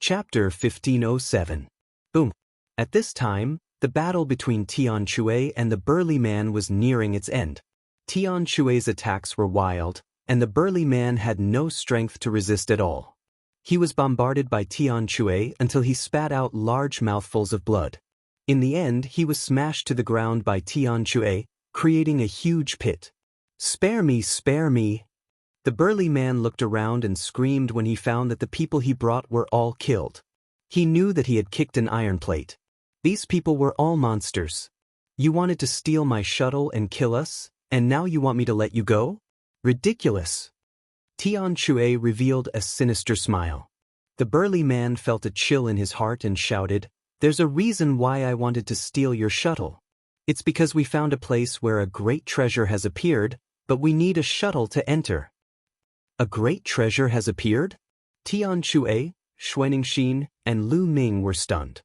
Chapter 1507. Boom. At this time, the battle between Tian Shui and the burly man was nearing its end. Tian Shui's attacks were wild, and the burly man had no strength to resist at all. He was bombarded by Tian Shui until he spat out large mouthfuls of blood. In the end, he was smashed to the ground by Tian Shui, creating a huge pit. "Spare me, spare me!" The burly man looked around and screamed when he found that the people he brought were all killed. He knew that he had kicked an iron plate. These people were all monsters. "You wanted to steal my shuttle and kill us, and now you want me to let you go? Ridiculous!" Tian Shui revealed a sinister smile. The burly man felt a chill in his heart and shouted, "There's a reason why I wanted to steal your shuttle. It's because we found a place where a great treasure has appeared, but we need a shuttle to enter." "A great treasure has appeared?" Tian Shui, Xuaningxin, and Lu Ming were stunned.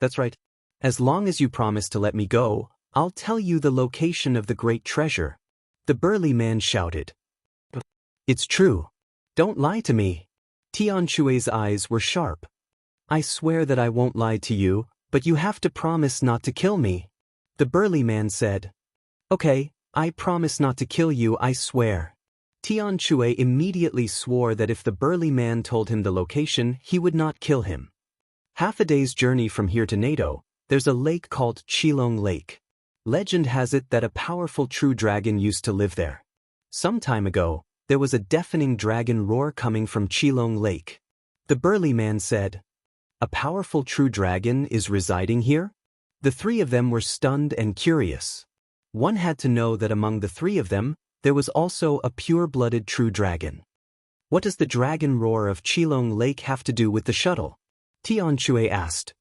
"That's right. As long as you promise to let me go, I'll tell you the location of the great treasure," the burly man shouted. "It's true. Don't lie to me." Tian Shui's eyes were sharp. "I swear that I won't lie to you, but you have to promise not to kill me," the burly man said. "Okay, I promise not to kill you, I swear." Tian Shui immediately swore that if the burly man told him the location, he would not kill him. Half a day's journey from here to NATO, there's a lake called Qilong Lake. Legend has it that a powerful true dragon used to live there. Some time ago, there was a deafening dragon roar coming from Qilong Lake. The burly man said, "A powerful true dragon is residing here?" The three of them were stunned and curious. One had to know that among the three of them, there was also a pure-blooded true dragon. "What does the dragon roar of Qilong Lake have to do with the shuttle?" Tian Shui asked.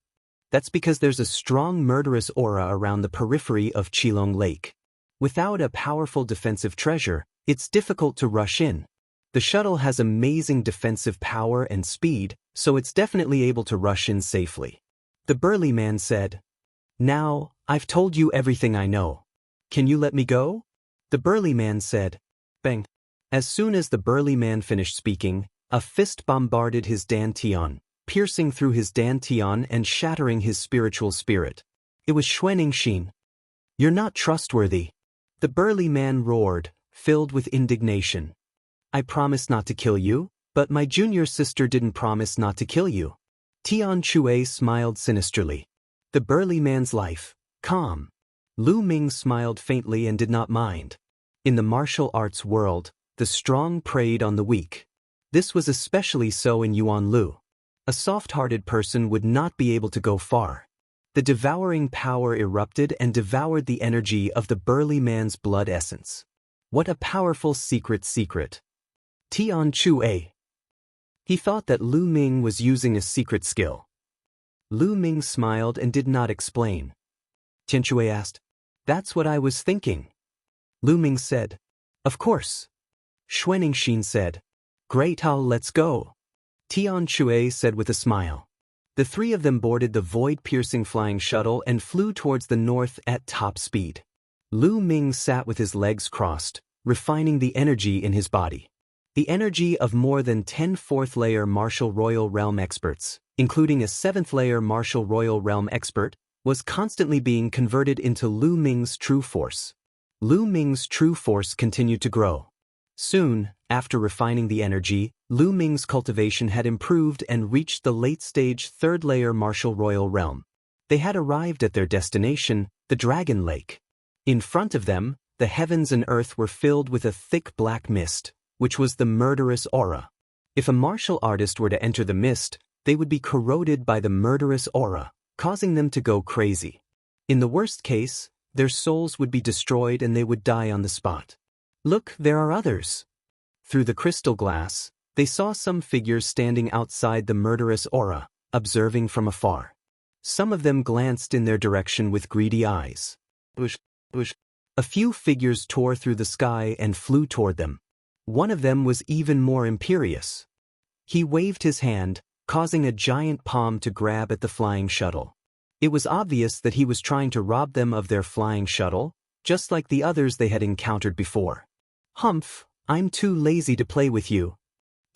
"That's because there's a strong murderous aura around the periphery of Qilong Lake. Without a powerful defensive treasure, it's difficult to rush in. The shuttle has amazing defensive power and speed, so it's definitely able to rush in safely," the burly man said. "Now, I've told you everything I know. Can you let me go?" the burly man said. Bang. As soon as the burly man finished speaking, a fist bombarded his dantian, piercing through his dantian and shattering his spiritual spirit. It was Xuaningxin. "You're not trustworthy," the burly man roared, filled with indignation. "I promised not to kill you, but my junior sister didn't promise not to kill you." Tian Shui smiled sinisterly. The burly man's life, calm. Lu Ming smiled faintly and did not mind. In the martial arts world, the strong preyed on the weak. This was especially so in Yuan Lu. A soft-hearted person would not be able to go far. The devouring power erupted and devoured the energy of the burly man's blood essence. What a powerful secret. Tian Shui. He thought that Lu Ming was using a secret skill. Lu Ming smiled and did not explain. Tian Shui asked, "That's what I was thinking." Lu Ming said, "Of course." Xuaningxin said, "Great, let's go." Tian Shui said with a smile. The three of them boarded the void-piercing flying shuttle and flew towards the north at top speed. Lu Ming sat with his legs crossed, refining the energy in his body. The energy of more than 10 4th-layer Martial Royal Realm experts, including a 7th-layer Martial Royal Realm expert, was constantly being converted into Lu Ming's true force. Lu Ming's true force continued to grow. Soon, after refining the energy, Lu Ming's cultivation had improved and reached the late-stage 3rd-layer Martial Royal Realm. They had arrived at their destination, the Dragon Lake. In front of them, the heavens and earth were filled with a thick black mist, which was the murderous aura. If a martial artist were to enter the mist, they would be corroded by the murderous aura, causing them to go crazy. In the worst case, their souls would be destroyed and they would die on the spot. "Look, there are others." Through the crystal glass, they saw some figures standing outside the murderous aura, observing from afar. Some of them glanced in their direction with greedy eyes. A few figures tore through the sky and flew toward them. One of them was even more imperious. He waved his hand, causing a giant palm to grab at the flying shuttle. It was obvious that he was trying to rob them of their flying shuttle, just like the others they had encountered before. "Humph, I'm too lazy to play with you."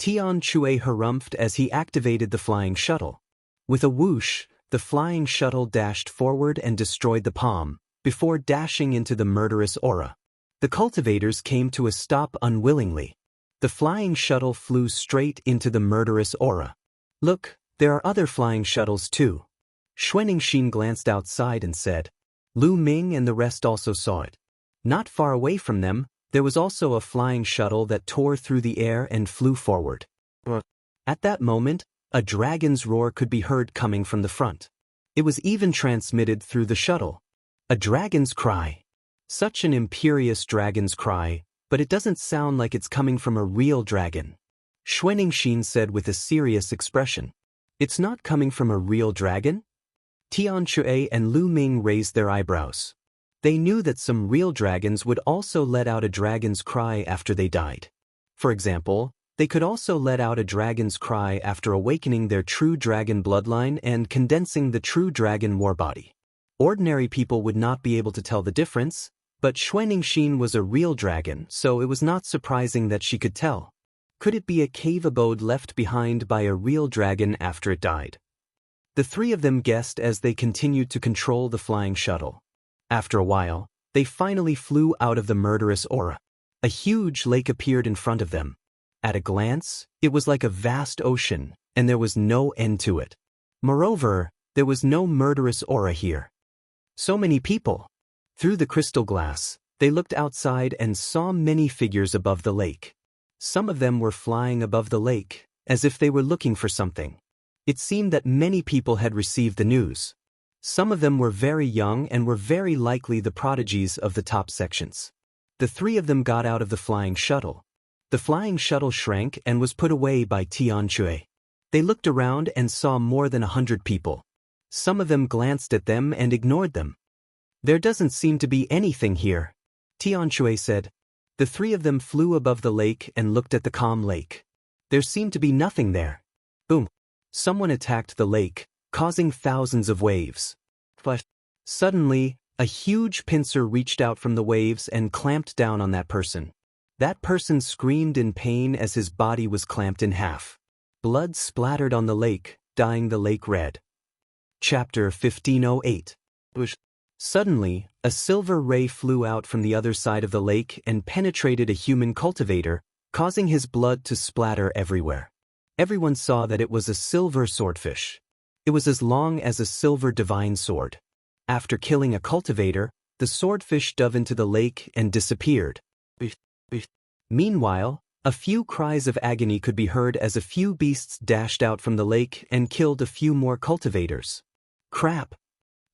Tian Chui harumphed as he activated the flying shuttle. With a whoosh, the flying shuttle dashed forward and destroyed the palm, before dashing into the murderous aura. The cultivators came to a stop unwillingly. The flying shuttle flew straight into the murderous aura. Look, there are other flying shuttles too. Xuanixin glanced outside and said. Lu Ming and the rest also saw it. Not far away from them, there was also a flying shuttle that tore through the air and flew forward. At that moment, a dragon's roar could be heard coming from the front. It was even transmitted through the shuttle. A dragon's cry. Such an imperious dragon's cry, but it doesn't sound like it's coming from a real dragon. Xuanixin said with a serious expression. It's not coming from a real dragon? Tian Chui and Lu Ming raised their eyebrows. They knew that some real dragons would also let out a dragon's cry after they died. For example, they could also let out a dragon's cry after awakening their true dragon bloodline and condensing the true dragon warbody. Ordinary people would not be able to tell the difference, but Xuanixin was a real dragon, so it was not surprising that she could tell. Could it be a cave abode left behind by a real dragon after it died? The three of them guessed as they continued to control the flying shuttle. After a while, they finally flew out of the murderous aura. A huge lake appeared in front of them. At a glance, it was like a vast ocean, and there was no end to it. Moreover, there was no murderous aura here. So many people. Through the crystal glass, they looked outside and saw many figures above the lake. Some of them were flying above the lake, as if they were looking for something. It seemed that many people had received the news. Some of them were very young and were very likely the prodigies of the top sections. The three of them got out of the flying shuttle. The flying shuttle shrank and was put away by Tian Chui. They looked around and saw more than 100 people. Some of them glanced at them and ignored them. There doesn't seem to be anything here, Tian Chui said. The three of them flew above the lake and looked at the calm lake. There seemed to be nothing there. Boom. Someone attacked the lake, causing thousands of waves. But suddenly, a huge pincer reached out from the waves and clamped down on that person. That person screamed in pain as his body was clamped in half. Blood splattered on the lake, dyeing the lake red. Chapter 1508. Suddenly, a silver ray flew out from the other side of the lake and penetrated a human cultivator, causing his blood to splatter everywhere. Everyone saw that it was a silver swordfish. It was as long as a silver divine sword. After killing a cultivator, the swordfish dove into the lake and disappeared. Meanwhile, a few cries of agony could be heard as a few beasts dashed out from the lake and killed a few more cultivators. Crap!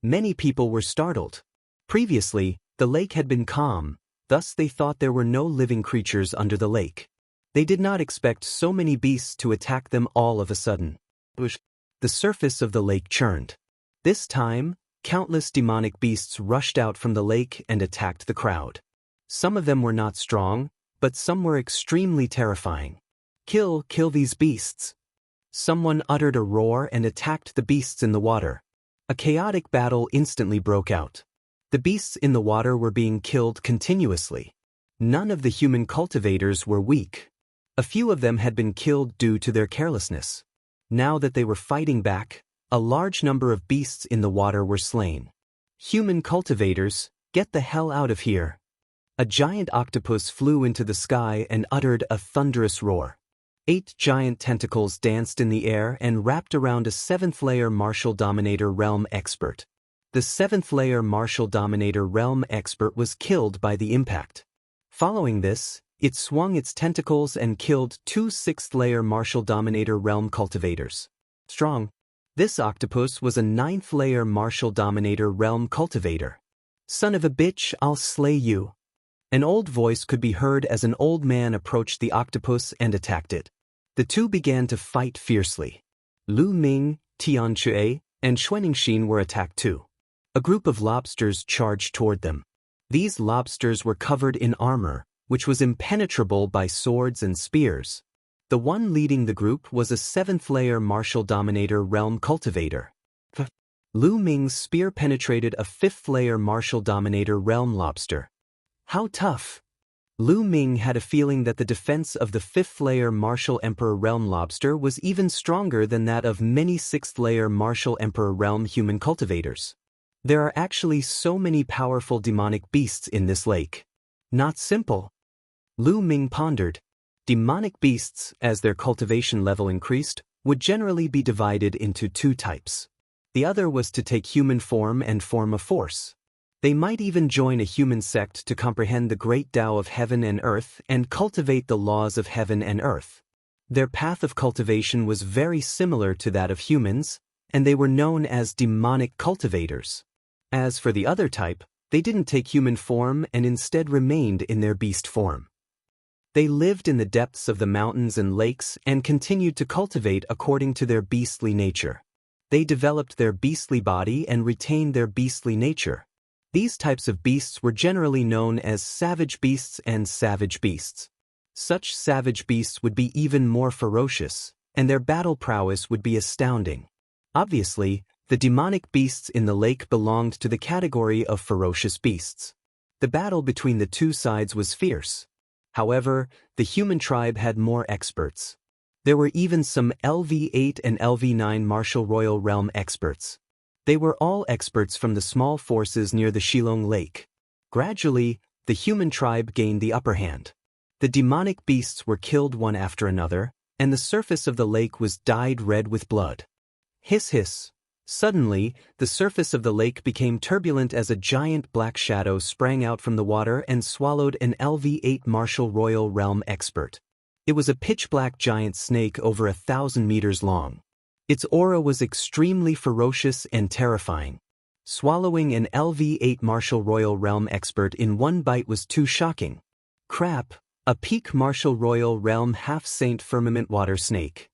Many people were startled. Previously, the lake had been calm, thus they thought there were no living creatures under the lake. They did not expect so many beasts to attack them all of a sudden. The surface of the lake churned. This time, countless demonic beasts rushed out from the lake and attacked the crowd. Some of them were not strong, but some were extremely terrifying. Kill these beasts. Someone uttered a roar and attacked the beasts in the water. A chaotic battle instantly broke out. The beasts in the water were being killed continuously. None of the human cultivators were weak. A few of them had been killed due to their carelessness. Now that they were fighting back, a large number of beasts in the water were slain. Human cultivators, get the hell out of here. A giant octopus flew into the sky and uttered a thunderous roar. 8 giant tentacles danced in the air and wrapped around a 7th-layer Martial Dominator Realm expert. The 7th-layer Martial Dominator Realm expert was killed by the impact. Following this, it swung its tentacles and killed 2 6th-layer Martial Dominator Realm cultivators. Strong. This octopus was a 9th-layer Martial Dominator Realm cultivator. Son of a bitch, I'll slay you. An old voice could be heard as an old man approached the octopus and attacked it. The two began to fight fiercely. Lu Ming, Tian Chui, and Xuanixin were attacked too. A group of lobsters charged toward them. These lobsters were covered in armor, which was impenetrable by swords and spears. The one leading the group was a 7th-layer Martial Dominator Realm cultivator. Lu Ming's spear penetrated a 5th-layer Martial Dominator Realm lobster. How tough! Lu Ming had a feeling that the defense of the 5th-layer Martial Emperor Realm lobster was even stronger than that of many 6th-layer Martial Emperor Realm human cultivators. There are actually so many powerful demonic beasts in this lake. Not simple. Lu Ming pondered. Demonic beasts, as their cultivation level increased, would generally be divided into 2 types. The other was to take human form and form a force. They might even join a human sect to comprehend the great Tao of heaven and earth and cultivate the laws of heaven and earth. Their path of cultivation was very similar to that of humans, and they were known as demonic cultivators. As for the other type, they didn't take human form and instead remained in their beast form. They lived in the depths of the mountains and lakes and continued to cultivate according to their beastly nature. They developed their beastly body and retained their beastly nature. These types of beasts were generally known as savage beasts and savage beasts. Such savage beasts would be even more ferocious, and their battle prowess would be astounding. Obviously, the demonic beasts in the lake belonged to the category of ferocious beasts. The battle between the 2 sides was fierce. However, the human tribe had more experts. There were even some LV8 and LV9 Martial Royal Realm experts. They were all experts from the small forces near the Shilong Lake. Gradually, the human tribe gained the upper hand. The demonic beasts were killed one after another, and the surface of the lake was dyed red with blood. Hiss hiss. Suddenly, the surface of the lake became turbulent as a giant black shadow sprang out from the water and swallowed an LV8 Martial Royal Realm expert. It was a pitch-black giant snake over 1,000 meters long. Its aura was extremely ferocious and terrifying. Swallowing an LV8 Martial Royal Realm expert in one bite was too shocking. Crap, a peak Martial Royal Realm half-saint firmament water snake.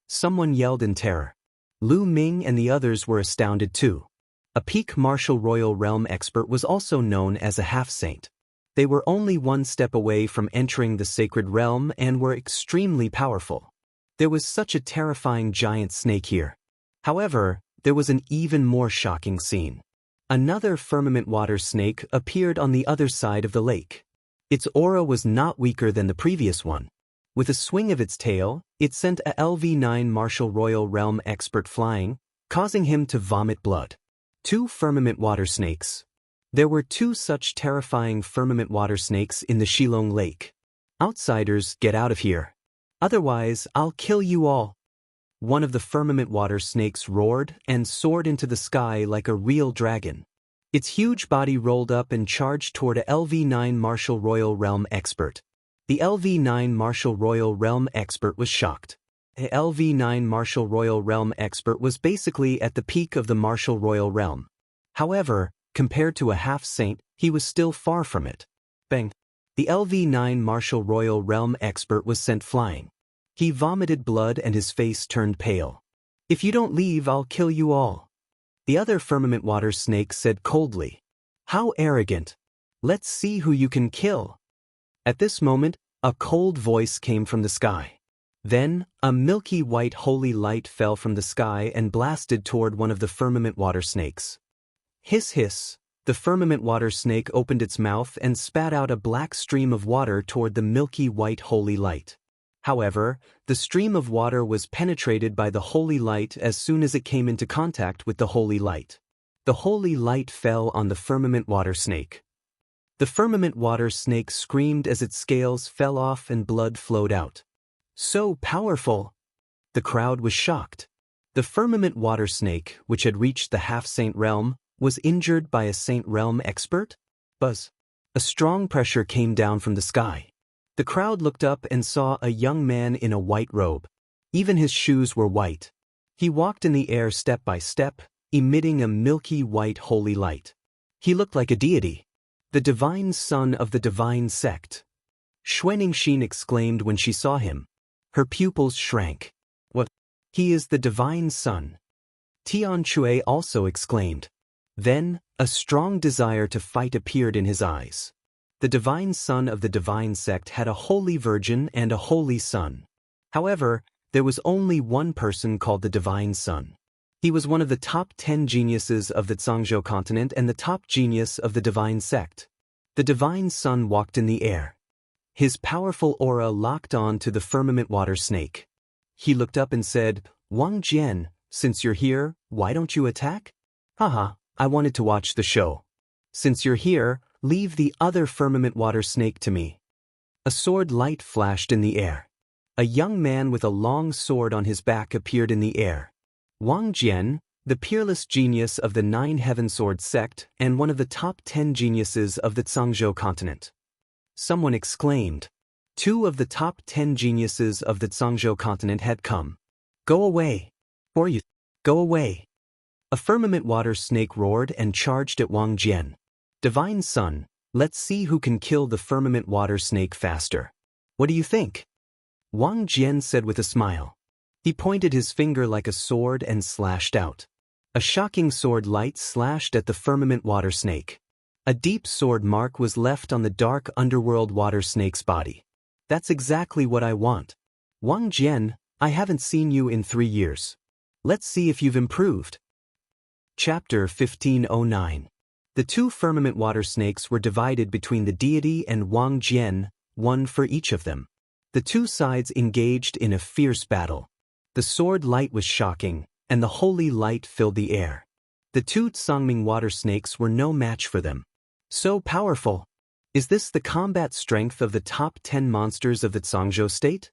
Someone yelled in terror. Lu Ming and the others were astounded too. A peak Martial Royal Realm expert was also known as a half-saint. They were only 1 step away from entering the sacred realm and were extremely powerful. There was such a terrifying giant snake here. However, there was an even more shocking scene. Another firmament water snake appeared on the other side of the lake. Its aura was not weaker than the previous one. With a swing of its tail, it sent a LV9 Martial Royal Realm expert flying, causing him to vomit blood. 2 firmament water snakes. There were 2 such terrifying firmament water snakes in the Shilong Lake. Outsiders, get out of here. Otherwise, I'll kill you all. One of the firmament water snakes roared and soared into the sky like a real dragon. Its huge body rolled up and charged toward a LV9 Martial Royal Realm expert. The LV9 Martial Royal Realm expert was shocked. The LV9 Martial Royal Realm expert was basically at the peak of the Martial Royal Realm. However, compared to a half-saint, he was still far from it. Bang! The LV9 Martial Royal Realm expert was sent flying. He vomited blood and his face turned pale. If you don't leave, I'll kill you all. The other firmament water snake said coldly. How arrogant. Let's see who you can kill. At this moment, a cold voice came from the sky. Then, a milky white holy light fell from the sky and blasted toward one of the firmament water snakes. Hiss hiss. The firmament water snake opened its mouth and spat out a black stream of water toward the milky white holy light. However, the stream of water was penetrated by the holy light as soon as it came into contact with the holy light. The holy light fell on the firmament water snake. The firmament water snake screamed as its scales fell off and blood flowed out. So powerful! The crowd was shocked. The firmament water snake, which had reached the half-saint realm, was injured by a saint realm expert? Buzz. A strong pressure came down from the sky. The crowd looked up and saw a young man in a white robe. Even his shoes were white. He walked in the air step by step, emitting a milky white holy light. He looked like a deity. The divine son of the divine sect. Xuaningxin exclaimed when she saw him. Her pupils shrank. What? He is the divine son. Tian Chui also exclaimed. Then, a strong desire to fight appeared in his eyes. The divine son of the divine sect had a holy virgin and a holy son. However, there was only one person called the divine son. He was one of the top 10 geniuses of the Zhangzhou continent and the top genius of the divine sect. The divine son walked in the air. His powerful aura locked on to the firmament water snake. He looked up and said, "Wang Jian, since you're here, why don't you attack?" "Haha, I wanted to watch the show. Since you're here, leave the other firmament water snake to me." A sword light flashed in the air. A young man with a long sword on his back appeared in the air. Wang Jian, the peerless genius of the Nine Heaven Sword sect and one of the top 10 geniuses of the Zhangzhou continent. Someone exclaimed. 2 of the top 10 geniuses of the Zhangzhou continent had come. "Go away. Or you. Go away." A firmament water snake roared and charged at Wang Jian. "Divine Son, let's see who can kill the firmament water snake faster. What do you think?" Wang Jian said with a smile. He pointed his finger like a sword and slashed out. A shocking sword light slashed at the firmament water snake. A deep sword mark was left on the dark underworld water snake's body. "That's exactly what I want. Wang Jian, I haven't seen you in 3 years. Let's see if you've improved." Chapter 1509. The 2 firmament water snakes were divided between the deity and Wang Jian, one for each of them. The 2 sides engaged in a fierce battle. The sword light was shocking, and the holy light filled the air. The 2 Tsangming water snakes were no match for them. So powerful. Is this the combat strength of the top 10 monsters of the Zhangzhou state?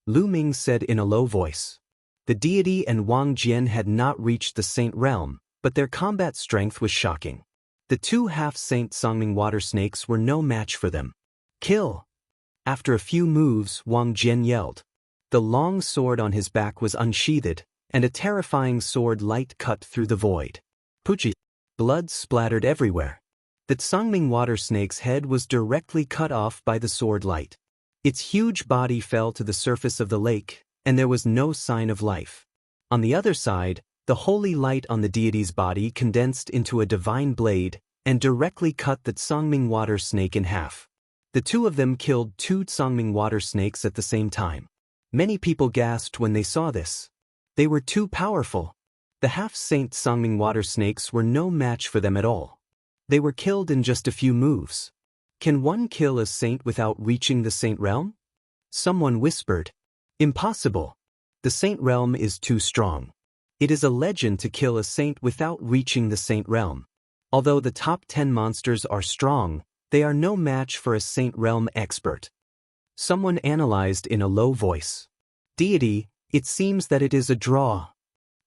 Lu Ming said in a low voice. The deity and Wang Jian had not reached the saint realm, but their combat strength was shocking. The 2 half-saint Tsangming water snakes were no match for them. "Kill!" After a few moves, Wang Jian yelled. The long sword on his back was unsheathed, and a terrifying sword light cut through the void. Puchi! Blood splattered everywhere. The Tsangming water snake's head was directly cut off by the sword light. Its huge body fell to the surface of the lake, and there was no sign of life. On the other side, the holy light on the deity's body condensed into a divine blade and directly cut the Tsangming water snake in half. The 2 of them killed 2 Tsangming water snakes at the same time. Many people gasped when they saw this. They were too powerful. The half-saint Tsangming water snakes were no match for them at all. They were killed in just a few moves. Can one kill a saint without reaching the saint realm? Someone whispered. Impossible. The saint realm is too strong. It is a legend to kill a saint without reaching the saint realm. Although the top 10 monsters are strong, they are no match for a saint realm expert. Someone analyzed in a low voice. Deity, it seems that it is a draw.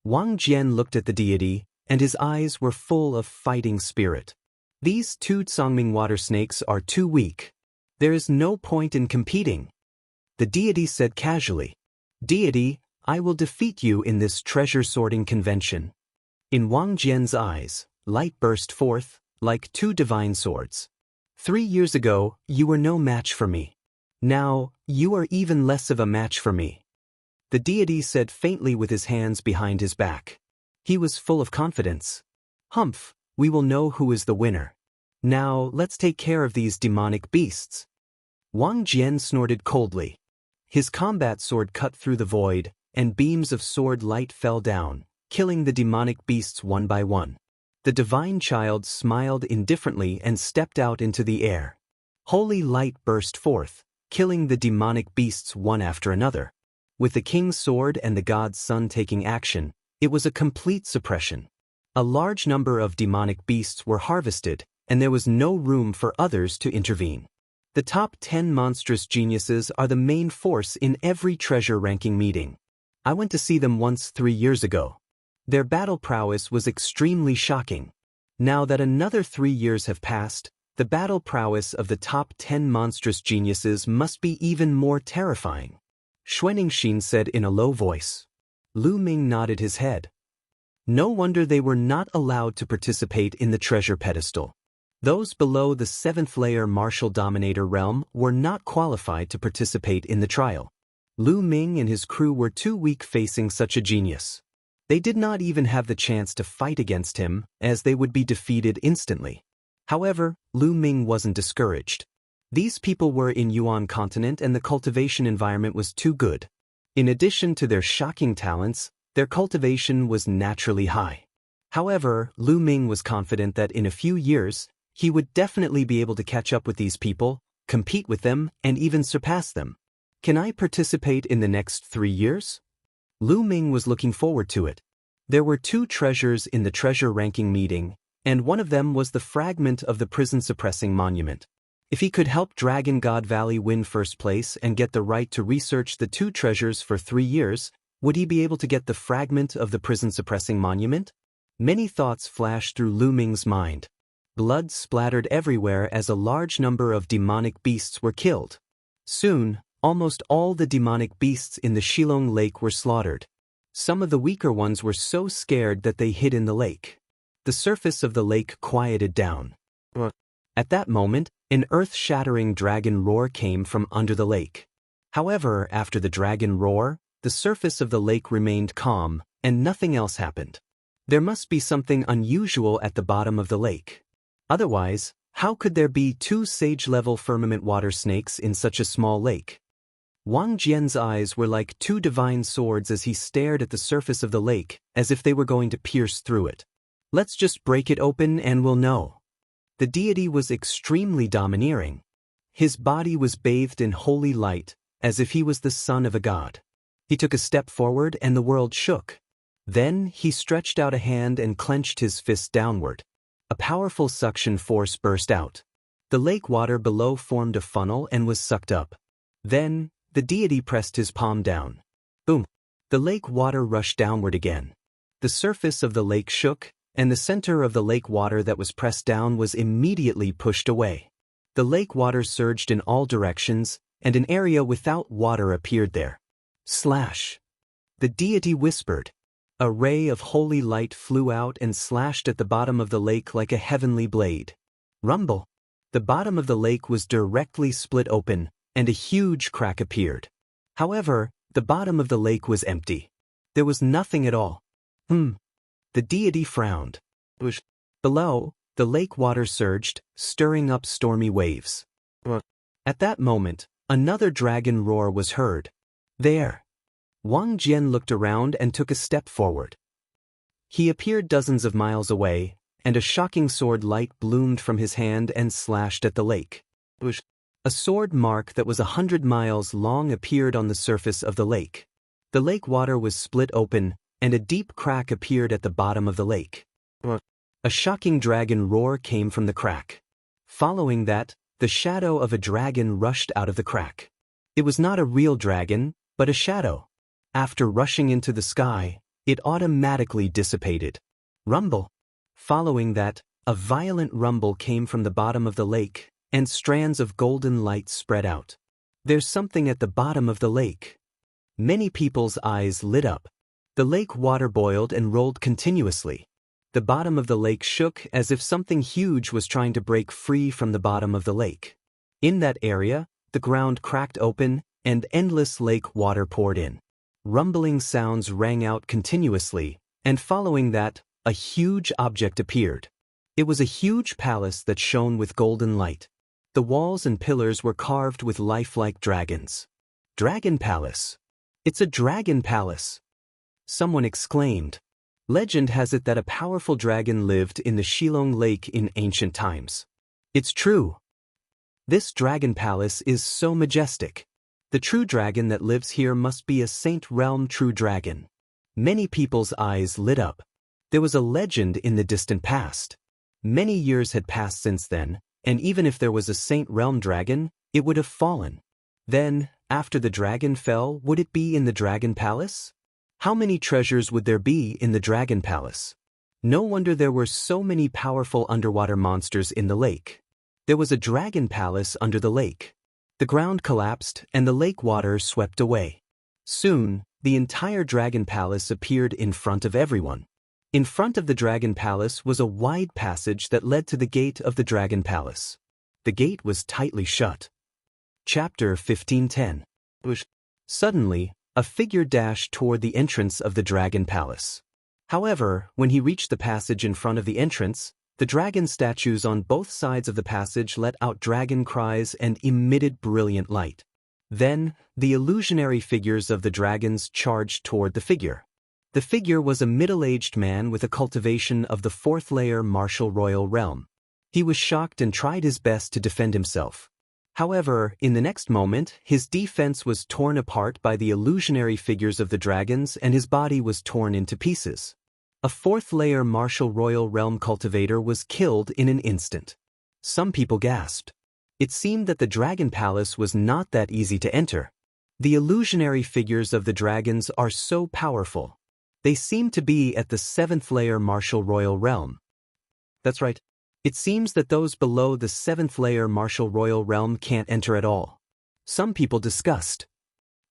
Wang Jian looked at the deity, and his eyes were full of fighting spirit. These 2 Tsangming water snakes are too weak. There is no point in competing. The deity said casually. Deity, I will defeat you in this treasure sorting convention. In Wang Jian's eyes, light burst forth, like 2 divine swords. 3 years ago, you were no match for me. Now, you are even less of a match for me. The deity said faintly with his hands behind his back. He was full of confidence. Humph, we will know who is the winner. Now, let's take care of these demonic beasts. Wang Jian snorted coldly. His combat sword cut through the void, and beams of sword light fell down, killing the demonic beasts one by one. The divine child smiled indifferently and stepped out into the air. Holy light burst forth, killing the demonic beasts one after another. With the king's sword and the god's son taking action, it was a complete suppression. A large number of demonic beasts were harvested, and there was no room for others to intervene. The top 10 monstrous geniuses are the main force in every treasure ranking meeting. I went to see them once 3 years ago. Their battle prowess was extremely shocking. Now that another 3 years have passed, the battle prowess of the top 10 monstrous geniuses must be even more terrifying. Xuaningxin said in a low voice. Lu Ming nodded his head. No wonder they were not allowed to participate in the treasure pedestal. Those below the 7th layer martial dominator realm were not qualified to participate in the trial. Lu Ming and his crew were too weak facing such a genius. They did not even have the chance to fight against him, as they would be defeated instantly. However, Lu Ming wasn't discouraged. These people were in Yuan continent and the cultivation environment was too good. In addition to their shocking talents, their cultivation was naturally high. However, Lu Ming was confident that in a few years, he would definitely be able to catch up with these people, compete with them, and even surpass them. Can I participate in the next 3 years? Lu Ming was looking forward to it. There were 2 treasures in the treasure ranking meeting, and one of them was the fragment of the prison-suppressing monument. If he could help Dragon God Valley win first place and get the right to research the 2 treasures for 3 years, would he be able to get the fragment of the prison-suppressing monument? Many thoughts flashed through Lu Ming's mind. Blood splattered everywhere as a large number of demonic beasts were killed. Soon, almost all the demonic beasts in the Shilong Lake were slaughtered. Some of the weaker ones were so scared that they hid in the lake. The surface of the lake quieted down. At that moment, an earth-shattering dragon roar came from under the lake. However, after the dragon roar, the surface of the lake remained calm, and nothing else happened. There must be something unusual at the bottom of the lake. Otherwise, how could there be 2 sage-level firmament water snakes in such a small lake? Wang Jian's eyes were like 2 divine swords as he stared at the surface of the lake, as if they were going to pierce through it. Let's just break it open and we'll know. The deity was extremely domineering. His body was bathed in holy light, as if he was the son of a god. He took a step forward and the world shook. Then he stretched out a hand and clenched his fist downward. A powerful suction force burst out. The lake water below formed a funnel and was sucked up. Then, the deity pressed his palm down. Boom! The lake water rushed downward again. The surface of the lake shook, and the center of the lake water that was pressed down was immediately pushed away. The lake water surged in all directions, and an area without water appeared there. Slash! The deity whispered. A ray of holy light flew out and slashed at the bottom of the lake like a heavenly blade. Rumble! The bottom of the lake was directly split open, and a huge crack appeared. However, the bottom of the lake was empty. There was nothing at all. The deity frowned. Below, the lake water surged, stirring up stormy waves. At that moment, another dragon roar was heard. There! Wang Jian looked around and took a step forward. He appeared dozens of miles away, and a shocking sword light bloomed from his hand and slashed at the lake. A sword mark that was 100 miles long appeared on the surface of the lake. The lake water was split open, and a deep crack appeared at the bottom of the lake. A shocking dragon roar came from the crack. Following that, the shadow of a dragon rushed out of the crack. It was not a real dragon, but a shadow. After rushing into the sky, it automatically dissipated. Rumble! Following that, a violent rumble came from the bottom of the lake, and strands of golden light spread out. There's something at the bottom of the lake. Many people's eyes lit up. The lake water boiled and rolled continuously. The bottom of the lake shook as if something huge was trying to break free from the bottom of the lake. In that area, the ground cracked open, and endless lake water poured in. Rumbling sounds rang out continuously, and following that, a huge object appeared. It was a huge palace that shone with golden light. The walls and pillars were carved with lifelike dragons. Dragon Palace! It's a dragon palace! Someone exclaimed. Legend has it that a powerful dragon lived in the Shilong Lake in ancient times. It's true. This dragon palace is so majestic. The true dragon that lives here must be a Saint Realm true dragon. Many people's eyes lit up. There was a legend in the distant past. Many years had passed since then, and even if there was a Saint Realm dragon, it would have fallen. Then, after the dragon fell, would it be in the dragon palace? How many treasures would there be in the dragon palace? No wonder there were so many powerful underwater monsters in the lake. There was a dragon palace under the lake. The ground collapsed and the lake water swept away. Soon, the entire dragon palace appeared in front of everyone. In front of the dragon palace was a wide passage that led to the gate of the dragon palace. The gate was tightly shut. Chapter 1510. Suddenly, a figure dashed toward the entrance of the dragon palace. However, when he reached the passage in front of the entrance, the dragon statues on both sides of the passage let out dragon cries and emitted brilliant light. Then, the illusionary figures of the dragons charged toward the figure. The figure was a middle-aged man with a cultivation of the 4th layer martial royal realm. He was shocked and tried his best to defend himself. However, in the next moment, his defense was torn apart by the illusionary figures of the dragons and his body was torn into pieces. A fourth-layer martial royal realm cultivator was killed in an instant. Some people gasped. It seemed that the dragon palace was not that easy to enter. The illusionary figures of the dragons are so powerful. They seem to be at the seventh-layer martial royal realm. That's right. It seems that those below the seventh-layer martial royal realm can't enter at all. Some people discussed.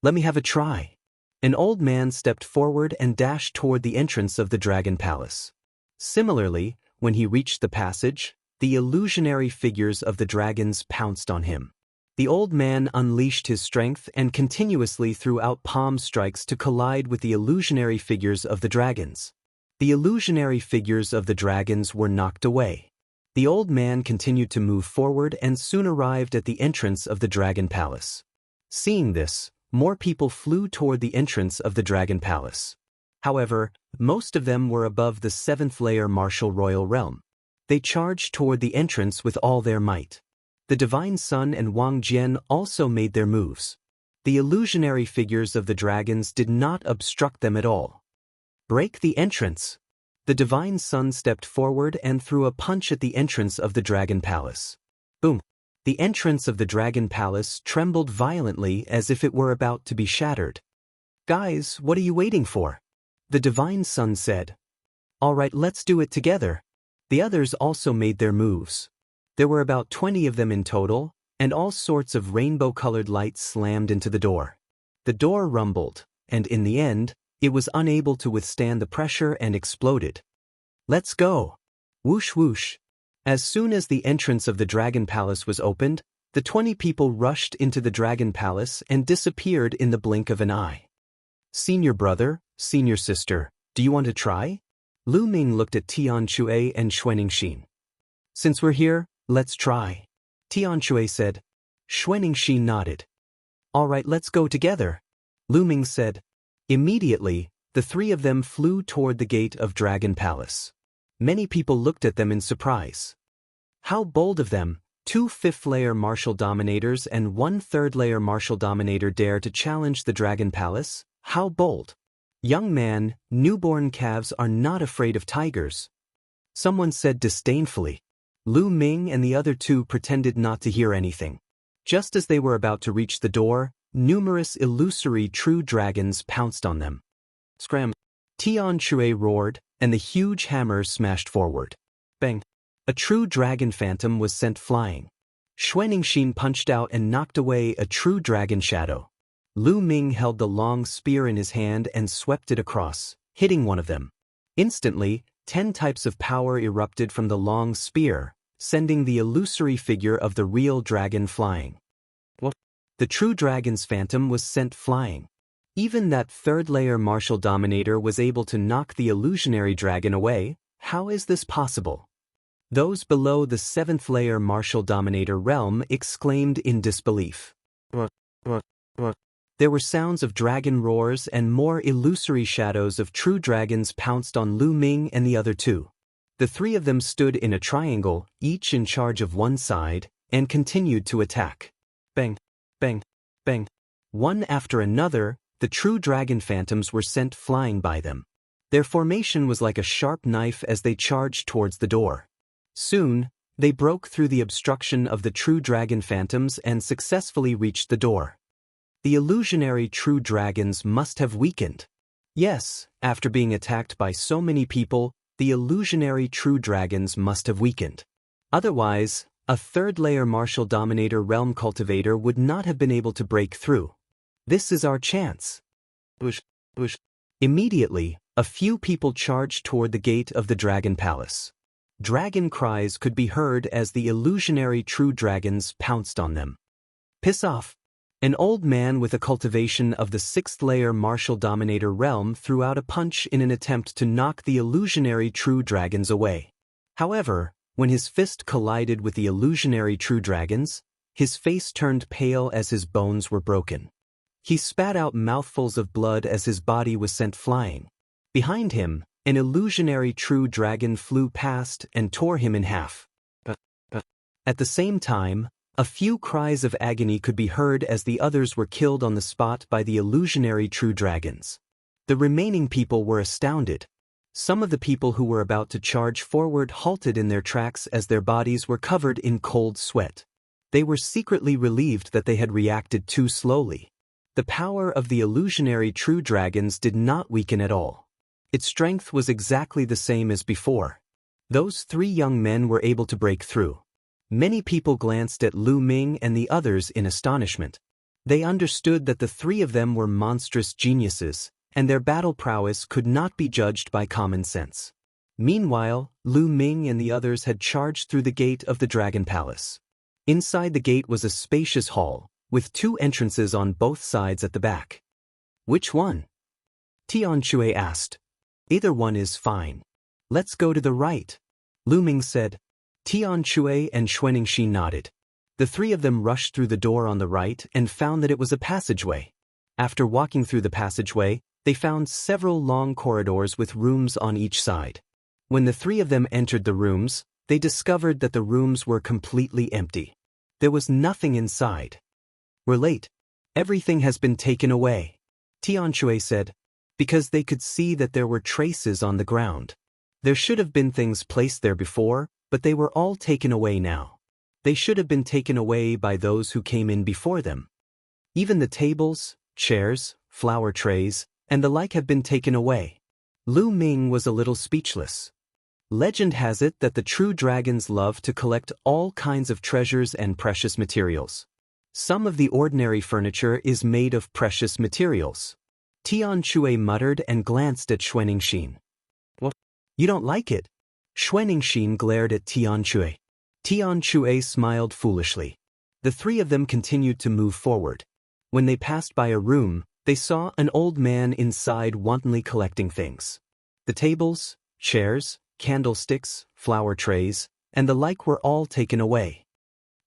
Let me have a try. An old man stepped forward and dashed toward the entrance of the dragon palace. Similarly, when he reached the passage, the illusionary figures of the dragons pounced on him. The old man unleashed his strength and continuously threw out palm strikes to collide with the illusionary figures of the dragons. The illusionary figures of the dragons were knocked away. The old man continued to move forward and soon arrived at the entrance of the dragon palace. Seeing this, more people flew toward the entrance of the dragon palace. However, most of them were above the seventh-layer martial royal realm. They charged toward the entrance with all their might. The Divine Sun and Wang Jian also made their moves. The illusionary figures of the dragons did not obstruct them at all. Break the entrance. The Divine Sun stepped forward and threw a punch at the entrance of the dragon palace. Boom! The entrance of the dragon palace trembled violently as if it were about to be shattered. Guys, what are you waiting for? The Divine Sun said. All right, let's do it together. The others also made their moves. There were about 20 of them in total, and all sorts of rainbow-colored lights slammed into the door. The door rumbled, and in the end, it was unable to withstand the pressure and exploded. Let's go! Whoosh whoosh! As soon as the entrance of the dragon palace was opened, the 20 people rushed into the dragon palace and disappeared in the blink of an eye. Senior brother, senior sister, do you want to try? Lu Ming looked at Tian Shui and Xuaningxin. Since we're here, let's try. Tian Shui said. Xuaningxin nodded. All right, let's go together. Lu Ming said. Immediately, the three of them flew toward the gate of Dragon Palace. Many people looked at them in surprise. How bold of them! 2 fifth-layer martial dominators and 1 third-layer martial dominator dare to challenge the Dragon Palace? How bold! Young man, newborn calves are not afraid of tigers. Someone said disdainfully. Lu Ming and the other two pretended not to hear anything. Just as they were about to reach the door, numerous illusory true dragons pounced on them. Scram! Tian Shui roared, and the huge hammer smashed forward. Bang! A true dragon phantom was sent flying. Xuaningxin punched out and knocked away a true dragon shadow. Lu Ming held the long spear in his hand and swept it across, hitting one of them. Instantly, 10 types of power erupted from the long spear, sending the illusory figure of the real dragon flying. What? The true dragon's phantom was sent flying. Even that third-layer martial dominator was able to knock the illusionary dragon away. How is this possible? Those below the 7th-layer martial dominator realm exclaimed in disbelief. What? There were sounds of dragon roars and more illusory shadows of true dragons pounced on Lu Ming and the other two. The three of them stood in a triangle, each in charge of one side, and continued to attack. Bang! Bang! Bang! One after another, the true dragon phantoms were sent flying by them. Their formation was like a sharp knife as they charged towards the door. Soon, they broke through the obstruction of the true dragon phantoms and successfully reached the door. The illusionary true dragons must have weakened. Yes, after being attacked by so many people, the illusionary true dragons must have weakened. Otherwise, a third-layer martial dominator realm cultivator would not have been able to break through. This is our chance. Whoosh, whoosh. Immediately, a few people charged toward the gate of the Dragon Palace. Dragon cries could be heard as the illusionary true dragons pounced on them. Piss off! An old man with a cultivation of the 6th-layer martial dominator realm threw out a punch in an attempt to knock the illusionary true dragons away. However, when his fist collided with the illusionary true dragons, his face turned pale as his bones were broken. He spat out mouthfuls of blood as his body was sent flying. Behind him, an illusionary true dragon flew past and tore him in half. At the same time, A few cries of agony could be heard as the others were killed on the spot by the illusionary true dragons. The remaining people were astounded. Some of the people who were about to charge forward halted in their tracks as their bodies were covered in cold sweat. They were secretly relieved that they had reacted too slowly. The power of the illusionary true dragons did not weaken at all. Its strength was exactly the same as before. Those 3 young men were able to break through. Many people glanced at Lu Ming and the others in astonishment. They understood that the 3 of them were monstrous geniuses, and their battle prowess could not be judged by common sense. Meanwhile, Lu Ming and the others had charged through the gate of the Dragon Palace. Inside the gate was a spacious hall, with 2 entrances on both sides at the back. Which one? Tian Shui asked. Either one is fine. Let's go to the right, Lu Ming said. Tian Shui and Xuaningxi nodded. The 3 of them rushed through the door on the right and found that it was a passageway. After walking through the passageway, they found several long corridors with rooms on each side. When the 3 of them entered the rooms, they discovered that the rooms were completely empty. There was nothing inside. We're late. Everything has been taken away, Tian Shui said, because they could see that there were traces on the ground. There should have been things placed there before, but they were all taken away now. They should have been taken away by those who came in before them. Even the tables, chairs, flower trays, and the like have been taken away. Lu Ming was a little speechless. Legend has it that the true dragons love to collect all kinds of treasures and precious materials. Some of the ordinary furniture is made of precious materials. Tian Shui muttered and glanced at Xuaningxi. What? You don't like it? Xuaningxi glared at Tian Shui. Tian Shui smiled foolishly. The 3 of them continued to move forward. When they passed by a room, they saw an old man inside wantonly collecting things. The tables, chairs, candlesticks, flower trays, and the like were all taken away.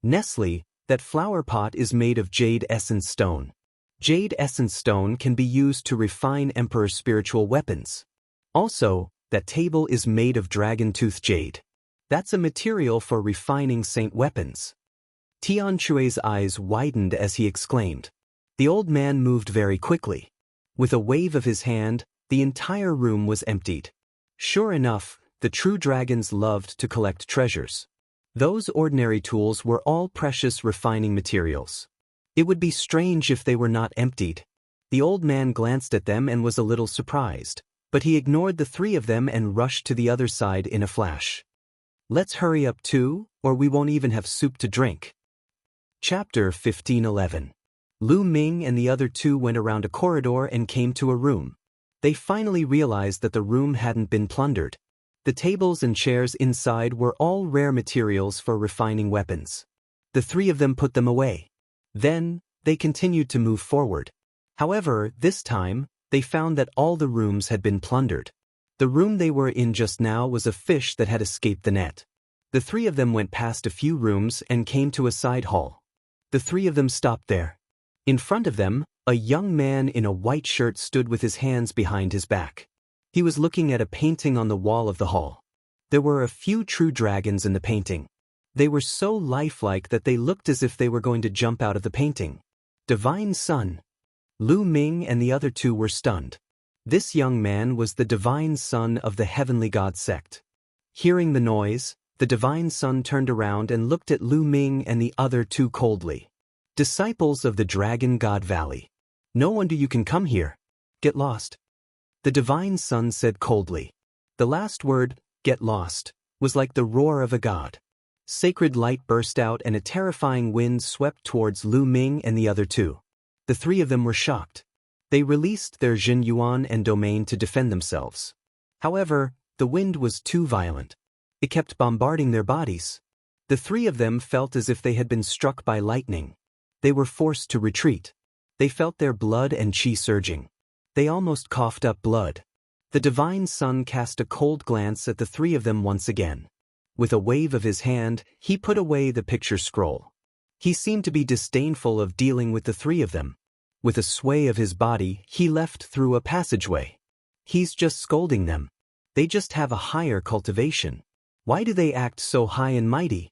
Nestle, that flower pot is made of jade essence stone. Jade essence stone can be used to refine Emperor's spiritual weapons. Also, that table is made of dragon tooth jade. That's a material for refining saint weapons. Tian Shui's eyes widened as he exclaimed. The old man moved very quickly. With a wave of his hand, the entire room was emptied. Sure enough, the true dragons loved to collect treasures. Those ordinary tools were all precious refining materials. It would be strange if they were not emptied. The old man glanced at them and was a little surprised, but he ignored the 3 of them and rushed to the other side in a flash. Let's hurry up too, or we won't even have soup to drink. Chapter 1511. Lu Ming and the other 2 went around a corridor and came to a room. They finally realized that the room hadn't been plundered. The tables and chairs inside were all rare materials for refining weapons. The 3 of them put them away. Then, they continued to move forward. However, this time, they found that all the rooms had been plundered. The room they were in just now was a fish that had escaped the net. The 3 of them went past a few rooms and came to a side hall. The 3 of them stopped there. In front of them, a young man in a white shirt stood with his hands behind his back. He was looking at a painting on the wall of the hall. There were a few true dragons in the painting. They were so lifelike that they looked as if they were going to jump out of the painting. Divine Son. Lu Ming and the other 2 were stunned. This young man was the Divine Son of the Heavenly God sect. Hearing the noise, the Divine Son turned around and looked at Lu Ming and the other 2 coldly. Disciples of the Dragon God Valley. No wonder you can come here. Get lost. The Divine Son said coldly. The last word, get lost, was like the roar of a god. Sacred light burst out and a terrifying wind swept towards Lu Ming and the other 2. The 3 of them were shocked. They released their Jin Yuan and domain to defend themselves. However, the wind was too violent. It kept bombarding their bodies. The 3 of them felt as if they had been struck by lightning. They were forced to retreat. They felt their blood and chi surging. They almost coughed up blood. The Divine Son cast a cold glance at the 3 of them once again. With a wave of his hand, he put away the picture scroll. He seemed to be disdainful of dealing with the 3 of them. With a sway of his body, he left through a passageway. He's just scolding them. They just have a higher cultivation. Why do they act so high and mighty?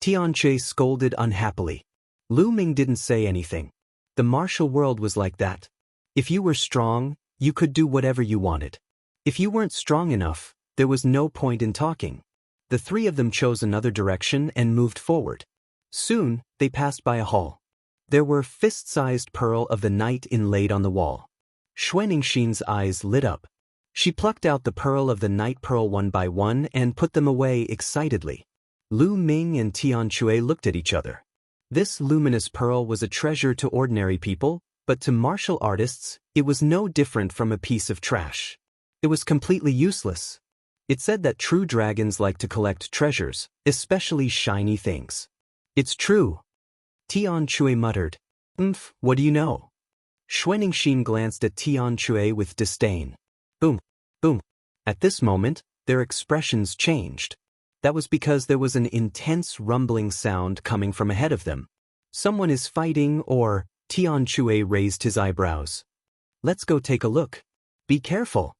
Tianche scolded unhappily. Lu Ming didn't say anything. The martial world was like that. If you were strong, you could do whatever you wanted. If you weren't strong enough, there was no point in talking. The three of them chose another direction and moved forward. Soon, they passed by a hall. There were fist-sized pearl of the night inlaid on the wall. Xuaningxin's eyes lit up. She plucked out the pearl of the night pearl one by one and put them away excitedly. Lu Ming and Tianque looked at each other. This luminous pearl was a treasure to ordinary people, but to martial artists, it was no different from a piece of trash. It was completely useless. It said that true dragons like to collect treasures, especially shiny things. It's true. Tianque muttered. What do you know? Xuaningxin glanced at Tianque with disdain. Boom, boom. At this moment, their expressions changed. That was because there was an intense rumbling sound coming from ahead of them. Someone is fighting, or Tianque raised his eyebrows. Let's go take a look. Be careful.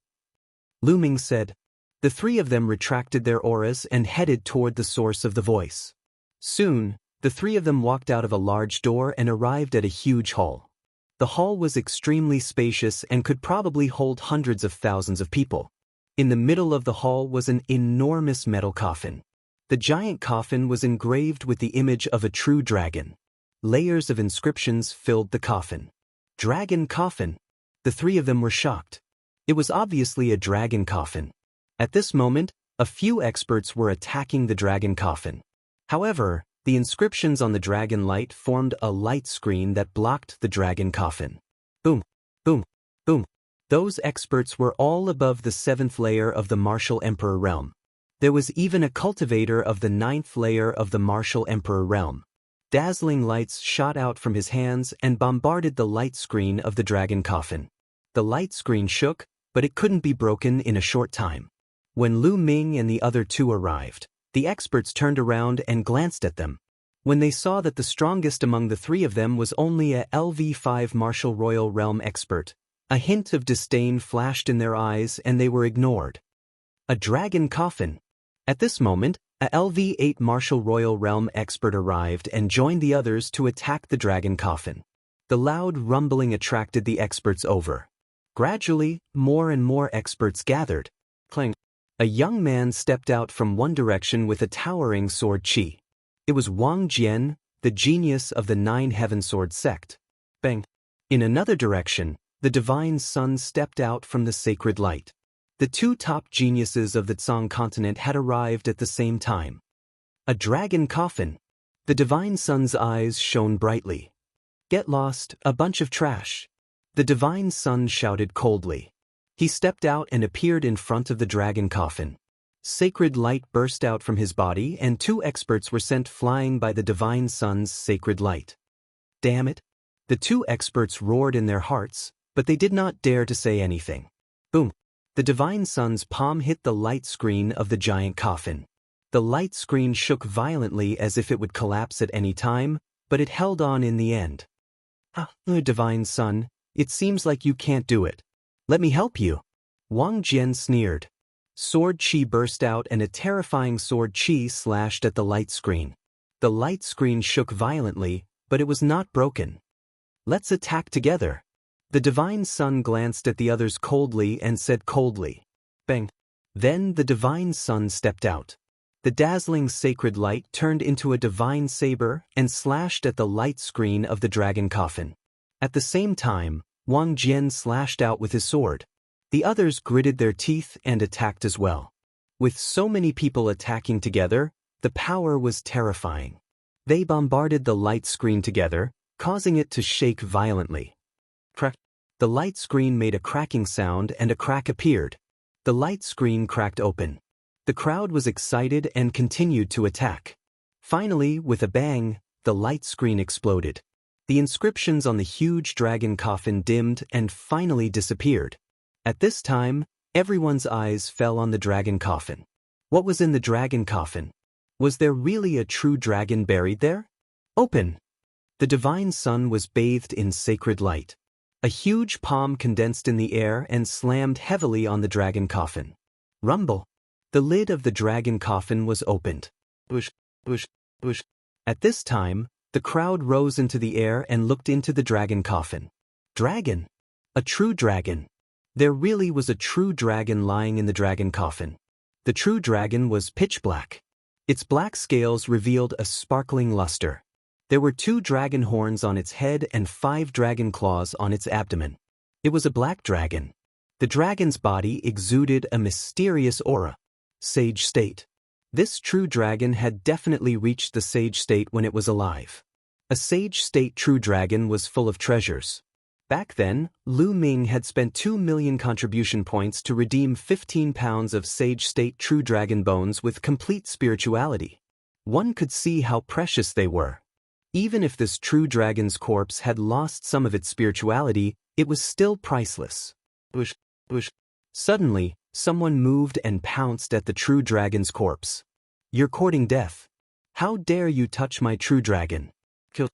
Lu Ming said. The three of them retracted their auras and headed toward the source of the voice. Soon, the three of them walked out of a large door and arrived at a huge hall. The hall was extremely spacious and could probably hold hundreds of thousands of people. In the middle of the hall was an enormous metal coffin. The giant coffin was engraved with the image of a true dragon. Layers of inscriptions filled the coffin. Dragon coffin. The three of them were shocked. It was obviously a dragon coffin. At this moment, a few experts were attacking the dragon coffin. However, the inscriptions on the dragon light formed a light screen that blocked the dragon coffin. Boom, boom, boom. Those experts were all above the 7th layer of the martial emperor realm. There was even a cultivator of the 9th layer of the martial emperor realm. Dazzling lights shot out from his hands and bombarded the light screen of the dragon coffin. The light screen shook, but it couldn't be broken in a short time. When Lu Ming and the other two arrived, the experts turned around and glanced at them. When they saw that the strongest among the three of them was only a LV5 martial royal realm expert, a hint of disdain flashed in their eyes and they were ignored. A dragon coffin. At this moment, a LV8 martial royal realm expert arrived and joined the others to attack the dragon coffin. The loud rumbling attracted the experts over. Gradually, more and more experts gathered. Clang. A young man stepped out from one direction with a towering sword qi. It was Wang Jian, the genius of the 9 Heaven Sword sect. Bang. In another direction, the divine sun stepped out from the sacred light. The two top geniuses of the Tsang continent had arrived at the same time. A dragon coffin. The divine sun's eyes shone brightly. Get lost, a bunch of trash. The divine sun shouted coldly. He stepped out and appeared in front of the dragon coffin. Sacred light burst out from his body and 2 experts were sent flying by the divine sun's sacred light. Damn it! The 2 experts roared in their hearts, but they did not dare to say anything. Boom! The divine sun's palm hit the light screen of the giant coffin. The light screen shook violently as if it would collapse at any time, but it held on in the end. Divine sun, it seems like you can't do it. Let me help you. Wang Jian sneered. Sword qi burst out and a terrifying sword qi slashed at the light screen. The light screen shook violently, but it was not broken. Let's attack together. The divine sun glanced at the others coldly and said coldly. Bang. Then the divine sun stepped out. The dazzling sacred light turned into a divine saber and slashed at the light screen of the dragon coffin. At the same time, Wang Jian slashed out with his sword. The others gritted their teeth and attacked as well. With so many people attacking together, the power was terrifying. They bombarded the light screen together, causing it to shake violently. Crack. The light screen made a cracking sound and a crack appeared. The light screen cracked open. The crowd was excited and continued to attack. Finally, with a bang, the light screen exploded. The inscriptions on the huge dragon coffin dimmed and finally disappeared. At this time, everyone's eyes fell on the dragon coffin. What was in the dragon coffin? Was there really a true dragon buried there? Open! The divine sun was bathed in sacred light. A huge palm condensed in the air and slammed heavily on the dragon coffin. Rumble! The lid of the dragon coffin was opened. Whoosh, whoosh, whoosh. At this time, the crowd rose into the air and looked into the dragon coffin. Dragon! A true dragon! There really was a true dragon lying in the dragon coffin. The true dragon was pitch black. Its black scales revealed a sparkling luster. There were 2 dragon horns on its head and 5 dragon claws on its abdomen. It was a black dragon. The dragon's body exuded a mysterious aura. Sage state. This true dragon had definitely reached the sage state when it was alive. A sage state true dragon was full of treasures. Back then, Lu Ming had spent 2 million contribution points to redeem 15 pounds of sage state true dragon bones with complete spirituality. One could see how precious they were. Even if this true dragon's corpse had lost some of its spirituality, it was still priceless. Suddenly, someone moved and pounced at the true dragon's corpse. You're courting death. How dare you touch my true dragon? Kill.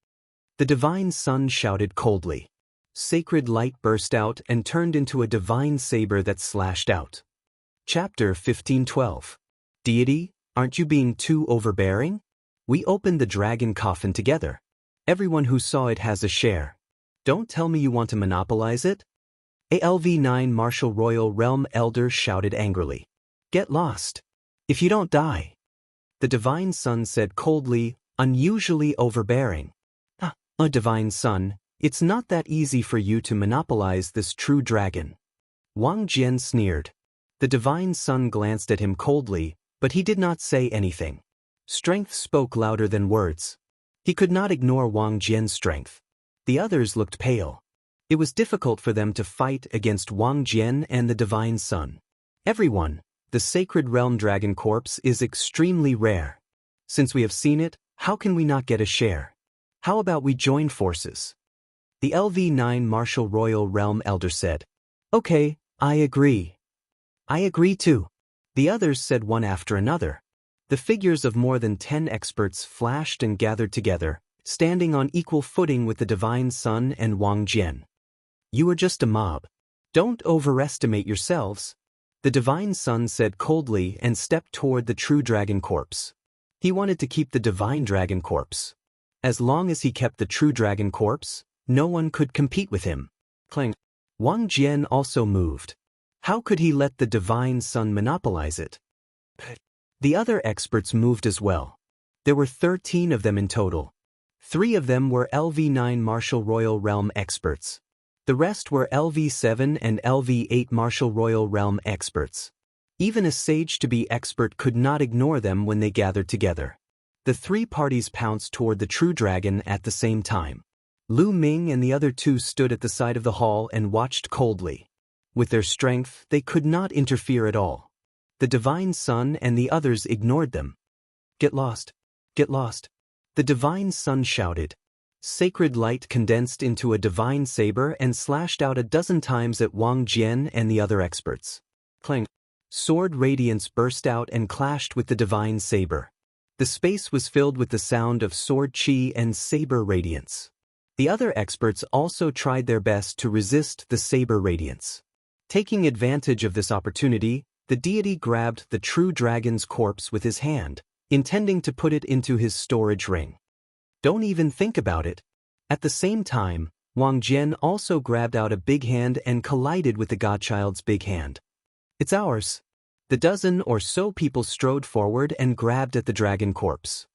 The divine sun shouted coldly. Sacred light burst out and turned into a divine saber that slashed out. Chapter 1512. Deity, aren't you being too overbearing? We opened the dragon coffin together. Everyone who saw it has a share. Don't tell me you want to monopolize it? ALV9 Martial Royal Realm Elder shouted angrily. Get lost. If you don't die. The divine sun said coldly, unusually overbearing. Divine sun, it's not that easy for you to monopolize this true dragon. Wang Jian sneered. The divine sun glanced at him coldly, but he did not say anything. Strength spoke louder than words. He could not ignore Wang Jian's strength. The others looked pale. It was difficult for them to fight against Wang Jian and the divine sun. Everyone, the sacred realm dragon corpse is extremely rare. Since we have seen it, how can we not get a share? How about we join forces? The LV9 Martial Royal Realm Elder said. Okay, I agree. I agree too. The others said one after another. The figures of more than 10 experts flashed and gathered together, standing on equal footing with the divine sun and Wang Jian. You are just a mob. Don't overestimate yourselves. The divine sun said coldly and stepped toward the true dragon corpse. He wanted to keep the divine dragon corpse. As long as he kept the true dragon corpse, no one could compete with him. Clang. Wang Jian also moved. How could he let the divine sun monopolize it? The other experts moved as well. There were 13 of them in total. 3 of them were LV9 Martial Royal Realm experts. The rest were LV7 and LV8 Martial Royal Realm experts. Even a sage-to-be expert could not ignore them when they gathered together. The 3 parties pounced toward the true dragon at the same time. Lu Ming and the other 2 stood at the side of the hall and watched coldly. With their strength, they could not interfere at all. The divine sun and the others ignored them. Get lost. Get lost. The divine sun shouted. Sacred light condensed into a divine saber and slashed out a dozen times at Wang Jian and the other experts. Clang. Sword radiance burst out and clashed with the divine saber. The space was filled with the sound of sword chi and saber radiance. The other experts also tried their best to resist the saber radiance. Taking advantage of this opportunity, the deity grabbed the true dragon's corpse with his hand, intending to put it into his storage ring. Don't even think about it. At the same time, Wang Jian also grabbed out a big hand and collided with the godchild's big hand. It's ours. The dozen or so people strode forward and grabbed at the dragon corpse.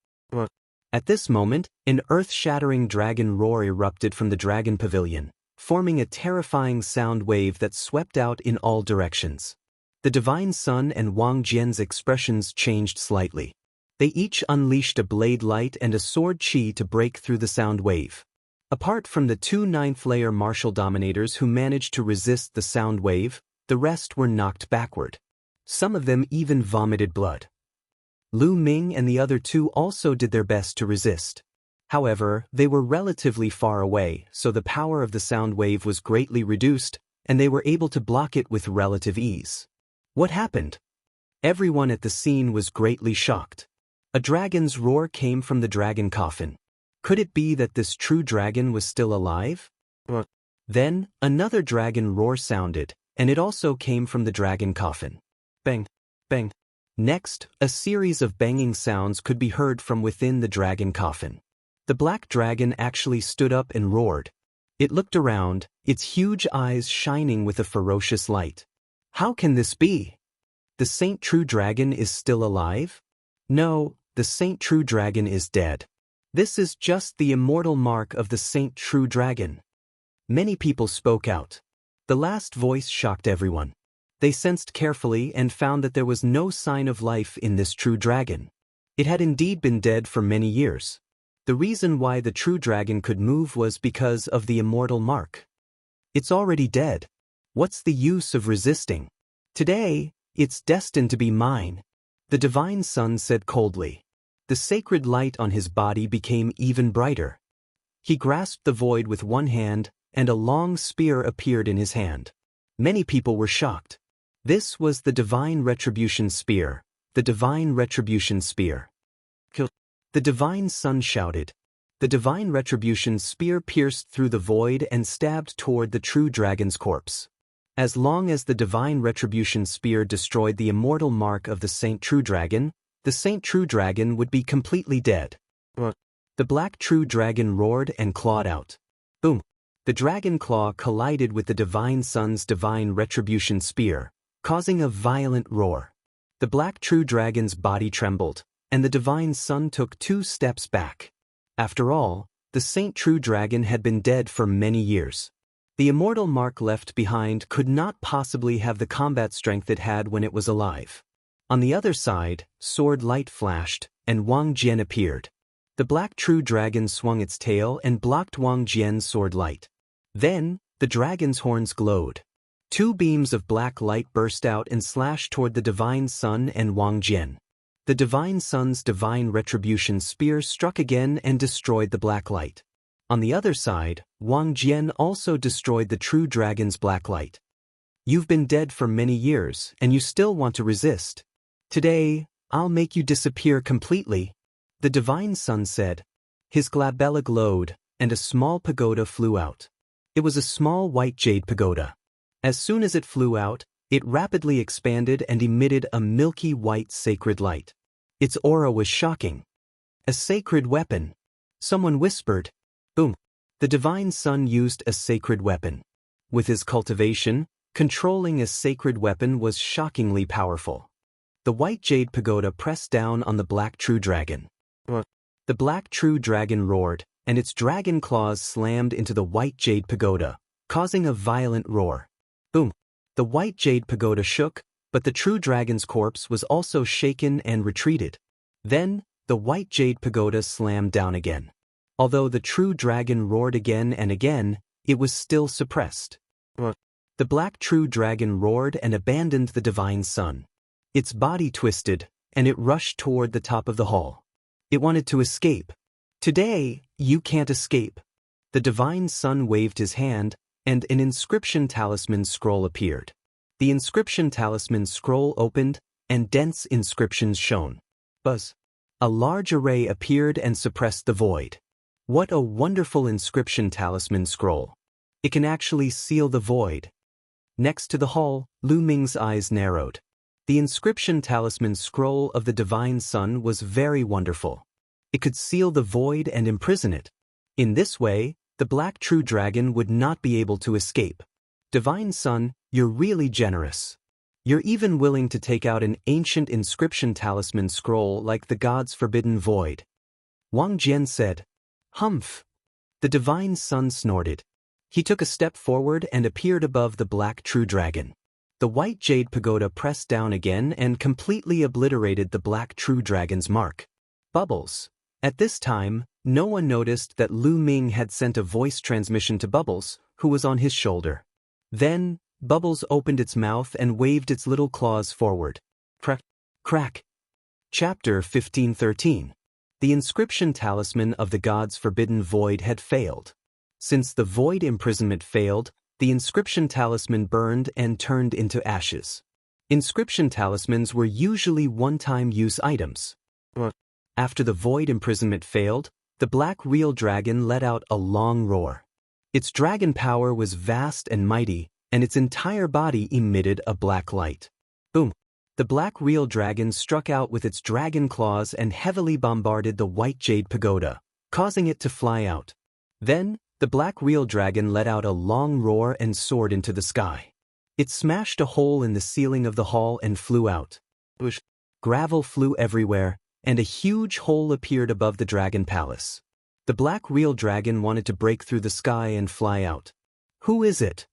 At this moment, an earth-shattering dragon roar erupted from the dragon pavilion, forming a terrifying sound wave that swept out in all directions. The divine sun and Wang Jian's expressions changed slightly. They each unleashed a blade light and a sword chi to break through the sound wave. Apart from the 2 ninth-layer martial dominators who managed to resist the sound wave, the rest were knocked backward. Some of them even vomited blood. Lu Ming and the other 2 also did their best to resist. However, they were relatively far away, so the power of the sound wave was greatly reduced, and they were able to block it with relative ease. What happened? Everyone at the scene was greatly shocked. A dragon's roar came from the dragon coffin. Could it be that this true dragon was still alive? Then, another dragon roar sounded, and it also came from the dragon coffin. Bang, bang. Next, a series of banging sounds could be heard from within the dragon coffin. The black dragon actually stood up and roared. It looked around, its huge eyes shining with a ferocious light. How can this be? The Saint True Dragon is still alive? No, the Saint True Dragon is dead. This is just the immortal mark of the Saint True Dragon. Many people spoke out. The last voice shocked everyone. They sensed carefully and found that there was no sign of life in this true dragon. It had indeed been dead for many years. The reason why the true dragon could move was because of the immortal mark. It's already dead. What's the use of resisting? Today, it's destined to be mine, the divine sun said coldly. The sacred light on his body became even brighter. He grasped the void with one hand, and a long spear appeared in his hand. Many people were shocked. This was the divine retribution spear, the divine retribution spear. Kill. The divine sun shouted. The divine retribution spear pierced through the void and stabbed toward the true dragon's corpse. As long as the divine retribution spear destroyed the immortal mark of the Saint True Dragon, the Saint True Dragon would be completely dead. The black true dragon roared and clawed out. Boom! The dragon claw collided with the divine sun's divine retribution spear, causing a violent roar. The black true dragon's body trembled, and the divine sun took 2 steps back. After all, the Saint True Dragon had been dead for many years. The immortal mark left behind could not possibly have the combat strength it had when it was alive. On the other side, sword light flashed, and Wang Jian appeared. The black true dragon swung its tail and blocked Wang Jian's sword light. Then, the dragon's horns glowed. 2 beams of black light burst out and slashed toward the divine sun and Wang Jian. The divine sun's divine retribution spear struck again and destroyed the black light. On the other side, Wang Jian also destroyed the true dragon's black light. You've been dead for many years, and you still want to resist. Today, I'll make you disappear completely, the divine sun said. His glabella glowed, and a small pagoda flew out. It was a small white jade pagoda. As soon as it flew out, it rapidly expanded and emitted a milky white sacred light. Its aura was shocking. A sacred weapon. Someone whispered. Boom. The divine sun used a sacred weapon. With his cultivation, controlling a sacred weapon was shockingly powerful. The white jade pagoda pressed down on the black true dragon. The black true dragon roared, and its dragon claws slammed into the white jade pagoda, causing a violent roar. Boom. The white jade pagoda shook, but the true dragon's corpse was also shaken and retreated. Then, the white jade pagoda slammed down again. Although the true dragon roared again and again, it was still suppressed. The black true dragon roared and abandoned the divine sun. Its body twisted, and it rushed toward the top of the hall. It wanted to escape. Today, you can't escape. The divine sun waved his hand, and an inscription talisman scroll appeared. The inscription talisman scroll opened, and dense inscriptions shone. Buzz. A large array appeared and suppressed the void. What a wonderful inscription talisman scroll. It can actually seal the void. Next to the hall, Lu Ming's eyes narrowed. The inscription talisman scroll of the divine sun was very wonderful. It could seal the void and imprison it. In this way, the black true dragon would not be able to escape. Divine sun, you're really generous. You're even willing to take out an ancient inscription talisman scroll like the god's forbidden void. Wang Jian said. Humph. The divine sun snorted. He took a step forward and appeared above the black true dragon. The white jade pagoda pressed down again and completely obliterated the black true dragon's mark. Bubbles. At this time, no one noticed that Lu Ming had sent a voice transmission to Bubbles, who was on his shoulder. Then, Bubbles opened its mouth and waved its little claws forward. Crack, crack. Chapter 1513. The inscription talisman of the god's forbidden void had failed. Since the void imprisonment failed, the inscription talisman burned and turned into ashes. Inscription talismans were usually one-time use items. After the void imprisonment failed, the black real dragon let out a long roar. Its dragon power was vast and mighty, and its entire body emitted a black light. Boom! The black real dragon struck out with its dragon claws and heavily bombarded the white jade pagoda, causing it to fly out. Then, the black real dragon let out a long roar and soared into the sky. It smashed a hole in the ceiling of the hall and flew out. Gravel flew everywhere, and a huge hole appeared above the dragon palace. The black real dragon wanted to break through the sky and fly out. "Who is it?"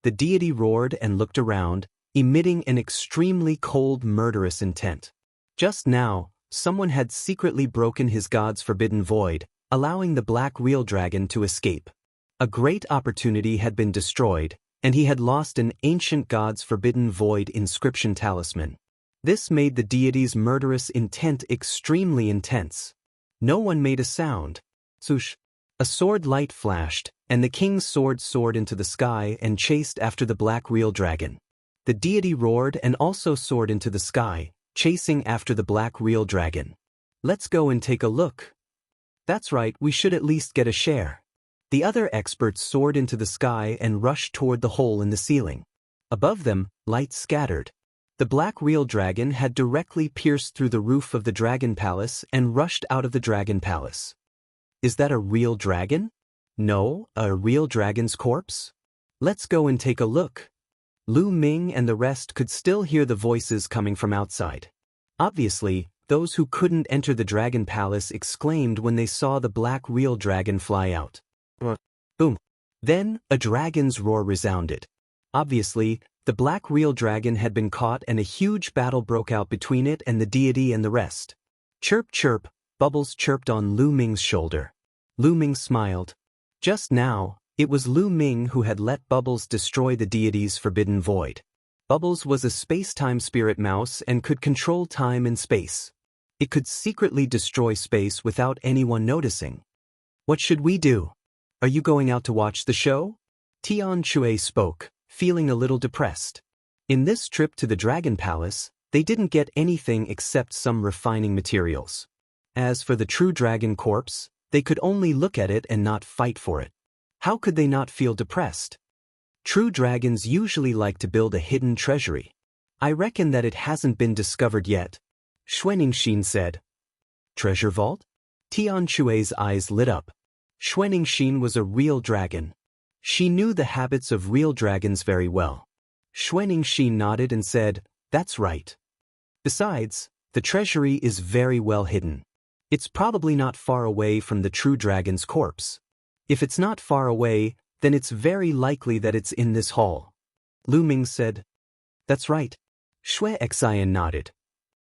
The deity roared and looked around, emitting an extremely cold, murderous intent. Just now, someone had secretly broken his god's forbidden void, allowing the black real dragon to escape. A great opportunity had been destroyed, and he had lost an ancient god's forbidden void inscription talisman. This made the deity's murderous intent extremely intense. No one made a sound. Swoosh! A sword light flashed, and the king's sword soared into the sky and chased after the black real dragon. The deity roared and also soared into the sky, chasing after the black real dragon. "Let's go and take a look." "That's right, we should at least get a share." The other experts soared into the sky and rushed toward the hole in the ceiling. Above them, light scattered. The black real dragon had directly pierced through the roof of the dragon palace and rushed out of the dragon palace. Is that a real dragon? No, a real dragon's corpse? Let's go and take a look. Lu Ming and the rest could still hear the voices coming from outside. Obviously, those who couldn't enter the dragon palace exclaimed when they saw the black real dragon fly out. Boom! Then, a dragon's roar resounded. Obviously, the black real dragon had been caught and a huge battle broke out between it and the deity and the rest. Chirp chirp, Bubbles chirped on Lu Ming's shoulder. Lu Ming smiled. Just now, it was Lu Ming who had let Bubbles destroy the deity's forbidden void. Bubbles was a space-time spirit mouse and could control time and space. It could secretly destroy space without anyone noticing. "What should we do? Are you going out to watch the show?" Tian Shui spoke, feeling a little depressed. In this trip to the Dragon Palace, they didn't get anything except some refining materials. As for the true dragon corpse, they could only look at it and not fight for it. How could they not feel depressed? True dragons usually like to build a hidden treasury. "I reckon that it hasn't been discovered yet," Xuaningxin said. "Treasure vault?" Tian Shui's eyes lit up. Xuaningxin was a real dragon. She knew the habits of real dragons very well. Xuaningxin nodded and said, "That's right. Besides, the treasury is very well hidden. It's probably not far away from the true dragon's corpse. If it's not far away, then it's very likely that it's in this hall." Lu Ming said, "That's right." Shui Xian nodded.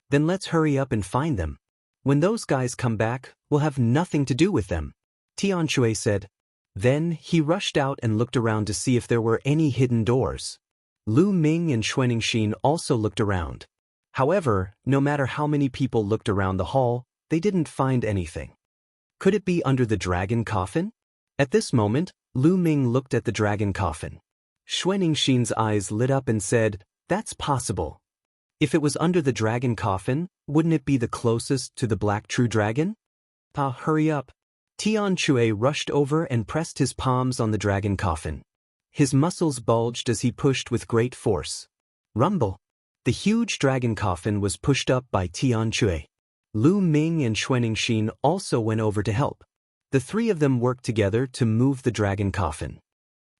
"Then let's hurry up and find them. When those guys come back, we'll have nothing to do with them," Tian Shui said. Then he rushed out and looked around to see if there were any hidden doors. Lu Ming and Xuaningxin also looked around. However, no matter how many people looked around the hall, they didn't find anything. Could it be under the dragon coffin? At this moment, Lu Ming looked at the dragon coffin. Xuaningxin's eyes lit up and said, "That's possible. If it was under the dragon coffin, wouldn't it be the closest to the black true dragon?" Hurry up. Tian Shui rushed over and pressed his palms on the dragon coffin. His muscles bulged as he pushed with great force. Rumble! The huge dragon coffin was pushed up by Tian Shui. Lu Ming and Xuaningxin also went over to help. The three of them worked together to move the dragon coffin.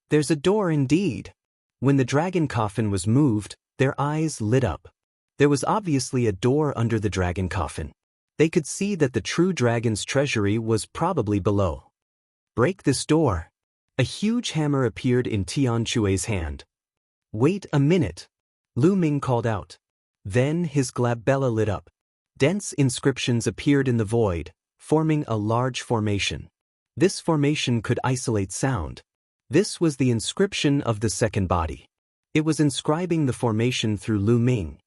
There's a door indeed. When the dragon coffin was moved, their eyes lit up. There was obviously a door under the dragon coffin. They could see that the true dragon's treasury was probably below. "Break this door." A huge hammer appeared in Tian Shui's hand. "Wait a minute," Lu Ming called out. Then his glabella lit up. Dense inscriptions appeared in the void, forming a large formation. This formation could isolate sound. This was the inscription of the second body. It was inscribing the formation through Lu Ming.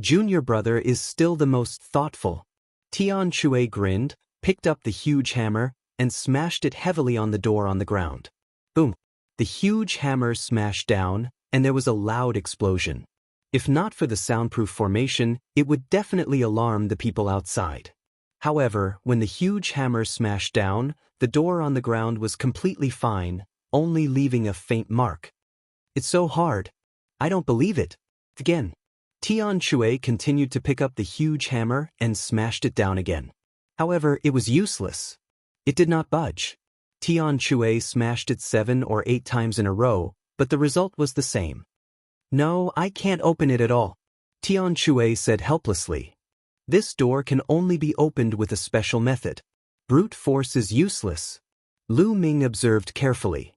"Junior brother is still the most thoughtful." Tian Shui grinned, picked up the huge hammer, and smashed it heavily on the door on the ground. Boom! The huge hammer smashed down, and there was a loud explosion. If not for the soundproof formation, it would definitely alarm the people outside. However, when the huge hammer smashed down, the door on the ground was completely fine, only leaving a faint mark. "It's so hard. I don't believe it." Again. Tian Shui continued to pick up the huge hammer and smashed it down again. However, it was useless. It did not budge. Tian Shui smashed it 7 or 8 times in a row, but the result was the same. "No, I can't open it at all," Tian Shui said helplessly. "This door can only be opened with a special method. Brute force is useless." Lu Ming observed carefully.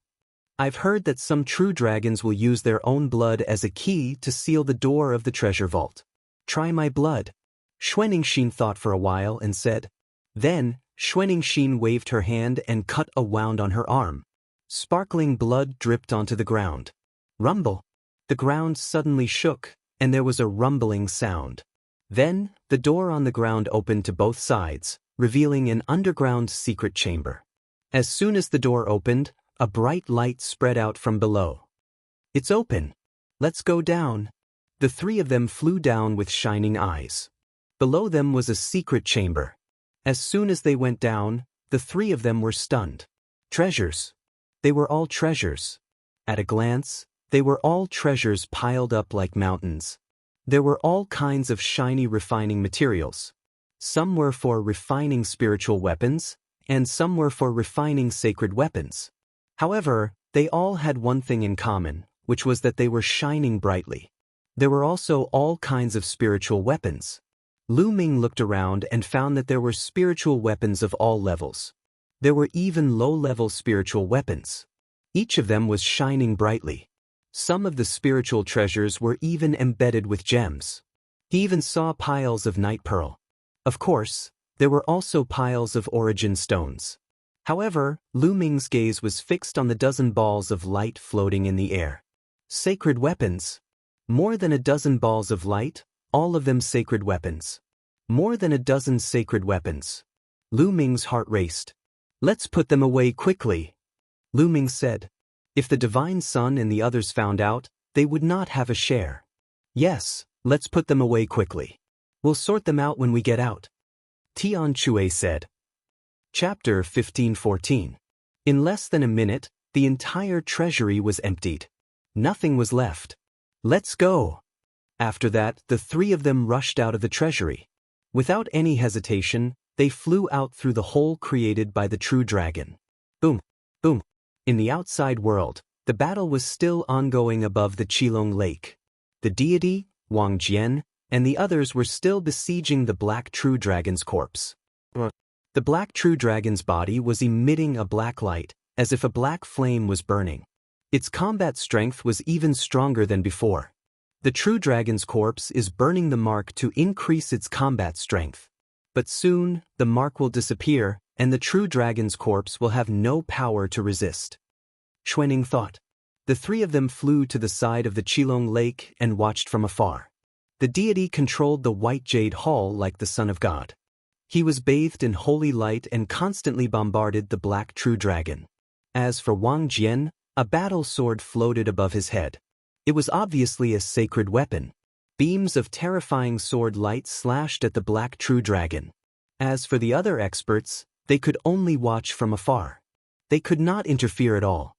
"I've heard that some true dragons will use their own blood as a key to seal the door of the treasure vault. Try my blood." Xuaningxin thought for a while and said. Then, Xuaningxin waved her hand and cut a wound on her arm. Sparkling blood dripped onto the ground. Rumble. The ground suddenly shook, and there was a rumbling sound. Then, the door on the ground opened to both sides, revealing an underground secret chamber. As soon as the door opened, a bright light spread out from below. "It's open. Let's go down." The 3 of them flew down with shining eyes. Below them was a secret chamber. As soon as they went down, the 3 of them were stunned. Treasures. They were all treasures. At a glance, they were all treasures piled up like mountains. There were all kinds of shiny refining materials. Some were for refining spiritual weapons, and some were for refining sacred weapons. However, they all had one thing in common, which was that they were shining brightly. There were also all kinds of spiritual weapons. Lu Ming looked around and found that there were spiritual weapons of all levels. There were even low-level spiritual weapons. Each of them was shining brightly. Some of the spiritual treasures were even embedded with gems. He even saw piles of night pearl. Of course, there were also piles of origin stones. However, Lu Ming's gaze was fixed on the dozen balls of light floating in the air. Sacred weapons. More than a dozen balls of light, all of them sacred weapons. More than a dozen sacred weapons. Lu Ming's heart raced. "Let's put them away quickly," Lu Ming said. If the Divine Sun and the others found out, they would not have a share. "Yes, let's put them away quickly. We'll sort them out when we get out," Tian Shui said. Chapter 15-14. In less than a minute, the entire treasury was emptied. Nothing was left. "Let's go." After that, the 3 of them rushed out of the treasury. Without any hesitation, they flew out through the hole created by the true dragon. Boom, boom. In the outside world, the battle was still ongoing above the Qilong Lake. The deity, Wang Jian, and the others were still besieging the Black True Dragon's corpse. The Black True Dragon's body was emitting a black light, as if a black flame was burning. Its combat strength was even stronger than before. The True Dragon's corpse is burning the mark to increase its combat strength. But soon, the mark will disappear, and the True Dragon's corpse will have no power to resist. Xuaning thought. The 3 of them flew to the side of the Qilong Lake and watched from afar. The deity controlled the white jade hall like the Son of God. He was bathed in holy light and constantly bombarded the Black True Dragon. As for Wang Jian, a battle sword floated above his head. It was obviously a sacred weapon. Beams of terrifying sword light slashed at the Black True Dragon. As for the other experts, they could only watch from afar. They could not interfere at all.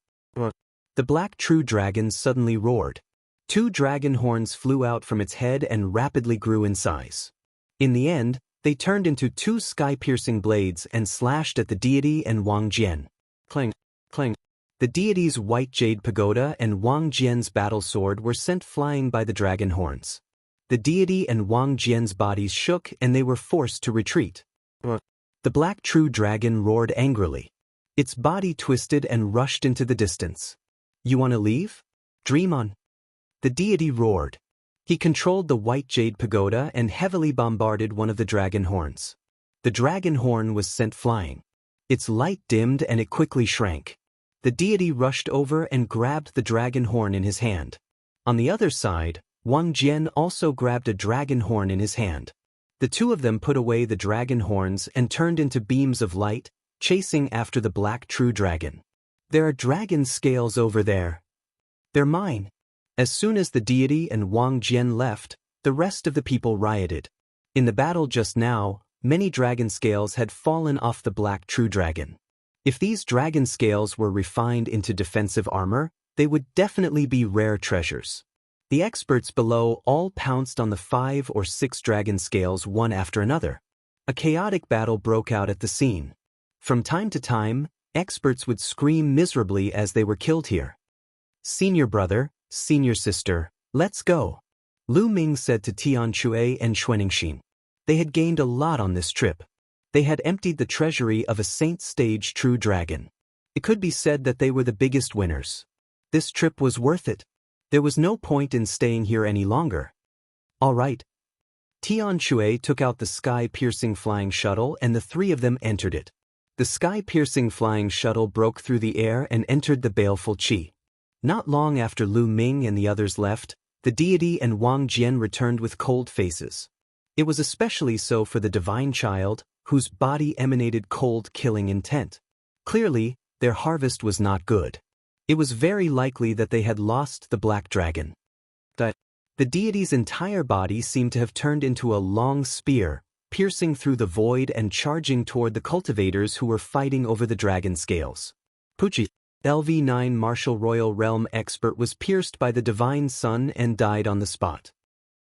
The Black True Dragon suddenly roared. 2 dragon horns flew out from its head and rapidly grew in size. In the end, they turned into 2 sky-piercing blades and slashed at the deity and Wang Jian. Clang, clang. The deity's white jade pagoda and Wang Jian's battle sword were sent flying by the dragon horns. The deity and Wang Jian's bodies shook and they were forced to retreat. The Black True Dragon roared angrily. Its body twisted and rushed into the distance. "You want to leave? Dream on." The deity roared. He controlled the white jade pagoda and heavily bombarded one of the dragon horns. The dragon horn was sent flying. Its light dimmed and it quickly shrank. The deity rushed over and grabbed the dragon horn in his hand. On the other side, Wang Jian also grabbed a dragon horn in his hand. The 2 of them put away the dragon horns and turned into beams of light, chasing after the Black True Dragon. "There are dragon scales over there. They're mine." As soon as the deity and Wang Jian left, the rest of the people rioted. In the battle just now, many dragon scales had fallen off the Black True Dragon. If these dragon scales were refined into defensive armor, they would definitely be rare treasures. The experts below all pounced on the 5 or 6 dragon scales one after another. A chaotic battle broke out at the scene. From time to time, experts would scream miserably as they were killed here. "Senior brother, senior sister, let's go," Lu Ming said to Tian Chui and Xuaningxin. They had gained a lot on this trip. They had emptied the treasury of a Saint Stage True Dragon. It could be said that they were the biggest winners. This trip was worth it. There was no point in staying here any longer. All right. Tian Chui took out the sky-piercing flying shuttle and the 3 of them entered it. The sky-piercing flying shuttle broke through the air and entered the baleful Qi. Not long after Lu Ming and the others left, the deity and Wang Jian returned with cold faces. It was especially so for the divine child, whose body emanated cold killing intent. Clearly, their harvest was not good. It was very likely that they had lost the black dragon. The deity's entire body seemed to have turned into a long spear, piercing through the void and charging toward the cultivators who were fighting over the dragon scales. Pucci, LV9 Martial Royal Realm expert, was pierced by the divine sun and died on the spot.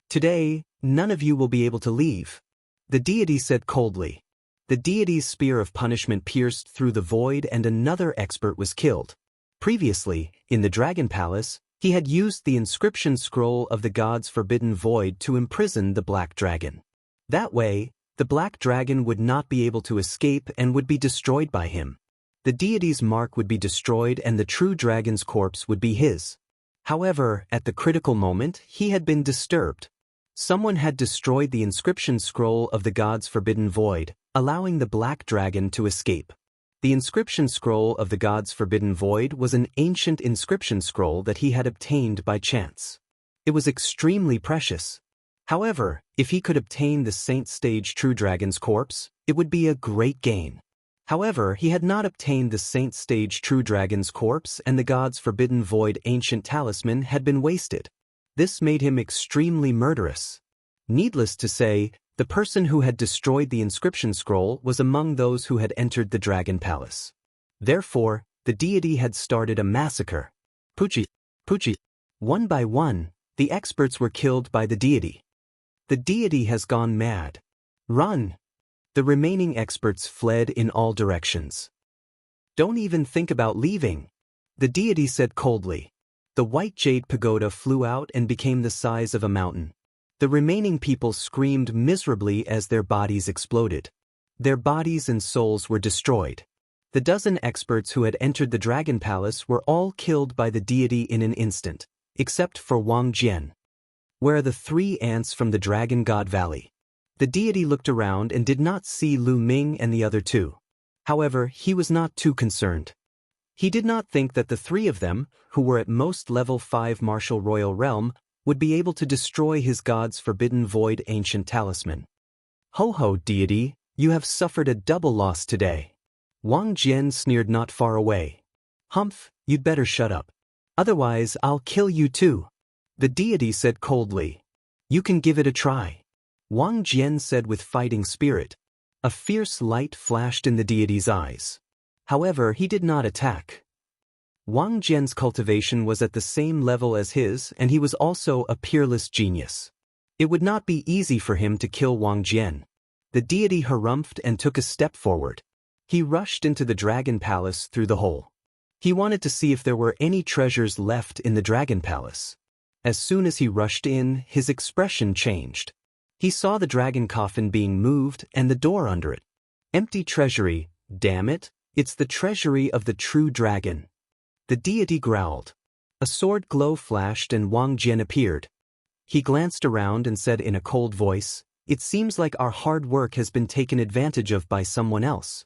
"Today, none of you will be able to leave," the deity said coldly. The deity's spear of punishment pierced through the void and another expert was killed. Previously, in the Dragon Palace, he had used the inscription scroll of the god's forbidden void to imprison the black dragon. That way, the black dragon would not be able to escape and would be destroyed by him. The deity's mark would be destroyed and the true dragon's corpse would be his. However, at the critical moment, he had been disturbed. Someone had destroyed the inscription scroll of the god's forbidden void, allowing the black dragon to escape. The inscription scroll of the god's forbidden void was an ancient inscription scroll that he had obtained by chance. It was extremely precious. However, if he could obtain the Saint Stage True Dragon's corpse, it would be a great gain. However, he had not obtained the Saint Stage True Dragon's corpse and the god's forbidden void ancient talisman had been wasted. This made him extremely murderous. Needless to say, the person who had destroyed the inscription scroll was among those who had entered the Dragon Palace. Therefore, the deity had started a massacre. Pucci. One by one, the experts were killed by the deity. The deity has gone mad. Run! The remaining experts fled in all directions. Don't even think about leaving, the deity said coldly. The white jade pagoda flew out and became the size of a mountain. The remaining people screamed miserably as their bodies exploded. Their bodies and souls were destroyed. The dozen experts who had entered the Dragon Palace were all killed by the deity in an instant, except for Wang Jian. "Where are the 3 ants from the Dragon God Valley?" The deity looked around and did not see Lu Ming and the other 2. However, he was not too concerned. He did not think that the 3 of them, who were at most level 5 Martial Royal Realm, would be able to destroy his god's forbidden void ancient talisman. "Ho-ho, deity, you have suffered a double loss today." Wang Jian sneered not far away. "Humph, you'd better shut up. Otherwise I'll kill you too," the deity said coldly. "You can give it a try," Wang Jian said with fighting spirit. A fierce light flashed in the deity's eyes. However, he did not attack. Wang Jian's cultivation was at the same level as his, and he was also a peerless genius. It would not be easy for him to kill Wang Jian. The deity harumphed and took a step forward. He rushed into the Dragon Palace through the hole. He wanted to see if there were any treasures left in the Dragon Palace. As soon as he rushed in, his expression changed. He saw the dragon coffin being moved and the door under it. "Empty treasury, damn it, it's the treasury of the true dragon," the deity growled. A sword glow flashed and Wang Jian appeared. He glanced around and said in a cold voice, "It seems like our hard work has been taken advantage of by someone else."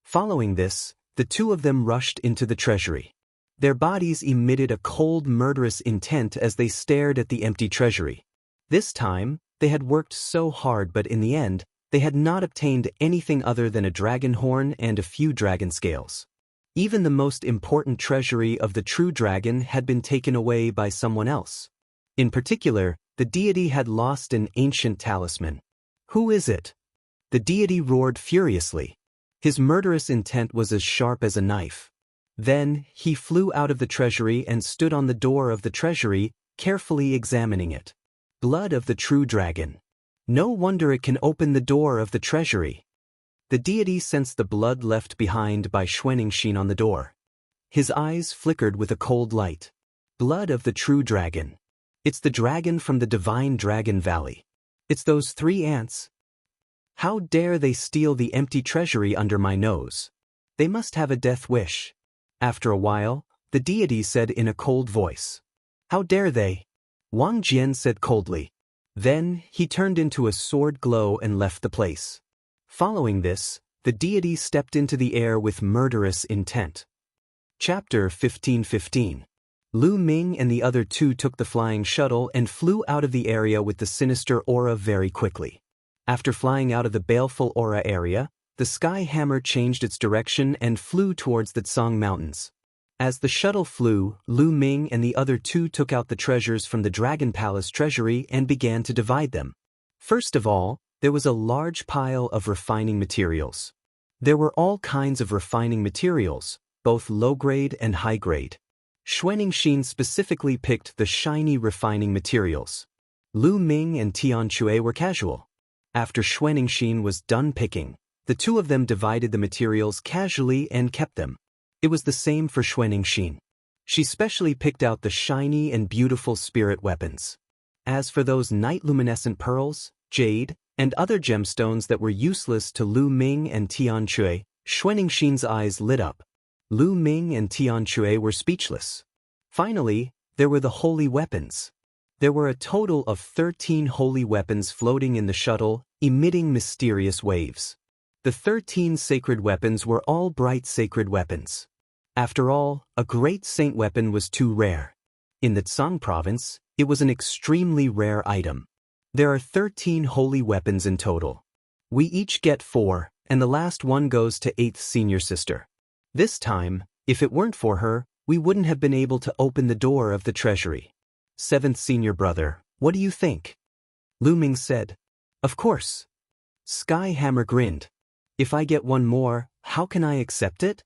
Following this, the 2 of them rushed into the treasury. Their bodies emitted a cold, murderous intent as they stared at the empty treasury. This time, they had worked so hard, but in the end, they had not obtained anything other than a dragon horn and a few dragon scales. Even the most important treasury of the true dragon had been taken away by someone else. In particular, the deity had lost an ancient talisman. "Who is it?" The deity roared furiously. His murderous intent was as sharp as a knife. Then, he flew out of the treasury and stood on the door of the treasury, carefully examining it. Blood of the true dragon. No wonder it can open the door of the treasury. The deity sensed the blood left behind by Xuanxin on the door. His eyes flickered with a cold light. Blood of the true dragon. It's the dragon from the divine Dragon Valley. It's those 3 ants. How dare they steal the empty treasury under my nose? They must have a death wish. After a while, the deity said in a cold voice. How dare they? Wang Jian said coldly. Then, he turned into a sword glow and left the place. Following this, the deity stepped into the air with murderous intent. Chapter 15:15. Lu Ming and the other 2 took the flying shuttle and flew out of the area with the sinister aura very quickly. After flying out of the baleful aura area, the sky hammer changed its direction and flew towards the Tsang Mountains. As the shuttle flew, Lu Ming and the other 2 took out the treasures from the Dragon Palace treasury and began to divide them. First of all, there was a large pile of refining materials. There were all kinds of refining materials, both low-grade and high-grade. Xuanxin specifically picked the shiny refining materials. Lu Ming and Tian Chui were casual. After Xuanxin was done picking, the 2 of them divided the materials casually and kept them. It was the same for Xuanxin. She specially picked out the shiny and beautiful spirit weapons. As for those night-luminescent pearls, jade, and other gemstones that were useless to Lu Ming and Tian Chui, Xuanxin's eyes lit up. Lu Ming and Tian Chui were speechless. Finally, there were the holy weapons. There were a total of 13 holy weapons floating in the shuttle, emitting mysterious waves. The 13 sacred weapons were all bright sacred weapons. After all, a great saint weapon was too rare. In the Tsang province, it was an extremely rare item. There are 13 holy weapons in total. We each get 4, and the last one goes to 8th senior sister. This time, if it weren't for her, we wouldn't have been able to open the door of the treasury. 7th senior brother, what do you think? Lu Ming said. Of course. Skyhammer grinned. If I get 1 more, how can I accept it?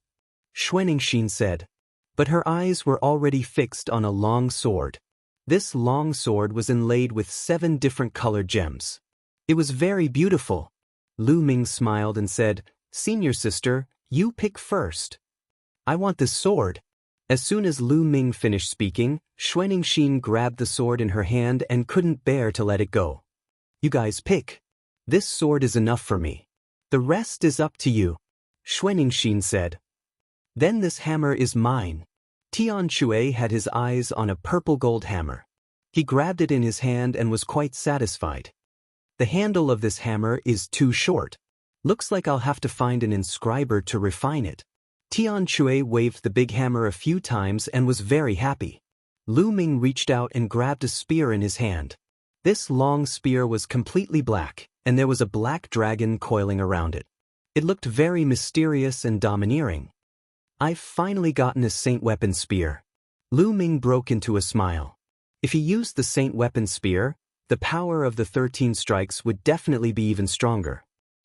Xuanxin said. But her eyes were already fixed on a long sword. This long sword was inlaid with 7 different colored gems. It was very beautiful. Lu Ming smiled and said, Senior sister, you pick first. I want this sword. As soon as Lu Ming finished speaking, Xuanxin grabbed the sword in her hand and couldn't bear to let it go. You guys pick. This sword is enough for me. The rest is up to you. Xuanxin said. Then this hammer is mine. Tian Chui had his eyes on a purple gold hammer. He grabbed it in his hand and was quite satisfied. The handle of this hammer is too short. Looks like I'll have to find an inscriber to refine it. Tian Chui waved the big hammer a few times and was very happy. Lu Ming reached out and grabbed a spear in his hand. This long spear was completely black, and there was a black dragon coiling around it. It looked very mysterious and domineering. I've finally gotten a saint weapon spear. Lu Ming broke into a smile. If he used the saint weapon spear, the power of the 13 strikes would definitely be even stronger.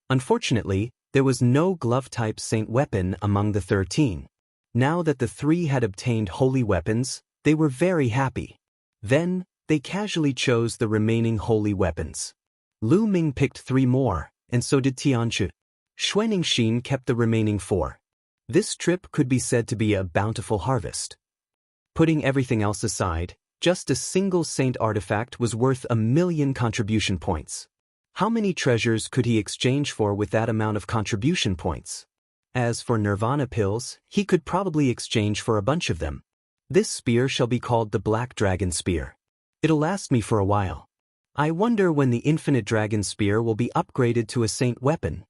Unfortunately, there was no glove-type saint weapon among the 13. Now that the 3 had obtained holy weapons, they were very happy. Then, they casually chose the remaining holy weapons. Lu Ming picked 3 more, and so did Tian Chui. Xuanxin kept the remaining 4. This trip could be said to be a bountiful harvest. Putting everything else aside, just a single saint artifact was worth 1,000,000 contribution points. How many treasures could he exchange for with that amount of contribution points? As for nirvana pills, he could probably exchange for a bunch of them. This spear shall be called the Black Dragon Spear. It'll last me for a while. I wonder when the Infinite Dragon Spear will be upgraded to a saint weapon.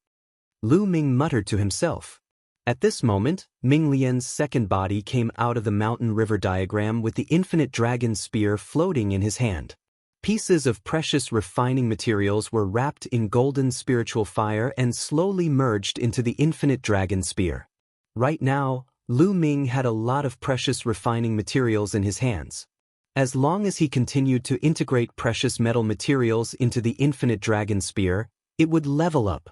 Lu Ming muttered to himself. At this moment, Ming Lian's second body came out of the mountain river diagram with the Infinite Dragon Spear floating in his hand. Pieces of precious refining materials were wrapped in golden spiritual fire and slowly merged into the Infinite Dragon Spear. Right now, Lu Ming had a lot of precious refining materials in his hands. As long as he continued to integrate precious metal materials into the Infinite Dragon Spear, it would level up.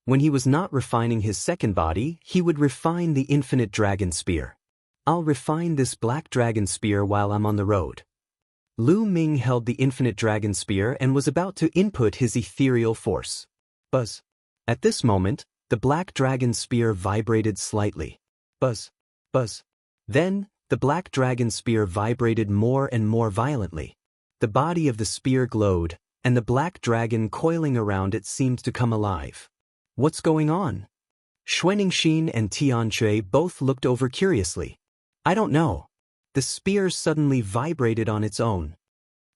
When he was not refining his second body, he would refine the Infinite Dragon Spear. I'll refine this Black Dragon Spear while I'm on the road. Lu Ming held the infinite dragon spear and was about to input his ethereal force. Buzz. At this moment, the black dragon spear vibrated slightly. Buzz. Buzz. Then, the black dragon spear vibrated more and more violently. The body of the spear glowed, and the black dragon coiling around it seemed to come alive. What's going on? Xuanixin and Tianque both looked over curiously. I don't know. The spear suddenly vibrated on its own.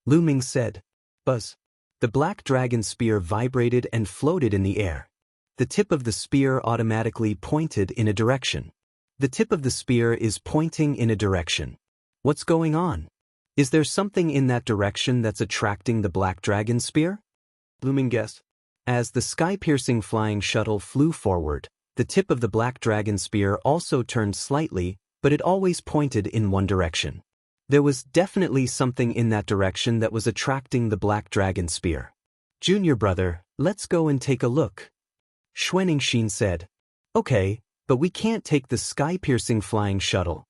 Lu Ming said. Buzz. The black dragon spear vibrated and floated in the air. The tip of the spear automatically pointed in a direction. The tip of the spear is pointing in a direction. What's going on? Is there something in that direction that's attracting the black dragon spear? Lu Ming guessed. As the sky-piercing flying shuttle flew forward, the tip of the black dragon spear also turned slightly, but it always pointed in one direction. There was definitely something in that direction that was attracting the black dragon spear. Junior brother, let's go and take a look. Xuanixin said. Okay, but we can't take the sky-piercing flying shuttle.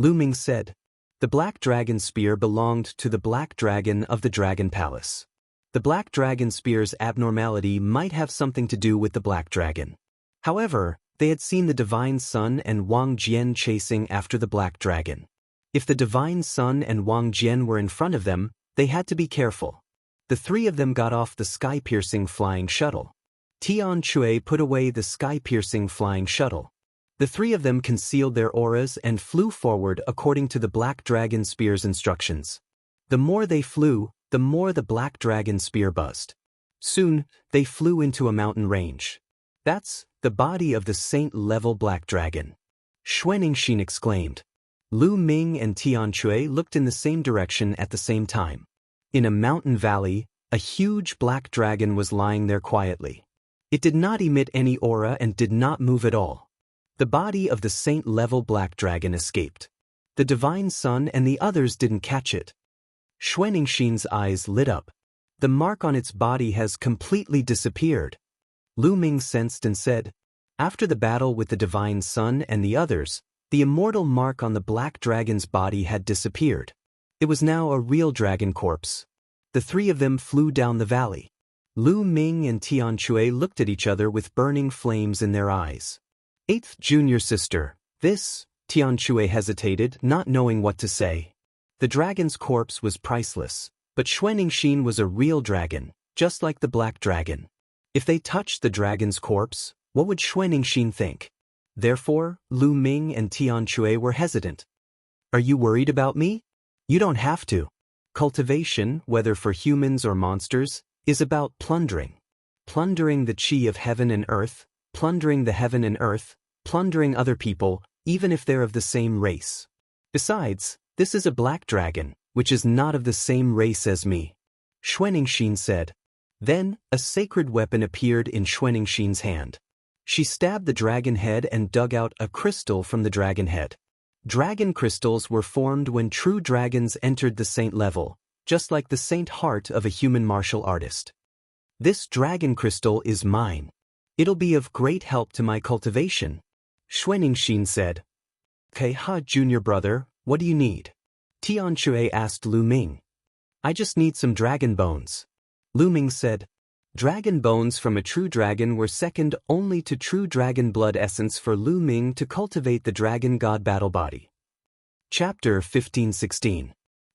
Lu Ming said. The black dragon spear belonged to the black dragon of the Dragon Palace. The black dragon spear's abnormality might have something to do with the black dragon. However, they had seen the Divine Sun and Wang Jian chasing after the black dragon. If the Divine Sun and Wang Jian were in front of them, they had to be careful. The three of them got off the sky-piercing flying shuttle. Tianque put away the sky-piercing flying shuttle. The three of them concealed their auras and flew forward according to the black dragon spear's instructions. The more they flew, the more the black dragon spear buzzed. Soon, they flew into a mountain range. That's the body of the saint-level black dragon. Xuanixin exclaimed. Lu Ming and Tianque looked in the same direction at the same time. In a mountain valley, a huge black dragon was lying there quietly. It did not emit any aura and did not move at all. The body of the saint-level black dragon escaped. The Divine Sun and the others didn't catch it. Xuanixin's eyes lit up. The mark on its body has completely disappeared. Lu Ming sensed and said, after the battle with the Divine Sun and the others, the immortal mark on the black dragon's body had disappeared. It was now a real dragon corpse. The three of them flew down the valley. Lu Ming and Tianque looked at each other with burning flames in their eyes. Eighth junior sister, this, Tianque hesitated, not knowing what to say. The dragon's corpse was priceless, but Xuanixin was a real dragon, just like the black dragon. If they touched the dragon's corpse, what would Xuanixin think? Therefore, Lu Ming and Tianque were hesitant. Are you worried about me? You don't have to. Cultivation, whether for humans or monsters, is about plundering. Plundering the chi of heaven and earth, plundering the heaven and earth, plundering other people, even if they're of the same race. Besides, this is a black dragon, which is not of the same race as me. Xuanixin said. Then, a sacred weapon appeared in Xuanixin's hand. She stabbed the dragon head and dug out a crystal from the dragon head. Dragon crystals were formed when true dragons entered the saint level, just like the saint heart of a human martial artist. This dragon crystal is mine. It'll be of great help to my cultivation. Xuanixin said. Ha, junior brother, what do you need? Tianque asked Lu Ming. I just need some dragon bones. Lu Ming said. Dragon bones from a true dragon were second only to true dragon blood essence for Lu Ming to cultivate the dragon god battle body. Chapter 15-16.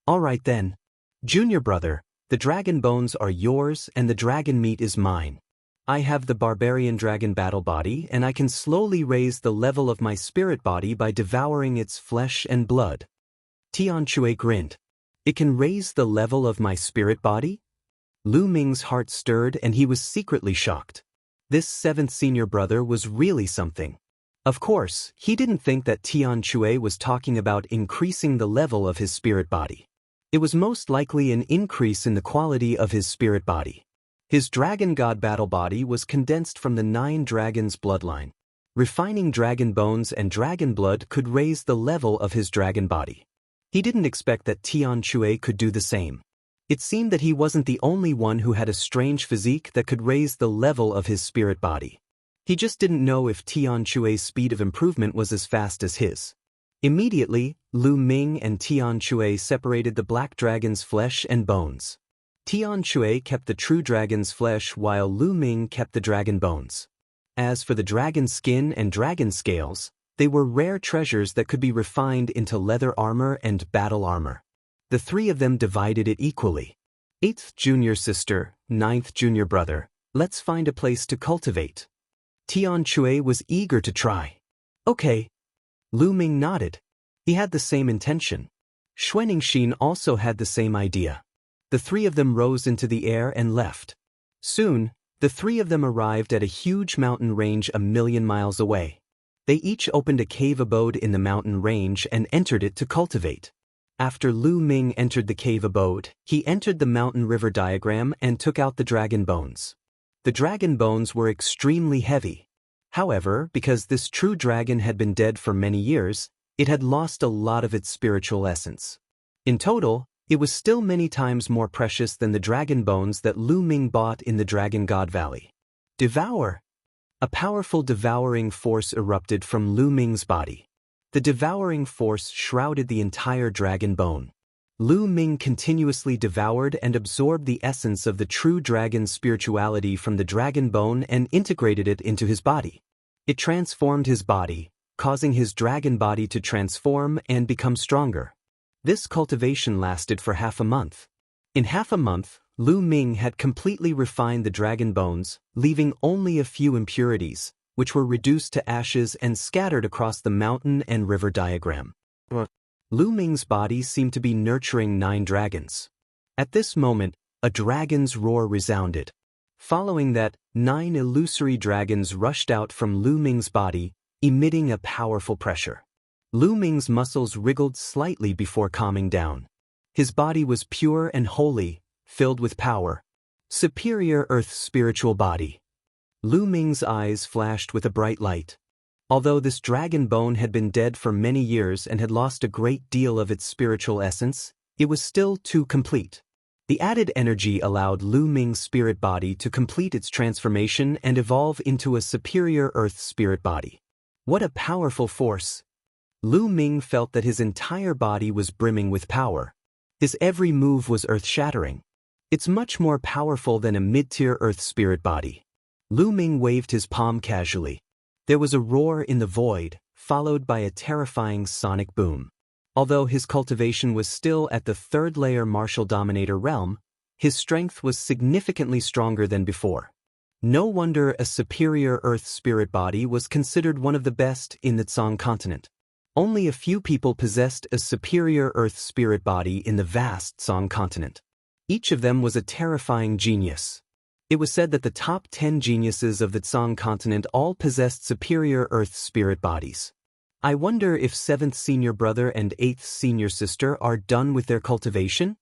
Alright then. Junior brother, the dragon bones are yours and the dragon meat is mine. I have the barbarian dragon battle body and I can slowly raise the level of my spirit body by devouring its flesh and blood. Tianque grinned. It can raise the level of my spirit body? Lu Ming's heart stirred and he was secretly shocked. This seventh senior brother was really something. Of course, he didn't think that Tianque was talking about increasing the level of his spirit body. It was most likely an increase in the quality of his spirit body. His dragon god battle body was condensed from the 9 dragons bloodline. Refining dragon bones and dragon blood could raise the level of his dragon body. He didn't expect that Tianque could do the same. It seemed that he wasn't the only one who had a strange physique that could raise the level of his spirit body. He just didn't know if Tianque's speed of improvement was as fast as his. Immediately, Lu Ming and Tian Shui separated the black dragon's flesh and bones. Tian Shui kept the true dragon's flesh while Lu Ming kept the dragon bones. As for the dragon skin and dragon scales, they were rare treasures that could be refined into leather armor and battle armor. The three of them divided it equally. 8th junior sister, 9th junior brother, let's find a place to cultivate. Tian Shui was eager to try. Okay. Lu Ming nodded. He had the same intention. Xuaningxin also had the same idea. The three of them rose into the air and left. Soon, the three of them arrived at a huge mountain range 1,000,000 miles away. They each opened a cave abode in the mountain range and entered it to cultivate. After Lu Ming entered the cave abode, he entered the mountain river diagram and took out the dragon bones. The dragon bones were extremely heavy. However, because this true dragon had been dead for many years, it had lost a lot of its spiritual essence. In total, it was still many times more precious than the dragon bones that Lu Ming bought in the Dragon God Valley. Devour! A powerful devouring force erupted from Lu Ming's body. The devouring force shrouded the entire dragon bone. Lu Ming continuously devoured and absorbed the essence of the true dragon's spirituality from the dragon bone and integrated it into his body. It transformed his body, causing his dragon body to transform and become stronger. This cultivation lasted for half a month. In half a month, Lu Ming had completely refined the dragon bones, leaving only a few impurities, which were reduced to ashes and scattered across the mountain and river diagram. Lu Ming's body seemed to be nurturing 9 dragons. At this moment, a dragon's roar resounded. Following that, 9 illusory dragons rushed out from Lu Ming's body, emitting a powerful pressure. Lu Ming's muscles wriggled slightly before calming down. His body was pure and holy, filled with power. Superior Earth spiritual body. Lu Ming's eyes flashed with a bright light. Although this dragon bone had been dead for many years and had lost a great deal of its spiritual essence, it was still too complete. The added energy allowed Lu Ming's spirit body to complete its transformation and evolve into a superior Earth spirit body. What a powerful force! Lu Ming felt that his entire body was brimming with power. His every move was earth-shattering. It's much more powerful than a mid-tier Earth spirit body. Lu Ming waved his palm casually. There was a roar in the void, followed by a terrifying sonic boom. Although his cultivation was still at the 3rd layer martial dominator realm, his strength was significantly stronger than before. No wonder a superior Earth spirit body was considered one of the best in the Tsang continent. Only a few people possessed a superior Earth spirit body in the vast Tsang continent. Each of them was a terrifying genius. It was said that the top 10 geniuses of the Tsang continent all possessed superior Earth spirit bodies. I wonder if 7th senior brother and 8th senior sister are done with their cultivation?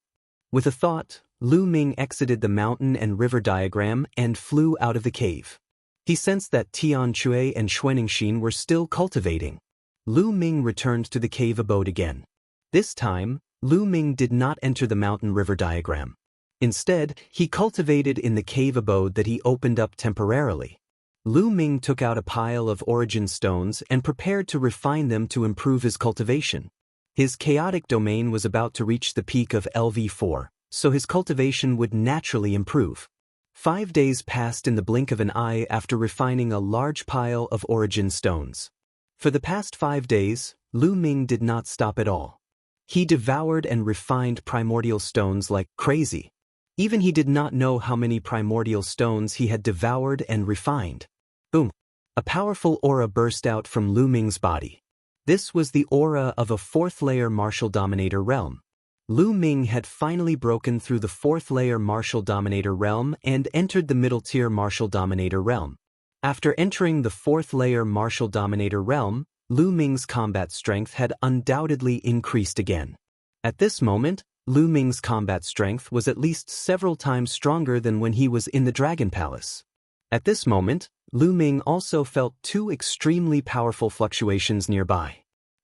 With a thought, Lu Ming exited the mountain and river diagram and flew out of the cave. He sensed that Tian Shui and Xuaningxin were still cultivating. Lu Ming returned to the cave abode again. This time, Lu Ming did not enter the mountain river diagram. Instead, he cultivated in the cave abode that he opened up temporarily. Lu Ming took out a pile of origin stones and prepared to refine them to improve his cultivation. His chaotic domain was about to reach the peak of LV4, so his cultivation would naturally improve. 5 days passed in the blink of an eye after refining a large pile of origin stones. For the past 5 days, Lu Ming did not stop at all. He devoured and refined primordial stones like crazy. Even he did not know how many primordial stones he had devoured and refined. Boom! A powerful aura burst out from Lu Ming's body. This was the aura of a 4th layer martial dominator realm. Lu Ming had finally broken through the 4th layer martial dominator realm and entered the middle tier martial dominator realm. After entering the 4th layer martial dominator realm, Lu Ming's combat strength had undoubtedly increased again. At this moment, Lu Ming's combat strength was at least several times stronger than when he was in the Dragon Palace. At this moment, Lu Ming also felt 2 extremely powerful fluctuations nearby.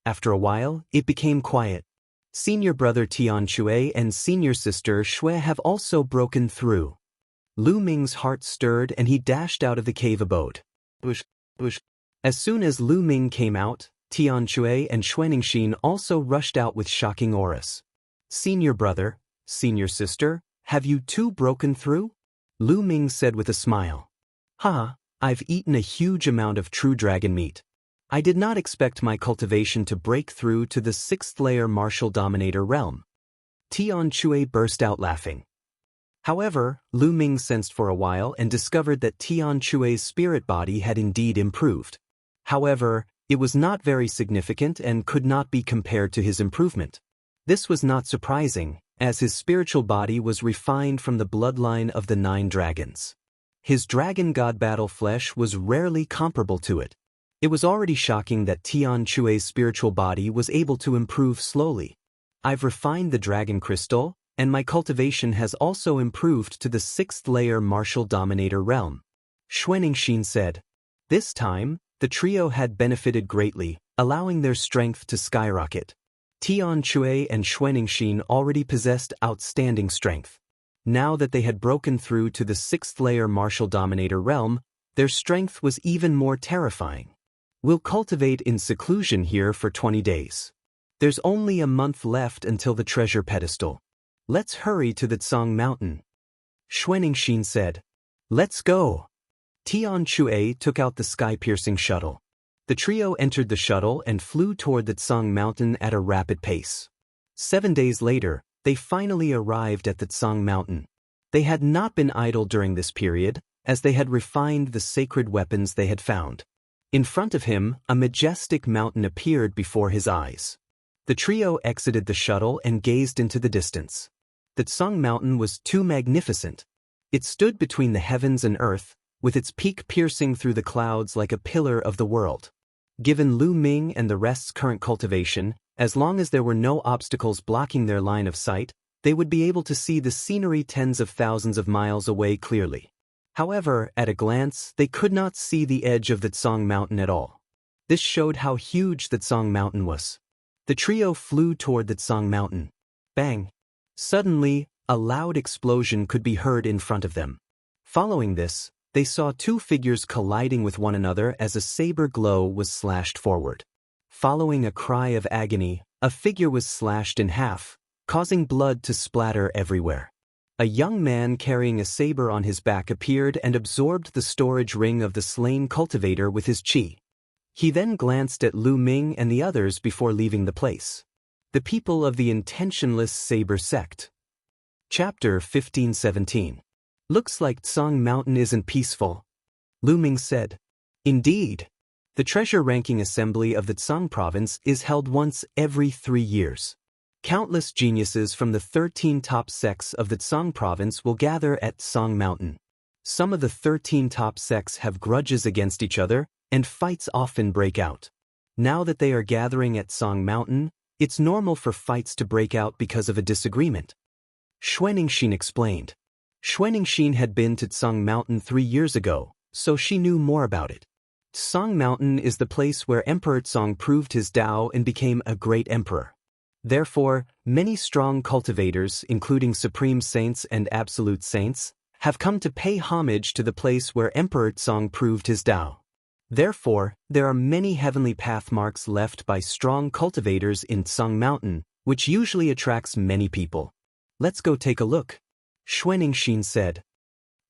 After a while, it became quiet. Senior brother Tian Shui and senior sister Shui have also broken through. Lu Ming's heart stirred and he dashed out of the cave abode. As soon as Lu Ming came out, Tianxue and Xuanxin also rushed out with shocking auras. "Senior brother, senior sister, have you too broken through?" Lu Ming said with a smile. "Ha, I've eaten a huge amount of true dragon meat. I did not expect my cultivation to break through to the 6th layer martial dominator realm." Tianxue burst out laughing. However, Lu Ming sensed for a while and discovered that Tianxue's spirit body had indeed improved. However, it was not very significant and could not be compared to his improvement. This was not surprising, as his spiritual body was refined from the bloodline of the 9 dragons. His dragon god battle flesh was rarely comparable to it. It was already shocking that Tianxue's spiritual body was able to improve slowly. "I've refined the dragon crystal, and my cultivation has also improved to the 6th layer martial dominator realm," Xuanxin said. This time, the trio had benefited greatly, allowing their strength to skyrocket. Tianxue and Xuanxin already possessed outstanding strength. Now that they had broken through to the 6th layer martial dominator realm, their strength was even more terrifying. "We'll cultivate in seclusion here for 20 days. There's only a month left until the treasure pedestal. Let's hurry to the Tsang Mountain," Xuanxin said. "Let's go." Tianxue took out the sky-piercing shuttle. The trio entered the shuttle and flew toward the Tsang Mountain at a rapid pace. 7 days later, they finally arrived at the Tsang Mountain. They had not been idle during this period, as they had refined the sacred weapons they had found. In front of him, a majestic mountain appeared before his eyes. The trio exited the shuttle and gazed into the distance. The Tsang Mountain was too magnificent. It stood between the heavens and earth, with its peak piercing through the clouds like a pillar of the world. Given Lu Ming and the rest's current cultivation, as long as there were no obstacles blocking their line of sight, they would be able to see the scenery tens of thousands of miles away clearly. However, at a glance, they could not see the edge of the Tsang Mountain at all. This showed how huge the Tsang Mountain was. The trio flew toward the Tsang Mountain. Bang! Suddenly, a loud explosion could be heard in front of them. Following this, they saw 2 figures colliding with one another as a saber glow was slashed forward. Following a cry of agony, a figure was slashed in half, causing blood to splatter everywhere. A young man carrying a saber on his back appeared and absorbed the storage ring of the slain cultivator with his chi. He then glanced at Lu Ming and the others before leaving the place. The people of the intentionless saber sect. Chapter 15-17. "Looks like Tsang Mountain isn't peaceful," Lu Ming said. "Indeed. The treasure ranking assembly of the Tsang province is held once every 3 years. Countless geniuses from the 13 top sects of the Tsang province will gather at Tsang Mountain. Some of the 13 top sects have grudges against each other, and fights often break out. Now that they are gathering at Tsang Mountain, it's normal for fights to break out because of a disagreement," Xuanxin explained. Xuanxin had been to Tsang Mountain 3 years ago, so she knew more about it. Tsang Mountain is the place where Emperor Tsang proved his Tao and became a great emperor. Therefore, many strong cultivators, including supreme saints and absolute saints, have come to pay homage to the place where Emperor Tsang proved his Tao. Therefore, there are many heavenly path marks left by strong cultivators in Tsang Mountain, which usually attracts many people. "Let's go take a look," Xuanxin said.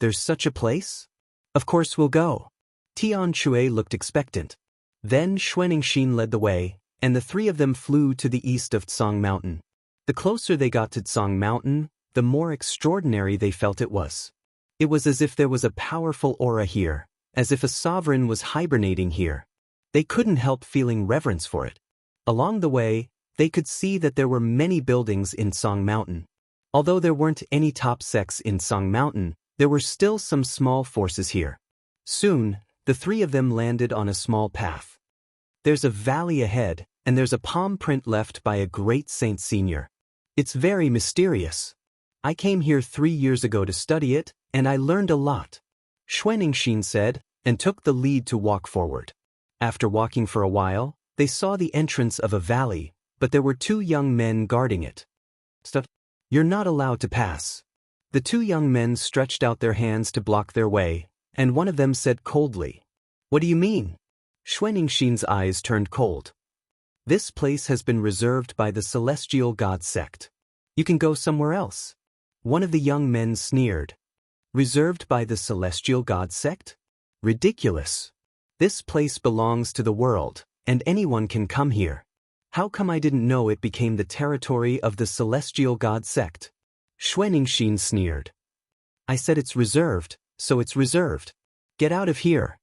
"There's such a place? Of course we'll go." Tianxue looked expectant. Then Xuanxin led the way, and the 3 of them flew to the east of Tsang Mountain. The closer they got to Tsang Mountain, the more extraordinary they felt it was. It was as if there was a powerful aura here, as if a sovereign was hibernating here. They couldn't help feeling reverence for it. Along the way, they could see that there were many buildings in Tsang Mountain. Although there weren't any top sects in Tsang Mountain, there were still some small forces here. Soon, the 3 of them landed on a small path. There's a valley ahead, and there's a palm print left by a great saint senior. It's very mysterious. I came here 3 years ago to study it, and I learned a lot, Xuanxin said, and took the lead to walk forward. After walking for a while, they saw the entrance of a valley, but there were 2 young men guarding it. "You're not allowed to pass." The 2 young men stretched out their hands to block their way, and one of them said coldly, "What do you mean?" Xuanxin's eyes turned cold. This place has been reserved by the Celestial God sect. You can go somewhere else. One of the young men sneered. Reserved by the Celestial God sect? Ridiculous. This place belongs to the world, and anyone can come here. How come I didn't know it became the territory of the Celestial God sect? Xuanixin sneered. I said it's reserved, so it's reserved. Get out of here.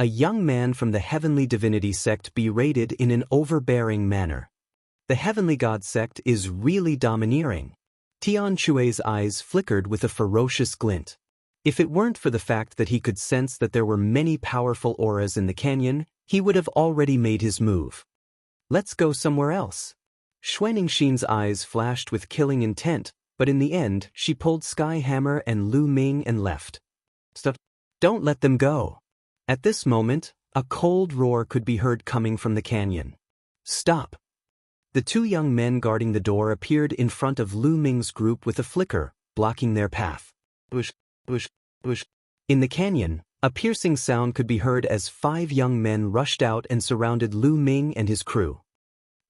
A young man from the Heavenly Divinity sect berated in an overbearing manner. The Heavenly God sect is really domineering. Tian Chue's eyes flickered with a ferocious glint. If it weren't for the fact that he could sense that there were many powerful auras in the canyon, he would have already made his move. Let's go somewhere else. Xuanixin's eyes flashed with killing intent, but in the end, she pulled Skyhammer and Lu Ming and left. Stop. Don't let them go. At this moment, a cold roar could be heard coming from the canyon. Stop. The two young men guarding the door appeared in front of Lu Ming's group with a flicker, blocking their path. Whoosh, whoosh, whoosh. In the canyon, a piercing sound could be heard as 5 young men rushed out and surrounded Lu Ming and his crew.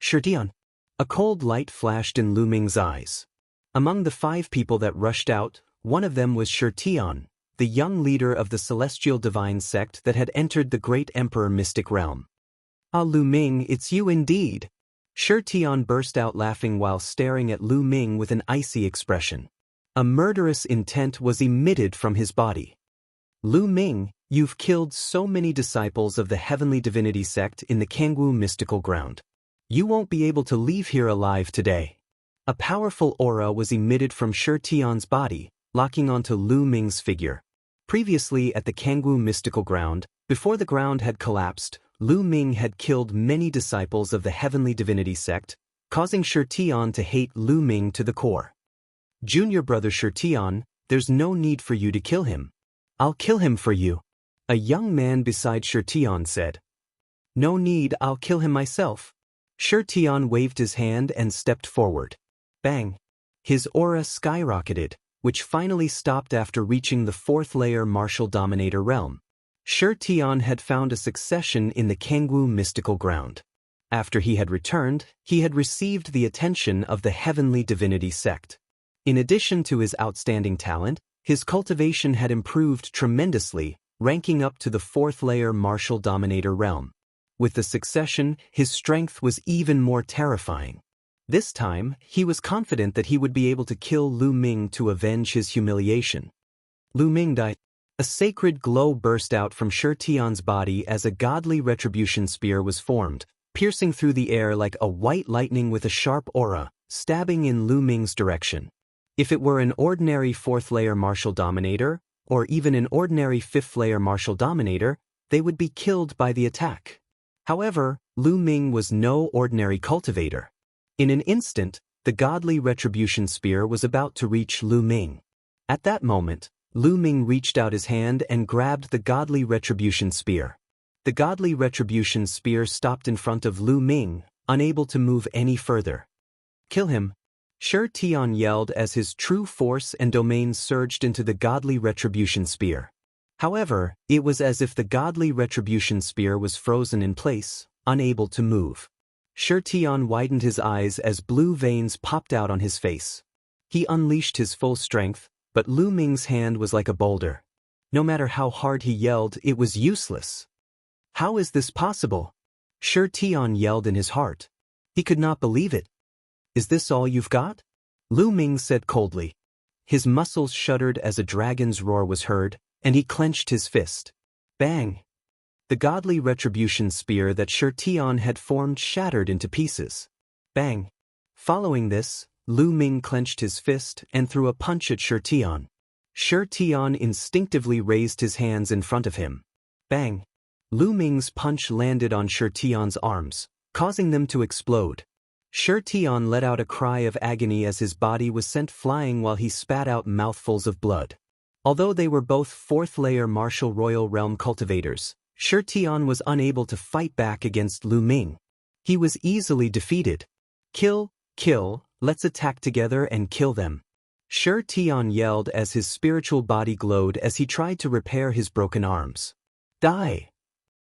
Shirtian. A cold light flashed in Lu Ming's eyes. Among the 5 people that rushed out, one of them was Shirtian, the young leader of the Celestial Divine sect that had entered the Great Emperor Mystic Realm. Ah, Lu Ming, it's you indeed. Shirtian burst out laughing while staring at Lu Ming with an icy expression. A murderous intent was emitted from his body. Lu Ming, you've killed so many disciples of the Heavenly Divinity sect in the Kangwu mystical ground. You won't be able to leave here alive today. A powerful aura was emitted from Shirtian's body, locking onto Lu Ming's figure. Previously at the Kangwu mystical ground, before the ground had collapsed, Lu Ming had killed many disciples of the Heavenly Divinity sect, causing Shirtian to hate Lu Ming to the core. Junior brother Shirtian, there's no need for you to kill him. I'll kill him for you. A young man beside Shirtian said. No need, I'll kill him myself. Shirtian waved his hand and stepped forward. Bang! His aura skyrocketed, which finally stopped after reaching the 4th layer martial dominator realm. Shirtian had found a succession in the Kangwu mystical ground. After he had returned, he had received the attention of the Heavenly Divinity sect. In addition to his outstanding talent, his cultivation had improved tremendously, ranking up to the 4th layer martial dominator realm. With the succession, his strength was even more terrifying. This time, he was confident that he would be able to kill Lu Ming to avenge his humiliation. Lu Ming died. A sacred glow burst out from Shirtian's body as a godly retribution spear was formed, piercing through the air like a white lightning with a sharp aura, stabbing in Lu Ming's direction. If it were an ordinary 4th layer martial dominator, or even an ordinary 5th layer martial dominator, they would be killed by the attack. However, Lu Ming was no ordinary cultivator. In an instant, the godly retribution spear was about to reach Lu Ming. At that moment, Lu Ming reached out his hand and grabbed the godly retribution spear. The godly retribution spear stopped in front of Lu Ming, unable to move any further. Kill him! Shirtian yelled as his true force and domain surged into the godly retribution spear. However, it was as if the godly retribution spear was frozen in place, unable to move. Shirtian widened his eyes as blue veins popped out on his face. He unleashed his full strength, but Lu Ming's hand was like a boulder. No matter how hard he yelled, it was useless. How is this possible? Shirtian yelled in his heart. He could not believe it. Is this all you've got? Lu Ming said coldly. His muscles shuddered as a dragon's roar was heard, and he clenched his fist. Bang! The godly retribution spear that Shirtian had formed shattered into pieces. Bang! Following this, Lu Ming clenched his fist and threw a punch at Shirtian. Shirtian instinctively raised his hands in front of him. Bang! Lu Ming's punch landed on Shirtian's arms, causing them to explode. Shirtian let out a cry of agony as his body was sent flying while he spat out mouthfuls of blood. Although they were both 4th layer martial royal realm cultivators, Shirtian was unable to fight back against Lu Ming. He was easily defeated. Kill, kill, let's attack together and kill them. Shirtian yelled as his spiritual body glowed as he tried to repair his broken arms. Die!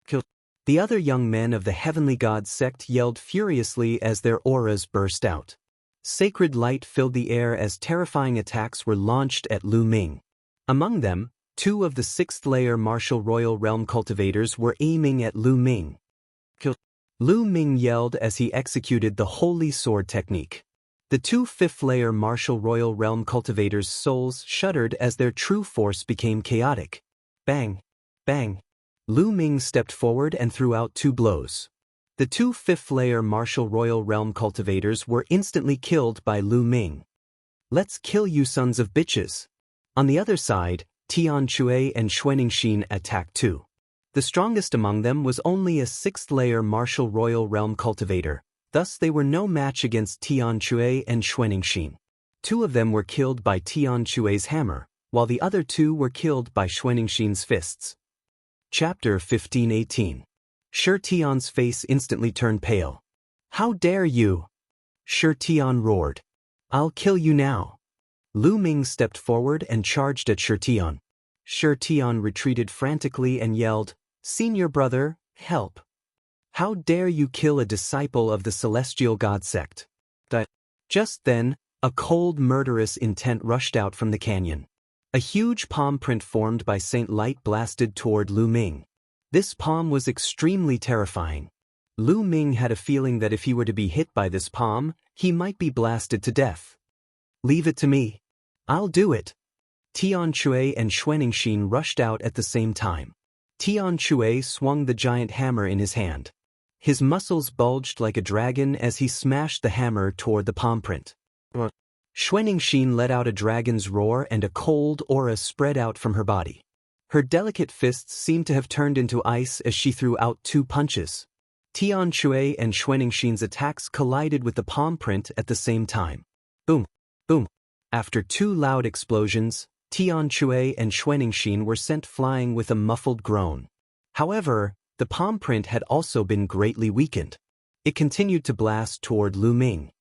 Kill. The other young men of the Heavenly God sect yelled furiously as their auras burst out. Sacred light filled the air as terrifying attacks were launched at Lu Ming. Among them, 2 of the 6th-layer Martial Royal Realm cultivators were aiming at Lu Ming. Kill. Lu Ming yelled as he executed the Holy Sword technique. The 2 5th-layer Martial Royal Realm cultivators' souls shuddered as their true force became chaotic. Bang! Bang! Lu Ming stepped forward and threw out 2 blows. The 2 5th-layer Martial Royal Realm cultivators were instantly killed by Lu Ming. Let's kill you sons of bitches. On the other side, Tian Chui and Xuaningxin attacked too. The strongest among them was only a 6th-layer Martial Royal Realm cultivator, thus they were no match against Tian Chui and Xuaningxin. 2 of them were killed by Tian Chui's hammer, while the other 2 were killed by Xuaningxin's fists. Chapter 15:18. Shi Tian's face instantly turned pale. How dare you? Shi Tian roared. I'll kill you now. Lu Ming stepped forward and charged at Shi Tian. Shi Tian retreated frantically and yelled, Senior brother, help. How dare you kill a disciple of the Celestial God sect? Just then, a cold murderous intent rushed out from the canyon. A huge palm print formed by Saint Light blasted toward Lu Ming. This palm was extremely terrifying. Lu Ming had a feeling that if he were to be hit by this palm, he might be blasted to death. Leave it to me. I'll do it. Tian Chui and Xuaningxin rushed out at the same time. Tian Chui swung the giant hammer in his hand. His muscles bulged like a dragon as he smashed the hammer toward the palm print. Xuaningxin let out a dragon's roar and a cold aura spread out from her body. Her delicate fists seemed to have turned into ice as she threw out 2 punches. Tian Chui and Xuaningxin's attacks collided with the palm print at the same time. Boom! Boom! After 2 loud explosions, Tian Chui and Xuaningxin were sent flying with a muffled groan. However, the palm print had also been greatly weakened. It continued to blast toward Lu Ming.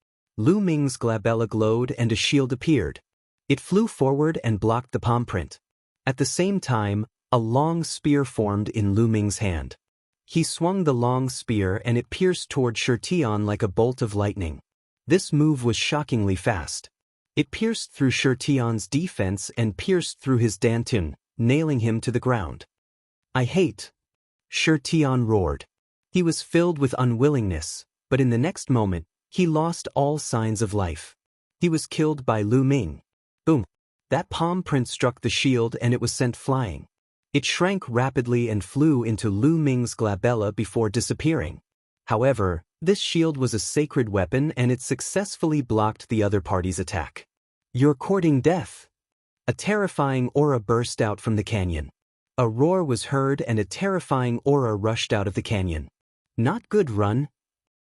Lu Ming's glabella glowed and a shield appeared. It flew forward and blocked the palm print. At the same time, a long spear formed in Lu Ming's hand. He swung the long spear and it pierced toward Shi Tian like a bolt of lightning. This move was shockingly fast. It pierced through Shi Tian's defense and pierced through his dantian, nailing him to the ground. I hate. Shi Tian roared. He was filled with unwillingness, but in the next moment, he lost all signs of life. He was killed by Lu Ming. Boom! That palm print struck the shield and it was sent flying. It shrank rapidly and flew into Lu Ming's glabella before disappearing. However, this shield was a sacred weapon and it successfully blocked the other party's attack. You're courting death. A terrifying aura burst out from the canyon. A roar was heard and a terrifying aura rushed out of the canyon. Not good, run.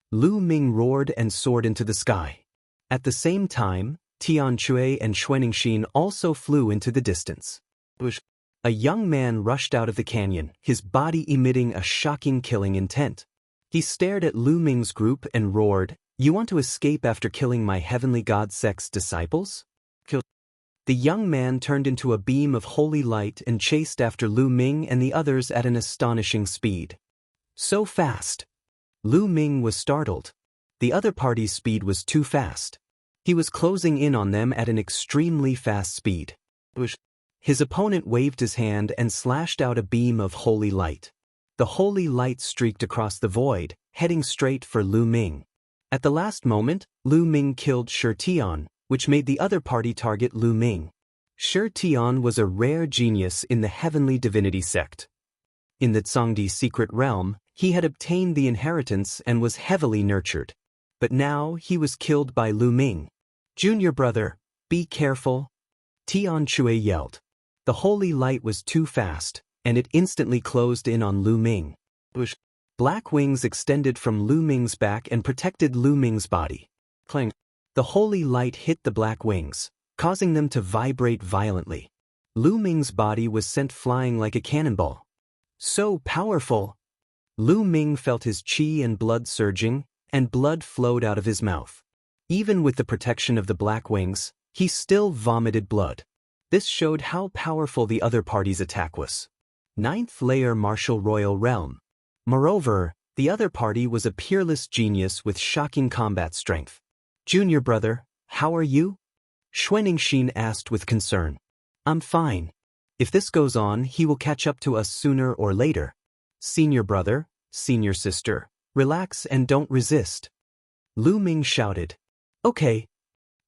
Lu Ming roared and soared into the sky. At the same time, Tian Chui and Xuaningxin also flew into the distance. A young man rushed out of the canyon, his body emitting a shocking killing intent. He stared at Lu Ming's group and roared, You want to escape after killing my Heavenly God sect's disciples? Kill. The young man turned into a beam of holy light and chased after Lu Ming and the others at an astonishing speed. So fast. Lu Ming was startled. The other party's speed was too fast. He was closing in on them at an extremely fast speed. His opponent waved his hand and slashed out a beam of holy light. The holy light streaked across the void, heading straight for Lu Ming. At the last moment, Lu Ming killed Shi Tian, which made the other party target Lu Ming. Shi Tian was a rare genius in the Heavenly Divinity sect. In the Zhongdi secret realm, he had obtained the inheritance and was heavily nurtured. But now he was killed by Lu Ming. Junior brother, be careful. Tian Chui yelled. The holy light was too fast, and it instantly closed in on Lu Ming. Black wings extended from Lu Ming's back and protected Lu Ming's body. Clang. The holy light hit the black wings, causing them to vibrate violently. Lu Ming's body was sent flying like a cannonball. So powerful! Lu Ming felt his qi and blood surging, and blood flowed out of his mouth. Even with the protection of the black wings, he still vomited blood. This showed how powerful the other party's attack was. 9th layer Martial Royal Realm. Moreover, the other party was a peerless genius with shocking combat strength. Junior brother, how are you? Xuanixin asked with concern. I'm fine. If this goes on, he will catch up to us sooner or later. Senior brother, senior sister, relax and don't resist. Lu Ming shouted. Okay.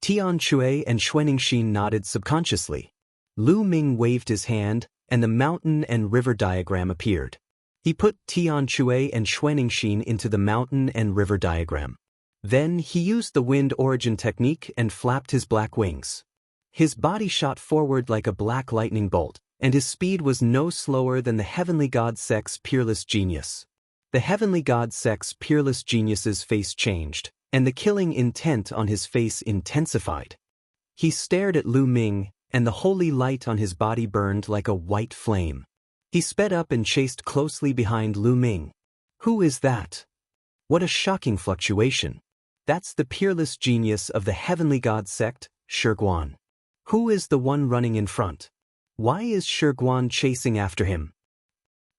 Tian Shui and Xuanixin nodded subconsciously. Lu Ming waved his hand, and the mountain and river diagram appeared. He put Tian Shui and Xuanixin into the mountain and river diagram. Then he used the wind origin technique and flapped his black wings. His body shot forward like a black lightning bolt, and his speed was no slower than the heavenly god Sek's peerless genius. The heavenly god Sek's peerless genius's face changed, and the killing intent on his face intensified. He stared at Lu Ming, and the holy light on his body burned like a white flame. He sped up and chased closely behind Lu Ming. Who is that? What a shocking fluctuation. That's the peerless genius of the heavenly god sect, Shiguan. Who is the one running in front? Why is Shiguan chasing after him?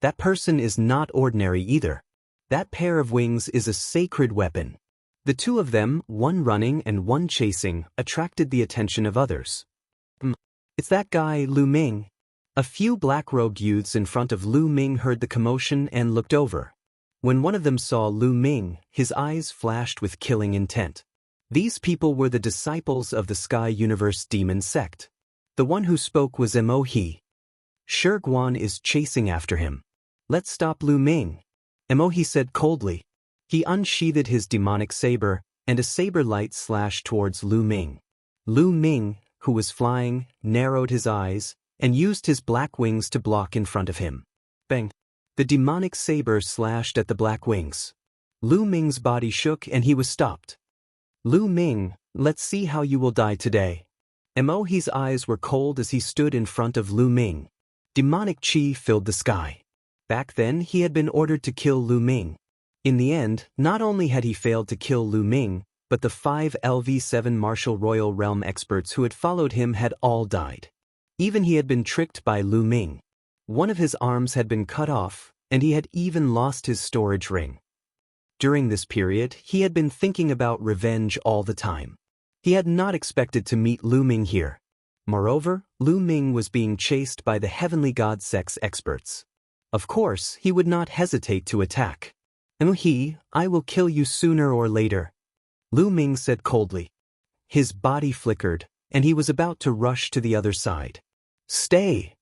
That person is not ordinary either. That pair of wings is a sacred weapon. The two of them, one running and one chasing, attracted the attention of others. It's that guy, Lu Ming. A few black-robed youths in front of Lu Ming heard the commotion and looked over. When one of them saw Lu Ming, his eyes flashed with killing intent. These people were the disciples of the Sky Universe Demon Sect. The one who spoke was Emohi. Shiguan is chasing after him. Let's stop Lu Ming, Emohi said coldly. He unsheathed his demonic saber, and a saber light slashed towards Lu Ming. Lu Ming, who was flying, narrowed his eyes, and used his black wings to block in front of him. Bang! The demonic saber slashed at the black wings. Lu Ming's body shook and he was stopped. Lu Ming, let's see how you will die today. Emohi's eyes were cold as he stood in front of Lu Ming. Demonic chi filled the sky. Back then he had been ordered to kill Lu Ming. In the end, not only had he failed to kill Lu Ming, but the 5 LV7 Martial Royal Realm experts who had followed him had all died. Even he had been tricked by Lu Ming. One of his arms had been cut off, and he had even lost his storage ring. During this period, he had been thinking about revenge all the time. He had not expected to meet Lu Ming here. Moreover, Lu Ming was being chased by the heavenly god Sek's experts. Of course, he would not hesitate to attack. Emohi, I will kill you sooner or later, Lu Ming said coldly. His body flickered, and he was about to rush to the other side. Stay!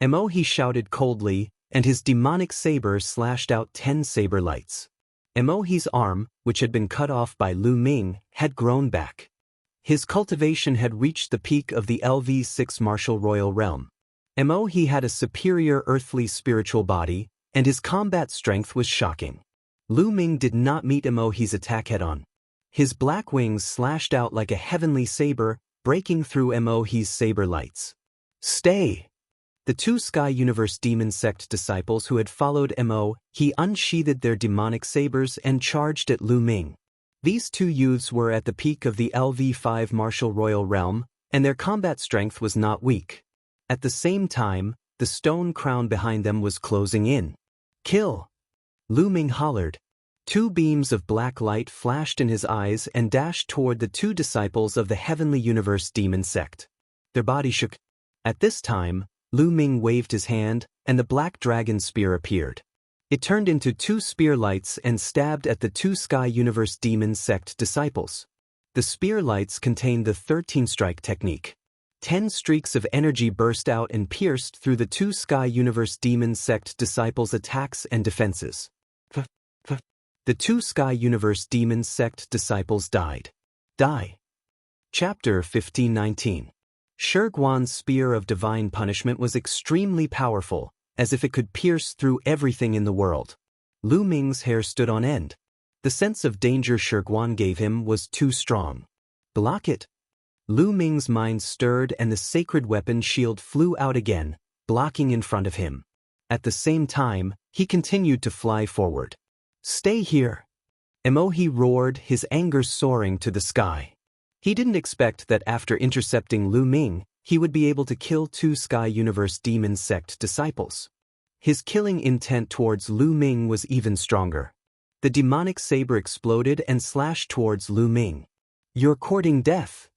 Emohi shouted coldly, and his demonic saber slashed out 10 saber lights. Emohi's arm, which had been cut off by Lu Ming, had grown back. His cultivation had reached the peak of the LV6 Martial Royal Realm. Emohi had a superior earthly spiritual body, and his combat strength was shocking. Lu Ming did not meet Emohi's attack head-on. His black wings slashed out like a heavenly saber, breaking through Emohi's saber lights. Stay! The 2 Sky Universe Demon Sect disciples who had followed Emohi unsheathed their demonic sabers and charged at Lu Ming. These 2 youths were at the peak of the LV5 Martial Royal Realm, and their combat strength was not weak. At the same time, the stone crown behind them was closing in. Kill! Lu Ming hollered. 2 beams of black light flashed in his eyes and dashed toward the 2 disciples of the Heavenly Universe Demon Sect. Their bodies shook. At this time, Lu Ming waved his hand, and the black dragon spear appeared. It turned into 2 spear lights and stabbed at the 2 Sky Universe Demon Sect disciples. The spear lights contained the 13-strike technique. 10 streaks of energy burst out and pierced through the 2 Sky Universe Demon Sect disciples' attacks and defenses. The 2 Sky Universe Demon Sect disciples died. Die. Chapter 1519. Shiguan's spear of divine punishment was extremely powerful, as if it could pierce through everything in the world. Lu Ming's hair stood on end. The sense of danger Shiguan gave him was too strong. Block it. Lu Ming's mind stirred and the sacred weapon shield flew out again, blocking in front of him. At the same time, he continued to fly forward. Stay here! Emohi roared, his anger soaring to the sky. He didn't expect that after intercepting Lu Ming, he would be able to kill 2 Sky Universe Demon Sect disciples. His killing intent towards Lu Ming was even stronger. The demonic saber exploded and slashed towards Lu Ming. "You're courting death."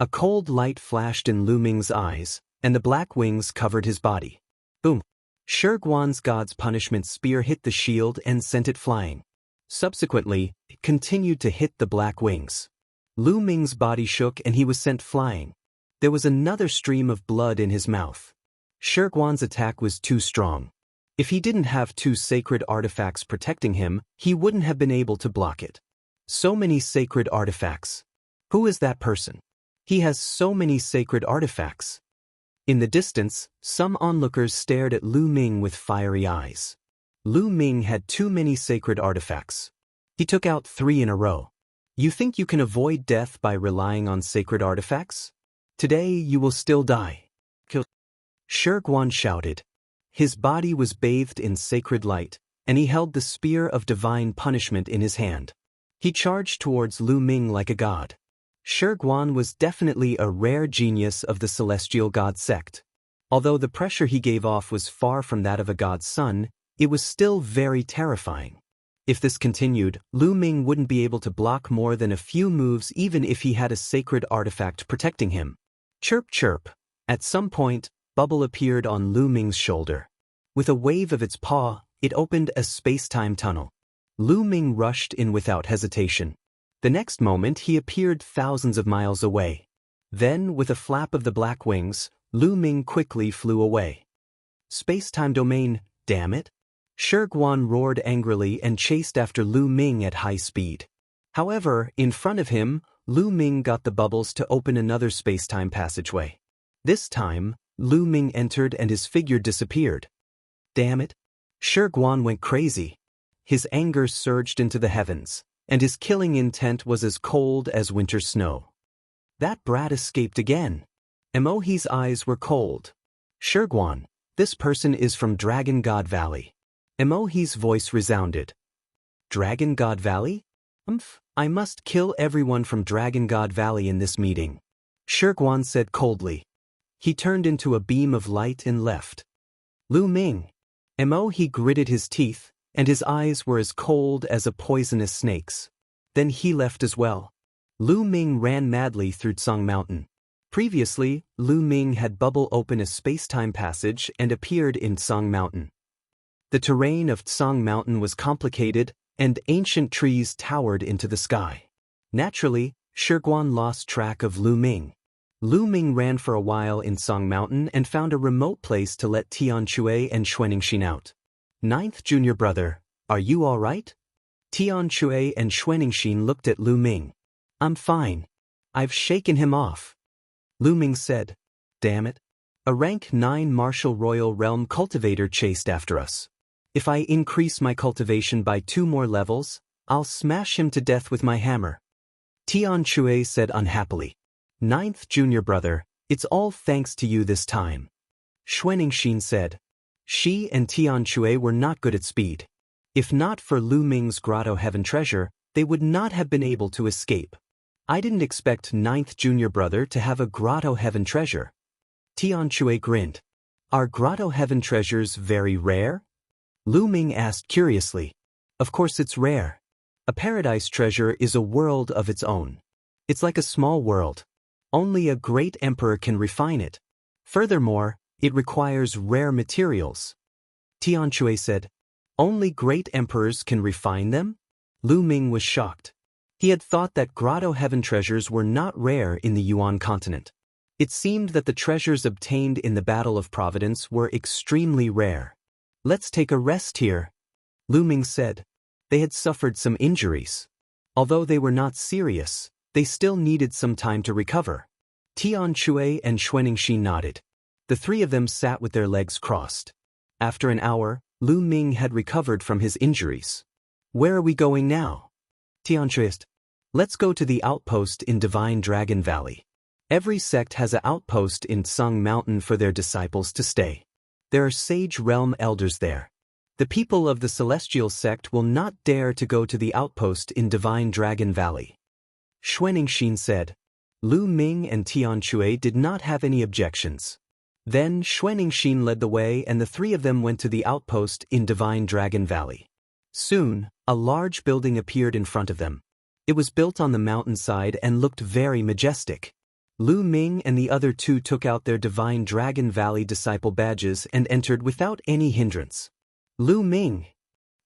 A cold light flashed in Lu Ming's eyes, and the black wings covered his body. Boom! Shiguan's god's punishment spear hit the shield and sent it flying. Subsequently, it continued to hit the black wings. Lu Ming's body shook and he was sent flying. There was another stream of blood in his mouth. Shiguan's attack was too strong. If he didn't have two sacred artifacts protecting him, he wouldn't have been able to block it. So many sacred artifacts. Who is that person? He has so many sacred artifacts. In the distance, some onlookers stared at Lu Ming with fiery eyes. Lu Ming had too many sacred artifacts. He took out 3 in a row. You think you can avoid death by relying on sacred artifacts? Today you will still die. Kill. Shiguan shouted. His body was bathed in sacred light, and he held the spear of divine punishment in his hand. He charged towards Lu Ming like a god. Shiguan was definitely a rare genius of the celestial god sect. Although the pressure he gave off was far from that of a god's son, it was still very terrifying. If this continued, Lu Ming wouldn't be able to block more than a few moves even if he had a sacred artifact protecting him. Chirp chirp. At some point, Bubble appeared on Lu Ming's shoulder. With a wave of its paw, it opened a space-time tunnel. Lu Ming rushed in without hesitation. The next moment he appeared thousands of miles away. Then, with a flap of the black wings, Lu Ming quickly flew away. Space-time domain, damn it! Shiguan roared angrily and chased after Lu Ming at high speed. However, in front of him, Lu Ming got the bubbles to open another space-time passageway. This time, Lu Ming entered and his figure disappeared. Damn it! Shiguan went crazy. His anger surged into the heavens, and his killing intent was as cold as winter snow. That brat escaped again. Emohi's eyes were cold. Shiguan, this person is from Dragon God Valley. Emohi's voice resounded. Dragon God Valley? I must kill everyone from Dragon God Valley in this meeting. Shiguan said coldly. He turned into a beam of light and left. Lu Ming. Emohi gritted his teeth, and his eyes were as cold as a poisonous snake's. Then he left as well. Lu Ming ran madly through Tsang Mountain. Previously, Lu Ming had Bubble open a space-time passage and appeared in Tsang Mountain. The terrain of Tsang Mountain was complicated, and ancient trees towered into the sky. Naturally, Shiguan lost track of Lu Ming. Lu Ming ran for a while in Tsang Mountain and found a remote place to let Tianque and Xuanixin out. Ninth junior brother, are you all right? Tianque and Xuanixin looked at Lu Ming. I'm fine. I've shaken him off. Lu Ming said. Damn it. A rank 9 martial royal realm cultivator chased after us. If I increase my cultivation by 2 more levels, I'll smash him to death with my hammer. Tianque said unhappily. Ninth junior brother, it's all thanks to you this time. Xuanixin said. She and Tianque were not good at speed. If not for Lu Ming's Grotto Heaven treasure, they would not have been able to escape. I didn't expect ninth junior brother to have a Grotto Heaven treasure. Tianque grinned. Are Grotto Heaven treasures very rare? Lu Ming asked curiously. Of course it's rare. A paradise treasure is a world of its own. It's like a small world. Only a great emperor can refine it. Furthermore, it requires rare materials. Tianque said. Only great emperors can refine them? Lu Ming was shocked. He had thought that Grotto Heaven treasures were not rare in the Yuan continent. It seemed that the treasures obtained in the Battle of Providence were extremely rare. Let's take a rest here, Lu Ming said. They had suffered some injuries. Although they were not serious, they still needed some time to recover. Tianque and Xuanixin nodded. The 3 of them sat with their legs crossed. After an hour, Lu Ming had recovered from his injuries. Where are we going now? Tianque asked. Let's go to the outpost in Divine Dragon Valley. Every sect has an outpost in Tsang Mountain for their disciples to stay. There are sage realm elders there. The people of the Celestial sect will not dare to go to the outpost in Divine Dragon Valley. Xuanixin said. Lu Ming and Tianque did not have any objections. Then Xuanixin led the way and the three of them went to the outpost in Divine Dragon Valley. Soon, a large building appeared in front of them. It was built on the mountainside and looked very majestic. Lu Ming and the other two took out their Divine Dragon Valley disciple badges and entered without any hindrance. Lu Ming.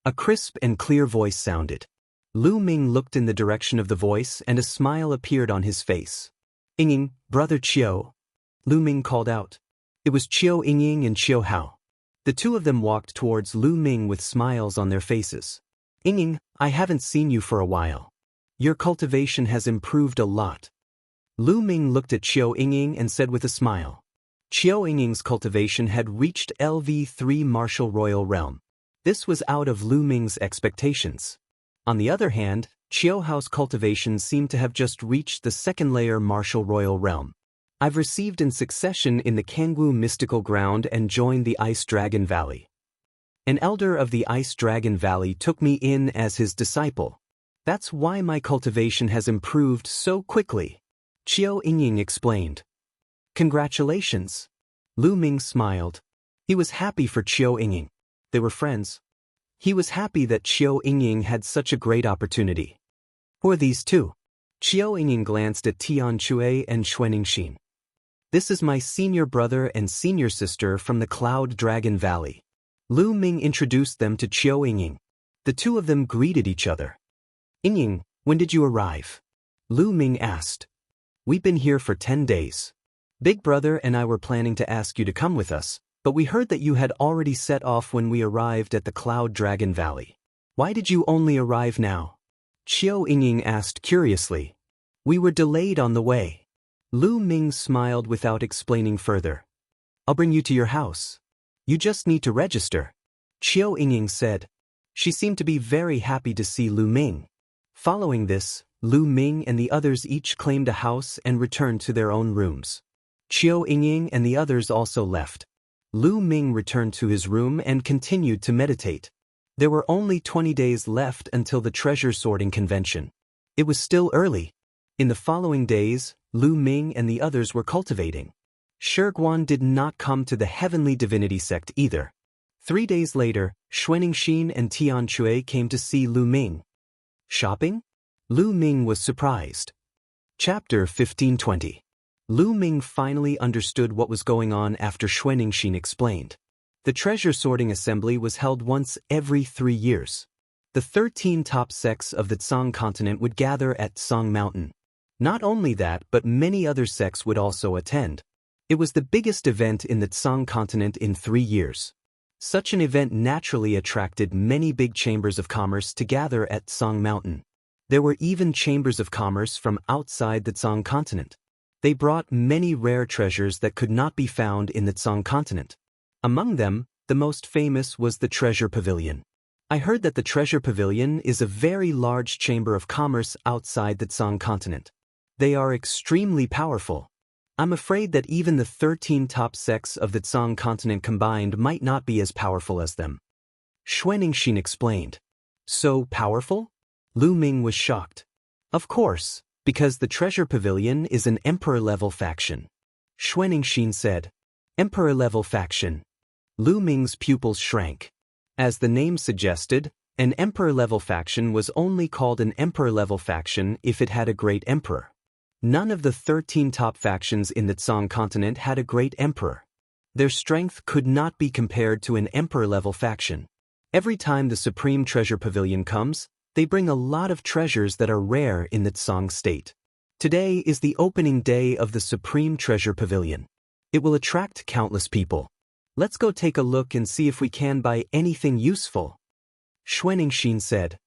A crisp and clear voice sounded. Lu Ming looked in the direction of the voice and a smile appeared on his face. Yingying, brother Qiu. Lu Ming called out. It was Qiu Yingying and Qiu Hao. The two of them walked towards Lu Ming with smiles on their faces. Yingying, I haven't seen you for a while. Your cultivation has improved a lot. Lu Ming looked at Qiu Yingying and said with a smile. Qiu Yingying's cultivation had reached LV3 Martial Royal Realm. This was out of Lu Ming's expectations. On the other hand, Qiu Hao's cultivation seemed to have just reached the second layer Martial Royal Realm. I've received in succession in the Kangwu Mystical Ground and joined the Ice Dragon Valley. An elder of the Ice Dragon Valley took me in as his disciple. That's why my cultivation has improved so quickly. Qiu Yingying explained. Congratulations. Lu Ming smiled. He was happy for Qiu Yingying. They were friends. He was happy that Qiu Yingying had such a great opportunity. Who are these two? Qiu Yingying glanced at Tian Chui and Xuanixin. This is my senior brother and senior sister from the Cloud Dragon Valley. Lu Ming introduced them to Qiu Yingying. The two of them greeted each other. Yingying, when did you arrive? Lu Ming asked. We've been here for 10 days. Big brother and I were planning to ask you to come with us, but we heard that you had already set off when we arrived at the Cloud Dragon Valley. Why did you only arrive now? Qiu Yingying asked curiously. We were delayed on the way. Lu Ming smiled without explaining further. I'll bring you to your house. You just need to register. Qiu Yingying said. She seemed to be very happy to see Lu Ming. Following this, Lu Ming and the others each claimed a house and returned to their own rooms. Qiu Yingying and the others also left. Lu Ming returned to his room and continued to meditate. There were only 20 days left until the treasure sorting convention. It was still early. In the following days, Lu Ming and the others were cultivating. Shiguan did not come to the Heavenly Divinity sect either. 3 days later, Xuanixin and Tian Chui came to see Lu Ming. Shopping? Lu Ming was surprised. Chapter 1520. Lu Ming finally understood what was going on after Xuanixin explained. The treasure sorting assembly was held once every 3 years. The 13 top sects of the Tsang continent would gather at Tsang Mountain. Not only that, but many other sects would also attend. It was the biggest event in the Tsang continent in 3 years. Such an event naturally attracted many big chambers of commerce to gather at Tsang Mountain. There were even chambers of commerce from outside the Tsang continent. They brought many rare treasures that could not be found in the Tsang continent. Among them, the most famous was the Treasure Pavilion. I heard that the Treasure Pavilion is a very large chamber of commerce outside the Tsang continent. They are extremely powerful. I'm afraid that even the 13 top sects of the Tsang continent combined might not be as powerful as them. Xuanixin explained. So powerful? Lu Ming was shocked. Of course, because the Treasure Pavilion is an Emperor-level faction. Xuanixin said. Emperor-level faction. Lu Ming's pupils shrank. As the name suggested, an Emperor-level faction was only called an Emperor-level faction if it had a great emperor. None of the 13 top factions in the Tsang continent had a great emperor. Their strength could not be compared to an emperor-level faction. Every time the Supreme Treasure Pavilion comes, they bring a lot of treasures that are rare in the Tsang state. Today is the opening day of the Supreme Treasure Pavilion. It will attract countless people. Let's go take a look and see if we can buy anything useful. Xuanixin said.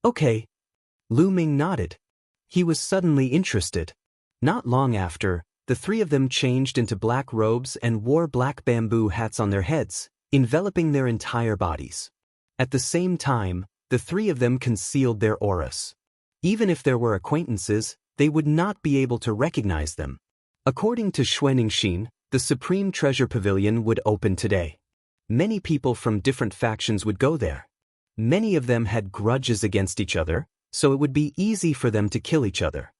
Okay. Lu Ming nodded. He was suddenly interested. Not long after, the three of them changed into black robes and wore black bamboo hats on their heads, enveloping their entire bodies. At the same time, the three of them concealed their auras. Even if there were acquaintances, they would not be able to recognize them. According to Xuanixin, the Supreme Treasure Pavilion would open today. Many people from different factions would go there. Many of them had grudges against each other, so it would be easy for them to kill each other.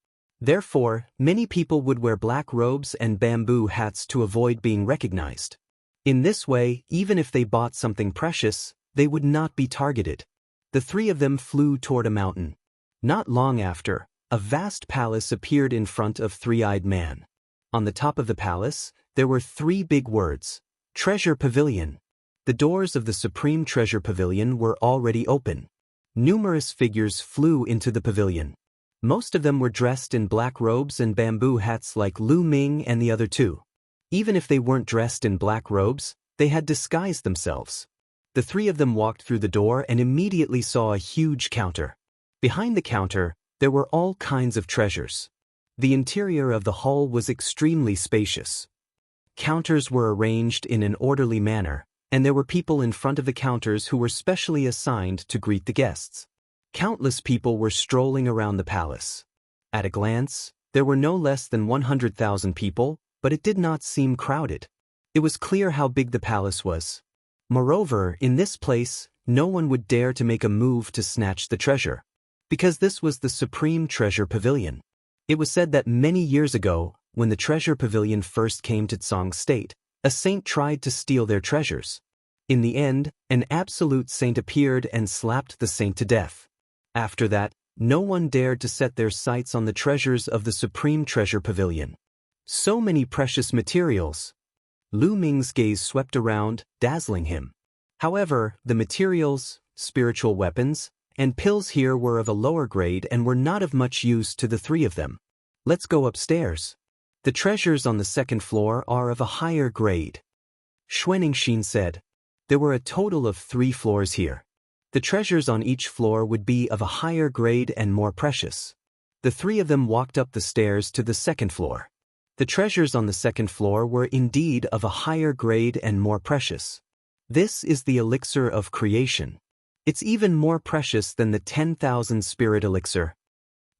Therefore, many people would wear black robes and bamboo hats to avoid being recognized. In this way, even if they bought something precious, they would not be targeted. The three of them flew toward a mountain. Not long after, a vast palace appeared in front of Three-Eyed Man. On the top of the palace, there were three big words: Treasure Pavilion. The doors of the Supreme Treasure Pavilion were already open. Numerous figures flew into the pavilion. Most of them were dressed in black robes and bamboo hats like Lu Ming and the other two. Even if they weren't dressed in black robes, they had disguised themselves. The three of them walked through the door and immediately saw a huge counter. Behind the counter, there were all kinds of treasures. The interior of the hall was extremely spacious. Counters were arranged in an orderly manner, and there were people in front of the counters who were specially assigned to greet the guests. Countless people were strolling around the palace. At a glance, there were no less than 100,000 people, but it did not seem crowded. It was clear how big the palace was. Moreover, in this place, no one would dare to make a move to snatch the treasure, because this was the Supreme Treasure Pavilion. It was said that many years ago, when the Treasure Pavilion first came to Tsang State, a saint tried to steal their treasures. In the end, an absolute saint appeared and slapped the saint to death. After that, no one dared to set their sights on the treasures of the Supreme Treasure Pavilion. So many precious materials. Lu Ming's gaze swept around, dazzling him. However, the materials, spiritual weapons, and pills here were of a lower grade and were not of much use to the three of them. Let's go upstairs. The treasures on the second floor are of a higher grade. Xuanixin said. There were a total of 3 floors here. The treasures on each floor would be of a higher grade and more precious. The three of them walked up the stairs to the second floor. The treasures on the second floor were indeed of a higher grade and more precious. This is the elixir of creation. It's even more precious than the 10,000 spirit elixir.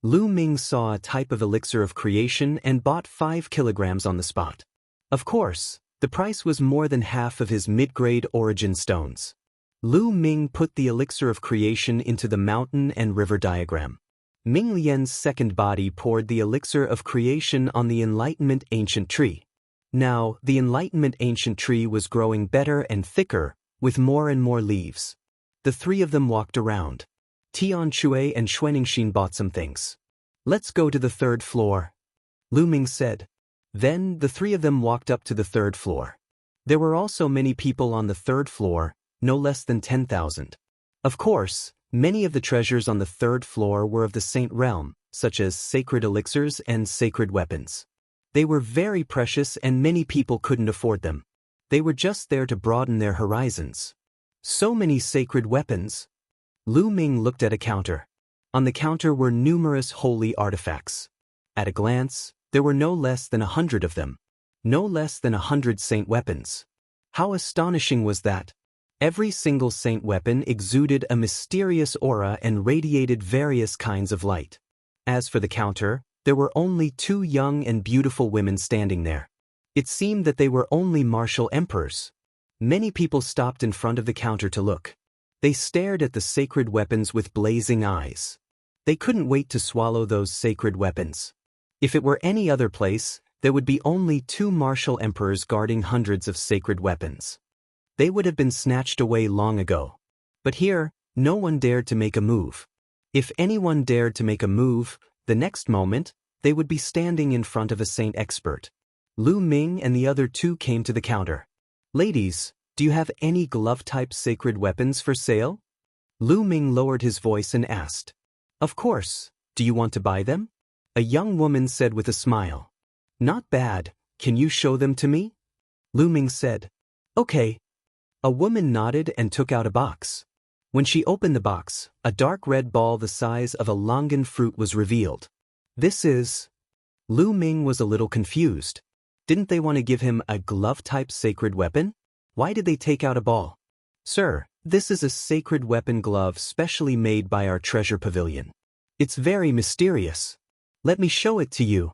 Lu Ming saw a type of elixir of creation and bought 5 kilograms on the spot. Of course, the price was more than half of his mid-grade origin stones. Lu Ming put the elixir of creation into the mountain and river diagram. Ming Lian's second body poured the elixir of creation on the Enlightenment Ancient Tree. Now, the Enlightenment Ancient Tree was growing better and thicker, with more and more leaves. The three of them walked around. Tian Shui and Xuanixin bought some things. Let's go to the 3rd floor, Lu Ming said. Then, the three of them walked up to the 3rd floor. There were also many people on the 3rd floor, no less than 10,000. Of course, many of the treasures on the 3rd floor were of the saint realm, such as sacred elixirs and sacred weapons. They were very precious and many people couldn't afford them. They were just there to broaden their horizons. So many sacred weapons. Lu Ming looked at a counter. On the counter were numerous holy artifacts. At a glance, there were no less than 100 of them. No less than 100 saint weapons. How astonishing was that? Every single saint weapon exuded a mysterious aura and radiated various kinds of light. As for the counter, there were only 2 young and beautiful women standing there. It seemed that they were only martial emperors. Many people stopped in front of the counter to look. They stared at the sacred weapons with blazing eyes. They couldn't wait to swallow those sacred weapons. If it were any other place, there would be only 2 martial emperors guarding hundreds of sacred weapons. They would have been snatched away long ago. But here, no one dared to make a move. If anyone dared to make a move, the next moment, they would be standing in front of a saint expert. Lu Ming and the other 2 came to the counter. Ladies, do you have any glove-type sacred weapons for sale? Lu Ming lowered his voice and asked. Of course, do you want to buy them? A young woman said with a smile. Not bad, can you show them to me? Lu Ming said. Okay. A woman nodded and took out a box. When she opened the box, a dark red ball the size of a longan fruit was revealed. This is... Lu Ming was a little confused. Didn't they want to give him a glove-type sacred weapon? Why did they take out a ball? Sir, this is a sacred weapon glove specially made by our treasure pavilion. It's very mysterious. Let me show it to you.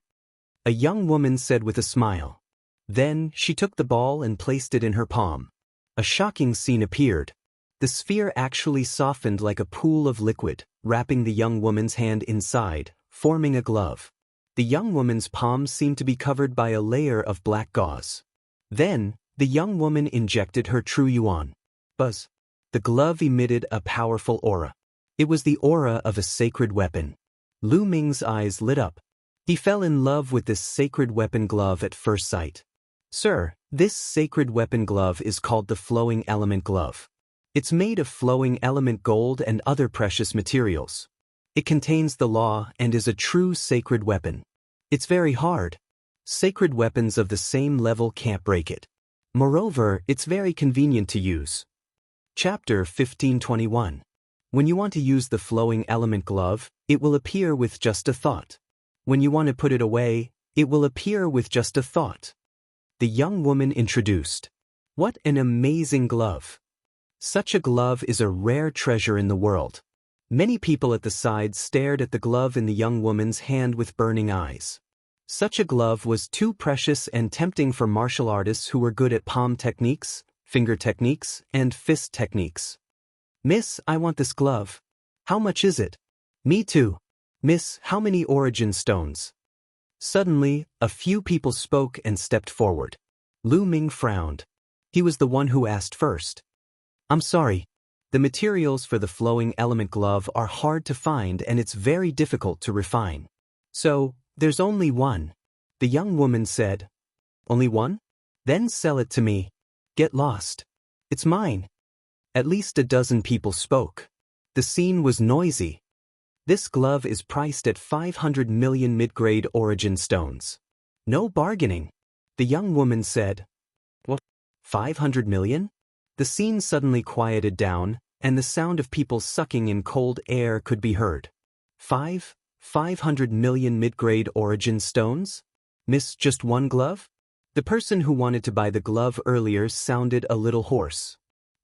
A young woman said with a smile. Then, she took the ball and placed it in her palm. A shocking scene appeared. The sphere actually softened like a pool of liquid, wrapping the young woman's hand inside, forming a glove. The young woman's palms seemed to be covered by a layer of black gauze. Then, the young woman injected her true yuan. Buzz. The glove emitted a powerful aura. It was the aura of a sacred weapon. Lu Ming's eyes lit up. He fell in love with this sacred weapon glove at first sight. Sir, this sacred weapon glove is called the flowing element glove. It's made of flowing element gold and other precious materials. It contains the law and is a true sacred weapon. It's very hard. Sacred weapons of the same level can't break it. Moreover, it's very convenient to use. Chapter 1521. When you want to use the flowing element glove, it will appear with just a thought. When you want to put it away, it will appear with just a thought. The young woman introduced. What an amazing glove! Such a glove is a rare treasure in the world. Many people at the side stared at the glove in the young woman's hand with burning eyes. Such a glove was too precious and tempting for martial artists who were good at palm techniques, finger techniques, and fist techniques. Miss, I want this glove. How much is it? Me too. Miss, how many origin stones? Suddenly, a few people spoke and stepped forward. Lu Ming frowned. He was the one who asked first. I'm sorry. The materials for the flowing element glove are hard to find and it's very difficult to refine. So, there's only one. The young woman said. Only one? Then sell it to me. Get lost. It's mine. At least a dozen people spoke. The scene was noisy. This glove is priced at 500 million mid-grade origin stones. No bargaining. The young woman said. What? 500 million? The scene suddenly quieted down, and the sound of people sucking in cold air could be heard. 500 million mid-grade origin stones? Miss just one glove? The person who wanted to buy the glove earlier sounded a little hoarse.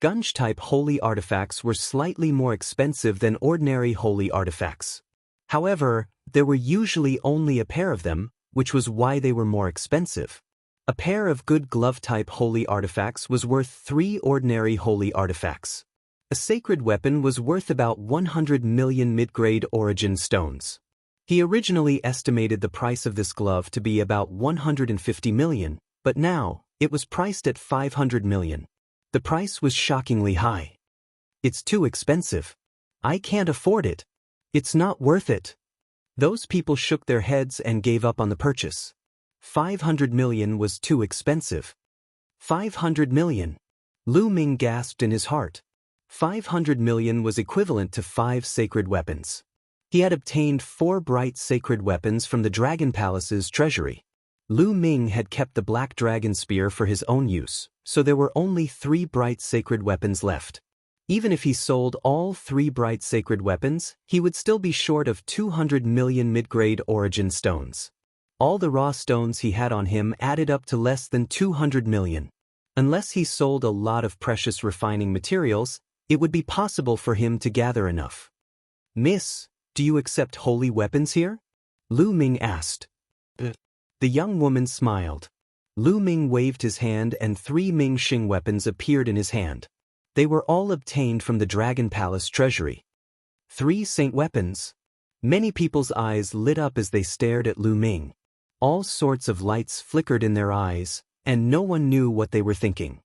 Gunj-type holy artifacts were slightly more expensive than ordinary holy artifacts. However, there were usually only a pair of them, which was why they were more expensive. A pair of good glove-type holy artifacts was worth 3 ordinary holy artifacts. A sacred weapon was worth about 100 million mid-grade origin stones. He originally estimated the price of this glove to be about 150 million, but now, it was priced at 500 million. The price was shockingly high. It's too expensive. I can't afford it. It's not worth it. Those people shook their heads and gave up on the purchase. 500 million was too expensive. 500 million. Lu Ming gasped in his heart. 500 million was equivalent to 5 sacred weapons. He had obtained 4 bright sacred weapons from the Dragon Palace's treasury. Lu Ming had kept the Black Dragon Spear for his own use, so there were only 3 bright sacred weapons left. Even if he sold all 3 bright sacred weapons, he would still be short of 200 million mid-grade origin stones. All the raw stones he had on him added up to less than 200 million. Unless he sold a lot of precious refining materials, it would be possible for him to gather enough. Miss, do you accept holy weapons here? Lu Ming asked. The young woman smiled. Lu Ming waved his hand and 3 Ming-Xing weapons appeared in his hand. They were all obtained from the Dragon Palace treasury. 3 saint weapons. Many people's eyes lit up as they stared at Lu Ming. All sorts of lights flickered in their eyes, and no one knew what they were thinking.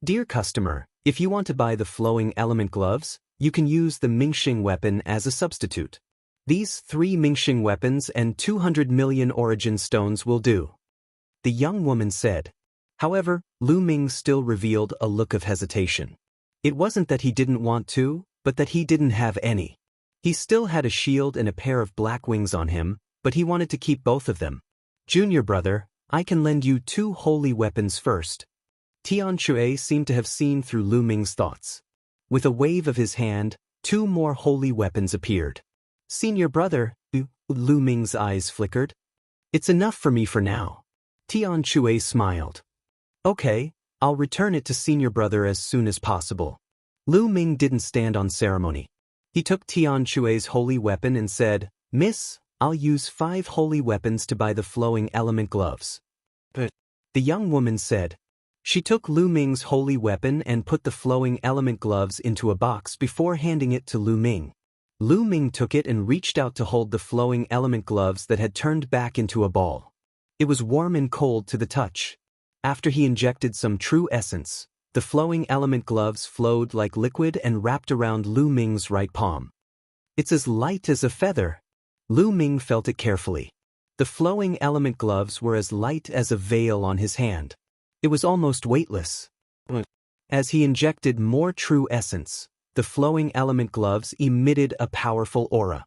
Dear customer, if you want to buy the flowing element gloves, you can use the Ming-Xing weapon as a substitute. These 3 Ming-Xing weapons and 200 million origin stones will do. The young woman said. However, Lu Ming still revealed a look of hesitation. It wasn't that he didn't want to, but that he didn't have any. He still had a shield and a pair of black wings on him, but he wanted to keep both of them. Junior brother, I can lend you 2 holy weapons first. Tian Chue seemed to have seen through Lu Ming's thoughts. With a wave of his hand, 2 more holy weapons appeared. Senior brother, Lu Ming's eyes flickered. It's enough for me for now. Tian Chue smiled. Okay, I'll return it to senior brother as soon as possible. Lu Ming didn't stand on ceremony. He took Tian Chue's holy weapon and said, Miss, I'll use 5 holy weapons to buy the flowing element gloves. But the young woman said. She took Lu Ming's holy weapon and put the flowing element gloves into a box before handing it to Lu Ming. Lu Ming took it and reached out to hold the flowing element gloves that had turned back into a ball. It was warm and cold to the touch. After he injected some true essence, the flowing element gloves flowed like liquid and wrapped around Lu Ming's right palm. It's as light as a feather. Lu Ming felt it carefully. The flowing element gloves were as light as a veil on his hand. It was almost weightless. As he injected more true essence, the flowing element gloves emitted a powerful aura.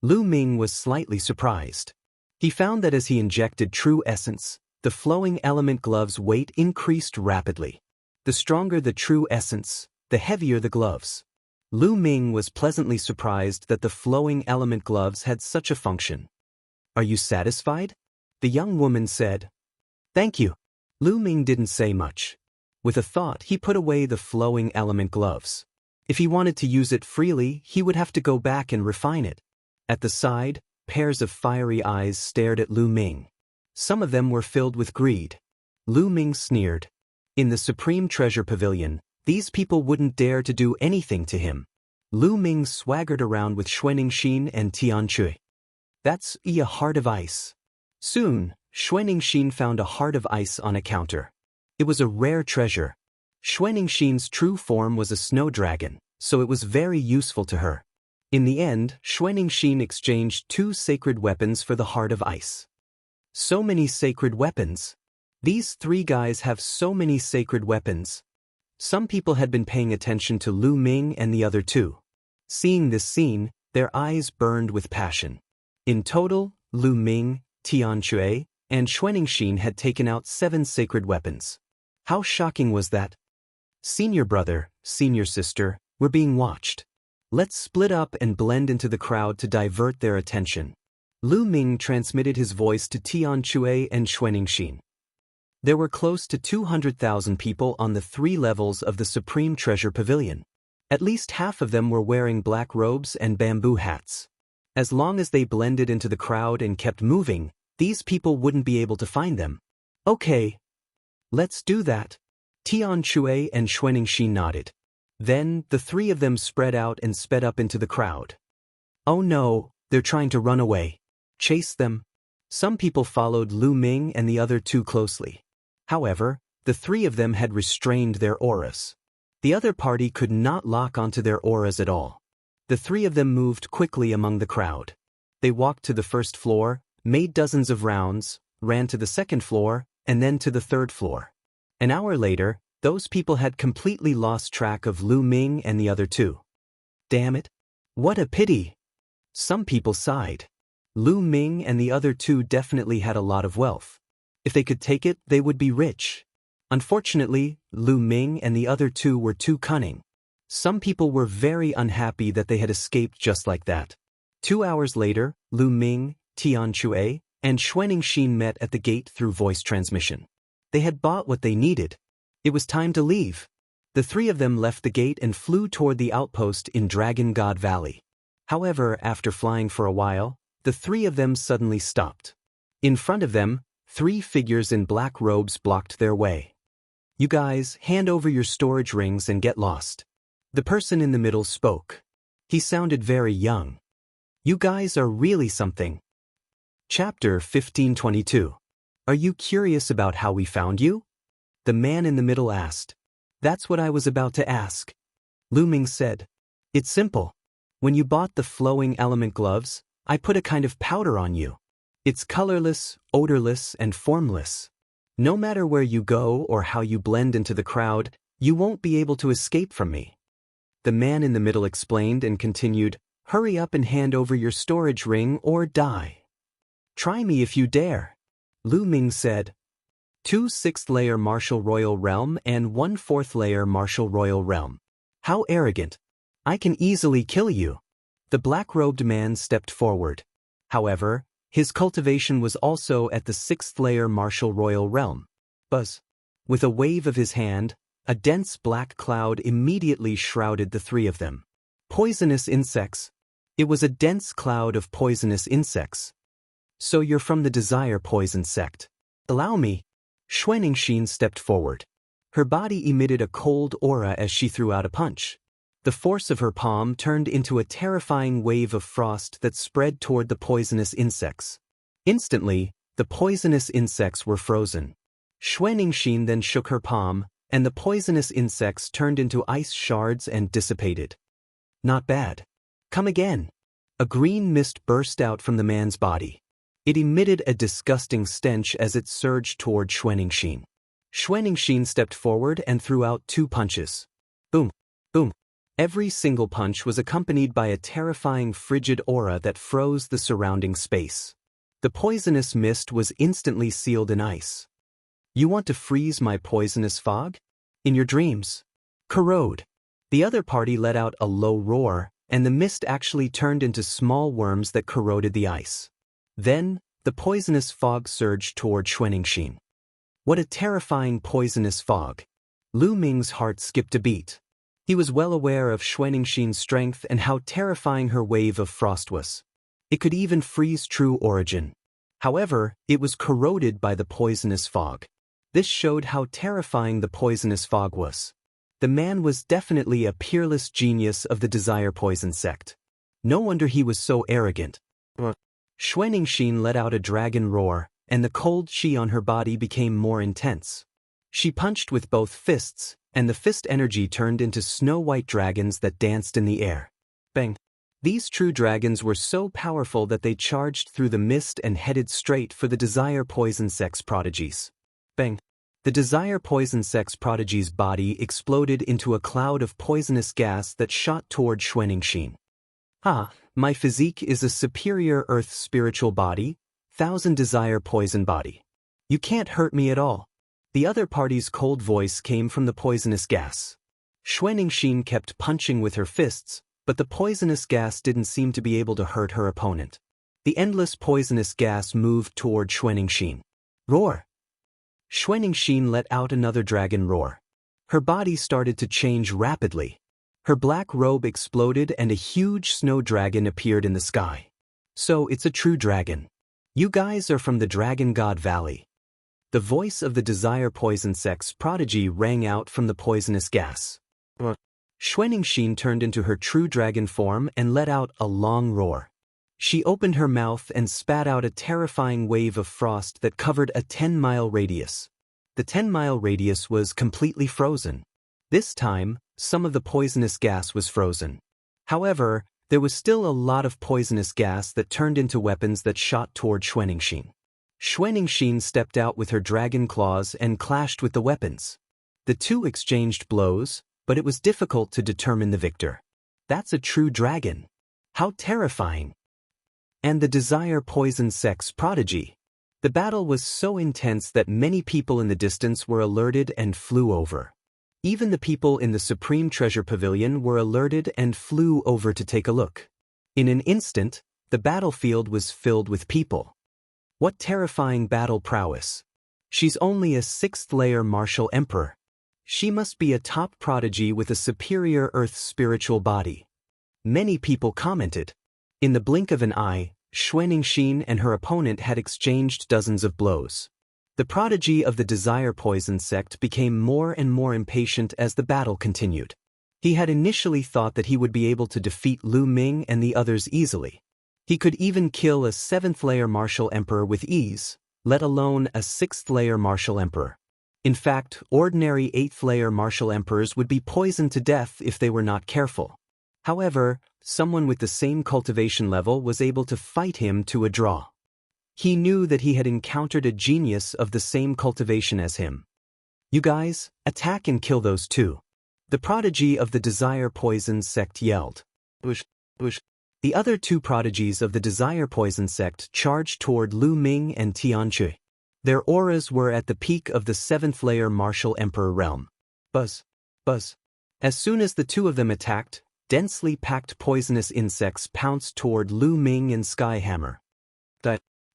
Lu Ming was slightly surprised. He found that as he injected true essence, the flowing element gloves' weight increased rapidly. The stronger the true essence, the heavier the gloves. Lu Ming was pleasantly surprised that the flowing element gloves had such a function. "Are you satisfied?" the young woman said. "Thank you." Lu Ming didn't say much. With a thought, he put away the flowing element gloves. If he wanted to use it freely, he would have to go back and refine it. At the side, pairs of fiery eyes stared at Lu Ming. Some of them were filled with greed. Lu Ming sneered. In the Supreme Treasure Pavilion, these people wouldn't dare to do anything to him. Lu Ming swaggered around with Xuanixin and Tianchui. "That's a heart of ice." Soon, Xuanixin found a heart of ice on a counter. It was a rare treasure. Xuanixin's true form was a snow dragon, so it was very useful to her. In the end, Xuanixin exchanged 2 sacred weapons for the heart of ice. So many sacred weapons. These 3 guys have so many sacred weapons. Some people had been paying attention to Lu Ming and the other 2. Seeing this scene, their eyes burned with passion. In total, Lu Ming, Tianchui, and Xuanixin had taken out 7 sacred weapons. How shocking was that? "Senior brother, senior sister, we're being watched. Let's split up and blend into the crowd to divert their attention." Lu Ming transmitted his voice to Tianchui and Xuanixin. There were close to 200,000 people on the 3 levels of the Supreme Treasure Pavilion. At least half of them were wearing black robes and bamboo hats. As long as they blended into the crowd and kept moving, these people wouldn't be able to find them. "Okay. Let's do that." Tianchui and Xuanixin nodded. Then, the 3 of them spread out and sped up into the crowd. "Oh no, they're trying to run away. Chase them." Some people followed Lu Ming and the other 2 closely. However, the 3 of them had restrained their auras. The other party could not lock onto their auras at all. The 3 of them moved quickly among the crowd. They walked to the first floor, made dozens of rounds, ran to the second floor, and then to the third floor. An hour later, those people had completely lost track of Lu Ming and the other 2. "Damn it. What a pity." Some people sighed. Lu Ming and the other 2 definitely had a lot of wealth. If they could take it, they would be rich. Unfortunately, Lu Ming and the other 2 were too cunning. Some people were very unhappy that they had escaped just like that. 2 hours later, Lu Ming, Tianchui, and Xuanixin met at the gate through voice transmission. They had bought what they needed. It was time to leave. The 3 of them left the gate and flew toward the outpost in Dragon God Valley. However, after flying for a while, the 3 of them suddenly stopped. In front of them, 3 figures in black robes blocked their way. "You guys, hand over your storage rings and get lost." The person in the middle spoke. He sounded very young. "You guys are really something." Chapter 1522. Are you curious about how we found you? The man in the middle asked. That's what I was about to ask. Lu Ming said. It's simple. When you bought the flowing element gloves, I put a kind of powder on you. It's colorless, odorless, and formless. No matter where you go or how you blend into the crowd, you won't be able to escape from me. The man in the middle explained and continued, Hurry up and hand over your storage ring or die. Try me if you dare. Lu Ming said. 2 6th-layer Martial Royal Realm and 1 4th-layer Martial Royal Realm. How arrogant. I can easily kill you. The black-robed man stepped forward. However, his cultivation was also at the 6th-layer Martial Royal Realm. Buzz. With a wave of his hand, a dense black cloud immediately shrouded the 3 of them. Poisonous insects. It was a dense cloud of poisonous insects. So you're from the Desire Poison sect. Allow me. Xuanixin stepped forward. Her body emitted a cold aura as she threw out a punch. The force of her palm turned into a terrifying wave of frost that spread toward the poisonous insects. Instantly, the poisonous insects were frozen. Xuanixin then shook her palm, and the poisonous insects turned into ice shards and dissipated. Not bad. Come again. A green mist burst out from the man's body. It emitted a disgusting stench as it surged toward Xuanixin. Xuanixin stepped forward and threw out 2 punches. Boom, boom. Every single punch was accompanied by a terrifying frigid aura that froze the surrounding space. The poisonous mist was instantly sealed in ice. You want to freeze my poisonous fog? In your dreams. Corrode. The other party let out a low roar, and the mist actually turned into small worms that corroded the ice. Then, the poisonous fog surged toward Xuanixin. What a terrifying poisonous fog. Lu Ming's heart skipped a beat. He was well aware of Xuanixin's strength and how terrifying her wave of frost was. It could even freeze true origin. However, it was corroded by the poisonous fog. This showed how terrifying the poisonous fog was. The man was definitely a peerless genius of the Desire Poison sect. No wonder he was so arrogant. Xuanixin let out a dragon roar, and the cold chi on her body became more intense. She punched with both fists, and the fist energy turned into snow-white dragons that danced in the air. Bang! These true dragons were so powerful that they charged through the mist and headed straight for the Desire Poison Sect's prodigies. Bang! The Desire Poison Sect's prodigy's body exploded into a cloud of poisonous gas that shot toward Xuanixin. My physique is a superior earth spiritual body, 1000 desire poison body. You can't hurt me at all. The other party's cold voice came from the poisonous gas. Xuanixin kept punching with her fists, but the poisonous gas didn't seem to be able to hurt her opponent. The endless poisonous gas moved toward Xuanixin. Roar! Xuanixin let out another dragon roar. Her body started to change rapidly. Her black robe exploded and a huge snow dragon appeared in the sky. So it's a true dragon. You guys are from the Dragon God Valley. The voice of the Desire Poison Sect's prodigy rang out from the poisonous gas. Xuanixin turned into her true dragon form and let out a long roar. She opened her mouth and spat out a terrifying wave of frost that covered a 10-mile radius. The 10-mile radius was completely frozen. This time, some of the poisonous gas was frozen. However, there was still a lot of poisonous gas that turned into weapons that shot toward Xuanixin. Xuanixin stepped out with her dragon claws and clashed with the weapons. The two exchanged blows, but it was difficult to determine the victor. That's a true dragon. How terrifying! And the Desire Poison Sect's prodigy. The battle was so intense that many people in the distance were alerted and flew over. Even the people in the Supreme Treasure Pavilion were alerted and flew over to take a look. In an instant, the battlefield was filled with people. What terrifying battle prowess! She's only a 6th-layer martial emperor. She must be a top prodigy with a superior earth spiritual body. Many people commented. In the blink of an eye, Xuanixin and her opponent had exchanged dozens of blows. The prodigy of the Desire Poison sect became more and more impatient as the battle continued. He had initially thought that he would be able to defeat Lu Ming and the others easily. He could even kill a 7th-layer martial emperor with ease, let alone a 6th-layer martial emperor. In fact, ordinary 8th-layer martial emperors would be poisoned to death if they were not careful. However, someone with the same cultivation level was able to fight him to a draw. He knew that he had encountered a genius of the same cultivation as him. You guys, attack and kill those two. The prodigy of the Desire Poison sect yelled. Bush, bush. The other two prodigies of the Desire Poison sect charged toward Lu Ming and Tianqi. Their auras were at the peak of the 7th-layer martial emperor realm. Buzz, buzz. As soon as the two of them attacked, densely packed poisonous insects pounced toward Lu Ming and Skyhammer.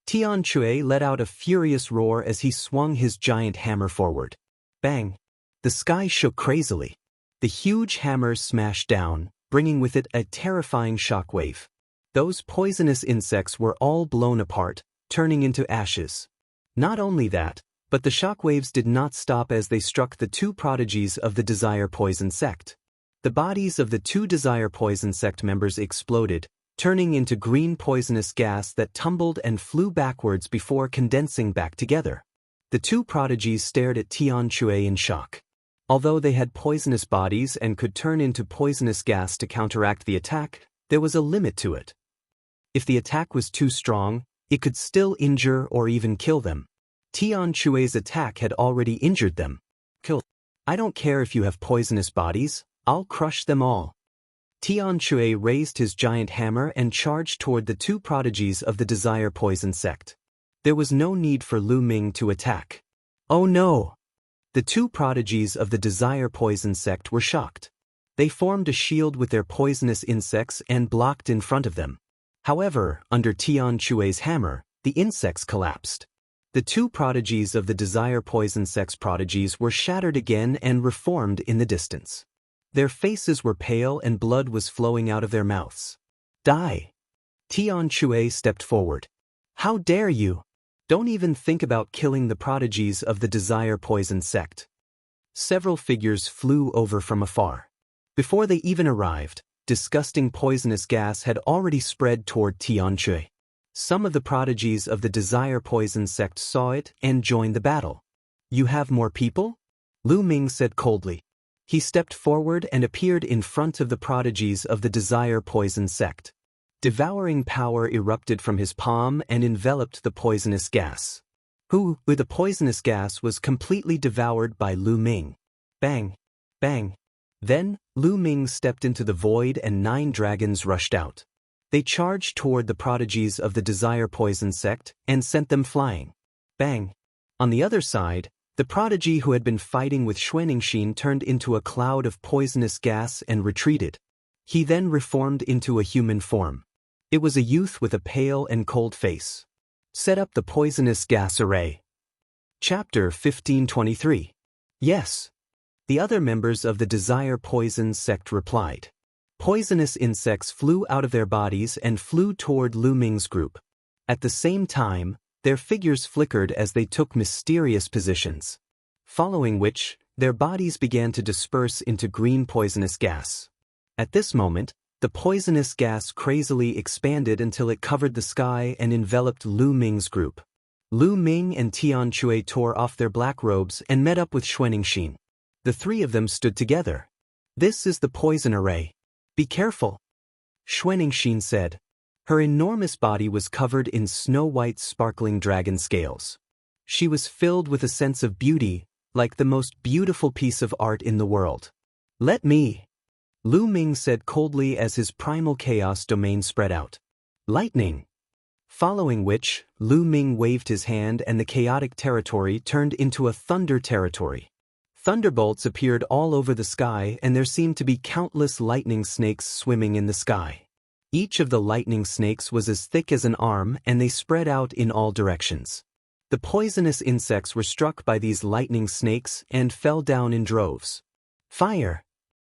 Tianqi let out a furious roar as he swung his giant hammer forward. Bang! The sky shook crazily. The huge hammer smashed down, bringing with it a terrifying shockwave. Those poisonous insects were all blown apart, turning into ashes. Not only that, but the shockwaves did not stop as they struck the two prodigies of the Desire Poison sect. The bodies of the two Desire Poison sect members exploded, turning into green poisonous gas that tumbled and flew backwards before condensing back together. The two prodigies stared at Tian Shui in shock. Although they had poisonous bodies and could turn into poisonous gas to counteract the attack, there was a limit to it. If the attack was too strong, it could still injure or even kill them. Tian Shui's attack had already injured them. Kill. I don't care if you have poisonous bodies, I'll crush them all. Tian Shui raised his giant hammer and charged toward the two prodigies of the Desire Poison sect. There was no need for Lu Ming to attack. Oh no! The two prodigies of the Desire Poison sect were shocked. They formed a shield with their poisonous insects and blocked in front of them. However, under Tian Shui's hammer, the insects collapsed. The two prodigies of the Desire Poison sect's prodigies were shattered again and reformed in the distance. Their faces were pale and blood was flowing out of their mouths. Die! Tian Shui stepped forward. How dare you! Don't even think about killing the prodigies of the Desire Poison sect. Several figures flew over from afar. Before they even arrived, disgusting poisonous gas had already spread toward Tian Shui. Some of the prodigies of the Desire Poison sect saw it and joined the battle. You have more people? Lu Ming said coldly. He stepped forward and appeared in front of the prodigies of the Desire Poison sect. Devouring power erupted from his palm and enveloped the poisonous gas. The poisonous gas was completely devoured by Lu Ming. Bang! Bang! Then, Lu Ming stepped into the void and 9 dragons rushed out. They charged toward the prodigies of the Desire Poison sect and sent them flying. Bang! On the other side, the prodigy who had been fighting with Xuanixin turned into a cloud of poisonous gas and retreated. He then reformed into a human form. It was a youth with a pale and cold face. Set up the poisonous gas array. Chapter 1523. Yes. The other members of the Desire Poison sect replied. Poisonous insects flew out of their bodies and flew toward Lu Ming's group. At the same time, their figures flickered as they took mysterious positions. Following which, their bodies began to disperse into green poisonous gas. At this moment, the poisonous gas crazily expanded until it covered the sky and enveloped Lu Ming's group. Lu Ming and Tian Shui tore off their black robes and met up with Xuanixin. The three of them stood together. This is the poison array. Be careful. Xuanixin said. Her enormous body was covered in snow-white sparkling dragon scales. She was filled with a sense of beauty, like the most beautiful piece of art in the world. Let me. Lu Ming said coldly as his primal chaos domain spread out. Lightning. Following which, Lu Ming waved his hand and the chaotic territory turned into a thunder territory. Thunderbolts appeared all over the sky and there seemed to be countless lightning snakes swimming in the sky. Each of the lightning snakes was as thick as an arm and they spread out in all directions. The poisonous insects were struck by these lightning snakes and fell down in droves. Fire!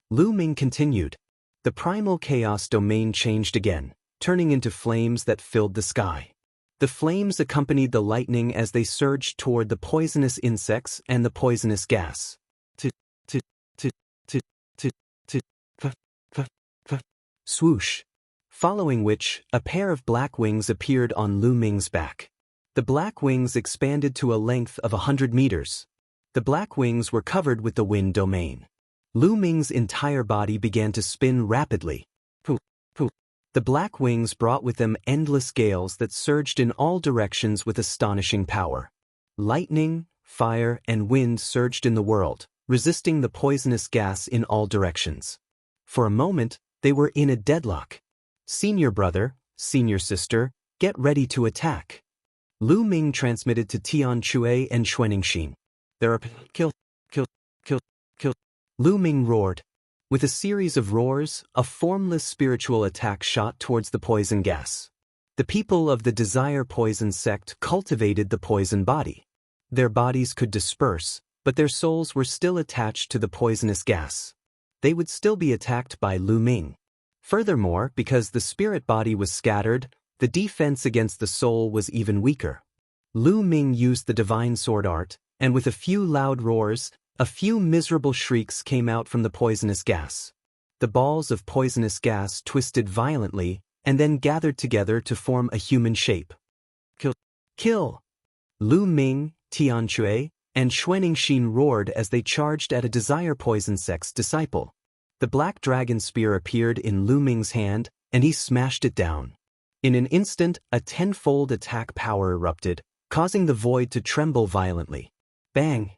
Lu Ming continued. The primal chaos domain changed again, turning into flames that filled the sky. The flames accompanied the lightning as they surged toward the poisonous insects and the poisonous gas. Swoosh. Following which, a pair of black wings appeared on Lu Ming's back. The black wings expanded to a length of 100 meters. The black wings were covered with the wind domain. Lu Ming's entire body began to spin rapidly. The black wings brought with them endless gales that surged in all directions with astonishing power. Lightning, fire, and wind surged in the world, resisting the poisonous gas in all directions. For a moment, they were in a deadlock. Senior brother, senior sister, get ready to attack. Lu Ming transmitted to Tian Shui and Xuanixin. There are kill. Lu Ming roared. With a series of roars, a formless spiritual attack shot towards the poison gas. The people of the Desire Poison sect cultivated the poison body. Their bodies could disperse, but their souls were still attached to the poisonous gas. They would still be attacked by Lu Ming. Furthermore, because the spirit body was scattered, the defense against the soul was even weaker. Lu Ming used the divine sword art, and with a few loud roars, a few miserable shrieks came out from the poisonous gas. The balls of poisonous gas twisted violently and then gathered together to form a human shape. Kill! Kill! Lu Ming, Tianxue, and Xuanxin roared as they charged at a desire poison sect's disciple. The black dragon spear appeared in Lu Ming's hand, and he smashed it down. In an instant, a tenfold attack power erupted, causing the void to tremble violently. Bang!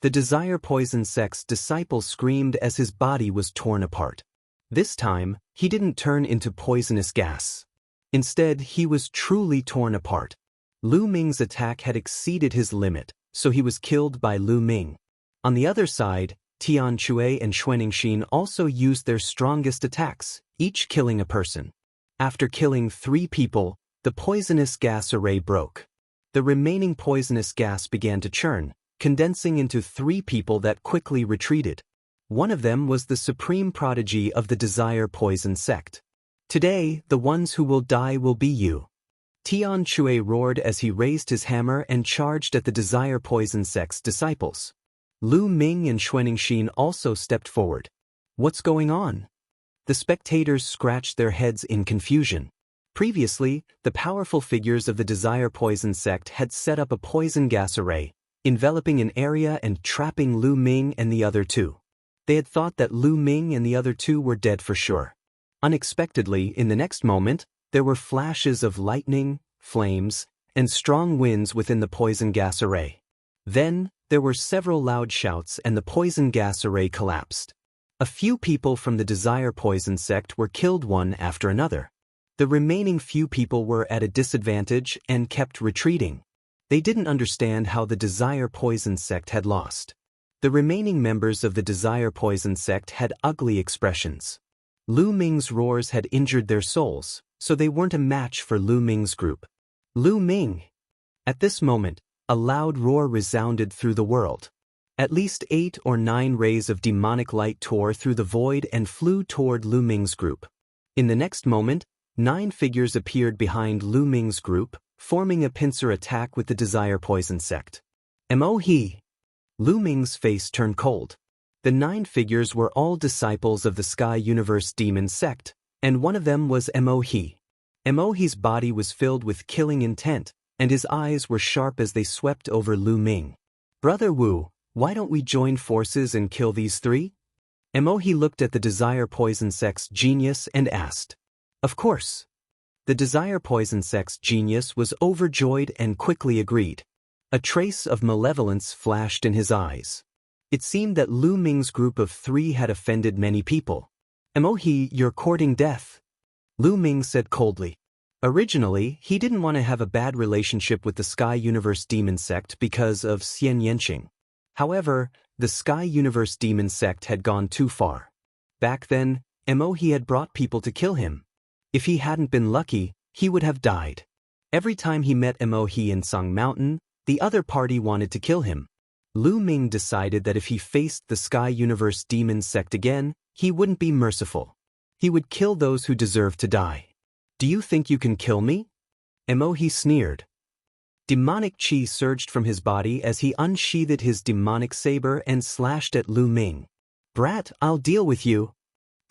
The desire poison sect's disciple screamed as his body was torn apart. This time, he didn't turn into poisonous gas. Instead, he was truly torn apart. Lu Ming's attack had exceeded his limit, so he was killed by Lu Ming. On the other side, Tianxue and Xuanxin also used their strongest attacks, each killing a person. After killing 3 people, the poisonous gas array broke. The remaining poisonous gas began to churn, condensing into 3 people that quickly retreated. One of them was the supreme prodigy of the desire poison sect. Today, the ones who will die will be you. Tianxue roared as he raised his hammer and charged at the desire poison sect's disciples. Lu Ming and Xuanxin also stepped forward. What's going on? The spectators scratched their heads in confusion. Previously, the powerful figures of the desire poison sect had set up a poison gas array, enveloping an area and trapping Lu Ming and the other 2. They had thought that Lu Ming and the other 2 were dead for sure. Unexpectedly, in the next moment, there were flashes of lightning, flames, and strong winds within the poison gas array. Then, there were several loud shouts and the poison gas array collapsed. A few people from the desire poison sect were killed one after another. The remaining few people were at a disadvantage and kept retreating. They didn't understand how the desire poison sect had lost. The remaining members of the desire poison sect had ugly expressions. Lu Ming's roars had injured their souls, so they weren't a match for Lu Ming's group. Lu Ming! At this moment, a loud roar resounded through the world. At least 8 or 9 rays of demonic light tore through the void and flew toward Lu Ming's group. In the next moment, 9 figures appeared behind Lu Ming's group, forming a pincer attack with the desire poison sect. Mo-he! Lu Ming's face turned cold. The 9 figures were all disciples of the Sky Universe Demon sect, and one of them was Mo-he. Mo-he's body was filled with killing intent, and his eyes were sharp as they swept over Lu Ming. Brother Wu, why don't we join forces and kill these 3? Mo-he looked at the desire poison sect's genius and asked. Of course. The desire poison sect's genius was overjoyed and quickly agreed. A trace of malevolence flashed in his eyes. It seemed that Lu Ming's group of 3 had offended many people. Mo-he, you're courting death. Lu Ming said coldly. Originally, he didn't want to have a bad relationship with the Sky Universe Demon sect because of Xian Yanqing. However, the Sky Universe Demon sect had gone too far. Back then, Mo-he had brought people to kill him. If he hadn't been lucky, he would have died. Every time he met Mo-he in Song Mountain, the other party wanted to kill him. Lu Ming decided that if he faced the Sky Universe Demon sect again, he wouldn't be merciful. He would kill those who deserved to die. Do you think you can kill me? Mo-he sneered. Demonic chi surged from his body as he unsheathed his demonic saber and slashed at Lu Ming. Brat, I'll deal with you.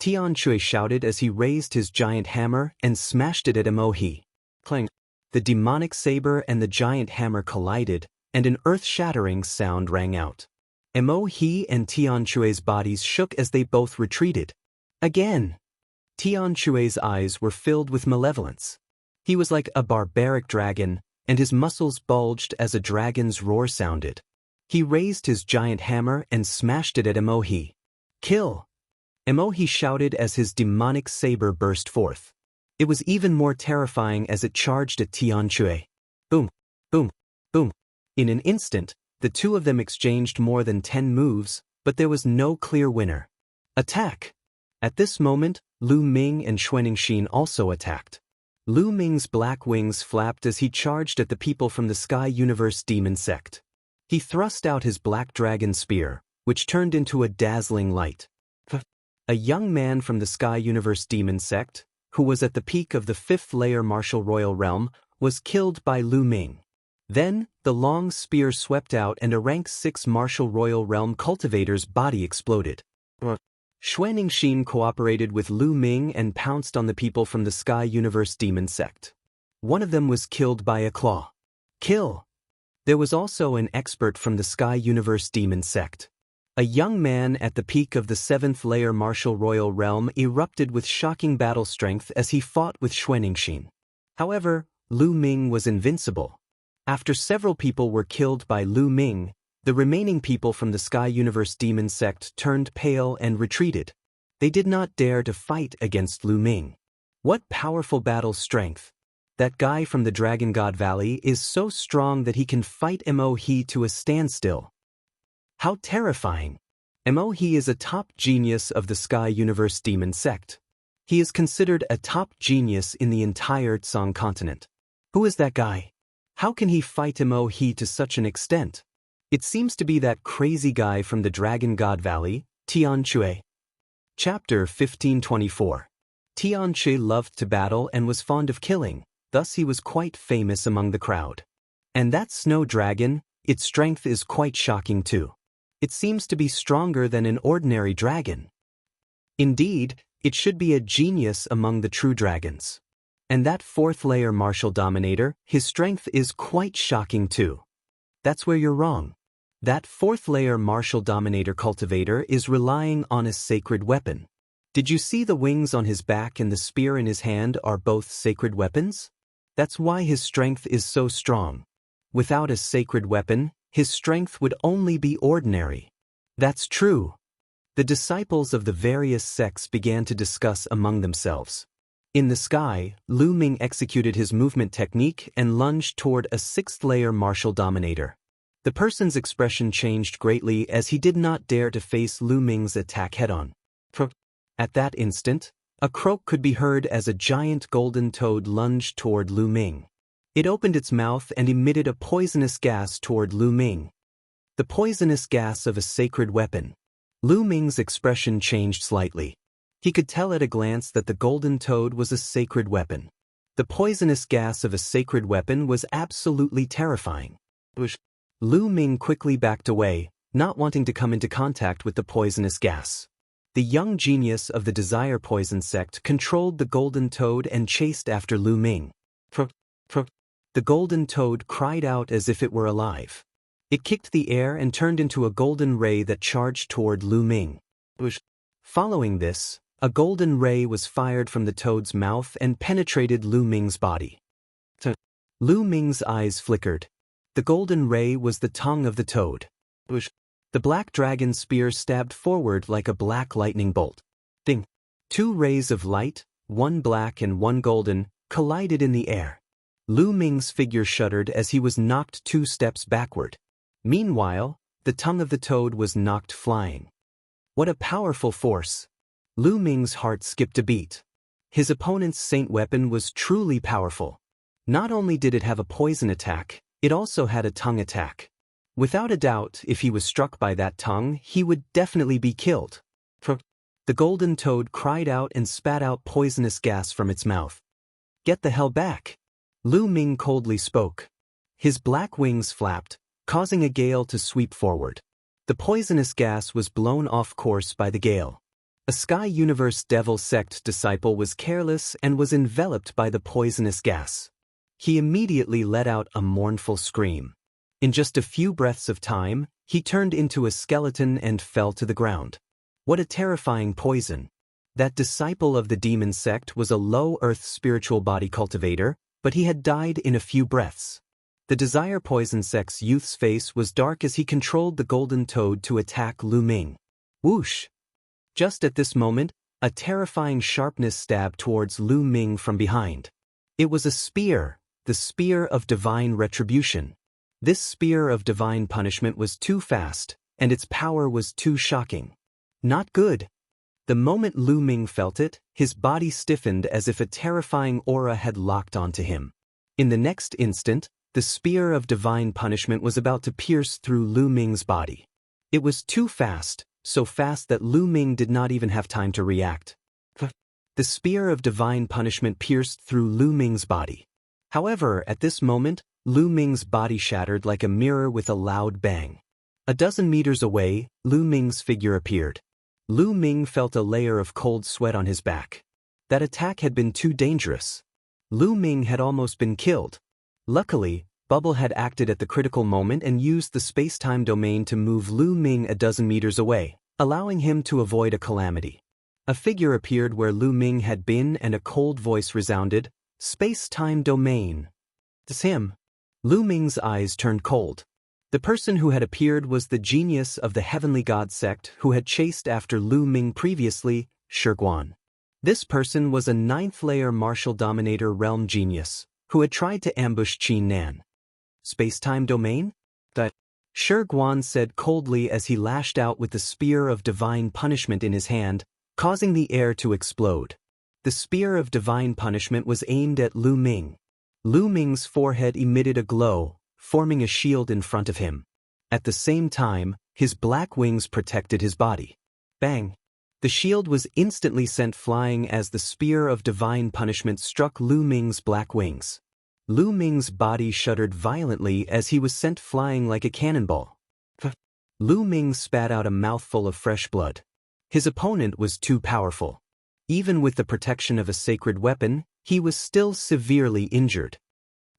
Tianxue shouted as he raised his giant hammer and smashed it at Mo-he. Clang! The demonic saber and the giant hammer collided, and an earth-shattering sound rang out. Mo-he and Tianxue's bodies shook as they both retreated. Again! Tianxue's eyes were filled with malevolence. He was like a barbaric dragon, and his muscles bulged as a dragon's roar sounded. He raised his giant hammer and smashed it at Mo-he. Kill! Mo-he shouted as his demonic saber burst forth. It was even more terrifying as it charged at Tianxue. Boom! Boom! Boom! In an instant, the 2 of them exchanged more than 10 moves, but there was no clear winner. Attack! At this moment, Lu Ming and Xuanxin also attacked. Lu Ming's black wings flapped as he charged at the people from the Sky Universe Demon sect. He thrust out his black dragon spear, which turned into a dazzling light. A young man from the Sky Universe Demon sect, who was at the peak of the 5th layer martial royal realm, was killed by Lu Ming. Then, the long spear swept out and a rank 6 martial royal realm cultivator's body exploded. Xuanixin cooperated with Lu Ming and pounced on the people from the Sky Universe Demon Sect. One of them was killed by a claw. Kill! There was also an expert from the Sky Universe Demon Sect. A young man at the peak of the 7th layer martial royal realm erupted with shocking battle strength as he fought with Xuanixin. However, Lu Ming was invincible. After several people were killed by Lu Ming, the remaining people from the Sky Universe Demon Sect turned pale and retreated. They did not dare to fight against Lu Ming. What powerful battle strength! That guy from the Dragon God Valley is so strong that he can fight Mo He to a standstill. How terrifying! Mo He is a top genius of the Sky Universe Demon Sect. He is considered a top genius in the entire Tsang continent. Who is that guy? How can he fight Mo He to such an extent? It seems to be that crazy guy from the Dragon God Valley, Tian Chui. Chapter 1524. Tian Chui loved to battle and was fond of killing, thus he was quite famous among the crowd. And that snow dragon, its strength is quite shocking too. It seems to be stronger than an ordinary dragon. Indeed, it should be a genius among the true dragons. And that 4th layer martial dominator, his strength is quite shocking too. That's where you're wrong. That 4th layer martial dominator cultivator is relying on a sacred weapon. Did you see the wings on his back and the spear in his hand are both sacred weapons? That's why his strength is so strong. Without a sacred weapon, his strength would only be ordinary. That's true. The disciples of the various sects began to discuss among themselves. In the sky, Lu Ming executed his movement technique and lunged toward a 6th layer martial dominator. The person's expression changed greatly as he did not dare to face Lu Ming's attack head-on. At that instant, a croak could be heard as a giant golden toad lunged toward Lu Ming. It opened its mouth and emitted a poisonous gas toward Lu Ming. The poisonous gas of a sacred weapon. Lu Ming's expression changed slightly. He could tell at a glance that the golden toad was a sacred weapon. The poisonous gas of a sacred weapon was absolutely terrifying. Lu Ming quickly backed away, not wanting to come into contact with the poisonous gas. The young genius of the Desire Poison sect controlled the golden toad and chased after Lu Ming. The golden toad cried out as if it were alive. It kicked the air and turned into a golden ray that charged toward Lu Ming. Following this, a golden ray was fired from the toad's mouth and penetrated Lu Ming's body. Lu Ming's eyes flickered. The golden ray was the tongue of the toad. The black dragon spear stabbed forward like a black lightning bolt. Ding! 2 rays of light, one black and one golden, collided in the air. Lu Ming's figure shuddered as he was knocked 2 steps backward. Meanwhile, the tongue of the toad was knocked flying. What a powerful force! Lu Ming's heart skipped a beat. His opponent's saint weapon was truly powerful. Not only did it have a poison attack, it also had a tongue attack. Without a doubt, if he was struck by that tongue, he would definitely be killed. The golden toad cried out and spat out poisonous gas from its mouth. Get the hell back! Lu Ming coldly spoke. His black wings flapped, causing a gale to sweep forward. The poisonous gas was blown off course by the gale. A Sky Universe Devil Sect disciple was careless and was enveloped by the poisonous gas. He immediately let out a mournful scream. In just a few breaths of time, he turned into a skeleton and fell to the ground. What a terrifying poison! That disciple of the demon sect was a low-earth spiritual body cultivator, but he had died in a few breaths. The Desire Poison sect's youth's face was dark as he controlled the golden toad to attack Lu Ming. Whoosh! Just at this moment, a terrifying sharpness stabbed towards Lu Ming from behind. It was a spear, the spear of divine retribution. This spear of divine punishment was too fast, and its power was too shocking. Not good. The moment Lu Ming felt it, his body stiffened as if a terrifying aura had locked onto him. In the next instant, the spear of divine punishment was about to pierce through Lu Ming's body. It was too fast, so fast that Lu Ming did not even have time to react. The spear of divine punishment pierced through Lu Ming's body. However, at this moment, Lu Ming's body shattered like a mirror with a loud bang. A dozen meters away, Lu Ming's figure appeared. Lu Ming felt a layer of cold sweat on his back. That attack had been too dangerous. Lu Ming had almost been killed. Luckily, Bubble had acted at the critical moment and used the space-time domain to move Lu Ming a dozen meters away, allowing him to avoid a calamity. A figure appeared where Lu Ming had been and a cold voice resounded, "Space-time domain." "It's him." Lu Ming's eyes turned cold. The person who had appeared was the genius of the Heavenly God sect who had chased after Lu Ming previously, Shiguan. This person was a 9th-layer martial dominator realm genius, who had tried to ambush Qin Nan. "Space-time domain?" "That," Shiguan said coldly as he lashed out with the spear of divine punishment in his hand, causing the air to explode. The spear of divine punishment was aimed at Lu Ming. Lu Ming's forehead emitted a glow, forming a shield in front of him. At the same time, his black wings protected his body. Bang! The shield was instantly sent flying as the spear of divine punishment struck Lu Ming's black wings. Lu Ming's body shuddered violently as he was sent flying like a cannonball. Lu Ming spat out a mouthful of fresh blood. His opponent was too powerful. Even with the protection of a sacred weapon, he was still severely injured.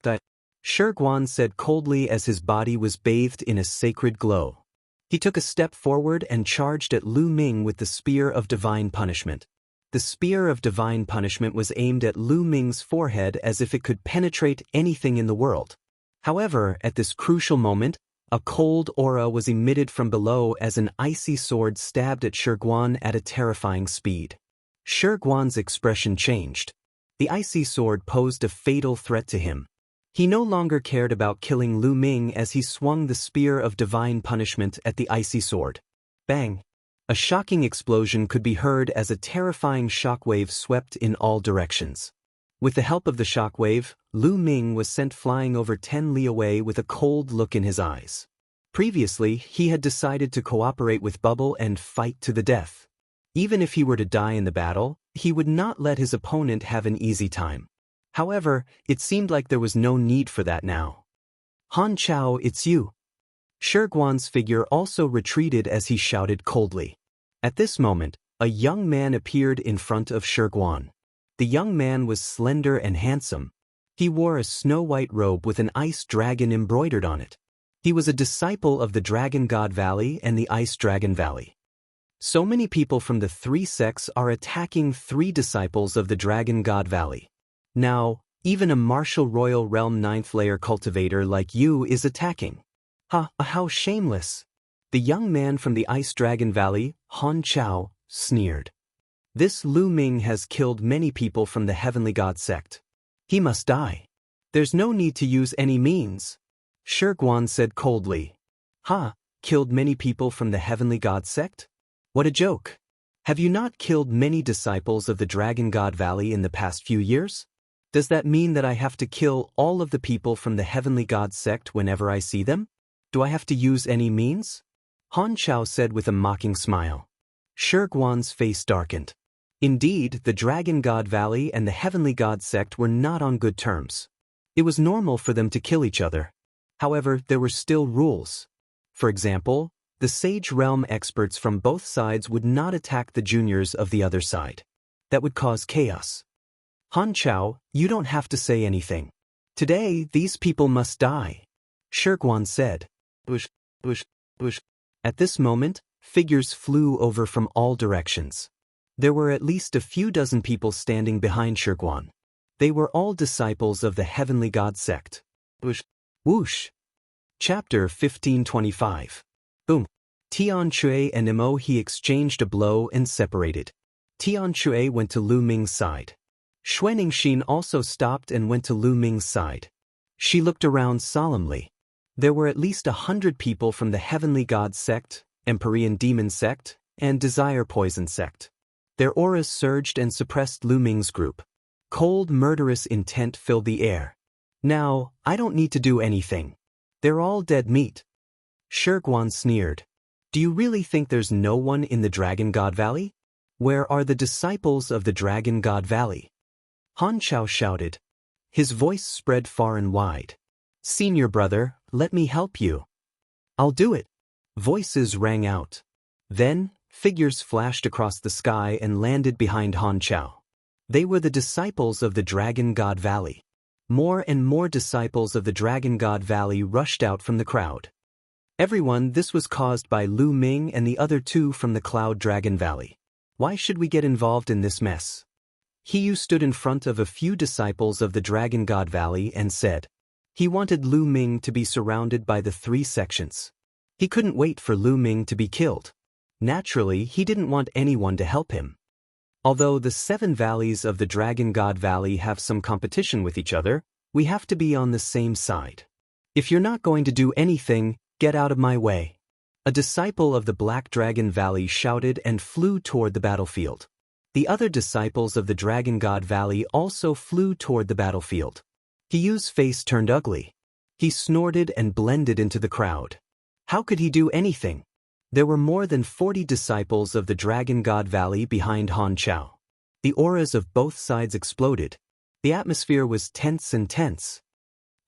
"That," Shiguan said coldly as his body was bathed in a sacred glow. He took a step forward and charged at Lu Ming with the spear of divine punishment. The spear of divine punishment was aimed at Lu Ming's forehead as if it could penetrate anything in the world. However, at this crucial moment, a cold aura was emitted from below as an icy sword stabbed at Shiguan at a terrifying speed. Shiguan's expression changed. The icy sword posed a fatal threat to him. He no longer cared about killing Lu Ming as he swung the spear of divine punishment at the icy sword. Bang! A shocking explosion could be heard as a terrifying shockwave swept in all directions. With the help of the shockwave, Lu Ming was sent flying over 10 li away with a cold look in his eyes. Previously, he had decided to cooperate with Bubble and fight to the death. Even if he were to die in the battle, he would not let his opponent have an easy time. However, it seemed like there was no need for that now. "Han Chao, it's you." Shiguan's figure also retreated as he shouted coldly. At this moment, a young man appeared in front of Shiguan. The young man was slender and handsome. He wore a snow-white robe with an ice dragon embroidered on it. He was a disciple of the Dragon God Valley and the Ice Dragon Valley. So many people from the 3 sects are attacking 3 disciples of the Dragon God Valley. Now, even a martial royal realm 9th-layer cultivator like you is attacking. How shameless. The young man from the Ice Dragon Valley, Han Chao, sneered. "This Lu Ming has killed many people from the Heavenly God sect. He must die. There's no need to use any means." Shiguan said coldly. Killed many people from the Heavenly God sect? What a joke. Have you not killed many disciples of the Dragon God Valley in the past few years? Does that mean that I have to kill all of the people from the Heavenly God sect whenever I see them? Do I have to use any means? Han Chao said with a mocking smile. Shiguan's face darkened. Indeed, the Dragon God Valley and the Heavenly God sect were not on good terms. It was normal for them to kill each other. However, there were still rules. For example, the Sage Realm experts from both sides would not attack the juniors of the other side. That would cause chaos. "Han Chao, you don't have to say anything. Today, these people must die," Shiguan said. Bush. At this moment, figures flew over from all directions. There were at least a few dozen people standing behind Shiguan. They were all disciples of the Heavenly God sect. Whoosh. Chapter 1525. Boom. Tian Chui and Imo He exchanged a blow and separated. Tian Chui went to Lu Ming's side. Xuening Xin also stopped and went to Lu Ming's side. She looked around solemnly. There were at least 100 people from the Heavenly God sect, Empyrean Demon sect, and Desire Poison sect. Their auras surged and suppressed Lu Ming's group. Cold, murderous intent filled the air. "Now, I don't need to do anything. They're all dead meat." Shiguan sneered. "Do you really think there's no one in the Dragon God Valley? Where are the disciples of the Dragon God Valley?" Han Chao shouted. His voice spread far and wide. "Senior brother, let me help you." "I'll do it." Voices rang out. Then, Figures flashed across the sky and landed behind Han Chao. They were the disciples of the Dragon God Valley. More and more disciples of the Dragon God Valley rushed out from the crowd. Everyone, this was caused by Lu Ming and the other two from the Cloud Dragon Valley. Why should we get involved in this mess? He stood in front of a few disciples of the Dragon God Valley and said. He wanted Lu Ming to be surrounded by the 3 sections. He couldn't wait for Lu Ming to be killed. Naturally, he didn't want anyone to help him. Although the 7 valleys of the Dragon God Valley have some competition with each other, we have to be on the same side. If you're not going to do anything, get out of my way. A disciple of the Black Dragon Valley shouted and flew toward the battlefield. The other disciples of the Dragon God Valley also flew toward the battlefield. Hiyu's face turned ugly. He snorted and blended into the crowd. How could he do anything? There were more than 40 disciples of the Dragon God Valley behind Han Chao. The auras of both sides exploded. The atmosphere was tense and tense.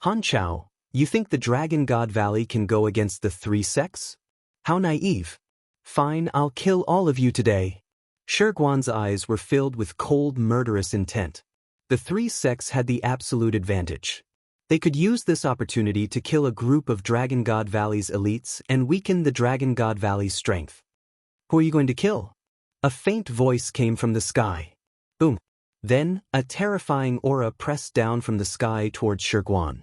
Han Chao, you think the Dragon God Valley can go against the 3 sects? How naive. Fine, I'll kill all of you today. Shiguan's eyes were filled with cold, murderous intent. The 3 sects had the absolute advantage. They could use this opportunity to kill a group of Dragon God Valley's elites and weaken the Dragon God Valley's strength. Who are you going to kill? A faint voice came from the sky. Boom. Then, a terrifying aura pressed down from the sky towards Shiguan.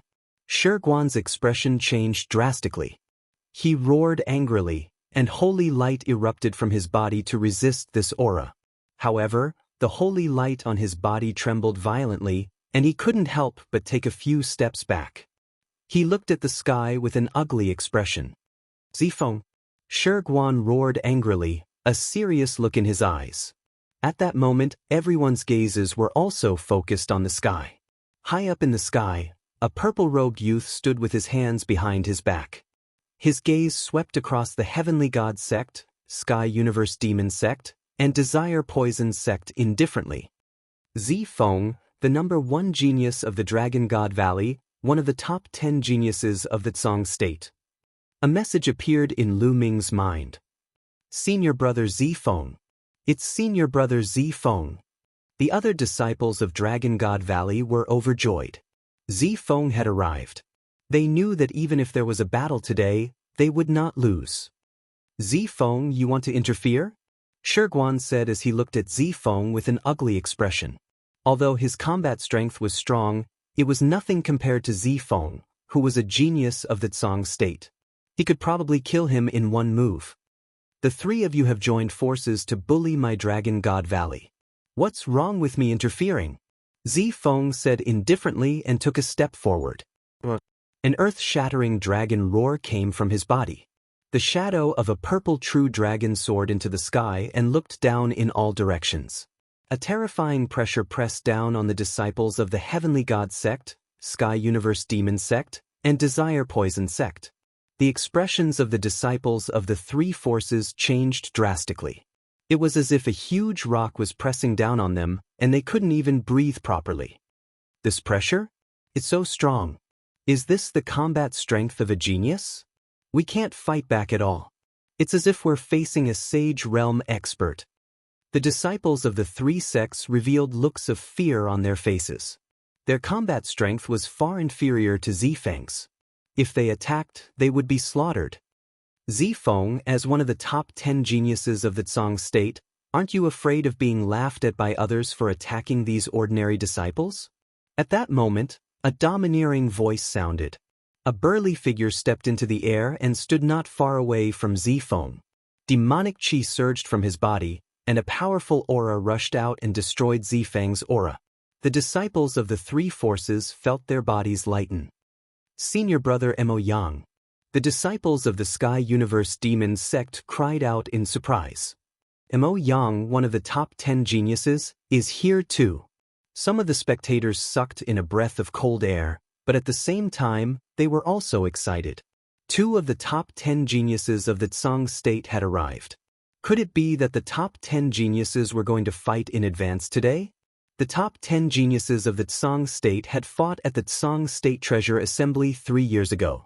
Shiguan's expression changed drastically. He roared angrily, and holy light erupted from his body to resist this aura. However, the holy light on his body trembled violently, and he couldn't help but take a few steps back. He looked at the sky with an ugly expression. Zifeng. Shiguan roared angrily, a serious look in his eyes. At that moment, everyone's gazes were also focused on the sky. High up in the sky, a purple-robed youth stood with his hands behind his back. His gaze swept across the Heavenly God Sect, Sky Universe Demon Sect, and Desire Poison Sect indifferently. Zifeng, the number 1 genius of the Dragon God Valley, one of the top 10 geniuses of the Tsang State. A message appeared in Lu Ming's mind. Senior brother Zifeng. It's senior brother Zifeng. The other disciples of Dragon God Valley were overjoyed. Zifeng had arrived. They knew that even if there was a battle today, they would not lose. Zifeng, you want to interfere? Shiguan said as he looked at Zifeng with an ugly expression. Although his combat strength was strong, it was nothing compared to Zifeng, who was a genius of the Tsang State. He could probably kill him in one move. The 3 of you have joined forces to bully my Dragon God Valley. What's wrong with me interfering? Zifeng said indifferently and took a step forward. An earth-shattering dragon roar came from his body. The shadow of a purple true dragon soared into the sky and looked down in all directions. A terrifying pressure pressed down on the disciples of the Heavenly God Sect, Sky Universe Demon Sect, and Desire Poison Sect. The expressions of the disciples of the 3 forces changed drastically. It was as if a huge rock was pressing down on them, and they couldn't even breathe properly. This pressure? It's so strong. Is this the combat strength of a genius? We can't fight back at all. It's as if we're facing a Sage Realm expert. The disciples of the 3 sects revealed looks of fear on their faces. Their combat strength was far inferior to Zifeng's. If they attacked, they would be slaughtered. Zifeng, as one of the top 10 geniuses of the Tsang State, aren't you afraid of being laughed at by others for attacking these ordinary disciples? At that moment, a domineering voice sounded. A burly figure stepped into the air and stood not far away from Zifeng. Demonic chi surged from his body, and a powerful aura rushed out and destroyed Zifeng's aura. The disciples of the 3 forces felt their bodies lighten. Senior brother Mo Yang. The disciples of the Sky Universe Demon Sect cried out in surprise. Mo Yang, one of the top 10 geniuses, is here too. Some of the spectators sucked in a breath of cold air, but at the same time, they were also excited. 2 of the top 10 geniuses of the Tsang State had arrived. Could it be that the top 10 geniuses were going to fight in advance today? The top 10 geniuses of the Tsang State had fought at the Tsang State Treasure Assembly 3 years ago.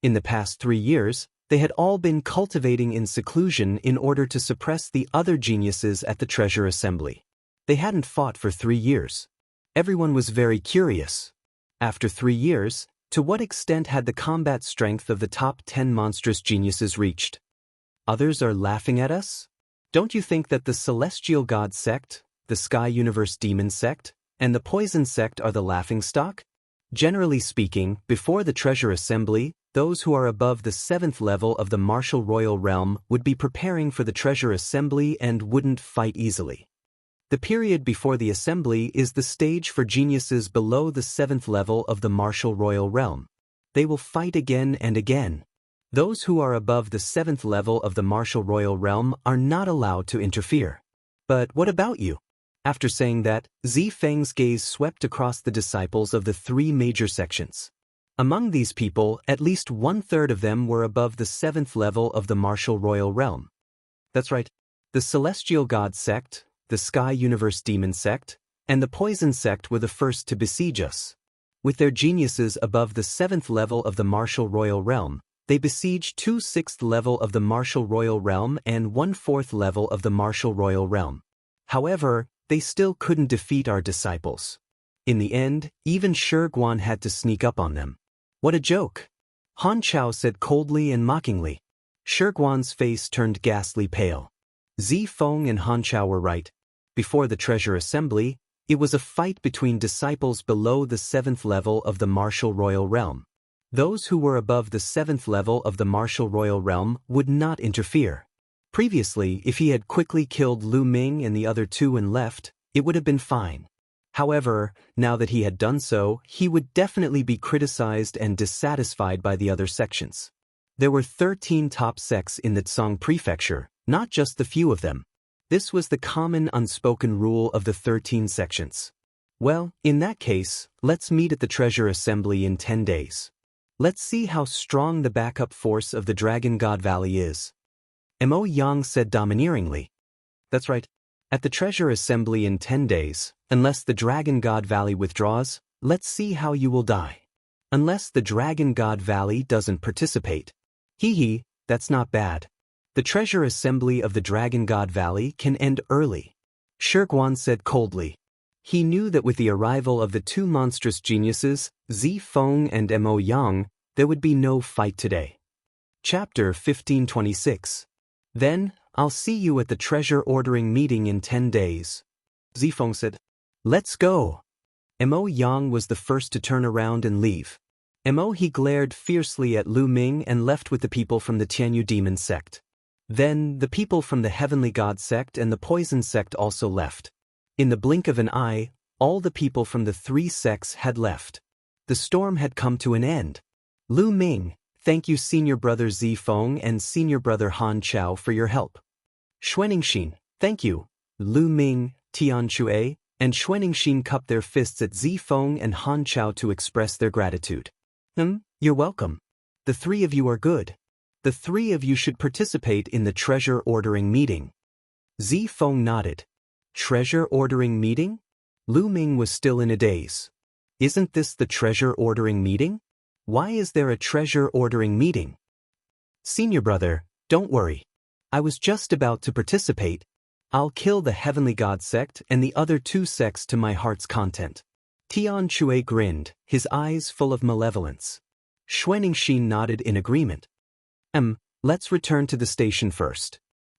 In the past 3 years, They had all been cultivating in seclusion in order to suppress the other geniuses at the treasure assembly. They hadn't fought for 3 years. Everyone was very curious. After 3 years, to what extent had the combat strength of the top 10 monstrous geniuses reached? Others are laughing at us? Don't you think that the Celestial God sect, the Sky Universe Demon sect, and the Poison sect are the laughingstock? Generally speaking, before the treasure assembly, those who are above the 7th level of the martial royal realm would be preparing for the treasure assembly and wouldn't fight easily. The period before the assembly is the stage for geniuses below the 7th level of the martial royal realm. They will fight again and again. Those who are above the 7th level of the martial royal realm are not allowed to interfere. But what about you? After saying that, Zi Feng's gaze swept across the disciples of the 3 major sections. Among these people, at least 1/3 of them were above the 7th level of the martial royal realm. That's right. The Celestial God sect, the Sky Universe Demon sect, and the Poison sect were the first to besiege us. With their geniuses above the 7th level of the martial royal realm, they besieged 2 6th level of the martial royal realm and 1/4 level of the martial royal realm. However, they still couldn't defeat our disciples. In the end, even Shi Guan had to sneak up on them. What a joke! Han Chao said coldly and mockingly. Shi Guan's face turned ghastly pale. Zi Feng and Han Chao were right. Before the treasure assembly, it was a fight between disciples below the 7th level of the martial royal realm. Those who were above the 7th level of the martial royal realm would not interfere. Previously, if he had quickly killed Lu Ming and the other 2 and left, it would have been fine. However, now that he had done so, he would definitely be criticized and dissatisfied by the other sections. There were 13 top sects in the Tsang Prefecture, not just the few of them. This was the common unspoken rule of the 13 sections. Well, in that case, let's meet at the treasure assembly in 10 days. Let's see how strong the backup force of the Dragon God Valley is. Mo Yang said domineeringly. That's right. At the treasure assembly in 10 days, unless the Dragon God Valley withdraws, let's see how you will die. Unless the Dragon God Valley doesn't participate. Hee, that's not bad. The treasure assembly of the Dragon God Valley can end early. Shi Guan said coldly. He knew that with the arrival of the 2 monstrous geniuses, Zi Feng and Mo Yang, there would be no fight today. Chapter 1526. Then, I'll see you at the treasure ordering meeting in 10 days. Zi Feng said. Let's go. Mo Yang was the first to turn around and leave. He glared fiercely at Lu Ming and left with the people from the Tianyu Demon sect. Then, the people from the Heavenly God sect and the Poison sect also left. In the blink of an eye, all the people from the 3 sects had left. The storm had come to an end. Lu Ming, thank you Senior Brother Zi Feng and Senior Brother Han Chao for your help. Xuanixin, thank you. Lu Ming, Tian Chue, and Xuanixin cupped their fists at Zi Feng and Han Chao to express their gratitude. You're welcome. The 3 of you are good. The 3 of you should participate in the treasure ordering meeting. Zi Feng nodded. Treasure ordering meeting? Lu Ming was still in a daze. Isn't this the treasure ordering meeting? Why is there a treasure ordering meeting? Senior brother, don't worry. I was just about to participate. I'll kill the Heavenly God sect and the other 2 sects to my heart's content. Tian Chue grinned, his eyes full of malevolence. Xuanixin nodded in agreement. Let's return to the station first.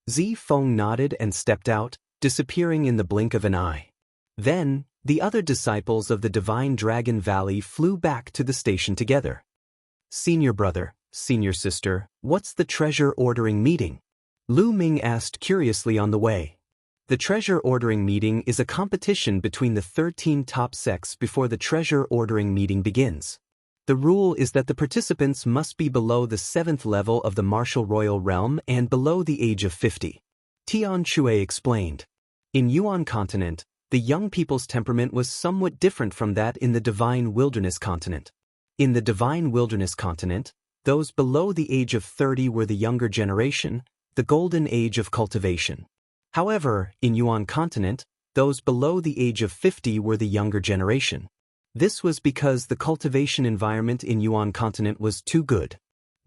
Zi Feng nodded and stepped out, disappearing in the blink of an eye. Then, the other disciples of the Divine Dragon Valley flew back to the station together. Senior brother, senior sister, what's the treasure ordering meeting? Lu Ming asked curiously on the way. The treasure ordering meeting is a competition between the 13 top sects before the treasure ordering meeting begins. The rule is that the participants must be below the 7th level of the martial royal realm and below the age of 50. Tian Chue explained. In Yuan continent, the young people's temperament was somewhat different from that in the Divine Wilderness continent. In the Divine Wilderness continent, those below the age of 30 were the younger generation, the golden age of cultivation. However, in Yuan continent, those below the age of 50 were the younger generation. This was because the cultivation environment in Yuan continent was too good.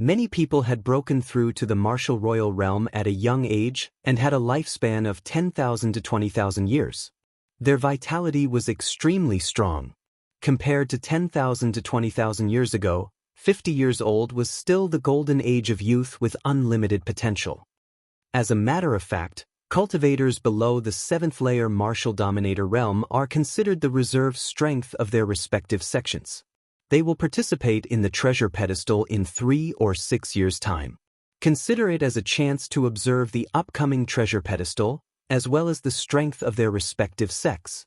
Many people had broken through to the martial royal realm at a young age and had a lifespan of 10,000 to 20,000 years. Their vitality was extremely strong. Compared to 10,000 to 20,000 years ago, 50 years old was still the golden age of youth with unlimited potential. As a matter of fact, cultivators below the 7th layer martial dominator realm are considered the reserve strength of their respective sections. They will participate in the treasure pedestal in 3 or 6 years' time. Consider it as a chance to observe the upcoming treasure pedestal, as well as the strength of their respective sects.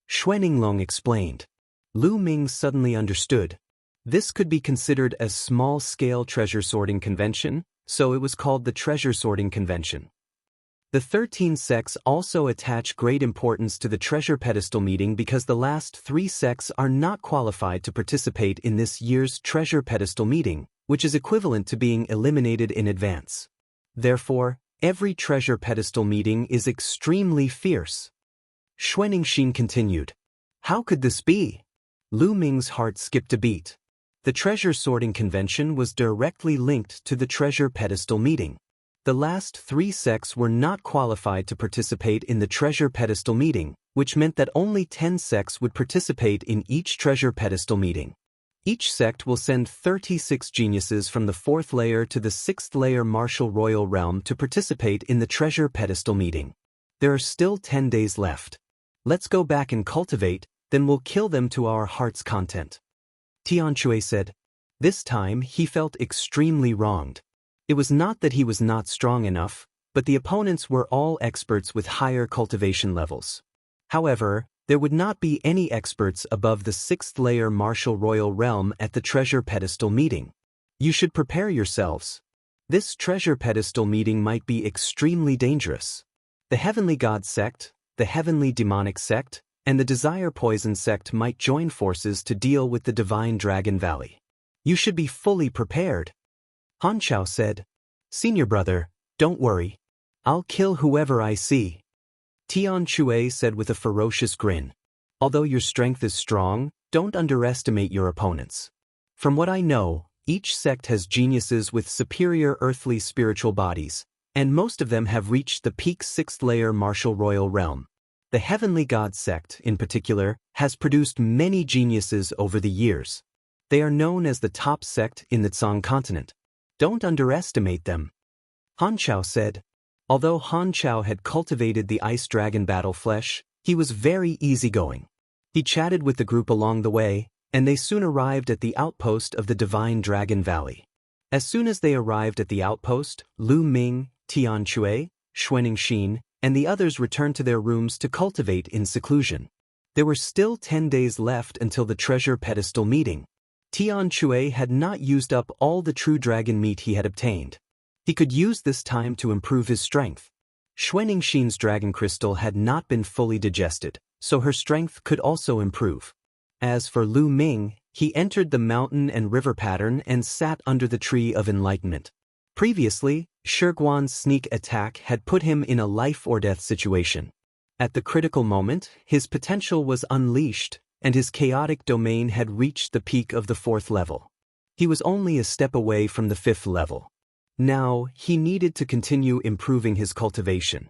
Xueninglong explained. Lu Ming suddenly understood. This could be considered a small-scale treasure sorting convention, so it was called the treasure sorting convention. The 13 sects also attach great importance to the treasure pedestal meeting because the last 3 sects are not qualified to participate in this year's treasure pedestal meeting, which is equivalent to being eliminated in advance. Therefore, every treasure pedestal meeting is extremely fierce. Xueningshin continued. How could this be? Lu Ming's heart skipped a beat. The treasure sorting convention was directly linked to the treasure pedestal meeting. The last 3 sects were not qualified to participate in the treasure pedestal meeting, which meant that only 10 sects would participate in each treasure pedestal meeting. Each sect will send 36 geniuses from the 4th layer to the 6th layer martial royal realm to participate in the treasure pedestal meeting. There are still 10 days left. Let's go back and cultivate, then we'll kill them to our heart's content. Tianxue said. This time he felt extremely wronged. It was not that he was not strong enough, but the opponents were all experts with higher cultivation levels. However, there would not be any experts above the 6th layer martial royal realm at the treasure pedestal meeting. You should prepare yourselves. This treasure pedestal meeting might be extremely dangerous. The Heavenly God sect, the Heavenly Demonic sect, and the Desire Poison sect might join forces to deal with the Divine Dragon Valley. You should be fully prepared. Han Chao said. Senior brother, don't worry. I'll kill whoever I see. Tianxue said with a ferocious grin. Although your strength is strong, don't underestimate your opponents. From what I know, each sect has geniuses with superior earthly spiritual bodies, and most of them have reached the peak 6th layer martial royal realm. The Heavenly God sect, in particular, has produced many geniuses over the years. They are known as the top sect in the Tsang continent. Don't underestimate them. Han Chao said. Although Han Chao had cultivated the ice dragon battle flesh, he was very easygoing. He chatted with the group along the way, and they soon arrived at the outpost of the Divine Dragon Valley. As soon as they arrived at the outpost, Lu Ming, Tianxue, Xueningshin, and the others returned to their rooms to cultivate in seclusion. There were still 10 days left until the treasure pedestal meeting. Tianxue had not used up all the true dragon meat he had obtained. He could use this time to improve his strength. Xueningshin's dragon crystal had not been fully digested, so her strength could also improve. As for Lu Ming, he entered the mountain and river pattern and sat under the tree of enlightenment. Previously, Shiguan's sneak attack had put him in a life-or-death situation. At the critical moment, his potential was unleashed, and his chaotic domain had reached the peak of the 4th level. He was only a step away from the 5th level. Now, he needed to continue improving his cultivation.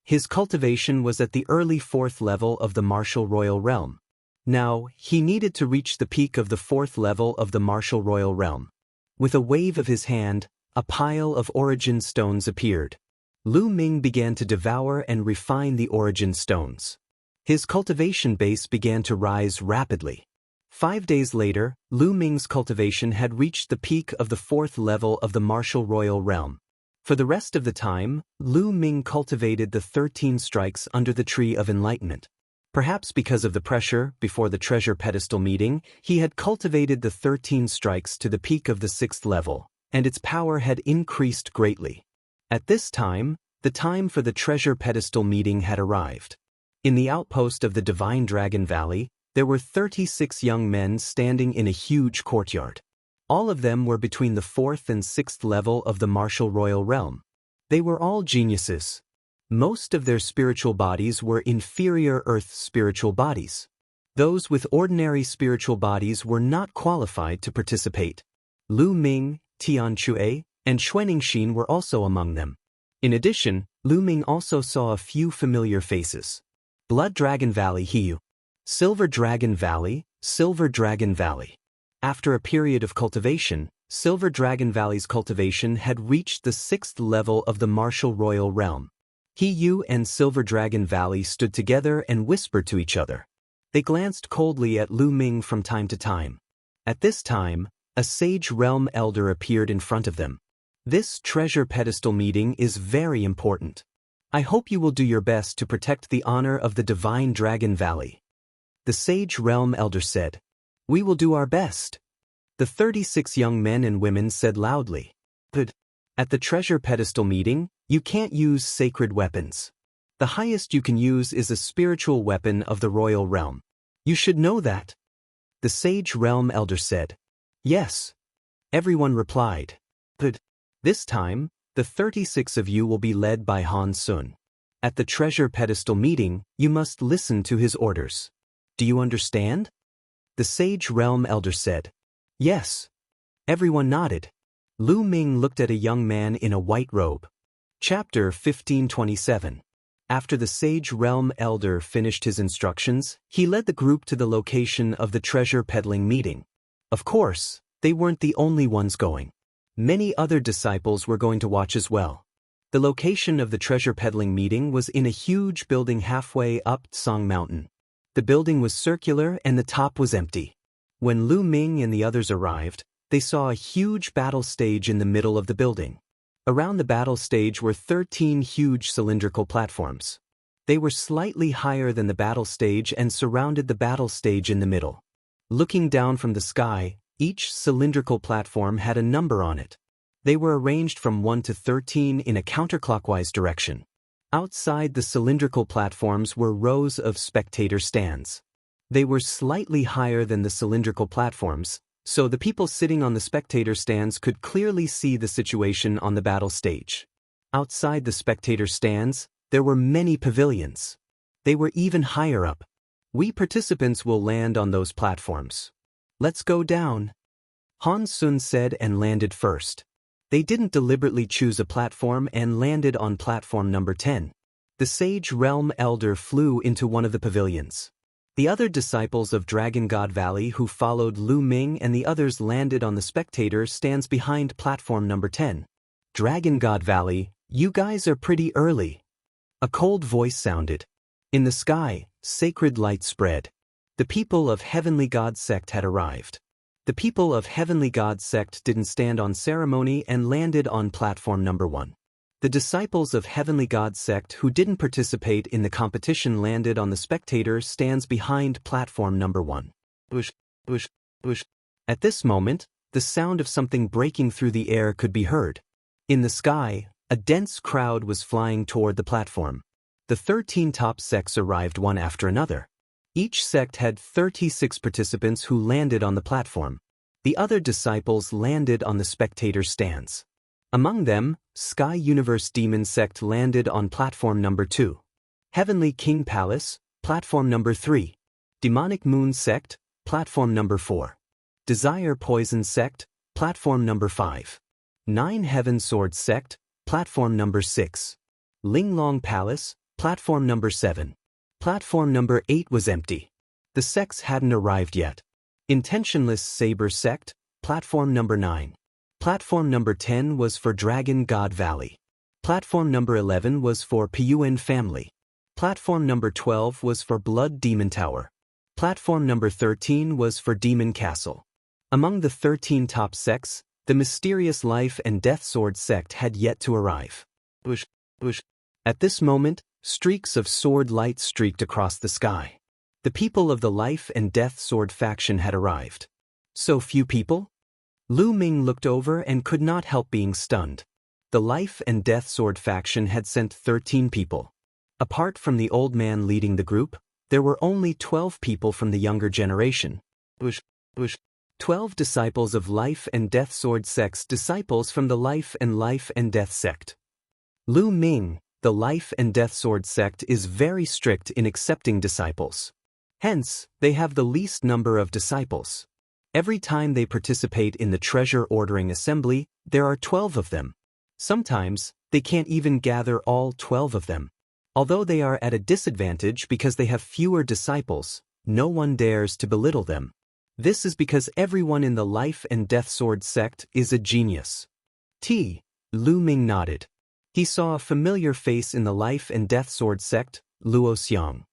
His cultivation was at the early 4th level of the martial royal realm. Now, he needed to reach the peak of the 4th level of the martial royal realm. With a wave of his hand, a pile of origin stones appeared. Lu Ming began to devour and refine the origin stones. His cultivation base began to rise rapidly. 5 days later, Lu Ming's cultivation had reached the peak of the 4th level of the martial royal realm. For the rest of the time, Lu Ming cultivated the 13 strikes under the tree of enlightenment. Perhaps because of the pressure before the treasure pedestal meeting, he had cultivated the 13 strikes to the peak of the 6th level, and its power had increased greatly. At this time, the time for the treasure pedestal meeting had arrived. In the outpost of the Divine Dragon Valley, there were 36 young men standing in a huge courtyard. All of them were between the 4th and 6th level of the martial royal realm. They were all geniuses. Most of their spiritual bodies were inferior earth spiritual bodies. Those with ordinary spiritual bodies were not qualified to participate. Lu Ming, Tian Chui, and Xuaningxin were also among them. In addition, Lu Ming also saw a few familiar faces. Blood Dragon Valley Hiu. Silver Dragon Valley, Silver Dragon Valley. After a period of cultivation, Silver Dragon Valley's cultivation had reached the 6th level of the martial royal realm. Hiu and Silver Dragon Valley stood together and whispered to each other. They glanced coldly at Lu Ming from time to time. At this time, a sage realm elder appeared in front of them. This treasure pedestal meeting is very important. I hope you will do your best to protect the honor of the Divine Dragon Valley. The sage realm elder said. We will do our best. The 36 young men and women said loudly. But at the treasure pedestal meeting, you can't use sacred weapons. The highest you can use is a spiritual weapon of the royal realm. You should know that. The sage realm elder said. Yes. Everyone replied. But this time, the 36 of you will be led by Han Sun. At the treasure pedestal meeting, you must listen to his orders. Do you understand? The sage realm elder said. Yes. Everyone nodded. Lu Ming looked at a young man in a white robe. Chapter 1527. After the sage realm elder finished his instructions, he led the group to the location of the treasure peddling meeting. Of course, they weren't the only ones going. Many other disciples were going to watch as well. The location of the treasure peddling meeting was in a huge building halfway up Song Mountain. The building was circular and the top was empty. When Lu Ming and the others arrived, they saw a huge battle stage in the middle of the building. Around the battle stage were 13 huge cylindrical platforms. They were slightly higher than the battle stage and surrounded the battle stage in the middle. Looking down from the sky, each cylindrical platform had a number on it. They were arranged from 1 to 13 in a counterclockwise direction. Outside the cylindrical platforms were rows of spectator stands. They were slightly higher than the cylindrical platforms, so the people sitting on the spectator stands could clearly see the situation on the battle stage. Outside the spectator stands, there were many pavilions. They were even higher up. We participants will land on those platforms. Let's go down. Han Sun said and landed first. They didn't deliberately choose a platform and landed on platform number 10. The sage realm elder flew into one of the pavilions. The other disciples of Dragon God Valley who followed Lu Ming and the others landed on the spectator stands behind platform number 10. Dragon God Valley, you guys are pretty early. A cold voice sounded. In the sky, sacred light spread. The people of Heavenly God Sect had arrived. The people of Heavenly God Sect didn't stand on ceremony and landed on platform number 1. The disciples of Heavenly God Sect who didn't participate in the competition landed on the spectator stands behind platform number 1. Bush, bush, bush. At this moment, the sound of something breaking through the air could be heard. In the sky, a dense crowd was flying toward the platform. The 13 top sects arrived one after another. Each sect had 36 participants who landed on the platform. The other disciples landed on the spectator stands. Among them, Sky Universe Demon Sect landed on platform number 2. Heavenly King Palace, platform number 3. Demonic Moon Sect, platform number 4. Desire Poison Sect, platform number 5. Nine Heaven Sword Sect, platform number 6. Linglong Palace, platform number 7. Platform number 8 was empty. The sects hadn't arrived yet. Intentionless Saber Sect, platform number 9. Platform number 10 was for Dragon God Valley. Platform number 11 was for Piyuan Family. Platform number 12 was for Blood Demon Tower. Platform number 13 was for Demon Castle. Among the 13 top sects, the mysterious Life and Death Sword Sect had yet to arrive. Bush, bush. At this moment, streaks of sword light streaked across the sky. The people of the Life and Death Sword faction had arrived. So few people? Lu Ming looked over and could not help being stunned. The Life and Death Sword faction had sent 13 people. Apart from the old man leading the group, there were only 12 people from the younger generation. 12 disciples of Life and Death Sword sects, disciples from the Life and Death sect. Lu Ming, the Life and Death Sword sect is very strict in accepting disciples. Hence, they have the least number of disciples. Every time they participate in the treasure ordering assembly, there are 12 of them. Sometimes, they can't even gather all 12 of them. Although they are at a disadvantage because they have fewer disciples, no one dares to belittle them. This is because everyone in the Life and Death Sword sect is a genius. Lu Ming nodded. He saw a familiar face in the Life and Death Sword sect, Luo Xiang.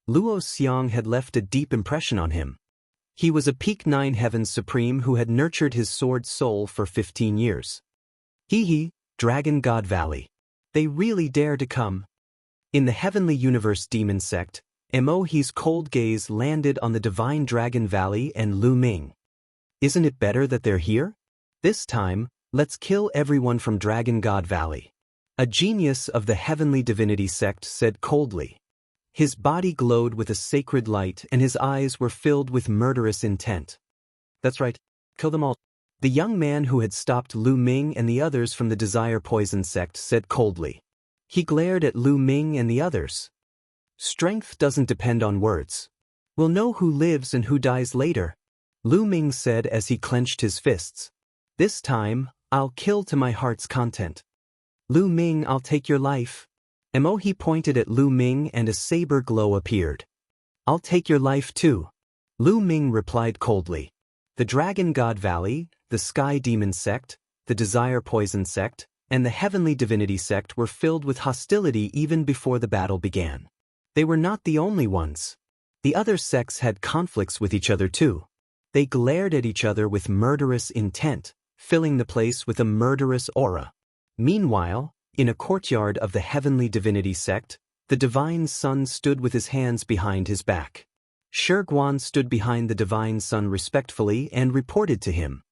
Luo Xiang had left a deep impression on him. He was a Peak 9 Heavens Supreme who had nurtured his sword soul for 15 years. Dragon God Valley. They really dare to come. In the Heavenly Universe Demon Sect, Mohe's cold gaze landed on the Divine Dragon Valley and Lu Ming. Isn't it better that they're here? This time, let's kill everyone from Dragon God Valley. A genius of the Heavenly Divinity Sect said coldly. His body glowed with a sacred light and his eyes were filled with murderous intent. That's right, kill them all. The young man who had stopped Lu Ming and the others from the Desire Poison sect said coldly. He glared at Lu Ming and the others. Strength doesn't depend on words. We'll know who lives and who dies later, Lu Ming said as he clenched his fists. This time, I'll kill to my heart's content. Lu Ming, I'll take your life. Mohe pointed at Lu Ming and a saber glow appeared. I'll take your life too, Lu Ming replied coldly. The Dragon God Valley, the Sky Demon Sect, the Desire Poison Sect, and the Heavenly Divinity Sect were filled with hostility even before the battle began. They were not the only ones. The other sects had conflicts with each other too. They glared at each other with murderous intent, filling the place with a murderous aura. Meanwhile, in a courtyard of the Heavenly Divinity Sect, the Divine Sun stood with his hands behind his back. Shiguan stood behind the Divine Sun respectfully and reported to him.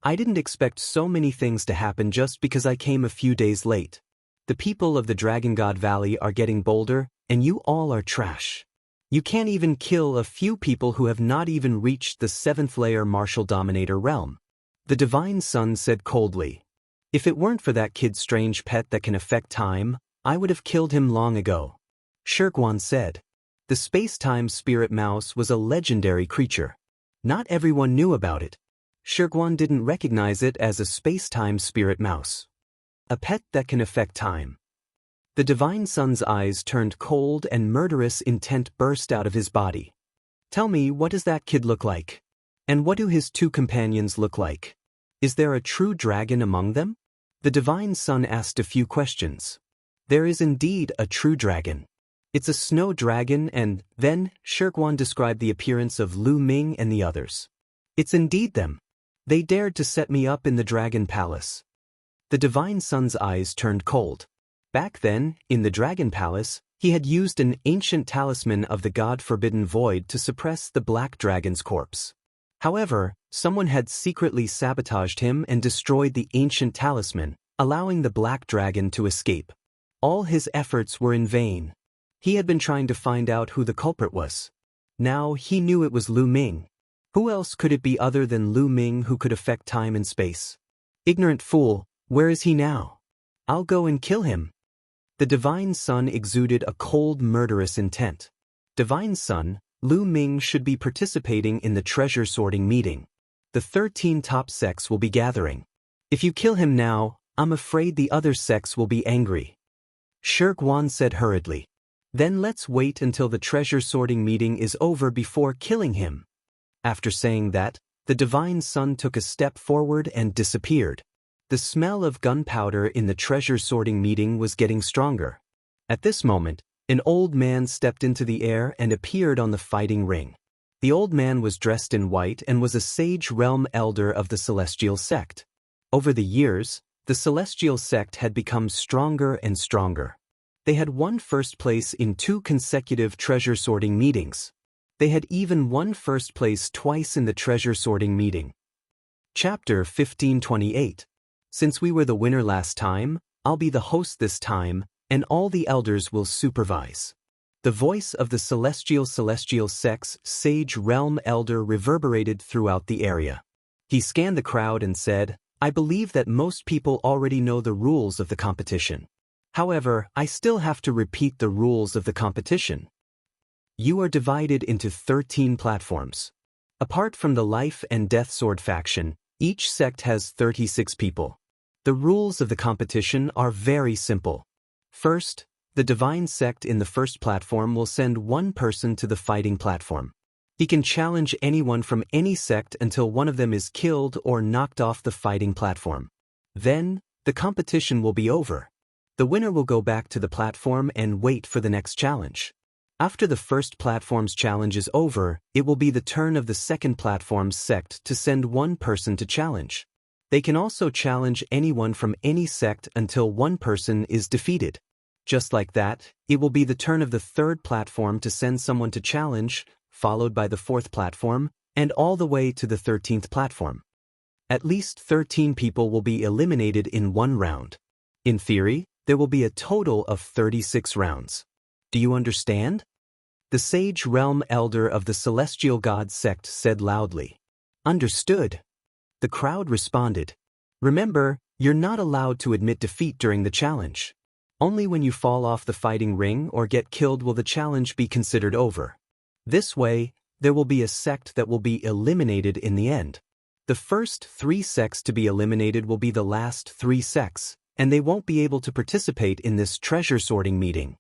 I didn't expect so many things to happen just because I came a few days late. The people of the Dragon God Valley are getting bolder, and you all are trash. You can't even kill a few people who have not even reached the 7th layer Martial Dominator realm. The Divine Sun said coldly. If it weren't for that kid's strange pet that can affect time, I would have killed him long ago. Shiguan said. The space-time spirit mouse was a legendary creature. Not everyone knew about it. Shiguan didn't recognize it as a space-time spirit mouse. A pet that can affect time. The Divine Sun's eyes turned cold and murderous intent burst out of his body. Tell me, what does that kid look like? And what do his two companions look like? Is there a true dragon among them? The Divine Sun asked a few questions. There is indeed a true dragon. It's a snow dragon and, then, Shiguan described the appearance of Lu Ming and the others. It's indeed them. They dared to set me up in the Dragon Palace. The Divine Sun's eyes turned cold. Back then, in the Dragon Palace, he had used an ancient talisman of the God-forbidden void to suppress the Black Dragon's corpse. However, someone had secretly sabotaged him and destroyed the ancient talisman, allowing the Black Dragon to escape. All his efforts were in vain. He had been trying to find out who the culprit was. Now he knew it was Lu Ming. Who else could it be other than Lu Ming who could affect time and space? Ignorant fool, where is he now? I'll go and kill him. The Divine Sun exuded a cold, murderous intent. Divine Sun, Lu Ming should be participating in the treasure sorting meeting. The 13 top sects will be gathering. If you kill him now, I'm afraid the other sects will be angry. Shiguan said hurriedly. Then let's wait until the treasure sorting meeting is over before killing him. After saying that, the Divine Sun took a step forward and disappeared. The smell of gunpowder in the treasure sorting meeting was getting stronger. At this moment, an old man stepped into the air and appeared on the fighting ring. The old man was dressed in white and was a sage realm elder of the Celestial Sect. Over the years, the Celestial Sect had become stronger and stronger. They had won first place in 2 consecutive treasure sorting meetings. They had even won first place twice in the treasure sorting meeting. Chapter 1528. Since we were the winner last time, I'll be the host this time, and all the elders will supervise. The voice of the Celestial Sect's sage realm elder reverberated throughout the area. He scanned the crowd and said, I believe that most people already know the rules of the competition. However, I still have to repeat the rules of the competition. You are divided into 13 platforms. Apart from the Life and Death Sword faction, each sect has 36 people. The rules of the competition are very simple. First, the Divine Sect in the first platform will send one person to the fighting platform. He can challenge anyone from any sect until one of them is killed or knocked off the fighting platform. Then, the competition will be over. The winner will go back to the platform and wait for the next challenge. After the first platform's challenge is over, it will be the turn of the second platform's sect to send one person to challenge. They can also challenge anyone from any sect until one person is defeated. Just like that, it will be the turn of the third platform to send someone to challenge, followed by the fourth platform, and all the way to the 13th platform. At least 13 people will be eliminated in one round. In theory, there will be a total of 36 rounds. Do you understand? The Sage Realm Elder of the Celestial God sect said loudly. Understood. The crowd responded. Remember, you're not allowed to admit defeat during the challenge. Only when you fall off the fighting ring or get killed will the challenge be considered over. This way, there will be a sect that will be eliminated in the end. The first 3 sects to be eliminated will be the last 3 sects, and they won't be able to participate in this treasure sorting meeting.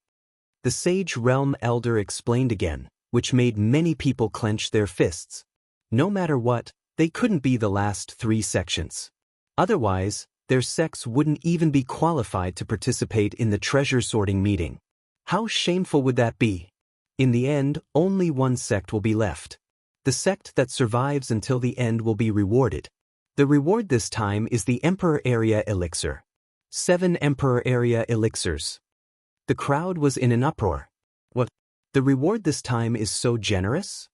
The Sage Realm Elder explained again, which made many people clench their fists. No matter what, they couldn't be the last 3 sections. Otherwise, their sects wouldn't even be qualified to participate in the treasure sorting meeting. How shameful would that be? In the end, only one sect will be left. The sect that survives until the end will be rewarded. The reward this time is the Emperor Area Elixir. 7 Emperor Area Elixirs. The crowd was in an uproar. What? The reward this time is so generous?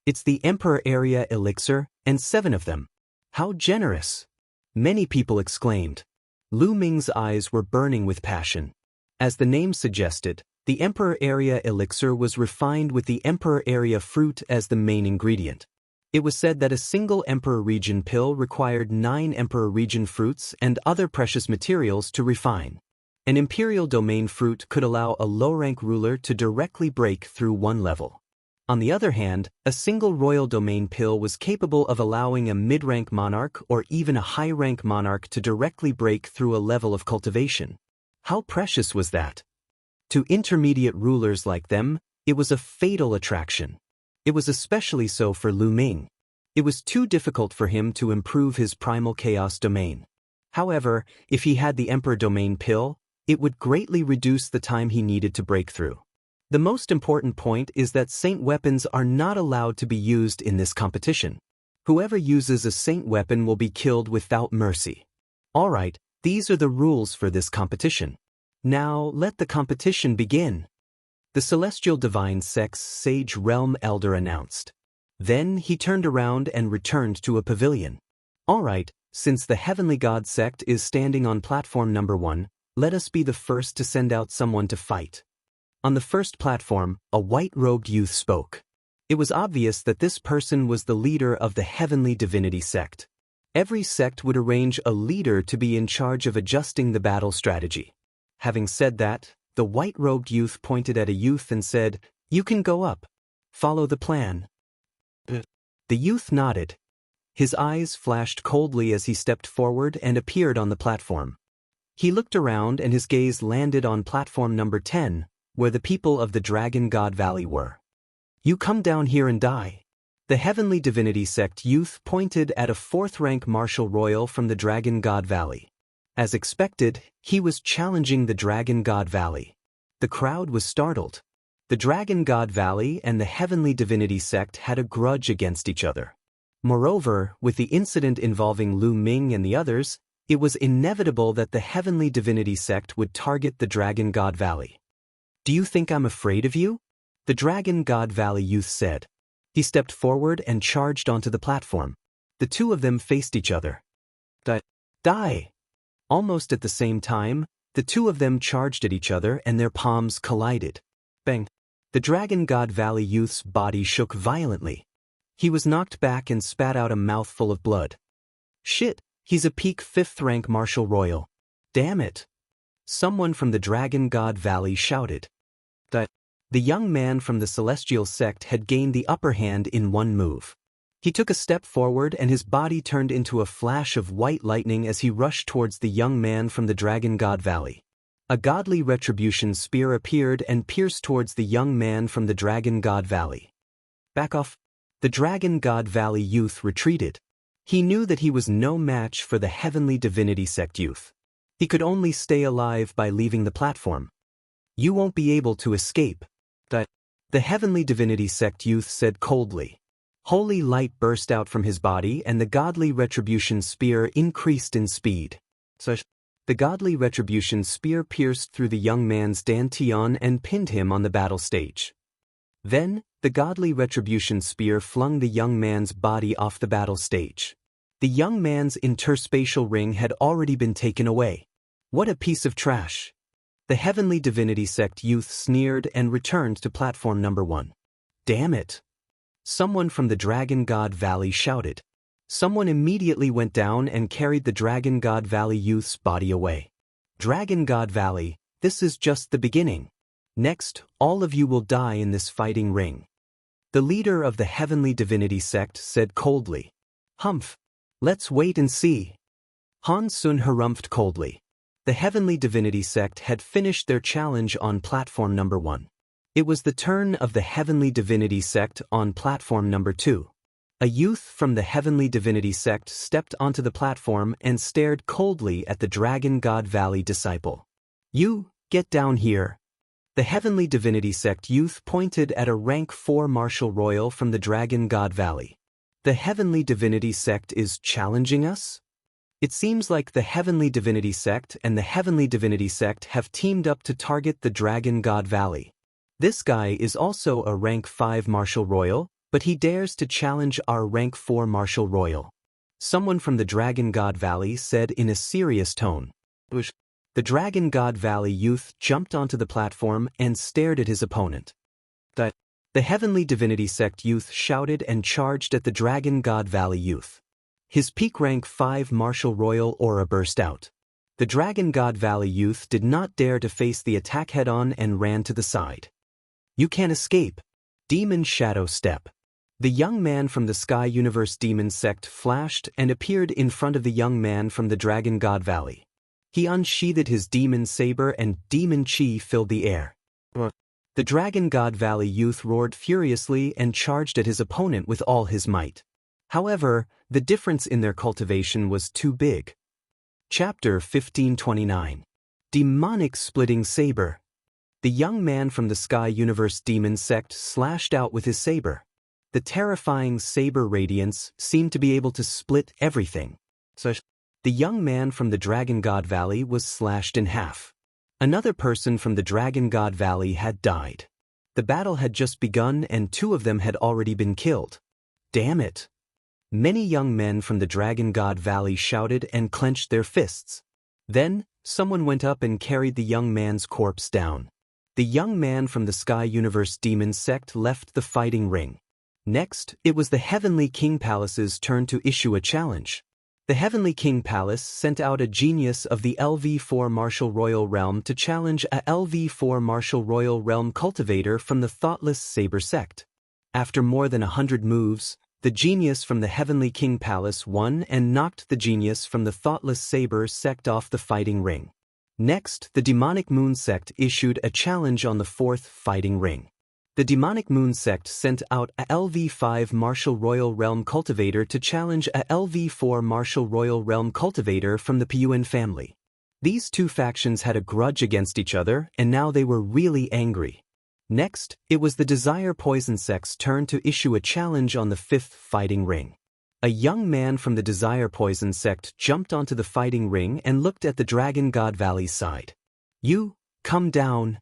It's the Emperor Area Elixir, and 7 of them. How generous! Many people exclaimed. Lu Ming's eyes were burning with passion. As the name suggested, the Emperor Area Elixir was refined with the Emperor Area fruit as the main ingredient. It was said that a single Emperor Region pill required 9 Emperor Region fruits and other precious materials to refine. An Imperial Domain fruit could allow a low-rank ruler to directly break through one level. On the other hand, a single Royal Domain pill was capable of allowing a mid-rank monarch or even a high-rank monarch to directly break through a level of cultivation. How precious was that? To intermediate rulers like them, it was a fatal attraction. It was especially so for Lu Ming. It was too difficult for him to improve his primal chaos domain. However, if he had the Emperor Domain pill, it would greatly reduce the time he needed to break through. The most important point is that Saint weapons are not allowed to be used in this competition. Whoever uses a Saint weapon will be killed without mercy. Alright, these are the rules for this competition. Now, let the competition begin. The Celestial Divine Sect's Sage Realm Elder announced. Then he turned around and returned to a pavilion. Alright, since the Heavenly God sect is standing on platform number 1, let us be the first to send out someone to fight. On the first platform, a white-robed youth spoke. It was obvious that this person was the leader of the Heavenly Divinity sect. Every sect would arrange a leader to be in charge of adjusting the battle strategy. Having said that, the white-robed youth pointed at a youth and said, "You can go up. Follow the plan." The youth nodded. His eyes flashed coldly as he stepped forward and appeared on the platform. He looked around and his gaze landed on platform number 10, where the people of the Dragon God Valley were. "You come down here and die." The Heavenly Divinity sect youth pointed at a 4th-rank Marshal Royal from the Dragon God Valley. As expected, he was challenging the Dragon God Valley. The crowd was startled. The Dragon God Valley and the Heavenly Divinity sect had a grudge against each other. Moreover, with the incident involving Lu Ming and the others, it was inevitable that the Heavenly Divinity sect would target the Dragon God Valley. "Do you think I'm afraid of you?" the Dragon God Valley youth said. He stepped forward and charged onto the platform. The two of them faced each other. Die! Almost at the same time, the two of them charged at each other and their palms collided. Bang! The Dragon God Valley youth's body shook violently. He was knocked back and spat out a mouthful of blood. Shit, he's a peak 5th-rank Marshal Royal. Damn it! Someone from the Dragon God Valley shouted. The young man from the Celestial sect had gained the upper hand in one move. He took a step forward and his body turned into a flash of white lightning as he rushed towards the young man from the Dragon God Valley. A godly retribution spear appeared and pierced towards the young man from the Dragon God Valley. Back off. The Dragon God Valley youth retreated. He knew that he was no match for the Heavenly Divinity Sect youth. He could only stay alive by leaving the platform. You won't be able to escape. The Heavenly Divinity Sect youth said coldly. Holy light burst out from his body and the godly retribution spear increased in speed. The godly retribution spear pierced through the young man's dantian and pinned him on the battle stage. Then, the godly retribution spear flung the young man's body off the battle stage. The young man's interspatial ring had already been taken away. What a piece of trash! The Heavenly Divinity Sect youth sneered and returned to platform number 1. Damn it! Someone from the Dragon God Valley shouted. Someone immediately went down and carried the Dragon God Valley youth's body away. Dragon God Valley, this is just the beginning. Next, all of you will die in this fighting ring. The leader of the Heavenly Divinity Sect said coldly. Humph. Let's wait and see. Han Sun harumphed coldly. The Heavenly Divinity Sect had finished their challenge on platform number 1. It was the turn of the Heavenly Divinity Sect on platform number 2. A youth from the Heavenly Divinity Sect stepped onto the platform and stared coldly at the Dragon God Valley disciple. You, get down here. The Heavenly Divinity Sect youth pointed at a rank 4 martial royal from the Dragon God Valley. The Heavenly Divinity Sect is challenging us? It seems like the Heavenly Divinity Sect and the Heavenly Divinity Sect have teamed up to target the Dragon God Valley. This guy is also a rank 5 martial royal, but he dares to challenge our rank 4 martial royal. Someone from the Dragon God Valley said in a serious tone. The Dragon God Valley youth jumped onto the platform and stared at his opponent. The Heavenly Divinity Sect youth shouted and charged at the Dragon God Valley youth. His peak rank 5 martial royal aura burst out. The Dragon God Valley youth did not dare to face the attack head-on and ran to the side. You can't escape. Demon Shadow Step. The young man from the Sky Universe Demon Sect flashed and appeared in front of the young man from the Dragon God Valley. He unsheathed his demon saber and demon chi filled the air. The Dragon God Valley youth roared furiously and charged at his opponent with all his might. However, the difference in their cultivation was too big. Chapter 1529. Demonic Splitting Saber. The young man from the Sky Universe Demon Sect slashed out with his saber. The terrifying saber radiance seemed to be able to split everything. The young man from the Dragon God Valley was slashed in half. Another person from the Dragon God Valley had died. The battle had just begun and 2 of them had already been killed. Damn it! Many young men from the Dragon God Valley shouted and clenched their fists. Then, someone went up and carried the young man's corpse down. The young man from the Sky Universe Demon Sect left the fighting ring. Next, it was the Heavenly King Palace's turn to issue a challenge. The Heavenly King Palace sent out a genius of the LV4 Martial Royal Realm to challenge a LV4 Martial Royal Realm cultivator from the Thoughtless Saber Sect. After more than 100 moves, the genius from the Heavenly King Palace won and knocked the genius from the Thoughtless Saber Sect off the fighting ring. Next, the Demonic Moon Sect issued a challenge on the 4th fighting ring. The Demonic Moon Sect sent out a LV5 Martial Royal Realm cultivator to challenge a LV4 Martial Royal Realm cultivator from the Piyuan family. These 2 factions had a grudge against each other and now they were really angry. Next, it was the Desire Poison Sect's turn to issue a challenge on the 5th fighting ring. A young man from the Desire Poison Sect jumped onto the fighting ring and looked at the Dragon God Valley's side. You, come down.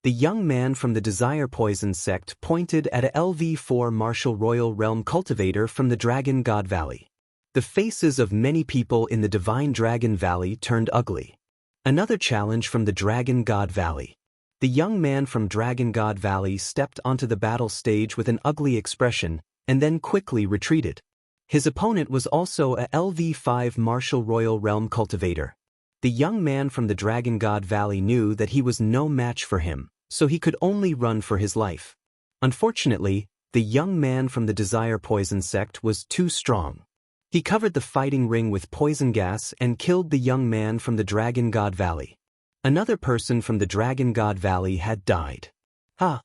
The young man from the Desire Poison Sect pointed at a LV4 Martial Royal Realm cultivator from the Dragon God Valley. The faces of many people in the Divine Dragon Valley turned ugly. Another challenge from the Dragon God Valley. The young man from Dragon God Valley stepped onto the battle stage with an ugly expression and then quickly retreated. His opponent was also a LV5 Martial Royal Realm cultivator. The young man from the Dragon God Valley knew that he was no match for him, so he could only run for his life. Unfortunately, the the young man from the Desire Poison sect was too strong. He covered the fighting ring with poison gas and killed the young man from the Dragon God Valley. Another person from the Dragon God Valley had died. Ha!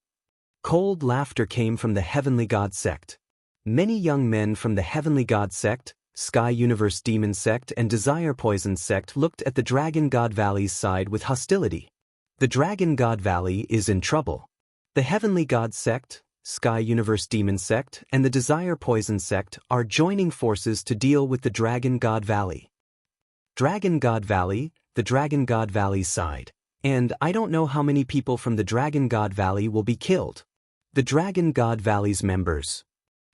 Cold laughter came from the Heavenly God sect. Many young men from the Heavenly God sect, Sky Universe Demon sect and Desire Poison sect looked at the Dragon God Valley's side with hostility. The Dragon God Valley is in trouble. The Heavenly God sect, Sky Universe Demon sect and the Desire Poison sect are joining forces to deal with the Dragon God Valley. Dragon God Valley, the Dragon God Valley's side. And I don't know how many people from the Dragon God Valley will be killed. The Dragon God Valley's members.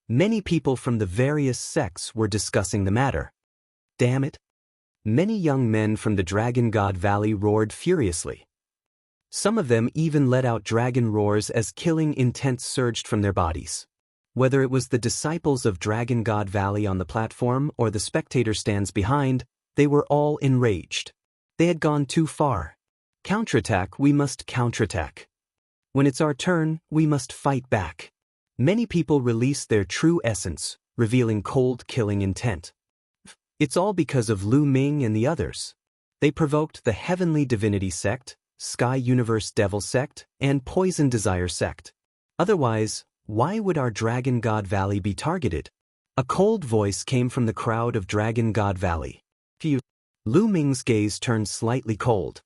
Many people from the various sects were discussing the matter. Damn it. Many young men from the Dragon God Valley roared furiously. Some of them even let out dragon roars as killing intent surged from their bodies. Whether it was the disciples of Dragon God Valley on the platform or the spectator stands behind, they were all enraged. They had gone too far. Counterattack, we must counterattack. When it's our turn, we must fight back. Many people release their true essence, revealing cold killing intent. It's all because of Lu Ming and the others. They provoked the Heavenly Divinity sect, Sky Universe Devil sect, and Poison Desire sect. Otherwise, why would our Dragon God Valley be targeted? A cold voice came from the crowd of Dragon God Valley. Phew. Lu Ming's gaze turned slightly cold.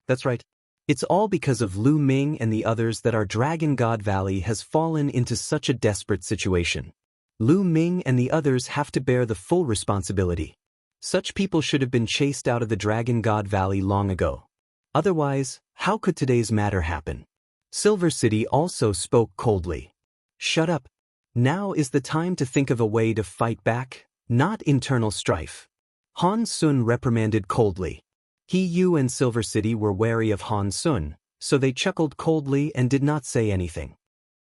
That's right. It's all because of Lu Ming and the others that our Dragon God Valley has fallen into such a desperate situation. Lu Ming and the others have to bear the full responsibility. Such people should have been chased out of the Dragon God Valley long ago. Otherwise, how could today's matter happen? Silver City also spoke coldly. Shut up. Now is the time to think of a way to fight back, not internal strife. Han Sun reprimanded coldly. Yu and Silver City were wary of Han Sun, so they chuckled coldly and did not say anything.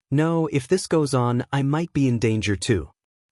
No, if this goes on, I might be in danger too.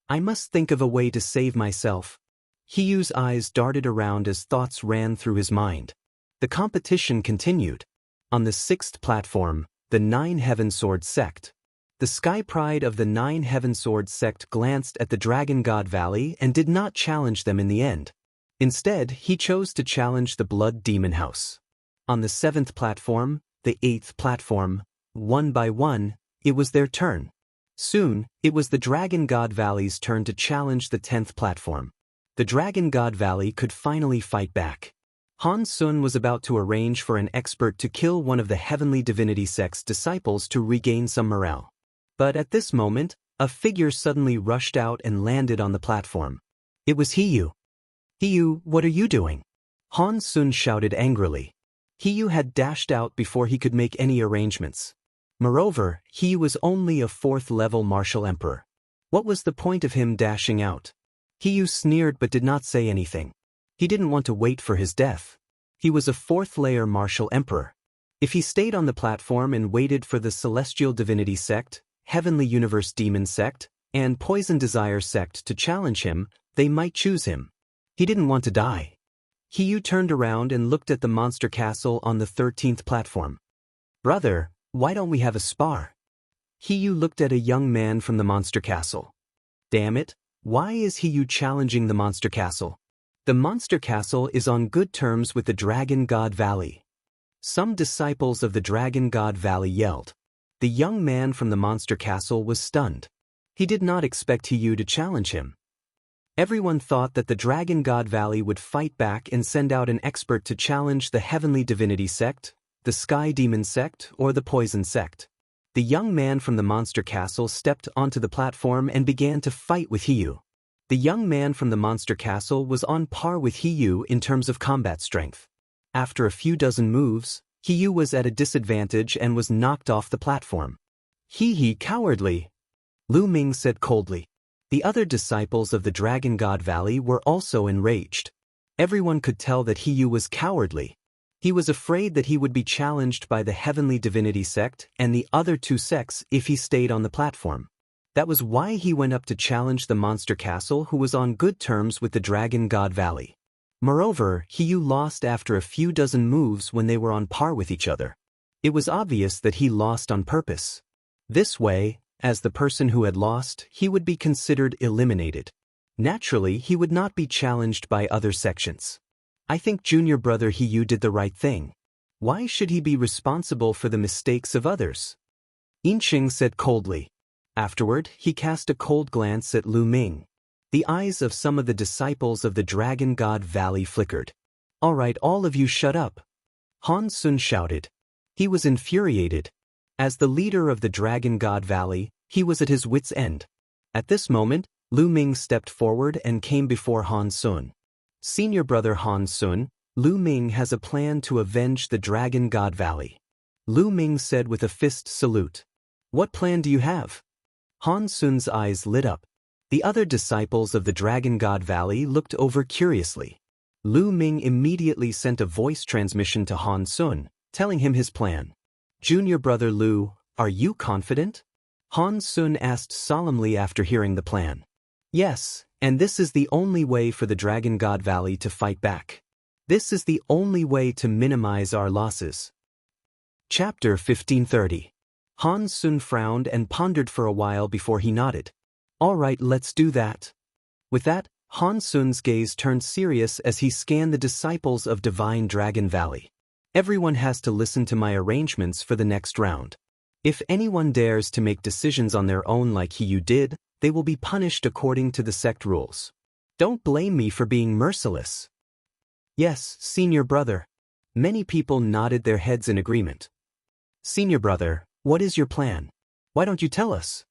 I must think of a way to save myself. Yu's eyes darted around as thoughts ran through his mind. The competition continued. On the 6th platform, the Nine Heaven Sword sect. The Sky Pride of the Nine Heaven Sword sect glanced at the Dragon God Valley and did not challenge them in the end. Instead, he chose to challenge the Blood Demon House. On the 7th platform, the 8th platform, one by one, it was their turn. Soon, it was the Dragon God Valley's turn to challenge the 10th platform. The Dragon God Valley could finally fight back. Han Sun was about to arrange for an expert to kill one of the Heavenly Divinity sect's disciples to regain some morale. But at this moment, a figure suddenly rushed out and landed on the platform. It was Yu. Yu, what are you doing? Han Sun shouted angrily. Yu had dashed out before he could make any arrangements. Moreover, he was only a 4th-level martial emperor. What was the point of him dashing out? Yu sneered but did not say anything. He didn't want to wait for his death. He was a 4th-layer martial emperor. If he stayed on the platform and waited for the Celestial Divinity sect, Heavenly Universe Demon sect, and Poison Desire sect to challenge him, they might choose him. He didn't want to die. Yu turned around and looked at the monster castle on the 13th platform. Brother, why don't we have a spar? Yu looked at a young man from the monster castle. Damn it, why is Yu challenging the monster castle? The monster castle is on good terms with the Dragon God Valley. Some disciples of the Dragon God Valley yelled. The young man from the monster castle was stunned. He did not expect Yu to challenge him. Everyone thought that the Dragon God Valley would fight back and send out an expert to challenge the Heavenly Divinity sect, the Sky Demon sect, or the Poison sect. The young man from the monster castle stepped onto the platform and began to fight with Yu. The young man from the monster castle was on par with Yu in terms of combat strength. After a few dozen moves, Yu was at a disadvantage and was knocked off the platform. Cowardly, Lu Ming said coldly. The other disciples of the Dragon God Valley were also enraged. Everyone could tell that Yu was cowardly. He was afraid that he would be challenged by the Heavenly Divinity sect and the other 2 sects if he stayed on the platform. That was why he went up to challenge the monster castle who was on good terms with the Dragon God Valley. Moreover, Yu lost after a few dozen moves when they were on par with each other. It was obvious that he lost on purpose. This way, As the person who had lost, he would be considered eliminated. Naturally, he would not be challenged by other sections. I think junior brother Hiyu did the right thing. Why should he be responsible for the mistakes of others? Inqing said coldly. Afterward, he cast a cold glance at Lu Ming. The eyes of some of the disciples of the Dragon God Valley flickered. All right, all of you shut up. Han Sun shouted. He was infuriated. As the leader of the Dragon God Valley, he was at his wits' end. At this moment, Lu Ming stepped forward and came before Han Sun. Senior brother Han Sun, Lu Ming has a plan to avenge the Dragon God Valley. Lu Ming said with a fist salute. What plan do you have? Han Sun's eyes lit up. The other disciples of the Dragon God Valley looked over curiously. Lu Ming immediately sent a voice transmission to Han Sun, telling him his plan. Junior brother Lu, are you confident? Han Sun asked solemnly after hearing the plan. Yes, and this is the only way for the Dragon God Valley to fight back. This is the only way to minimize our losses. Chapter 1530. Han Sun frowned and pondered for a while before he nodded. All right, let's do that. With that, Han Sun's gaze turned serious as he scanned the disciples of Divine Dragon Valley. Everyone has to listen to my arrangements for the next round. If anyone dares to make decisions on their own like Hiyu did, they will be punished according to the sect rules. Don't blame me for being merciless. Yes, senior brother. Many people nodded their heads in agreement. Senior brother, what is your plan? Why don't you tell us?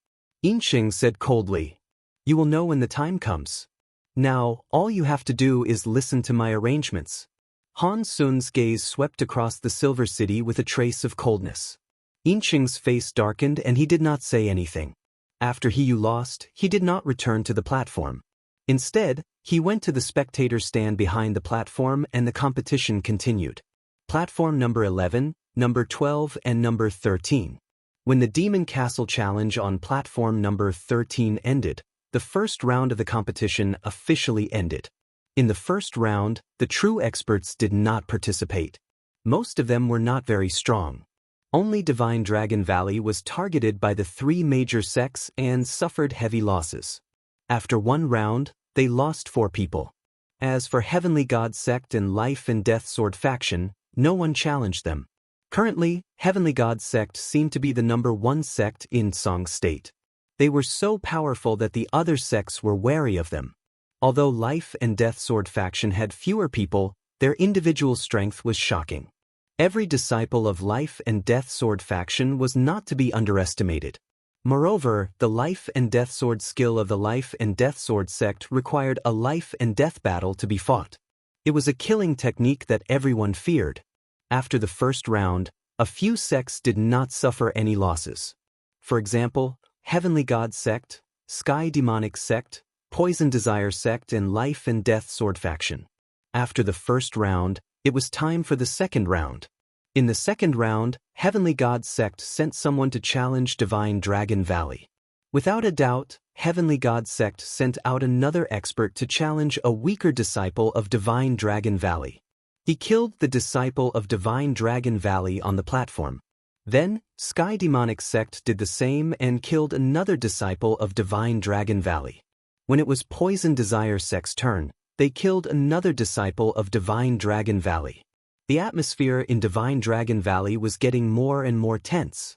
Inqing said coldly. You will know when the time comes. Now, all you have to do is listen to my arrangements. Han Sun's gaze swept across the Silver City with a trace of coldness. Inqing's face darkened and he did not say anything. After Hiyu lost, he did not return to the platform. Instead, he went to the spectator stand behind the platform and the competition continued. Platform number 11, number 12 and number 13. When the Demon Castle Challenge on platform number 13 ended, the first round of the competition officially ended. In the first round, the true experts did not participate. Most of them were not very strong. Only Divine Dragon Valley was targeted by the three major sects and suffered heavy losses. After one round, they lost 4 people. As for Heavenly God Sect and Life and Death Sword Faction, no one challenged them. Currently, Heavenly God Sect seemed to be the #1 sect in Song State. They were so powerful that the other sects were wary of them. Although Life and Death Sword Faction had fewer people, their individual strength was shocking. Every disciple of Life and Death Sword Faction was not to be underestimated. Moreover, the Life and Death Sword skill of the Life and Death Sword sect required a life and death battle to be fought. It was a killing technique that everyone feared. After the first round, a few sects did not suffer any losses. For example, Heavenly God Sect, Sky Demonic Sect, Poison Desire Sect and Life and Death Sword Faction. After the first round, it was time for the second round. In the second round, Heavenly God Sect sent someone to challenge Divine Dragon Valley. Without a doubt, Heavenly God Sect sent out another expert to challenge a weaker disciple of Divine Dragon Valley. He killed the disciple of Divine Dragon Valley on the platform. Then, Sky Demonic Sect did the same and killed another disciple of Divine Dragon Valley. When it was Poison Desire Sect's turn, they killed another disciple of Divine Dragon Valley. The atmosphere in Divine Dragon Valley was getting more and more tense.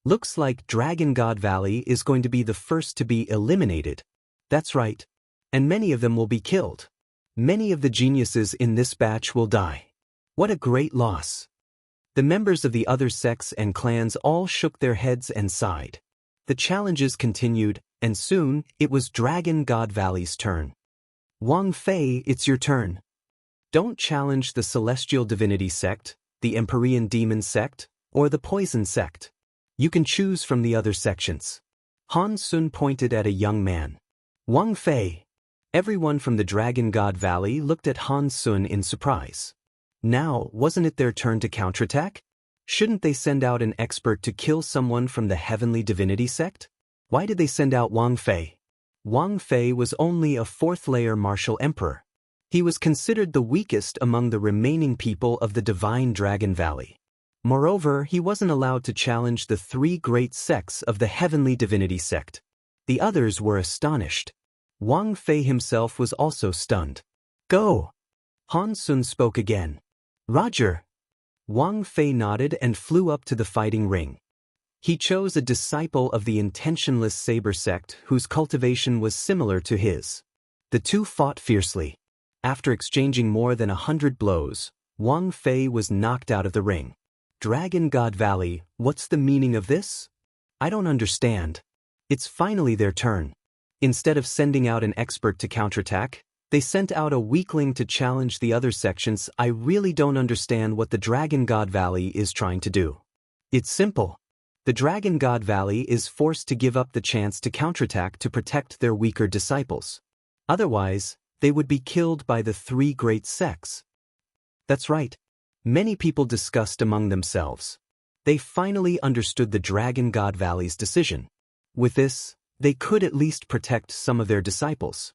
Looks like Dragon God Valley is going to be the first to be eliminated. That's right. And many of them will be killed. Many of the geniuses in this batch will die. What a great loss. The members of the other sects and clans all shook their heads and sighed. The challenges continued, and soon, it was Dragon God Valley's turn. Wang Fei, it's your turn. Don't challenge the Celestial Divinity Sect, the Empyrean Demon Sect, or the Poison Sect. You can choose from the other sections. Han Sun pointed at a young man. Wang Fei. Everyone from the Dragon God Valley looked at Han Sun in surprise. Now, wasn't it their turn to counterattack? Shouldn't they send out an expert to kill someone from the Heavenly Divinity Sect? Why did they send out Wang Fei? Wang Fei was only a 4th-layer martial emperor. He was considered the weakest among the remaining people of the Divine Dragon Valley. Moreover, he wasn't allowed to challenge the three great sects of the Heavenly Divinity sect. The others were astonished. Wang Fei himself was also stunned. Go! Han Sun spoke again. Roger! Wang Fei nodded and flew up to the fighting ring. He chose a disciple of the intentionless saber sect whose cultivation was similar to his. The two fought fiercely. After exchanging more than 100 blows, Wang Fei was knocked out of the ring. Dragon God Valley, what's the meaning of this? I don't understand. It's finally their turn. Instead of sending out an expert to counterattack, they sent out a weakling to challenge the other sections. I really don't understand what the Dragon God Valley is trying to do. It's simple. The Dragon God Valley is forced to give up the chance to counterattack to protect their weaker disciples. Otherwise, they would be killed by the three great sects. That's right. Many people discussed among themselves. They finally understood the Dragon God Valley's decision. With this, they could at least protect some of their disciples.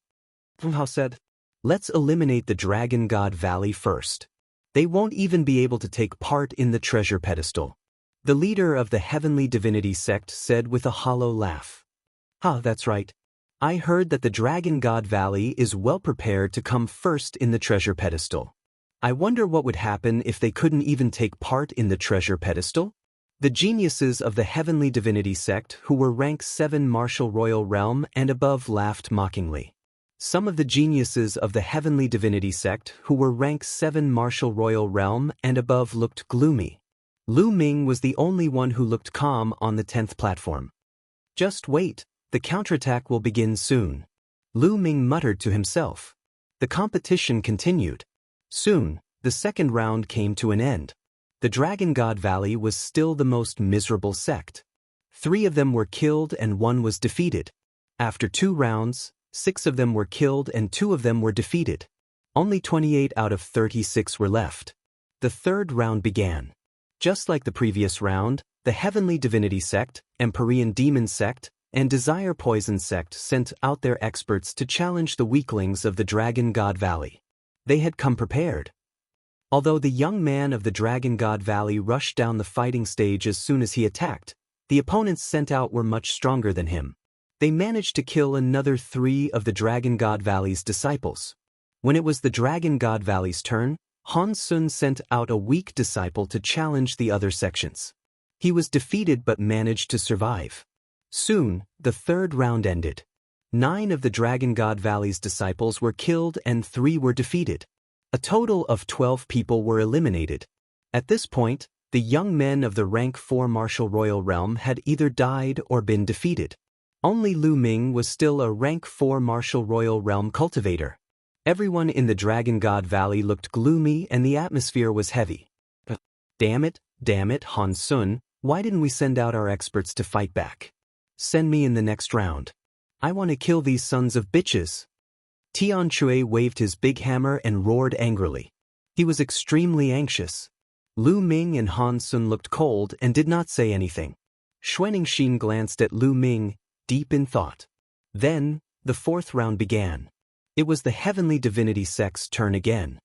Hao said, let's eliminate the Dragon God Valley first. They won't even be able to take part in the treasure pedestal. The leader of the Heavenly Divinity sect said with a hollow laugh. That's right. I heard that the Dragon God Valley is well prepared to come first in the treasure pedestal. I wonder what would happen if they couldn't even take part in the treasure pedestal? The geniuses of the Heavenly Divinity sect who were rank 7 Martial Royal Realm and above laughed mockingly. Some of the geniuses of the Heavenly Divinity sect who were rank 7 Martial Royal Realm and above looked gloomy. Lu Ming was the only one who looked calm on the 10th platform. Just wait, the counterattack will begin soon. Lu Ming muttered to himself. The competition continued. Soon, the second round came to an end. The Dragon God Valley was still the most miserable sect. 3 of them were killed and 1 was defeated. After 2 rounds, 6 of them were killed and 2 of them were defeated. Only 28 out of 36 were left. The third round began. Just like the previous round, the Heavenly Divinity sect, Empyrean Demon sect, and Desire Poison sect sent out their experts to challenge the weaklings of the Dragon God Valley. They had come prepared. Although the young man of the Dragon God Valley rushed down the fighting stage as soon as he attacked, the opponents sent out were much stronger than him. They managed to kill another 3 of the Dragon God Valley's disciples. When it was the Dragon God Valley's turn, Han Sun sent out a weak disciple to challenge the other sections. He was defeated but managed to survive. Soon, the third round ended. 9 of the Dragon God Valley's disciples were killed and 3 were defeated. A total of 12 people were eliminated. At this point, the young men of the rank 4 Martial Royal Realm had either died or been defeated. Only Lu Ming was still a rank 4 Martial Royal Realm cultivator. Everyone in the Dragon God Valley looked gloomy and the atmosphere was heavy. Damn it, Han Sun, why didn't we send out our experts to fight back? Send me in the next round. I want to kill these sons of bitches. Tian Chui waved his big hammer and roared angrily. He was extremely anxious. Lu Ming and Han Sun looked cold and did not say anything. Xuaningxin glanced at Lu Ming, deep in thought. Then, the fourth round began. It was the Heavenly Divinity sect's turn again.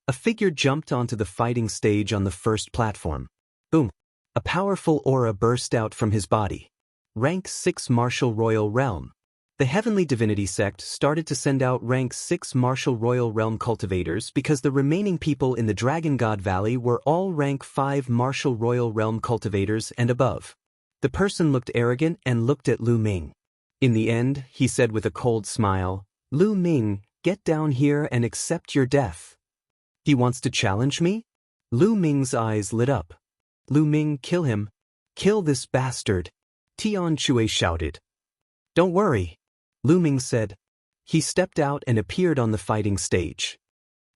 A figure jumped onto the fighting stage on the first platform. Boom! A powerful aura burst out from his body. Rank 6 Martial Royal Realm. The Heavenly Divinity sect started to send out rank 6 Martial Royal Realm cultivators because the remaining people in the Dragon God Valley were all rank 5 Martial Royal Realm cultivators and above. The person looked arrogant and looked at Lu Ming. In the end, he said with a cold smile, Lu Ming, get down here and accept your death. He wants to challenge me? Lu Ming's eyes lit up. Lu Ming, kill him. Kill this bastard. Tian Chui shouted. Don't worry, Lu Ming said. He stepped out and appeared on the fighting stage.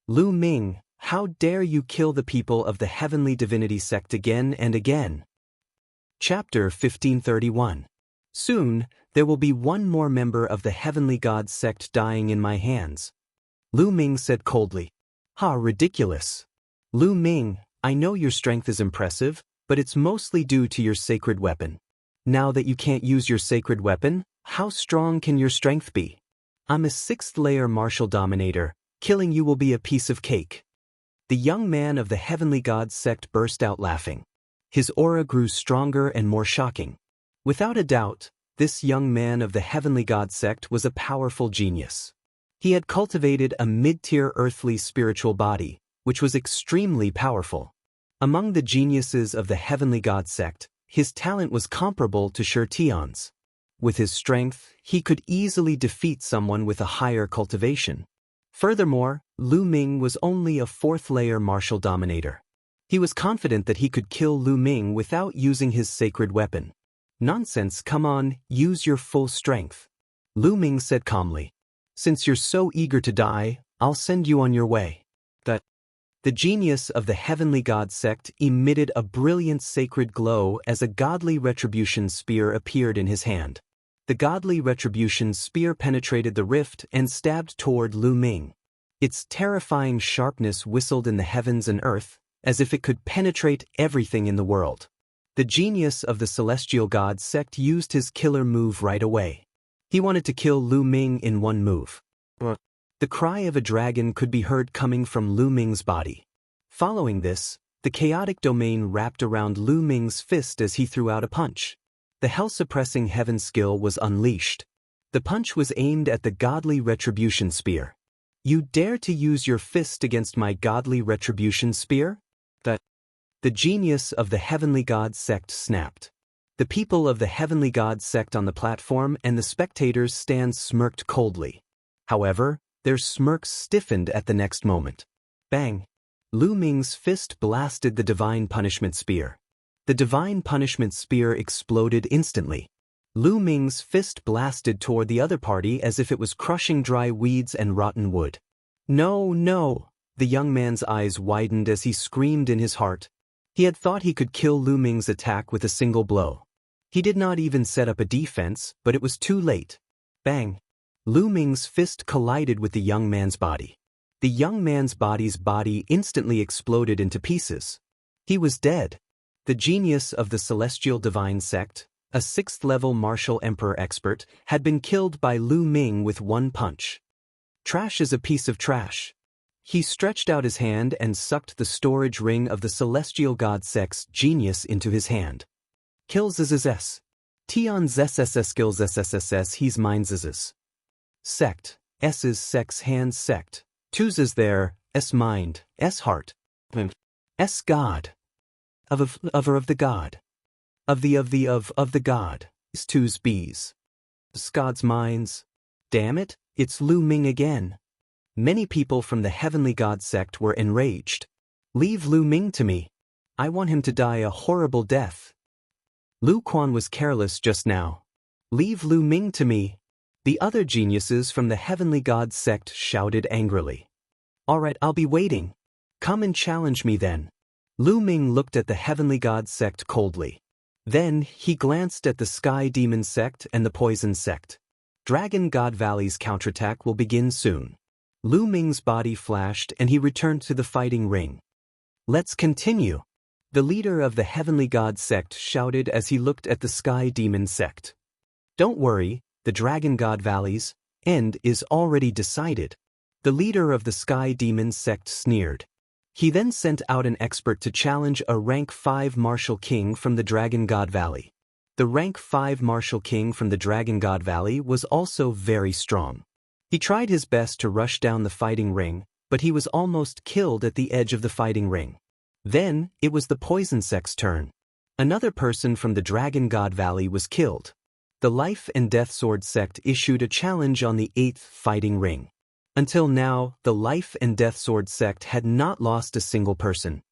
Lu Ming, how dare you kill the people of the Heavenly Divinity sect again and again? Chapter 1531. Soon, there will be one more member of the Heavenly God sect dying in my hands. Lu Ming said coldly. Ridiculous. Lu Ming, I know your strength is impressive, but it's mostly due to your sacred weapon. Now that you can't use your sacred weapon, how strong can your strength be? I'm a 6th layer martial dominator. Killing you will be a piece of cake. The young man of the heavenly god sect burst out laughing. His aura grew stronger and more shocking. Without a doubt, this young man of the heavenly god sect was a powerful genius. He had cultivated a mid-tier earthly spiritual body, which was extremely powerful. Among the geniuses of the heavenly god sect, his talent was comparable to Sher Tion's. With his strength, he could easily defeat someone with a higher cultivation. Furthermore, Lu Ming was only a fourth-layer martial dominator. He was confident that he could kill Lu Ming without using his sacred weapon. Nonsense, come on, use your full strength. Lu Ming said calmly. Since you're so eager to die, I'll send you on your way. The genius of the heavenly god sect emitted a brilliant sacred glow as a godly retribution spear appeared in his hand. The godly retribution spear penetrated the rift and stabbed toward Lu Ming. Its terrifying sharpness whistled in the heavens and earth, as if it could penetrate everything in the world. The genius of the celestial god sect used his killer move right away. He wanted to kill Lu Ming in one move. The cry of a dragon could be heard coming from Lu Ming's body. Following this, the chaotic domain wrapped around Lu Ming's fist as he threw out a punch. The hell-suppressing heaven skill was unleashed. The punch was aimed at the godly retribution spear. You dare to use your fist against my godly retribution spear? The genius of the heavenly god sect snapped. The people of the heavenly god sect on the platform and the spectators' stand smirked coldly. However, their smirks stiffened at the next moment. Bang! Lu Ming's fist blasted the divine punishment spear. The divine punishment spear exploded instantly. Lu Ming's fist blasted toward the other party as if it was crushing dry weeds and rotten wood. No, no! The young man's eyes widened as he screamed in his heart. He had thought he could kill Lu Ming's attack with a single blow. He did not even set up a defense, but it was too late. Bang! Lu Ming's fist collided with the young man's body. The young man's body instantly exploded into pieces. He was dead. The genius of the celestial divine sect, a 6th-level martial emperor expert, had been killed by Lu Ming with one punch. Trash is a piece of trash. He stretched out his hand and sucked the storage ring of the celestial god sect's genius into his hand. Kills zzz. Tion zss kills sss he's mine zzz. Sect, s's sex hand sect. Twos is there, s mind, s heart. S god. Of the god. Of the god. S twos bees. God's minds. Damn it, it's Lu Ming again. Many people from the heavenly god sect were enraged. Leave Lu Ming to me. I want him to die a horrible death. Lu Quan was careless just now. Leave Lu Ming to me. The other geniuses from the heavenly god sect shouted angrily. All right, I'll be waiting. Come and challenge me then. Lu Ming looked at the heavenly god sect coldly. Then he glanced at the sky demon sect and the poison sect. Dragon God Valley's counterattack will begin soon. Lu Ming's body flashed and he returned to the fighting ring. Let's continue. The leader of the heavenly god sect shouted as he looked at the sky demon sect. Don't worry, the Dragon God Valley's end is already decided. The leader of the sky demon sect sneered. He then sent out an expert to challenge a rank 5 martial king from the Dragon God Valley. The rank 5 martial king from the Dragon God Valley was also very strong. He tried his best to rush down the fighting ring, but he was almost killed at the edge of the fighting ring. Then, it was the poison sect's turn. Another person from the Dragon God Valley was killed. The Life and Death Sword sect issued a challenge on the 8th fighting ring. Until now, the Life and Death Sword sect had not lost a single person.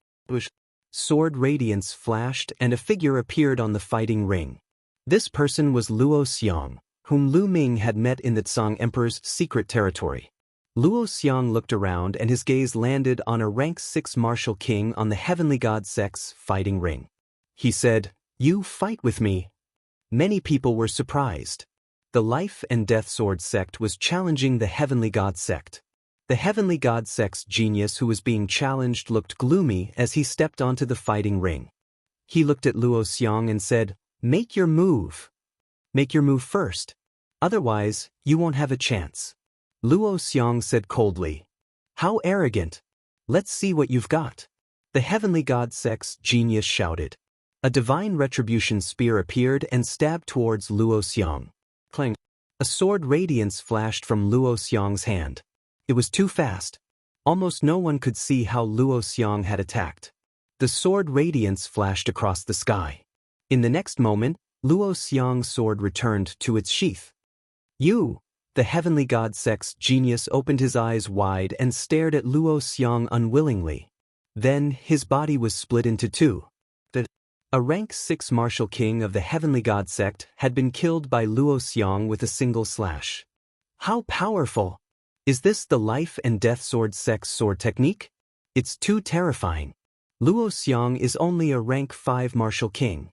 Sword radiance flashed and a figure appeared on the fighting ring. This person was Luo Xiang, whom Lu Ming had met in the Tsang Emperor's secret territory. Luo Xiang looked around and his gaze landed on a rank 6 martial king on the heavenly god sect's fighting ring. He said, "You fight with me." Many people were surprised. The Life and Death Sword sect was challenging the heavenly god sect. The heavenly god sect's genius who was being challenged looked gloomy as he stepped onto the fighting ring. He looked at Luo Xiang and said, "Make your move. Make your move first. Otherwise, you won't have a chance." Luo Xiang said coldly. "How arrogant." Let's see what you've got. The heavenly god Sek's genius shouted. A divine retribution spear appeared and stabbed towards Luo Xiang. Clang. A sword radiance flashed from Luo Xiang's hand. It was too fast. Almost no one could see how Luo Xiang had attacked. The sword radiance flashed across the sky. In the next moment, Luo Xiang's sword returned to its sheath. You! The heavenly god Sek's genius opened his eyes wide and stared at Luo Xiang unwillingly. Then, his body was split into two. A rank 6 martial king of the heavenly god sect had been killed by Luo Xiang with a single slash. How powerful! Is this the life and death sword sect's sword technique? It's too terrifying. Luo Xiang is only a rank 5 martial king.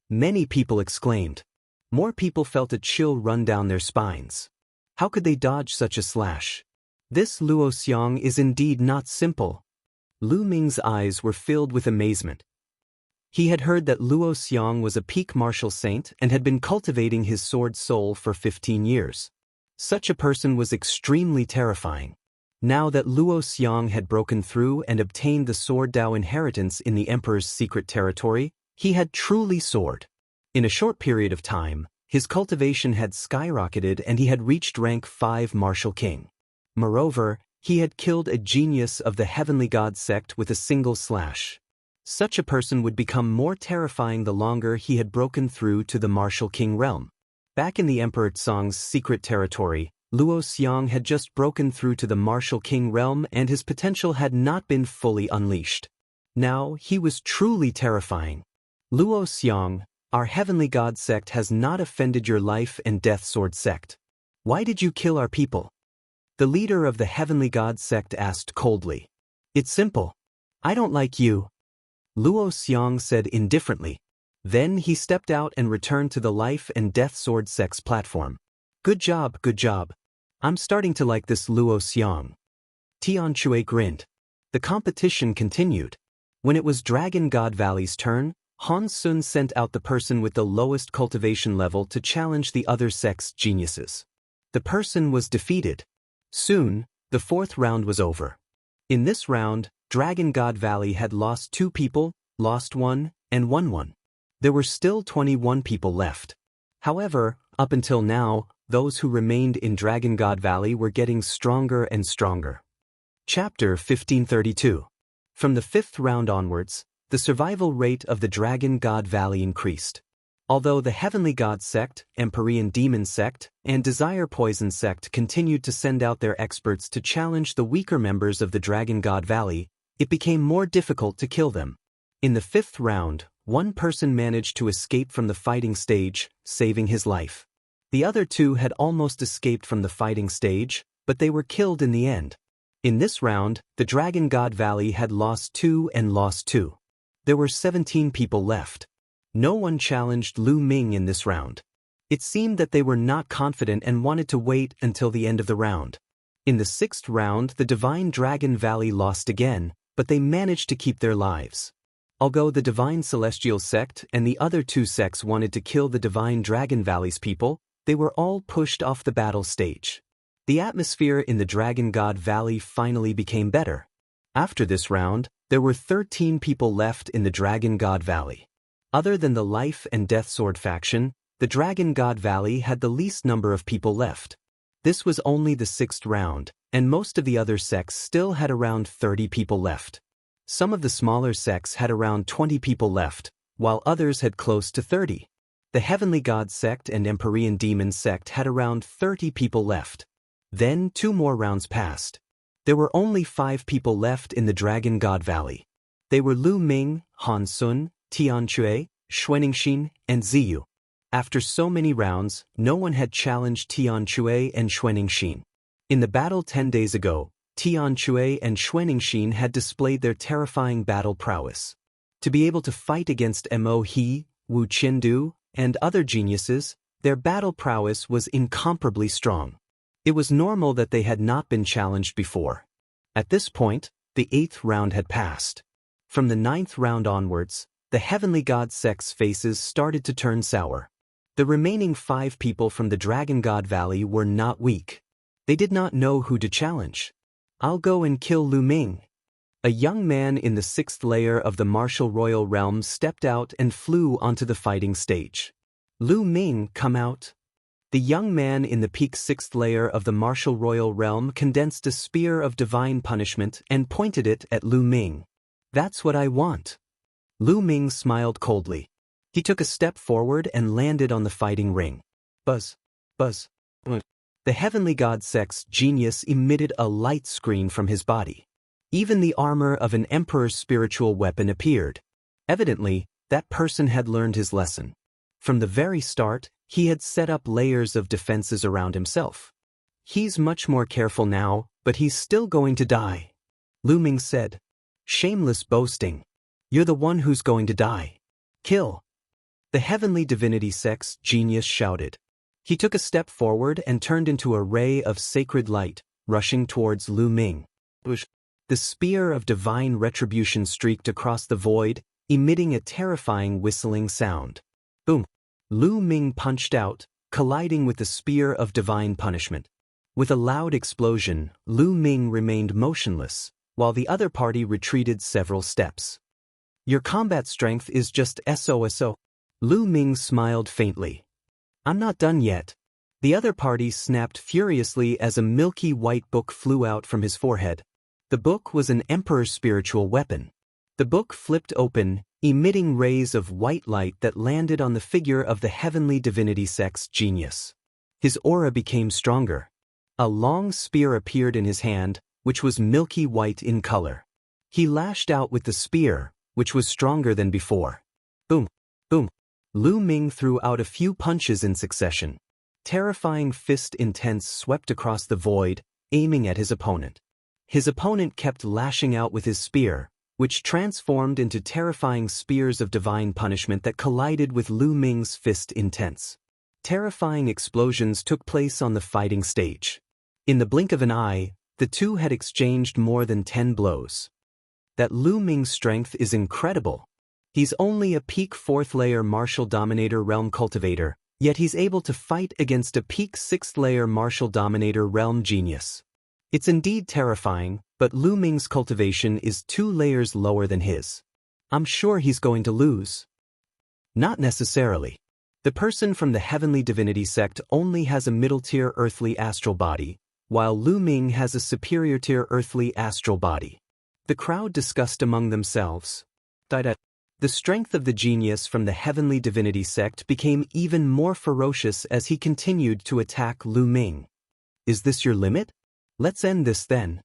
Many people exclaimed. More people felt a chill run down their spines. How could they dodge such a slash? This Luo Xiang is indeed not simple. Lu Ming's eyes were filled with amazement. He had heard that Luo Xiang was a peak martial saint and had been cultivating his sword soul for 15 years. Such a person was extremely terrifying. Now that Luo Xiang had broken through and obtained the Sword Dao inheritance in the Emperor's secret territory, he had truly soared. In a short period of time, his cultivation had skyrocketed and he had reached rank 5 martial king. Moreover, he had killed a genius of the heavenly god sect with a single slash. Such a person would become more terrifying the longer he had broken through to the martial king realm. Back in the Emperor Tsong's secret territory, Luo Xiang had just broken through to the martial king realm and his potential had not been fully unleashed. Now, he was truly terrifying. Luo Xiang, our heavenly god sect has not offended your life and death sword sect. Why did you kill our people? The leader of the heavenly god sect asked coldly. It's simple. I don't like you. Luo Xiang said indifferently. Then he stepped out and returned to the life and death sword sect's platform. Good job, good job. I'm starting to like this Luo Xiang. Tian Shui grinned. The competition continued. When it was Dragon God Valley's turn, Han Sun sent out the person with the lowest cultivation level to challenge the other sect's geniuses. The person was defeated. Soon, the 4th round was over. In this round, Dragon God Valley had lost 2 people, lost 1, and won 1. There were still 21 people left. However, up until now, those who remained in Dragon God Valley were getting stronger and stronger. Chapter 1532. From the 5th round onwards, the survival rate of the Dragon God Valley increased. Although the Heavenly God Sect, Empyrean Demon Sect, and Desire Poison Sect continued to send out their experts to challenge the weaker members of the Dragon God Valley, it became more difficult to kill them. In the 5th round, one person managed to escape from the fighting stage, saving his life. The other 2 had almost escaped from the fighting stage, but they were killed in the end. In this round, the Dragon God Valley had lost 2 and lost 2. There were 17 people left. No one challenged Lu Ming in this round. It seemed that they were not confident and wanted to wait until the end of the round. In the 6th round, the Divine Dragon Valley lost again, but they managed to keep their lives. Although the Divine Celestial Sect and the other 2 sects wanted to kill the Divine Dragon Valley's people, they were all pushed off the battle stage. The atmosphere in the Dragon God Valley finally became better. After this round, there were 13 people left in the Dragon God Valley. Other than the Life and Death Sword faction, the Dragon God Valley had the least number of people left. This was only the 6th round, and most of the other sects still had around 30 people left. Some of the smaller sects had around 20 people left, while others had close to 30. The Heavenly God Sect and Empyrean Demon Sect had around 30 people left. Then 2 more rounds passed. There were only 5 people left in the Dragon God Valley. They were Lu Ming, Han Sun, Tian Shui, Xuanixin, and Ziyu. After so many rounds, no one had challenged Tian Shui and Xuanixin. In the battle 10 days ago, Tian Shui and Xuanixin had displayed their terrifying battle prowess. To be able to fight against Mo He, Wu Qiandu, and other geniuses, their battle prowess was incomparably strong. It was normal that they had not been challenged before. At this point, the 8th round had passed. From the 9th round onwards, the Heavenly God Sect's faces started to turn sour. The remaining 5 people from the Dragon God Valley were not weak. They did not know who to challenge. I'll go and kill Lu Ming. A young man in the 6th layer of the martial royal realm stepped out and flew onto the fighting stage. Lu Ming, come out. The young man in the peak 6th layer of the martial royal realm condensed a spear of divine punishment and pointed it at Lu Ming. That's what I want. Lu Ming smiled coldly. He took a step forward and landed on the fighting ring. Buzz. Buzz. The heavenly god Sek's genius emitted a light screen from his body. Even the armor of an emperor's spiritual weapon appeared. Evidently, that person had learned his lesson. From the very start, he had set up layers of defenses around himself. He's much more careful now, but he's still going to die. Lu Ming said. Shameless boasting. You're the one who's going to die. Kill. The heavenly divinity Sek's genius shouted. He took a step forward and turned into a ray of sacred light, rushing towards Lu Ming. The spear of divine retribution streaked across the void, emitting a terrifying whistling sound. Boom! Lu Ming punched out, colliding with the spear of divine punishment. With a loud explosion, Lu Ming remained motionless, while the other party retreated several steps. Your combat strength is just SOSO. Lu Ming smiled faintly. I'm not done yet. The other party snapped furiously as a milky white book flew out from his forehead. The book was an emperor's spiritual weapon. The book flipped open, emitting rays of white light that landed on the figure of the heavenly divinity Sek's genius. His aura became stronger. A long spear appeared in his hand, which was milky white in color. He lashed out with the spear, which was stronger than before. Boom! Boom! Lu Ming threw out a few punches in succession. Terrifying fist intense swept across the void, aiming at his opponent. His opponent kept lashing out with his spear, which transformed into terrifying spears of divine punishment that collided with Lu Ming's fist intense. Terrifying explosions took place on the fighting stage. In the blink of an eye, the two had exchanged more than 10 blows. That Lu Ming's strength is incredible. He's only a peak 4th layer martial dominator realm cultivator, yet he's able to fight against a peak 6th layer martial dominator realm genius. It's indeed terrifying, but Lu Ming's cultivation is 2 layers lower than his. I'm sure he's going to lose. Not necessarily. The person from the heavenly divinity sect only has a middle-tier earthly astral body, while Lu Ming has a superior-tier earthly astral body. The crowd discussed among themselves. The strength of the genius from the heavenly divinity sect became even more ferocious as he continued to attack Lu Ming. Is this your limit? Let's end this then,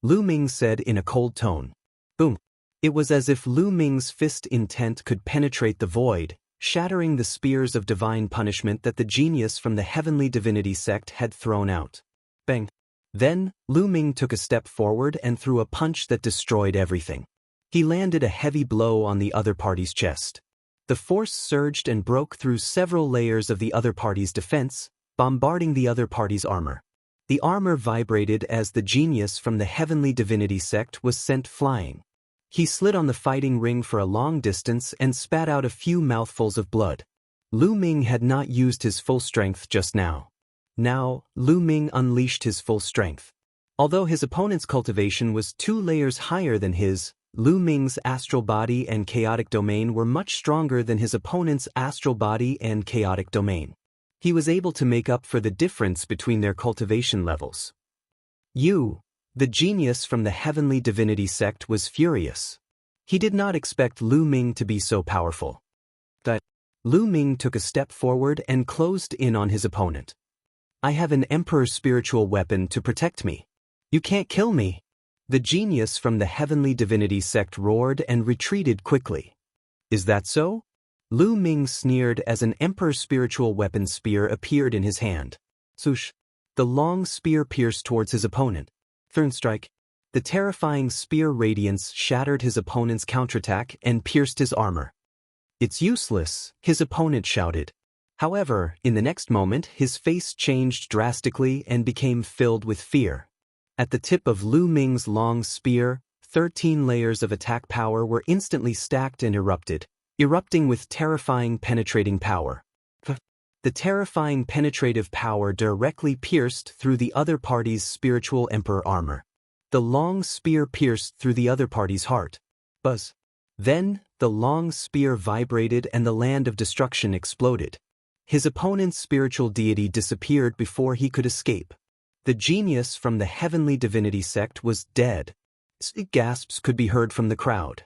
Lu Ming said in a cold tone. Boom. It was as if Lu Ming's fist intent could penetrate the void, shattering the spears of divine punishment that the genius from the heavenly divinity sect had thrown out. Bang. Then, Lu Ming took a step forward and threw a punch that destroyed everything. He landed a heavy blow on the other party's chest. The force surged and broke through several layers of the other party's defense, bombarding the other party's armor. The armor vibrated as the genius from the heavenly divinity sect was sent flying. He slid on the fighting ring for a long distance and spat out a few mouthfuls of blood. Lu Ming had not used his full strength just now. Now, Lu Ming unleashed his full strength. Although his opponent's cultivation was 2 layers higher than his, Lu Ming's astral body and chaotic domain were much stronger than his opponent's astral body and chaotic domain. He was able to make up for the difference between their cultivation levels. The genius from the heavenly divinity sect was furious. He did not expect Lu Ming to be so powerful. Lu Ming took a step forward and closed in on his opponent. I have an emperor's spiritual weapon to protect me. You can't kill me. The genius from the heavenly divinity sect roared and retreated quickly. Is that so? Lu Ming sneered as an emperor's spiritual weapon spear appeared in his hand. Swoosh! The long spear pierced towards his opponent. Thunderstrike! The terrifying spear radiance shattered his opponent's counterattack and pierced his armor. It's useless, his opponent shouted. However, in the next moment his face changed drastically and became filled with fear. At the tip of Lu Ming's long spear, 13 layers of attack power were instantly stacked and erupting with terrifying penetrating power. The terrifying penetrative power directly pierced through the other party's spiritual emperor armor. the long spear pierced through the other party's heart. Buzz. Then, the long spear vibrated and the land of destruction exploded. His opponent's spiritual deity disappeared before he could escape. The genius from the heavenly divinity sect was dead. Gasps could be heard from the crowd.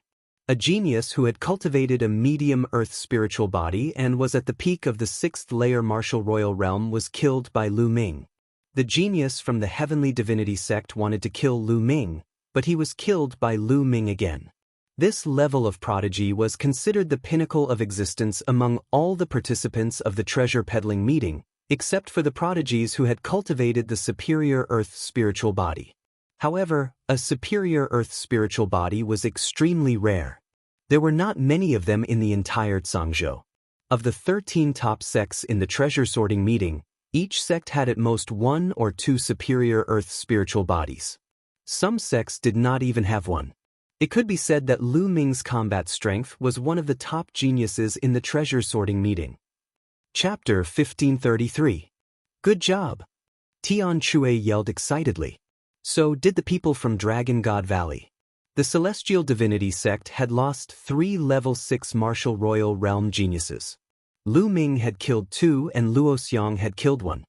A genius who had cultivated a medium earth spiritual body and was at the peak of the 6th layer martial royal realm was killed by Lu Ming. The genius from the heavenly divinity sect wanted to kill Lu Ming, but he was killed by Lu Ming again. This level of prodigy was considered the pinnacle of existence among all the participants of the treasure peddling meeting, except for the prodigies who had cultivated the superior earth spiritual body. However, a superior earth spiritual body was extremely rare. There were not many of them in the entire Zhangzhou. Of the 13 top sects in the treasure sorting meeting, each sect had at most 1 or 2 superior earth spiritual bodies. Some sects did not even have one. It could be said that Lu Ming's combat strength was one of the top geniuses in the treasure sorting meeting. Chapter 1533. Good job! Tian Chui yelled excitedly. So did the people from Dragon God Valley. The Celestial Divinity sect had lost 3 level 6 martial royal realm geniuses. Lu Ming had killed 2 and Luo Xiang had killed 1.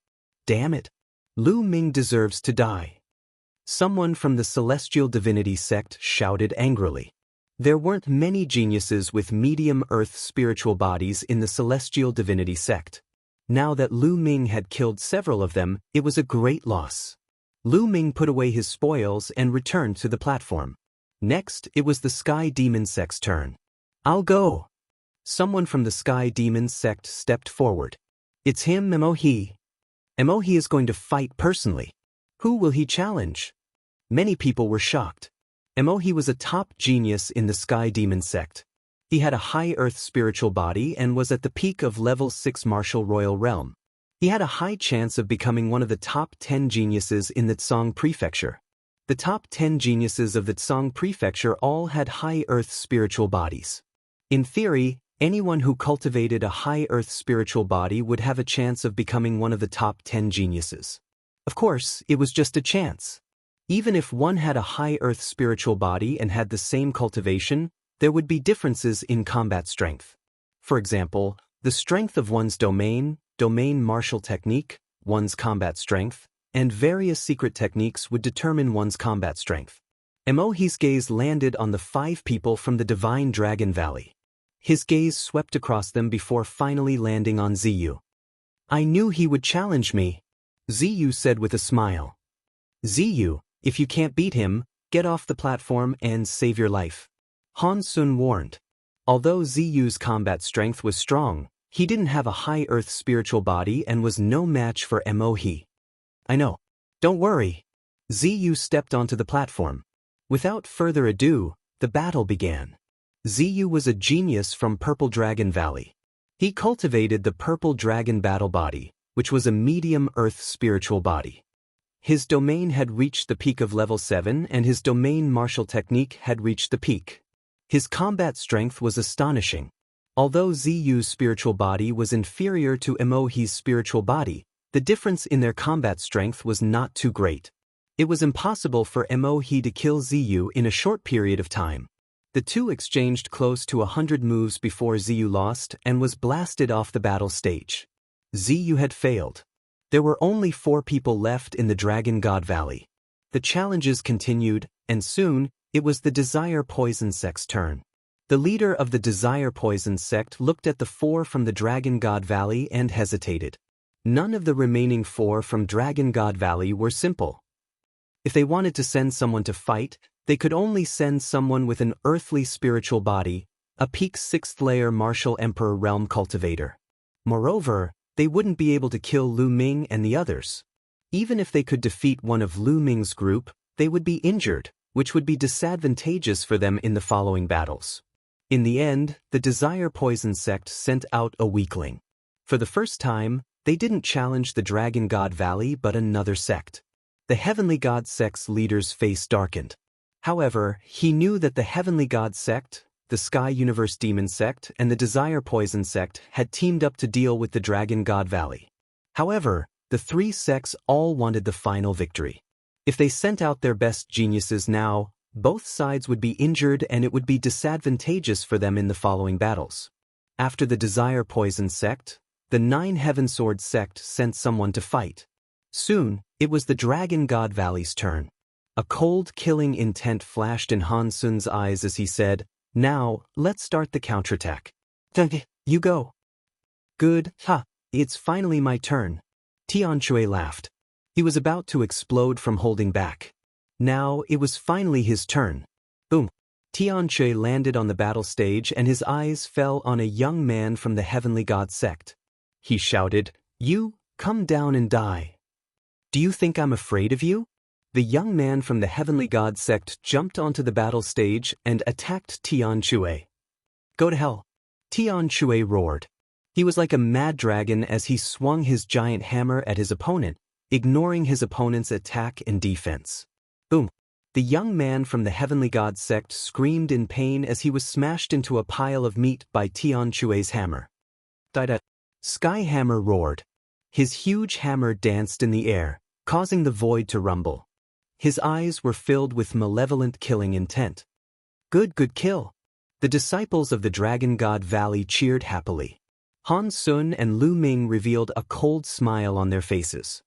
Damn it! Lu Ming deserves to die. Someone from the Celestial Divinity sect shouted angrily. There weren't many geniuses with medium earth spiritual bodies in the Celestial Divinity sect. Now that Lu Ming had killed several of them, it was a great loss. Lu Ming put away his spoils and returned to the platform. Next, it was the Sky Demon sect's turn. I'll go. Someone from the Sky Demon sect stepped forward. It's him, Emohi. Emohi is going to fight personally. Who will he challenge? Many people were shocked. Emohi was a top genius in the Sky Demon sect. He had a high earth spiritual body and was at the peak of level 6 martial royal realm. He had a high chance of becoming one of the top 10 geniuses in the Tsang Prefecture. The top 10 geniuses of the Tsang Prefecture all had high earth spiritual bodies. In theory, anyone who cultivated a high earth spiritual body would have a chance of becoming one of the top 10 geniuses. Of course, it was just a chance. Even if one had a high earth spiritual body and had the same cultivation, there would be differences in combat strength. For example, the strength of one's domain martial technique, one's combat strength, and various secret techniques would determine one's combat strength. Emohi's gaze landed on the 5 people from the Divine Dragon Valley. His gaze swept across them before finally landing on Ziyu. I knew he would challenge me, Ziyu said with a smile. Ziyu, if you can't beat him, get off the platform and save your life. Han Sun warned. Although Ziyu's combat strength was strong, he didn't have a high earth spiritual body and was no match for Emohi. I know. Don't worry. Ziyu stepped onto the platform. Without further ado, the battle began. Ziyu was a genius from Purple Dragon Valley. He cultivated the Purple Dragon Battle Body, which was a medium earth spiritual body. His domain had reached the peak of level 7 and his domain martial technique had reached the peak. His combat strength was astonishing. Although Ziyu's spiritual body was inferior to Emohi's spiritual body, the difference in their combat strength was not too great. It was impossible for Emohi to kill Ziyu in a short period of time. The two exchanged close to 100 moves before Ziyu lost and was blasted off the battle stage. Ziyu had failed. There were only 4 people left in the Dragon God Valley. The challenges continued, and soon, it was the Desire Poison sect's turn. The leader of the Desire Poison sect looked at the 4 from the Dragon God Valley and hesitated. None of the remaining 4 from Dragon God Valley were simple. If they wanted to send someone to fight, they could only send someone with an earthly spiritual body, a peak 6th layer martial emperor realm cultivator. Moreover, they wouldn't be able to kill Lu Ming and the others. Even if they could defeat one of Lu Ming's group, they would be injured, which would be disadvantageous for them in the following battles. In the end, the Desire Poison sect sent out a weakling. For the first time, they didn't challenge the Dragon God Valley but another sect. The Heavenly God sect's leader's face darkened. However, he knew that the Heavenly God sect, the Sky Universe Demon sect, and the Desire Poison sect had teamed up to deal with the Dragon God Valley. However, the 3 sects all wanted the final victory. If they sent out their best geniuses now, both sides would be injured and it would be disadvantageous for them in the following battles. After the Desire Poison sect, the 9 Heaven Sword sect sent someone to fight. Soon, it was the Dragon God Valley's turn. A cold, killing intent flashed in Han Sun's eyes as he said, "Now, let's start the counterattack." "You go." "Good, it's finally my turn." Tian Shui laughed. He was about to explode from holding back. Now, it was finally his turn. Boom. Tian Shui landed on the battle stage and his eyes fell on a young man from the Heavenly God sect. He shouted, "You, come down and die." "Do you think I'm afraid of you?" The young man from the Heavenly God sect jumped onto the battle stage and attacked Tian Shui. "Go to hell." Tian Shui roared. He was like a mad dragon as he swung his giant hammer at his opponent, ignoring his opponent's attack and defense. Boom. The young man from the Heavenly God sect screamed in pain as he was smashed into a pile of meat by Tian Shui's hammer. Sky Hammer roared. His huge hammer danced in the air, causing the void to rumble. His eyes were filled with malevolent killing intent. Good kill. The disciples of the Dragon God Valley cheered happily. Han Sun and Lu Ming revealed a cold smile on their faces.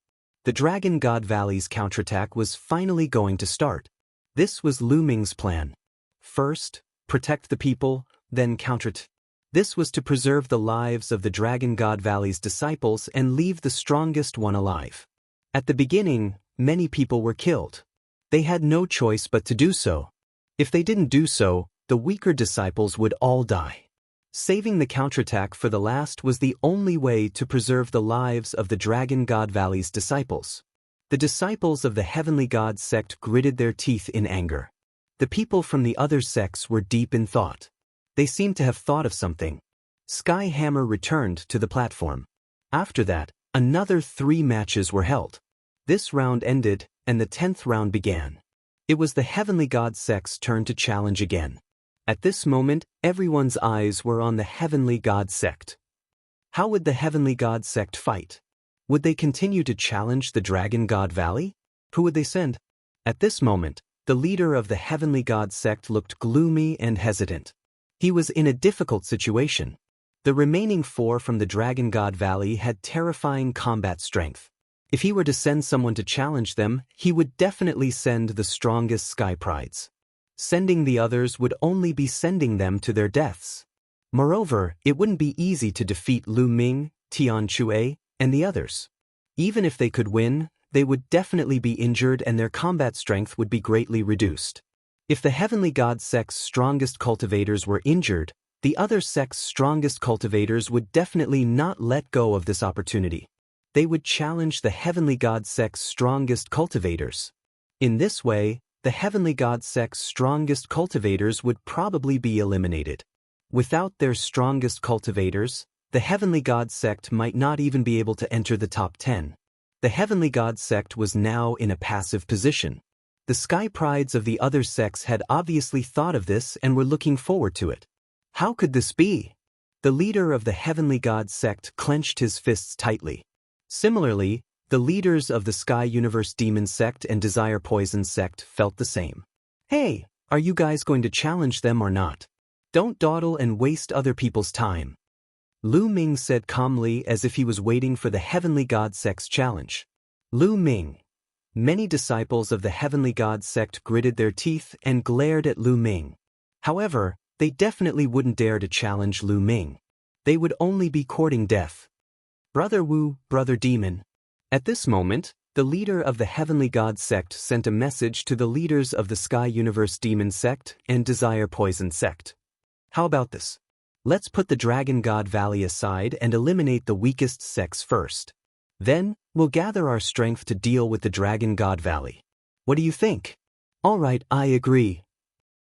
The Dragon God Valley's counterattack was finally going to start. This was Lu Ming's plan. First, protect the people, then counterattack. This was to preserve the lives of the Dragon God Valley's disciples and leave the strongest one alive. At the beginning, many people were killed. They had no choice but to do so. If they didn't do so, the weaker disciples would all die. Saving the counterattack for the last was the only way to preserve the lives of the Dragon God Valley's disciples. The disciples of the Heavenly God sect gritted their teeth in anger. The people from the other sects were deep in thought. They seemed to have thought of something. Sky Hammer returned to the platform. After that, another 3 matches were held. This round ended, and the 10th round began. It was the Heavenly God sect's turn to challenge again. At this moment, everyone's eyes were on the Heavenly God sect. How would the Heavenly God sect fight? Would they continue to challenge the Dragon God Valley? Who would they send? At this moment, the leader of the Heavenly God sect looked gloomy and hesitant. He was in a difficult situation. The remaining 4 from the Dragon God Valley had terrifying combat strength. If he were to send someone to challenge them, he would definitely send the strongest Sky Prides. Sending the others would only be sending them to their deaths. Moreover, it wouldn't be easy to defeat Lu Ming, Tian Shui, and the others. Even if they could win, they would definitely be injured and their combat strength would be greatly reduced. If the Heavenly God sect's strongest cultivators were injured, the other sect's strongest cultivators would definitely not let go of this opportunity. They would challenge the Heavenly God sect's strongest cultivators. In this way, the Heavenly God sect's strongest cultivators would probably be eliminated. Without their strongest cultivators, the Heavenly God sect might not even be able to enter the top 10. The Heavenly God sect was now in a passive position. The Sky Prides of the other sects had obviously thought of this and were looking forward to it. How could this be? The leader of the Heavenly God sect clenched his fists tightly. Similarly, the leaders of the Sky Universe Demon sect and Desire Poison sect felt the same. Hey, are you guys going to challenge them or not? Don't dawdle and waste other people's time. Lu Ming said calmly as if he was waiting for the Heavenly God sect's challenge. Lu Ming. Many disciples of the Heavenly God sect gritted their teeth and glared at Lu Ming. However, they definitely wouldn't dare to challenge Lu Ming. They would only be courting death. Brother Wu, Brother Demon. At this moment, the leader of the Heavenly God sect sent a message to the leaders of the Sky Universe Demon sect and Desire Poison sect. How about this? Let's put the Dragon God Valley aside and eliminate the weakest sects first. Then, we'll gather our strength to deal with the Dragon God Valley. What do you think? All right, I agree.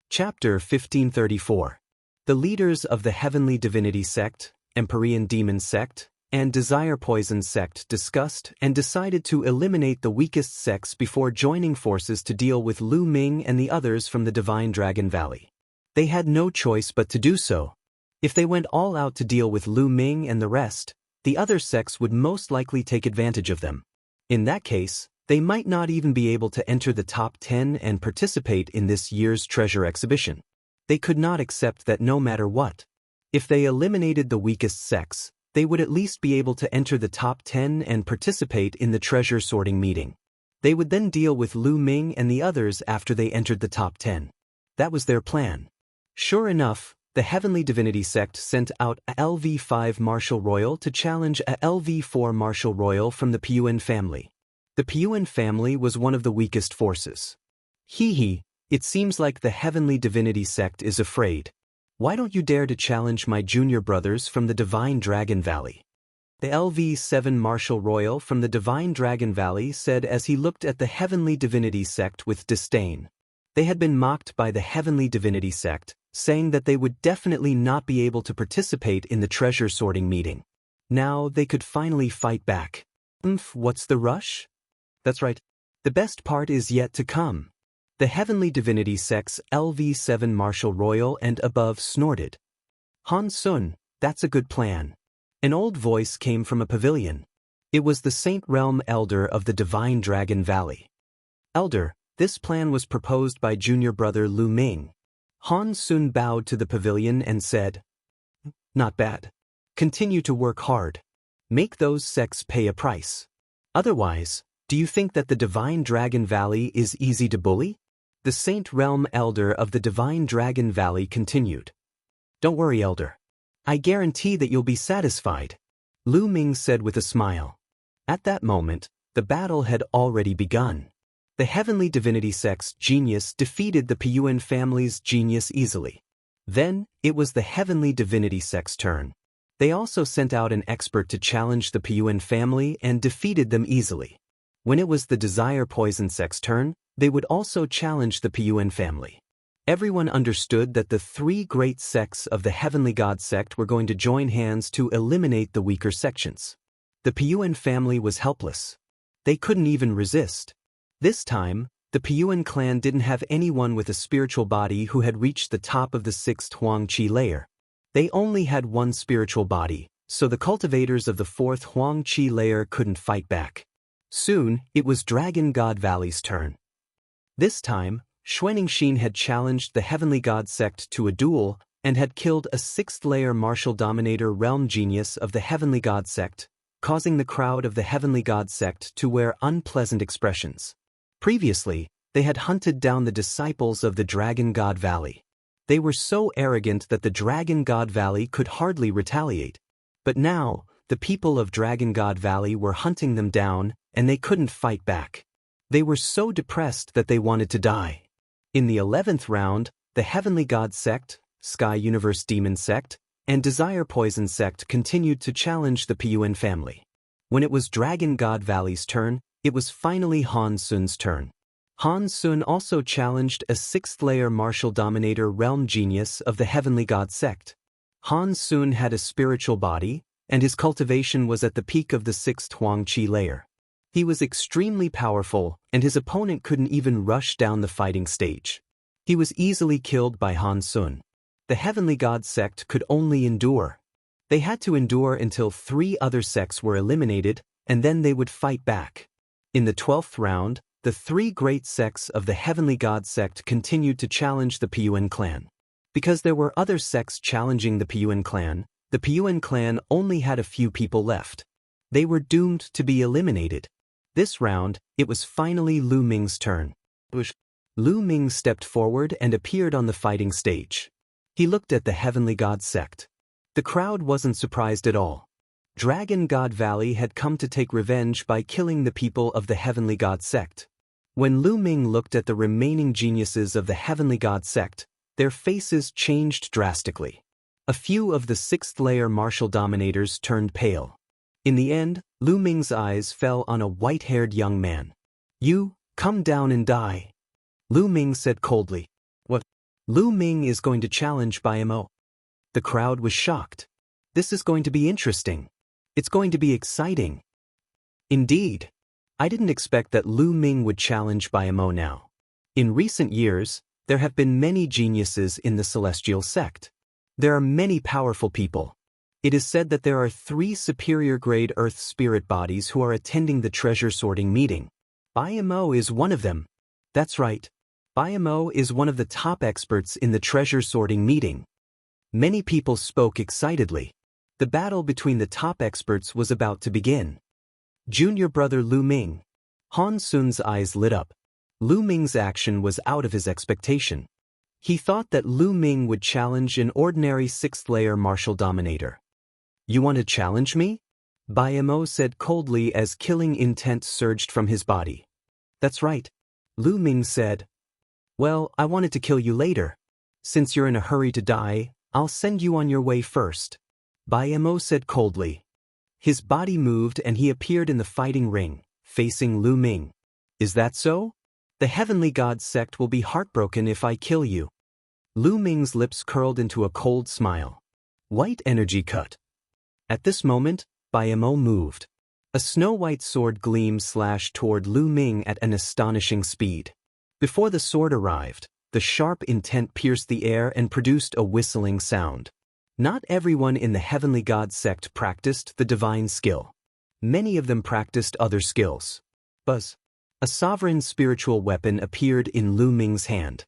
Chapter 1534. The leaders of the Heavenly Divinity sect, Empyrean Demon sect, and Desire Poison sect discussed and decided to eliminate the weakest sects before joining forces to deal with Lu Ming and the others from the Divine Dragon Valley. They had no choice but to do so. If they went all out to deal with Lu Ming and the rest, the other sects would most likely take advantage of them. In that case, They might not even be able to enter the top 10 and participate in this year's treasure exhibition. They could not accept that no matter what. If they eliminated the weakest sex, they would at least be able to enter the top 10 and participate in the treasure sorting meeting. They would then deal with Lu Ming and the others after they entered the top 10. That was their plan. Sure enough, the Heavenly Divinity sect sent out a LV5 Martial Royal to challenge a LV4 Martial Royal from the Piyuan family. The Piyuan family was one of the weakest forces. Hee, it seems like the Heavenly Divinity sect is afraid. Why don't you dare to challenge my junior brothers from the Divine Dragon Valley? The LV7 Martial Royal from the Divine Dragon Valley said as he looked at the Heavenly Divinity sect with disdain. They had been mocked by the Heavenly Divinity sect, saying that they would definitely not be able to participate in the treasure sorting meeting. Now they could finally fight back. What's the rush? That's right. The best part is yet to come. The Heavenly Divinity sect's LV7 Martial Royal and above snorted. Han Sun, that's a good plan. An old voice came from a pavilion. It was the Saint Realm Elder of the Divine Dragon Valley. Elder, this plan was proposed by junior brother Lu Ming. Han Sun bowed to the pavilion and said, "Not bad. Continue to work hard. Make those sects pay a price. Otherwise, do you think that the Divine Dragon Valley is easy to bully?" The Saint Realm Elder of the Divine Dragon Valley continued. "Don't worry, Elder. I guarantee that you'll be satisfied," Lu Ming said with a smile. At that moment, the battle had already begun. The Heavenly Divinity sect's genius defeated the Piyuan family's genius easily. Then, it was the Heavenly Divinity sect's turn. They also sent out an expert to challenge the Piyuan family and defeated them easily. When it was the Desire Poison sect's turn, they would also challenge the Piyuan family. Everyone understood that the three great sects of the Heavenly God sect were going to join hands to eliminate the weaker sections. The Piyuan family was helpless. They couldn't even resist. This time, the Piyuan clan didn't have anyone with a spiritual body who had reached the top of the 6th Huangqi layer. They only had one spiritual body, so the cultivators of the 4th Huangqi layer couldn't fight back. Soon, it was Dragon God Valley's turn. This time, Xuaningxin had challenged the Heavenly God sect to a duel and had killed a 6th layer martial dominator realm genius of the Heavenly God sect, causing the crowd of the Heavenly God sect to wear unpleasant expressions. Previously, they had hunted down the disciples of the Dragon God Valley. They were so arrogant that the Dragon God Valley could hardly retaliate. But now, the people of Dragon God Valley were hunting them down, and they couldn't fight back. They were so depressed that they wanted to die. In the 11th round, the Heavenly God sect, Sky Universe Demon sect, and Desire Poison sect continued to challenge the Piyuan family. When it was Dragon God Valley's turn, it was finally Han Sun's turn. Han Sun also challenged a 6th layer martial dominator realm genius of the Heavenly God sect. Han Sun had a spiritual body, and his cultivation was at the peak of the 6th Huangqi layer. He was extremely powerful, and his opponent couldn't even rush down the fighting stage. He was easily killed by Han Sun. The Heavenly God sect could only endure. They had to endure until 3 other sects were eliminated, and then they would fight back. In the 12th round, the 3 great sects of the Heavenly God sect continued to challenge the Piyuan clan. Because there were other sects challenging the Piyuan clan only had a few people left. They were doomed to be eliminated. This round, it was finally Lu Ming's turn. Lu Ming stepped forward and appeared on the fighting stage. He looked at the Heavenly God sect. The crowd wasn't surprised at all. Dragon God Valley had come to take revenge by killing the people of the Heavenly God sect. When Lu Ming looked at the remaining geniuses of the Heavenly God sect, their faces changed drastically. A few of the 6th layer martial dominators turned pale. In the end, Lu Ming's eyes fell on a white-haired young man. "You, come down and die," Lu Ming said coldly. "What? Lu Ming is going to challenge BMO." The crowd was shocked. This is going to be interesting. It's going to be exciting. Indeed. I didn't expect that Lu Ming would challenge BMO now. In recent years, there have been many geniuses in the Celestial sect. There are many powerful people. It is said that there are 3 superior grade Earth spirit bodies who are attending the treasure sorting meeting. Mo is one of them. That's right. Mo is one of the top experts in the treasure sorting meeting. Many people spoke excitedly. The battle between the top experts was about to begin. Junior brother Lu Ming. Han Sun's eyes lit up. Lu Ming's action was out of his expectation. He thought that Lu Ming would challenge an ordinary 6th-layer martial dominator. You want to challenge me? Mo said coldly as killing intent surged from his body. That's right. Lu Ming said. Well, I wanted to kill you later. Since you're in a hurry to die, I'll send you on your way first. Mo said coldly. His body moved and he appeared in the fighting ring, facing Lu Ming. Is that so? The Heavenly God sect will be heartbroken if I kill you. Lu Ming's lips curled into a cold smile. White energy cut. At this moment, Mo moved. A snow-white sword gleam slashed toward Lu Ming at an astonishing speed. Before the sword arrived, the sharp intent pierced the air and produced a whistling sound. Not everyone in the Heavenly God sect practiced the divine skill. Many of them practiced other skills. Buzz. A sovereign spiritual weapon appeared in Lu Ming's hand.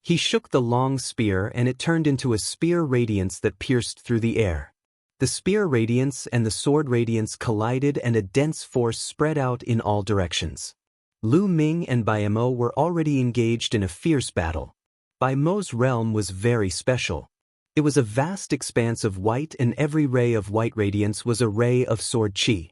He shook the long spear and it turned into a spear radiance that pierced through the air. The spear radiance and the sword radiance collided and a dense force spread out in all directions. Lu Ming and Mo were already engaged in a fierce battle. Mo's realm was very special. It was a vast expanse of white and every ray of white radiance was a ray of sword chi.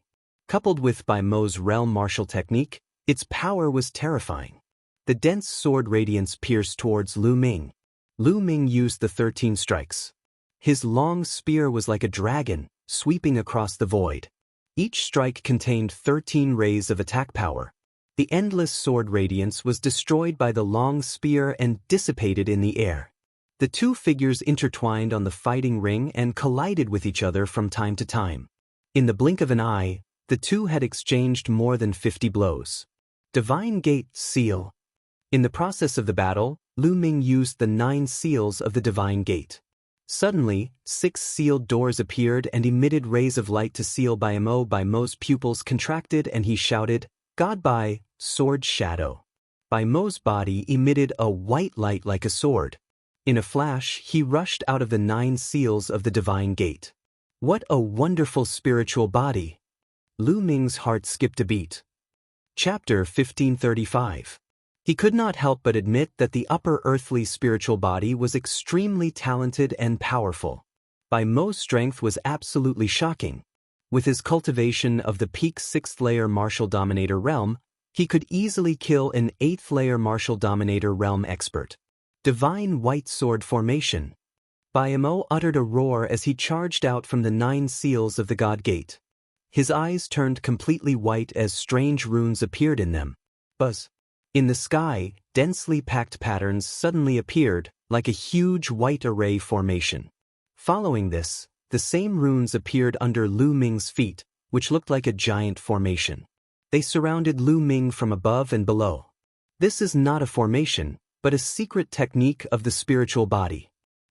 Coupled with Mo's realm martial technique, its power was terrifying. The dense sword radiance pierced towards Lu Ming. Lu Ming used the 13 strikes. His long spear was like a dragon, sweeping across the void. Each strike contained 13 rays of attack power. The endless sword radiance was destroyed by the long spear and dissipated in the air. The two figures intertwined on the fighting ring and collided with each other from time to time. In the blink of an eye, the two had exchanged more than 50 blows. Divine Gate Seal. In the process of the battle, Lu Ming used the 9 seals of the Divine Gate. Suddenly, 6 sealed doors appeared and emitted rays of light to seal Mo. Mo's pupils contracted and he shouted, God by sword shadow. Mo's body emitted a white light like a sword. In a flash, he rushed out of the 9 seals of the Divine Gate. What a wonderful spiritual body! Lu Ming's heart skipped a beat. Chapter 1535. He could not help but admit that the upper earthly spiritual body was extremely talented and powerful. Mo's strength was absolutely shocking. With his cultivation of the peak 6th-layer martial dominator realm, he could easily kill an 8th-layer martial dominator realm expert. Divine White Sword Formation. Mo uttered a roar as he charged out from the 9 seals of the God Gate. His eyes turned completely white as strange runes appeared in them. Buzz. In the sky, densely packed patterns suddenly appeared, like a huge white array formation. Following this, the same runes appeared under Lu Ming's feet, which looked like a giant formation. They surrounded Lu Ming from above and below. This is not a formation, but a secret technique of the spiritual body.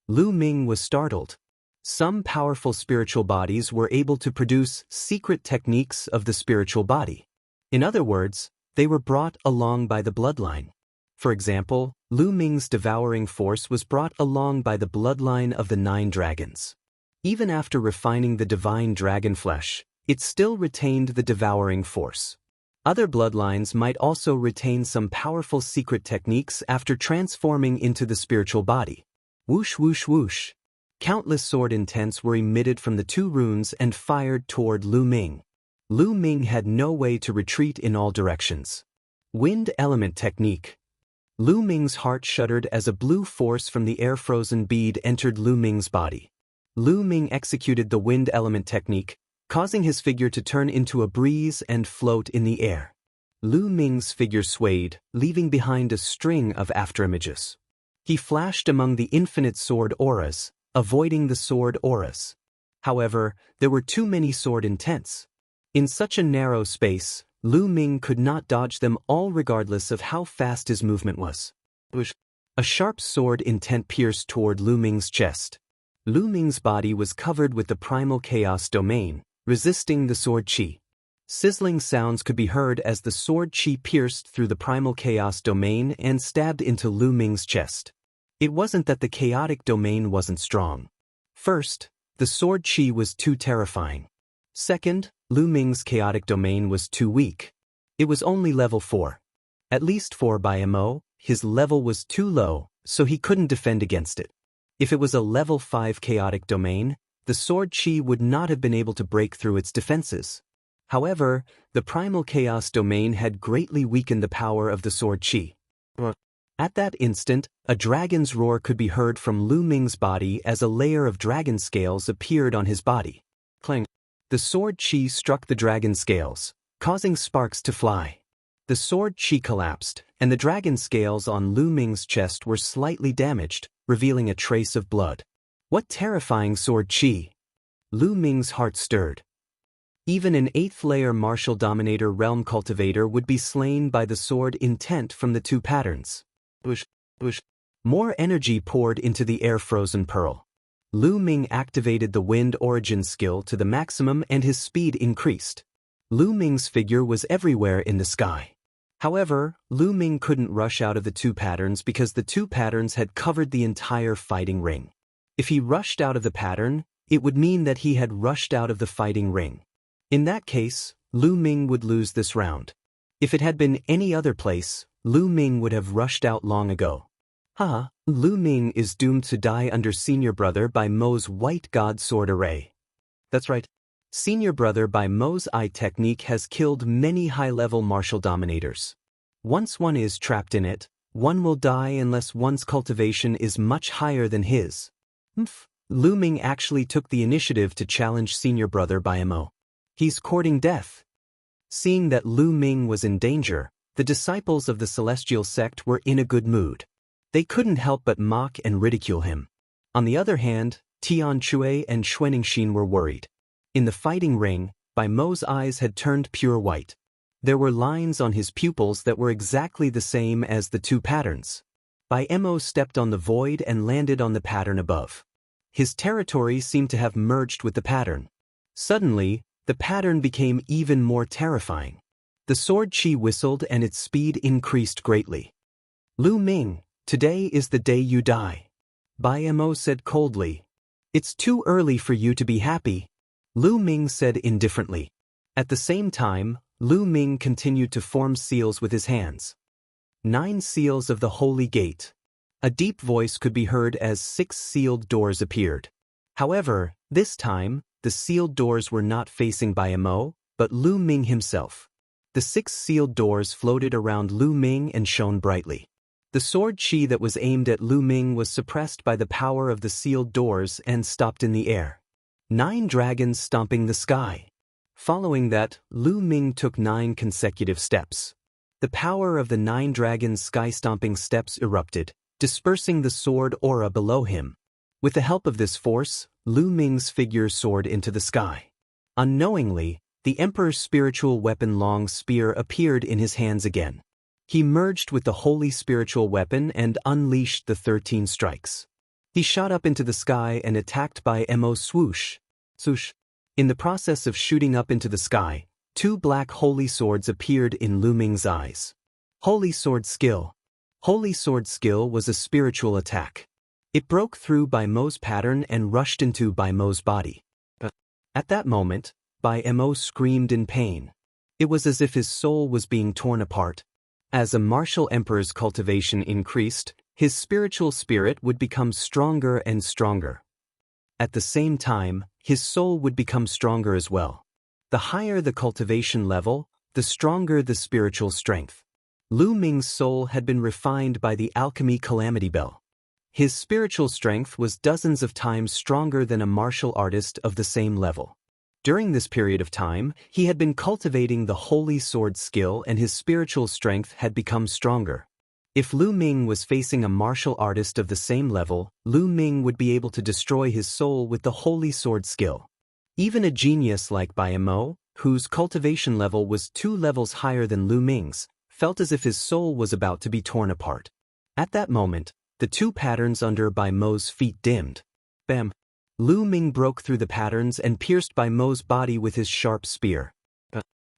Lu Ming was startled. Some powerful spiritual bodies were able to produce secret techniques of the spiritual body. In other words, they were brought along by the bloodline. For example, Lu Ming's devouring force was brought along by the bloodline of the 9 dragons. Even after refining the divine dragon flesh, it still retained the devouring force. Other bloodlines might also retain some powerful secret techniques after transforming into the spiritual body. Whoosh whoosh whoosh. Countless sword intents were emitted from the 2 runes and fired toward Lu Ming. Lu Ming had no way to retreat in all directions. Wind Element Technique. Lu Ming's heart shuddered as a blue force from the air-frozen bead entered Lu Ming's body. Lu Ming executed the Wind Element Technique, causing his figure to turn into a breeze and float in the air. Lu Ming's figure swayed, leaving behind a string of afterimages. He flashed among the infinite sword auras, avoiding the sword auras. However, there were too many sword intents. In such a narrow space, Lu Ming could not dodge them all regardless of how fast his movement was. A sharp sword intent pierced toward Lu Ming's chest. Lu Ming's body was covered with the primal chaos domain, resisting the sword chi. Sizzling sounds could be heard as the sword chi pierced through the primal chaos domain and stabbed into Lu Ming's chest. It wasn't that the chaotic domain wasn't strong. First, the sword chi was too terrifying. Second, Lu Ming's chaotic domain was too weak. It was only level 4. At least 4 by MO, his level was too low, so he couldn't defend against it. If it was a level 5 chaotic domain, the sword chi would not have been able to break through its defenses. However, the primal chaos domain had greatly weakened the power of the sword chi. At that instant, a dragon's roar could be heard from Lu Ming's body as a layer of dragon scales appeared on his body. Clang! The sword chi struck the dragon scales, causing sparks to fly. The sword chi collapsed, and the dragon scales on Lu Ming's chest were slightly damaged, revealing a trace of blood. What terrifying sword chi! Lu Ming's heart stirred. Even an 8th-layer martial dominator realm cultivator would be slain by the sword intent from the 2 patterns. More energy poured into the air-frozen pearl. Lu Ming activated the wind origin skill to the maximum and his speed increased. Lu Ming's figure was everywhere in the sky. However, Lu Ming couldn't rush out of the 2 patterns because the 2 patterns had covered the entire fighting ring. If he rushed out of the pattern, it would mean that he had rushed out of the fighting ring. In that case, Lu Ming would lose this round. If it had been any other place, Lu Ming would have rushed out long ago. Lu Ming is doomed to die under Senior Brother by Mo's White God Sword Array. That's right. Senior Brother by Mo's eye technique has killed many high-level martial dominators. Once one is trapped in it, one will die unless one's cultivation is much higher than his. Lu Ming actually took the initiative to challenge Senior Brother by Mo. He's courting death. Seeing that Lu Ming was in danger, the disciples of the Celestial Sect were in a good mood. They couldn't help but mock and ridicule him. On the other hand, Tian Chui and Xuaningxin were worried. In the fighting ring, Bai Mo's eyes had turned pure white. There were lines on his pupils that were exactly the same as the 2 patterns. Bai Mo stepped on the void and landed on the pattern above. His territory seemed to have merged with the pattern. Suddenly, the pattern became even more terrifying. The sword chi whistled and its speed increased greatly. Lu Ming, today is the day you die. Bai Mo said coldly. It's too early for you to be happy, Lu Ming said indifferently. At the same time, Lu Ming continued to form seals with his hands. 9 seals of the Holy Gate. A deep voice could be heard as 6 sealed doors appeared. However, this time, the sealed doors were not facing Bai Mo, but Lu Ming himself. The 6 sealed doors floated around Lu Ming and shone brightly. The sword chi that was aimed at Lu Ming was suppressed by the power of the sealed doors and stopped in the air. 9 dragons stomping the sky. Following that, Lu Ming took 9 consecutive steps. The power of the 9 dragons' sky-stomping steps erupted, dispersing the sword aura below him. With the help of this force, Lu Ming's figure soared into the sky. Unknowingly, the Emperor's spiritual weapon long spear appeared in his hands again. He merged with the holy spiritual weapon and unleashed the 13 strikes. He shot up into the sky and attacked by Mo swoosh. Swoosh. In the process of shooting up into the sky, 2 black holy swords appeared in Lu Ming's eyes. Holy sword skill. Holy sword skill was a spiritual attack. It broke through Bai Mo's pattern and rushed into Bai Mo's body. At that moment, Bai Mo screamed in pain. It was as if his soul was being torn apart. As a martial emperor's cultivation increased, his spiritual spirit would become stronger and stronger. At the same time, his soul would become stronger as well. The higher the cultivation level, the stronger the spiritual strength. Lu Ming's soul had been refined by the alchemy Calamity Bell. His spiritual strength was dozens of times stronger than a martial artist of the same level. During this period of time, he had been cultivating the holy sword skill and his spiritual strength had become stronger. If Lu Ming was facing a martial artist of the same level, Lu Ming would be able to destroy his soul with the holy sword skill. Even a genius like Bai Mo, whose cultivation level was 2 levels higher than Lu Ming's, felt as if his soul was about to be torn apart. At that moment, the 2 patterns under Bai Mo's feet dimmed. Bam! Lu Ming broke through the patterns and pierced Bai Mo's body with his sharp spear.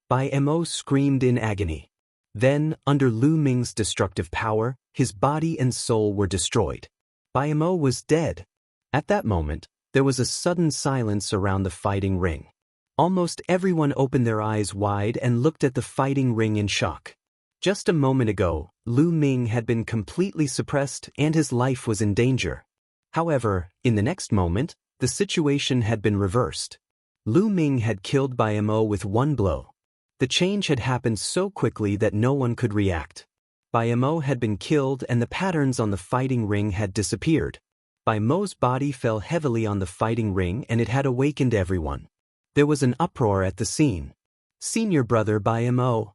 Bai Mo screamed in agony. Then, under Lu Ming's destructive power, his body and soul were destroyed. Bai Mo was dead. At that moment, there was a sudden silence around the fighting ring. Almost everyone opened their eyes wide and looked at the fighting ring in shock. Just a moment ago, Lu Ming had been completely suppressed and his life was in danger. However, in the next moment, the situation had been reversed. Lu Ming had killed Bai Mo with one blow. The change had happened so quickly that no one could react. Bai Mo had been killed and the patterns on the fighting ring had disappeared. Bai Mo's body fell heavily on the fighting ring and it had awakened everyone. There was an uproar at the scene. Senior brother Bai Mo.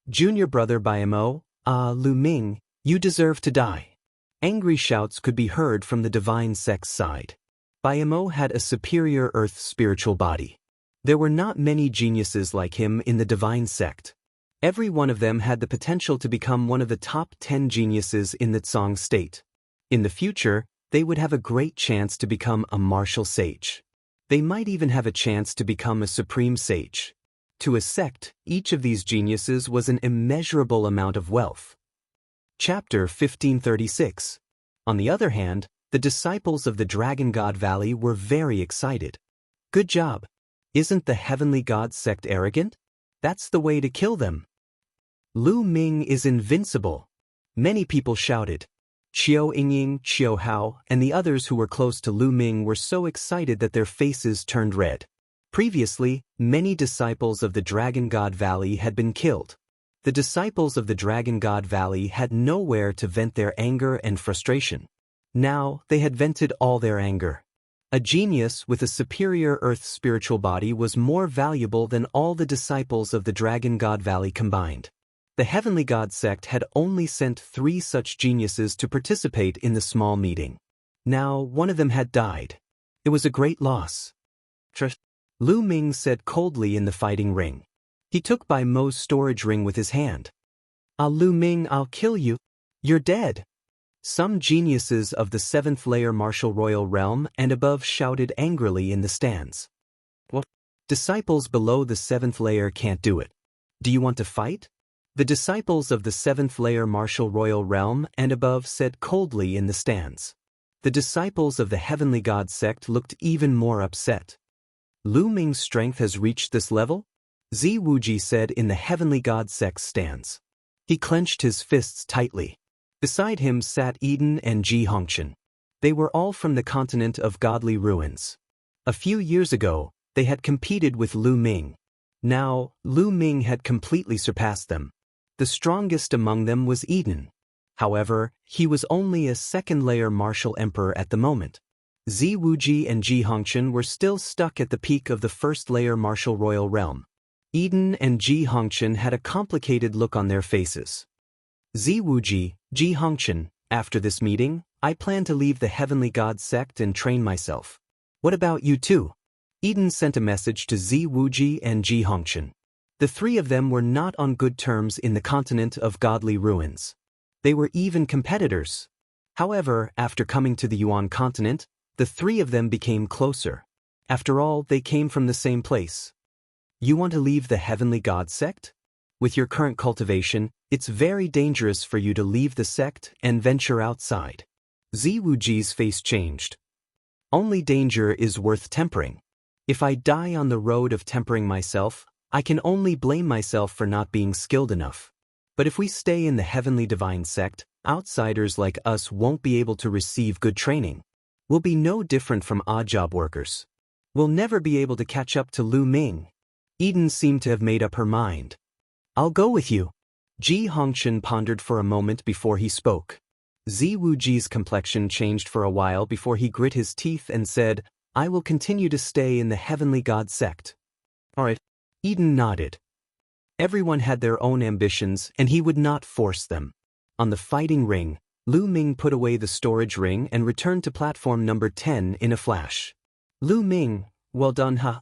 Junior brother Bai Mo, Lu Ming, you deserve to die. Angry shouts could be heard from the divine sect's side. Bai Mo had a superior earth spiritual body. There were not many geniuses like him in the divine sect. Every one of them had the potential to become one of the top 10 geniuses in the Tsang state. In the future, they would have a great chance to become a martial sage. They might even have a chance to become a supreme sage. To a sect, each of these geniuses was an immeasurable amount of wealth. Chapter 1536. On the other hand, the disciples of the Dragon God Valley were very excited. Good job. Isn't the Heavenly God sect arrogant? That's the way to kill them. Lu Ming is invincible. Many people shouted. Qiu Yingying, Qiu Hao, and the others who were close to Lu Ming were so excited that their faces turned red. Previously, many disciples of the Dragon God Valley had been killed. The disciples of the Dragon God Valley had nowhere to vent their anger and frustration. Now, they had vented all their anger. A genius with a superior earth spiritual body was more valuable than all the disciples of the Dragon God Valley combined. The Heavenly God sect had only sent 3 such geniuses to participate in the small meeting. Now, one of them had died. It was a great loss. Lu Ming said coldly in the fighting ring. He took Bai Mo's storage ring with his hand. Lu Ming, I'll kill you. You're dead. Some geniuses of the 7th layer martial royal realm and above shouted angrily in the stands. What? Disciples below the 7th layer can't do it. Do you want to fight? The disciples of the 7th layer martial royal realm and above said coldly in the stands. The disciples of the Heavenly God sect looked even more upset. Lu Ming's strength has reached this level? Zi Wuji said in the Heavenly God sect's stands. He clenched his fists tightly. Beside him sat Eden and Ji Hongqian. They were all from the continent of godly ruins. A few years ago, they had competed with Lu Ming. Now, Lu Ming had completely surpassed them. The strongest among them was Eden. However, he was only a 2nd layer martial emperor at the moment. Zi Wuji and Ji Hongqian were still stuck at the peak of the 1st layer martial royal realm. Eden and Ji Hongqian had a complicated look on their faces. Zi Wuji, Ji Hongqian, after this meeting, I plan to leave the Heavenly God sect and train myself. What about you two? Eden sent a message to Zi Wuji and Ji Hongqian. The 3 of them were not on good terms in the continent of godly ruins. They were even competitors. However, after coming to the Yuan continent, the 3 of them became closer. After all, they came from the same place. You want to leave the Heavenly God sect? With your current cultivation, it's very dangerous for you to leave the sect and venture outside. Zi Wuji's face changed. Only danger is worth tempering. If I die on the road of tempering myself, I can only blame myself for not being skilled enough. But if we stay in the Heavenly Divine sect, outsiders like us won't be able to receive good training. We'll be no different from odd job workers. We'll never be able to catch up to Lu Ming. Eden seemed to have made up her mind. I'll go with you. Ji Hongqian pondered for a moment before he spoke. Zi Wuji's complexion changed for a while before he grit his teeth and said, I will continue to stay in the Heavenly God sect. All right. Eden nodded. Everyone had their own ambitions and he would not force them. On the fighting ring, Lu Ming put away the storage ring and returned to platform number 10 in a flash. Lu Ming, well done huh?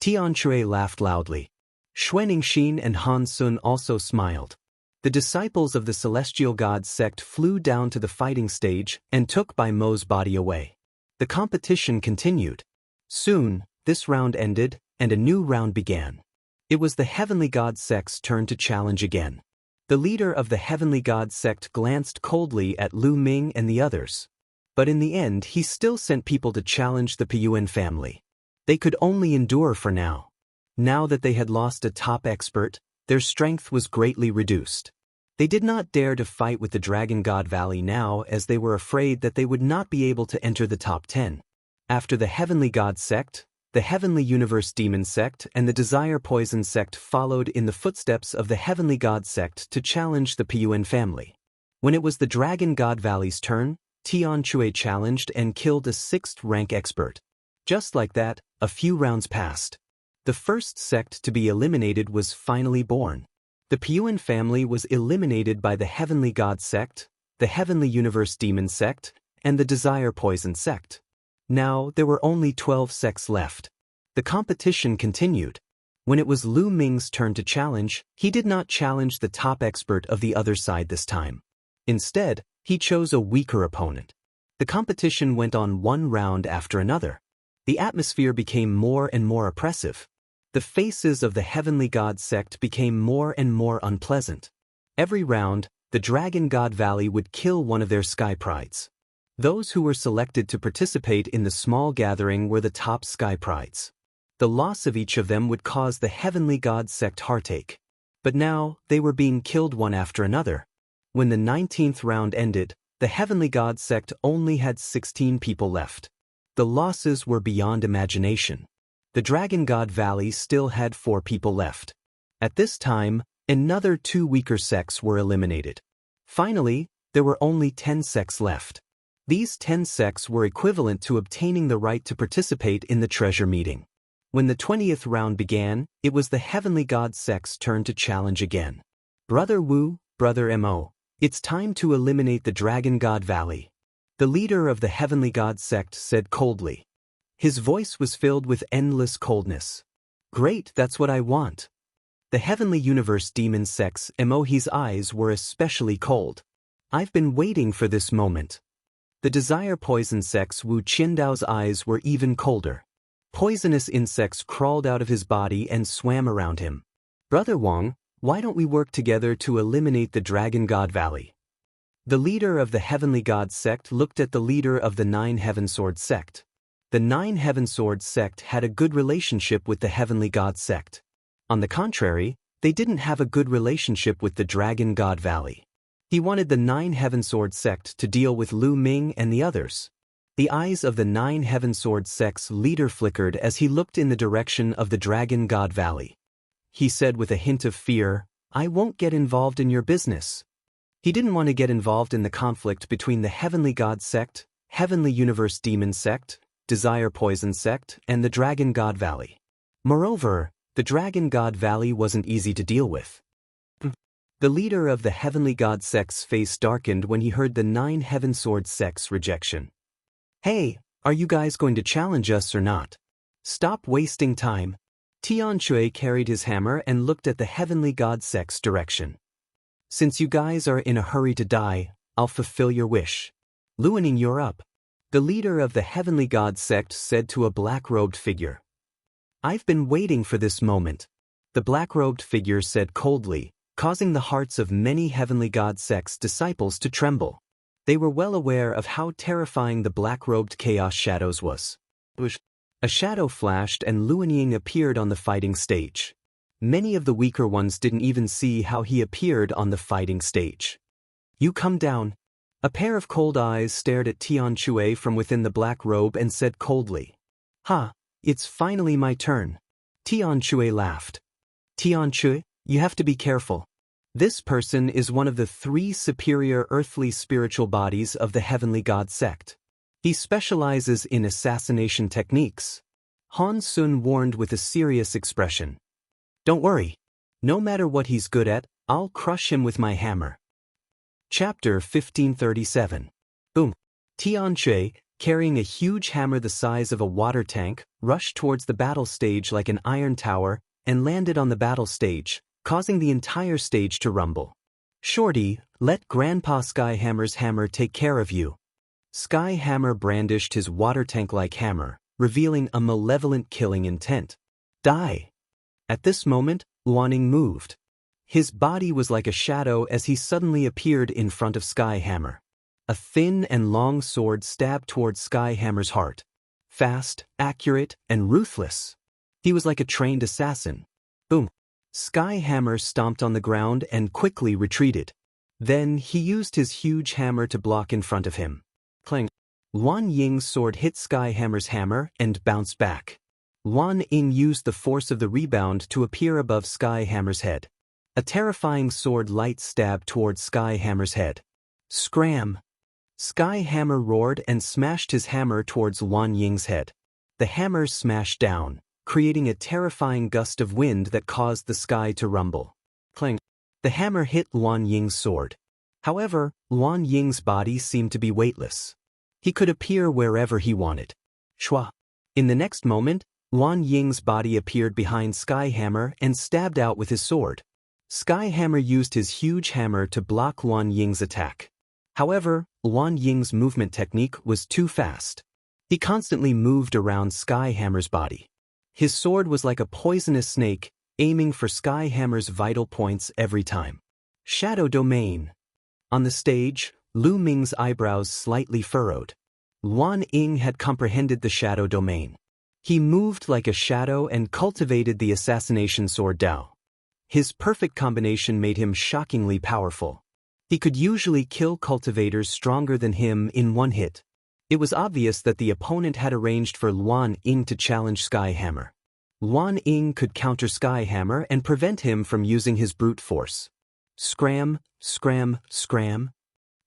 Tian Shui laughed loudly. Xuan Xin and Han Sun also smiled. The disciples of the Celestial God sect flew down to the fighting stage and took Bai Mo's body away. The competition continued. Soon, this round ended and a new round began. It was the Heavenly God sect's turn to challenge again. The leader of the Heavenly God sect glanced coldly at Lu Ming and the others. But in the end he still sent people to challenge the Piyuan family. They could only endure for now. Now that they had lost a top expert, their strength was greatly reduced. They did not dare to fight with the Dragon God Valley now as they were afraid that they would not be able to enter the top 10. After the Heavenly God sect, the Heavenly Universe Demon sect and the Desire Poison sect followed in the footsteps of the Heavenly God sect to challenge the Piyuan family. When it was the Dragon God Valley's turn, Tian Chui challenged and killed a 6th rank expert. Just like that, a few rounds passed. The first sect to be eliminated was finally born. The Piyuan family was eliminated by the Heavenly God sect, the Heavenly Universe Demon sect, and the Desire Poison sect. Now there were only 12 sects left. The competition continued. When it was Lu Ming's turn to challenge, he did not challenge the top expert of the other side this time. Instead, he chose a weaker opponent. The competition went on one round after another. The atmosphere became more and more oppressive. The faces of the Heavenly God sect became more and more unpleasant. Every round, the Dragon God Valley would kill one of their sky prides. Those who were selected to participate in the small gathering were the top sky prides. The loss of each of them would cause the Heavenly God sect heartache. But now, they were being killed one after another. When the 19th round ended, the Heavenly God sect only had 16 people left. The losses were beyond imagination. The Dragon God Valley still had 4 people left. At this time, another 2 weaker sects were eliminated. Finally, there were only 10 sects left. These 10 sects were equivalent to obtaining the right to participate in the treasure meeting. When the 20th round began, it was the Heavenly God sect's turn to challenge again. Brother Wu, Brother Mo, it's time to eliminate the Dragon God Valley. The leader of the Heavenly God sect said coldly. His voice was filled with endless coldness. Great, that's what I want. The Heavenly Universe Demon sect's Mo's eyes were especially cold. I've been waiting for this moment. The Desire Poison sect's Wu Qindao's eyes were even colder. Poisonous insects crawled out of his body and swam around him. Brother Wang, why don't we work together to eliminate the Dragon God Valley? The leader of the Heavenly God sect looked at the leader of the 9 Heaven Sword sect. The 9 Heaven Sword sect had a good relationship with the Heavenly God sect. On the contrary, they didn't have a good relationship with the Dragon God Valley. He wanted the 9 Heaven Sword sect to deal with Lu Ming and the others. The eyes of the 9 Heaven Sword sect's leader flickered as he looked in the direction of the Dragon God Valley. He said with a hint of fear, I won't get involved in your business. He didn't want to get involved in the conflict between the Heavenly God sect, Heavenly Universe Demon sect, Desire Poison sect, and the Dragon God Valley. Moreover, the Dragon God Valley wasn't easy to deal with. The leader of the Heavenly God sect's face darkened when he heard the 9 Heaven Sword sect's rejection. Hey, are you guys going to challenge us or not? Stop wasting time. Tian Chui carried his hammer and looked at the Heavenly God sect's direction. Since you guys are in a hurry to die, I'll fulfill your wish. Luaning, you're up. The leader of the Heavenly God sect said to a black-robed figure. I've been waiting for this moment. The black-robed figure said coldly, causing the hearts of many Heavenly God sect's disciples to tremble. They were well aware of how terrifying the black-robed chaos shadows was. A shadow flashed and Luan Ying appeared on the fighting stage. Many of the weaker ones didn't even see how he appeared on the fighting stage. You come down. A pair of cold eyes stared at Tian Chui from within the black robe and said coldly. Ha, it's finally my turn. Tian Chui laughed. Tian Chui, you have to be careful. This person is one of the 3 superior earthly spiritual bodies of the Heavenly God sect. He specializes in assassination techniques. Han Sun warned with a serious expression. Don't worry. No matter what he's good at, I'll crush him with my hammer. Chapter 1537. Boom. Tian Chui, carrying a huge hammer the size of a water tank, rushed towards the battle stage like an iron tower and landed on the battle stage, causing the entire stage to rumble. Shorty, let Grandpa Skyhammer's hammer take care of you. Skyhammer brandished his water tank-like hammer, revealing a malevolent killing intent. Die! At this moment, Luaning moved. His body was like a shadow as he suddenly appeared in front of Skyhammer. A thin and long sword stabbed towards Skyhammer's heart. Fast, accurate, and ruthless. He was like a trained assassin. Boom. Skyhammer stomped on the ground and quickly retreated. Then he used his huge hammer to block in front of him. Clang. Luan Ying's sword hit Skyhammer's hammer and bounced back. Luan Ying used the force of the rebound to appear above Skyhammer's head. A terrifying sword light stabbed towards Skyhammer's head. Scram! Skyhammer roared and smashed his hammer towards Luan Ying's head. The hammer smashed down, creating a terrifying gust of wind that caused the sky to rumble. Clang! The hammer hit Luan Ying's sword. However, Luan Ying's body seemed to be weightless. He could appear wherever he wanted. Shua! In the next moment, Luan Ying's body appeared behind Skyhammer and stabbed out with his sword. Skyhammer used his huge hammer to block Luan Ying's attack. However, Luan Ying's movement technique was too fast. He constantly moved around Skyhammer's body. His sword was like a poisonous snake, aiming for Skyhammer's vital points every time. Shadow Domain. On the stage, Lu Ming's eyebrows slightly furrowed. Luan Ying had comprehended the Shadow Domain. He moved like a shadow and cultivated the assassination sword Dao. His perfect combination made him shockingly powerful. He could usually kill cultivators stronger than him in one hit. It was obvious that the opponent had arranged for Luan Ying to challenge Skyhammer. Luan Ying could counter Skyhammer and prevent him from using his brute force. Scram, scram, scram.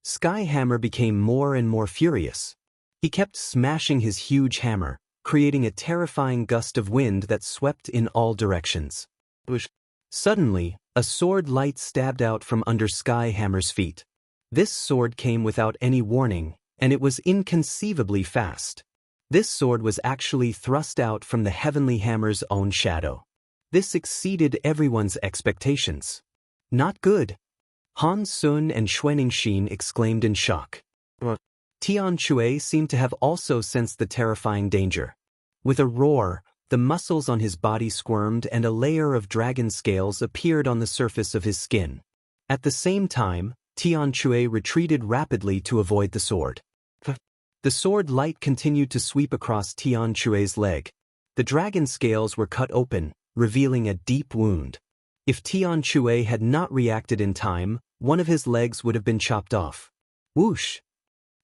Skyhammer became more and more furious. He kept smashing his huge hammer, creating a terrifying gust of wind that swept in all directions. Suddenly, a sword light stabbed out from under Skyhammer's feet. This sword came without any warning, and it was inconceivably fast. This sword was actually thrust out from the Heavenly Hammer's own shadow. This exceeded everyone's expectations. Not good. Han Sun and Xuaningxin exclaimed in shock. Tian Shui seemed to have also sensed the terrifying danger. With a roar, the muscles on his body squirmed and a layer of dragon scales appeared on the surface of his skin. At the same time, Tian Shui retreated rapidly to avoid the sword. The sword light continued to sweep across Tian Shui's leg. The dragon scales were cut open, revealing a deep wound. If Tian Shui had not reacted in time, one of his legs would have been chopped off. Whoosh!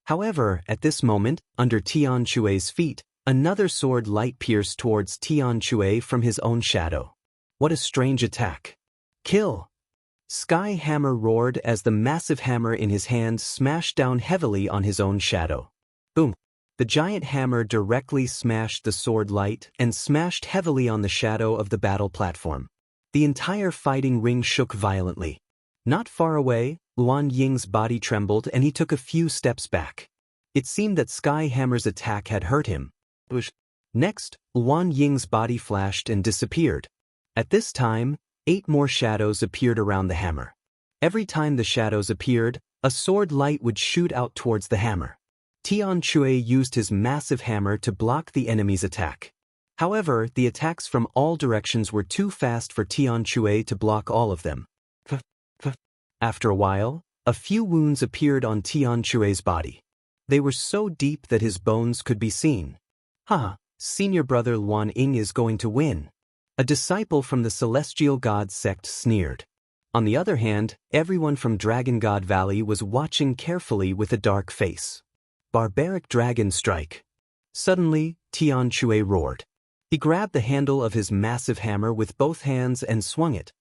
However, at this moment, under Tian Shui's feet, another sword light pierced towards Tian Shui from his own shadow. What a strange attack. Kill! Skyhammer roared as the massive hammer in his hand smashed down heavily on his own shadow. Boom! The giant hammer directly smashed the sword light and smashed heavily on the shadow of the battle platform. The entire fighting ring shook violently. Not far away, Luan Ying's body trembled and he took a few steps back. It seemed that Skyhammer's attack had hurt him. Next, Luan Ying's body flashed and disappeared. At this time, 8 more shadows appeared around the hammer. Every time the shadows appeared, a sword light would shoot out towards the hammer. Tian Shui used his massive hammer to block the enemy's attack. However, the attacks from all directions were too fast for Tian Shui to block all of them. After a while, a few wounds appeared on Tian Shui's body. They were so deep that his bones could be seen. Senior brother Luan Ying is going to win. A disciple from the Celestial God sect sneered. On the other hand, everyone from Dragon God Valley was watching carefully with a dark face. Barbaric Dragon Strike. Suddenly, Tian Shui roared. He grabbed the handle of his massive hammer with both hands and swung it.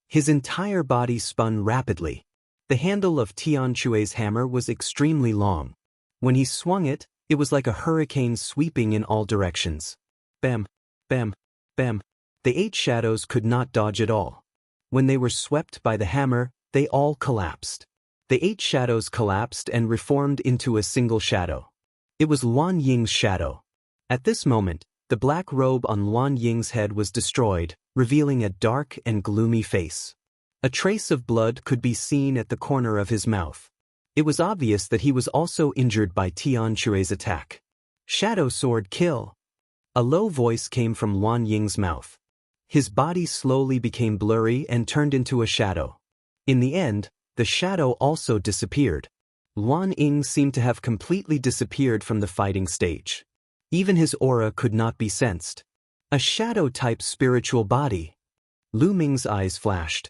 His entire body spun rapidly. The handle of Tian Shui's hammer was extremely long. When he swung it, it was like a hurricane sweeping in all directions. Bam, bam, bam. The 8 shadows could not dodge at all. When they were swept by the hammer, they all collapsed. The 8 shadows collapsed and reformed into a single shadow. It was Luan Ying's shadow. At this moment, the black robe on Luan Ying's head was destroyed, revealing a dark and gloomy face. A trace of blood could be seen at the corner of his mouth. It was obvious that he was also injured by Tian Shui's attack. Shadow Sword kill! A low voice came from Luan Ying's mouth. his body slowly became blurry and turned into a shadow. In the end, the shadow also disappeared. Luan Ying seemed to have completely disappeared from the fighting stage. Even his aura could not be sensed. A shadow-type spiritual body. Lu Ming's eyes flashed.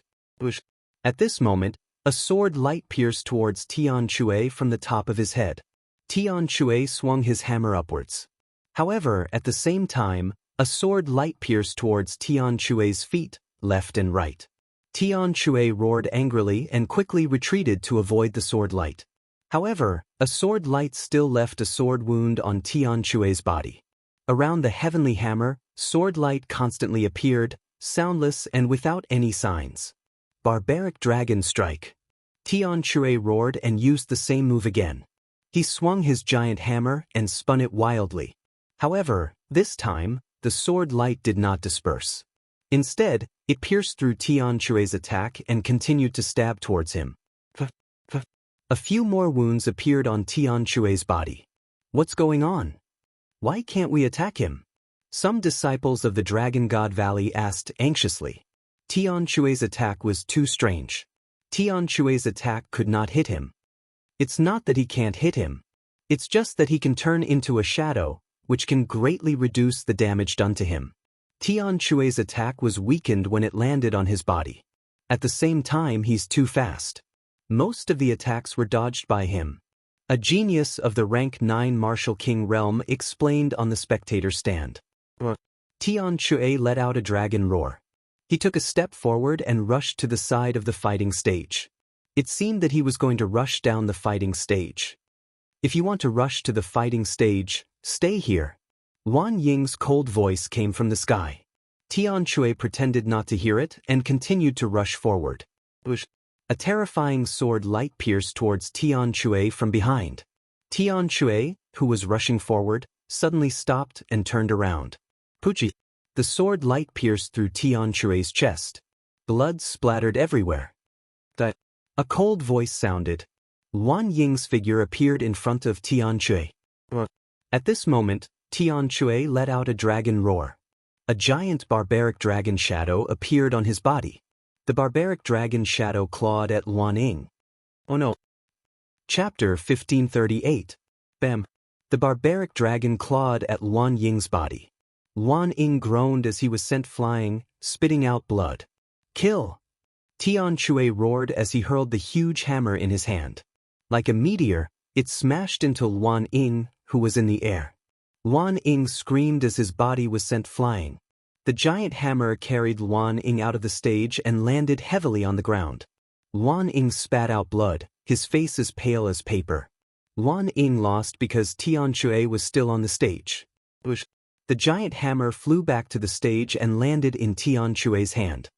At this moment, a sword light pierced towards Tian Chui from the top of his head. Tian Chui swung his hammer upwards. However, at the same time, a sword light pierced towards Tian Chui's feet, left and right. Tian Chui roared angrily and quickly retreated to avoid the sword light. However, a sword light still left a sword wound on Tian Chui's body. Around the heavenly hammer, sword light constantly appeared, soundless and without any signs. Barbaric Dragon Strike. Tian Chui roared and used the same move again. He swung his giant hammer and spun it wildly. However, this time, the sword light did not disperse. Instead, it pierced through Tian Chui's attack and continued to stab towards him. A few more wounds appeared on Tian Chui's body. What's going on? Why can't we attack him? Some disciples of the Dragon God Valley asked anxiously. Tian Chui's attack was too strange. Tian Chui's attack could not hit him. It's not that he can't hit him. It's just that he can turn into a shadow, which can greatly reduce the damage done to him. Tian Chui's attack was weakened when it landed on his body. At the same time, he's too fast. Most of the attacks were dodged by him. A genius of the rank 9 Martial King realm explained on the spectator stand. Tian Chui let out a dragon roar. He took a step forward and rushed to the side of the fighting stage. It seemed that he was going to rush down the fighting stage. If you want to rush to the fighting stage, stay here. Luan Ying's cold voice came from the sky. Tian Chui pretended not to hear it and continued to rush forward. A terrifying sword light pierced towards Tian Chui from behind. Tian Chui, who was rushing forward, suddenly stopped and turned around. Puchi! The sword light pierced through Tian Chui's chest. Blood splattered everywhere. A cold voice sounded. Luan Ying's figure appeared in front of Tian Chui. At this moment, Tian Chui let out a dragon roar. A giant barbaric dragon shadow appeared on his body. The barbaric dragon shadow clawed at Luan Ying. Oh no! Chapter 1538. Bam! The barbaric dragon clawed at Luan Ying's body. Luan Ying groaned as he was sent flying, spitting out blood. Kill! Tian Chui roared as he hurled the huge hammer in his hand. Like a meteor, it smashed into Luan Ying, who was in the air. Luan Ying screamed as his body was sent flying. The giant hammer carried Luan Ying out of the stage and landed heavily on the ground. Luan Ying spat out blood, his face as pale as paper. Luan Ying lost because Tian Chui was still on the stage. The giant hammer flew back to the stage and landed in Tian Chui's hand.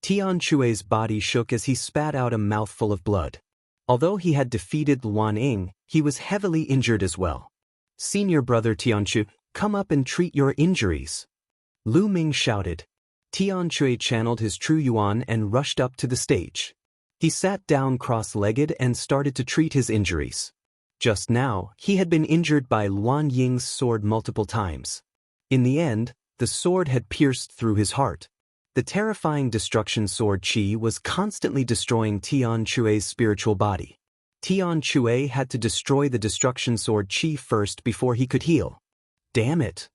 Tian Chui's body shook as he spat out a mouthful of blood. Although he had defeated Luan Ying, he was heavily injured as well. Senior brother Tian Chui, come up and treat your injuries. Lu Ming shouted. Tian Chui channeled his true yuan and rushed up to the stage. He sat down cross-legged and started to treat his injuries. Just now, he had been injured by Luan Ying's sword multiple times. In the end, the sword had pierced through his heart. The terrifying destruction sword Qi was constantly destroying Tian Chui's spiritual body. Tian Chui had to destroy the destruction sword Qi first before he could heal. Damn it!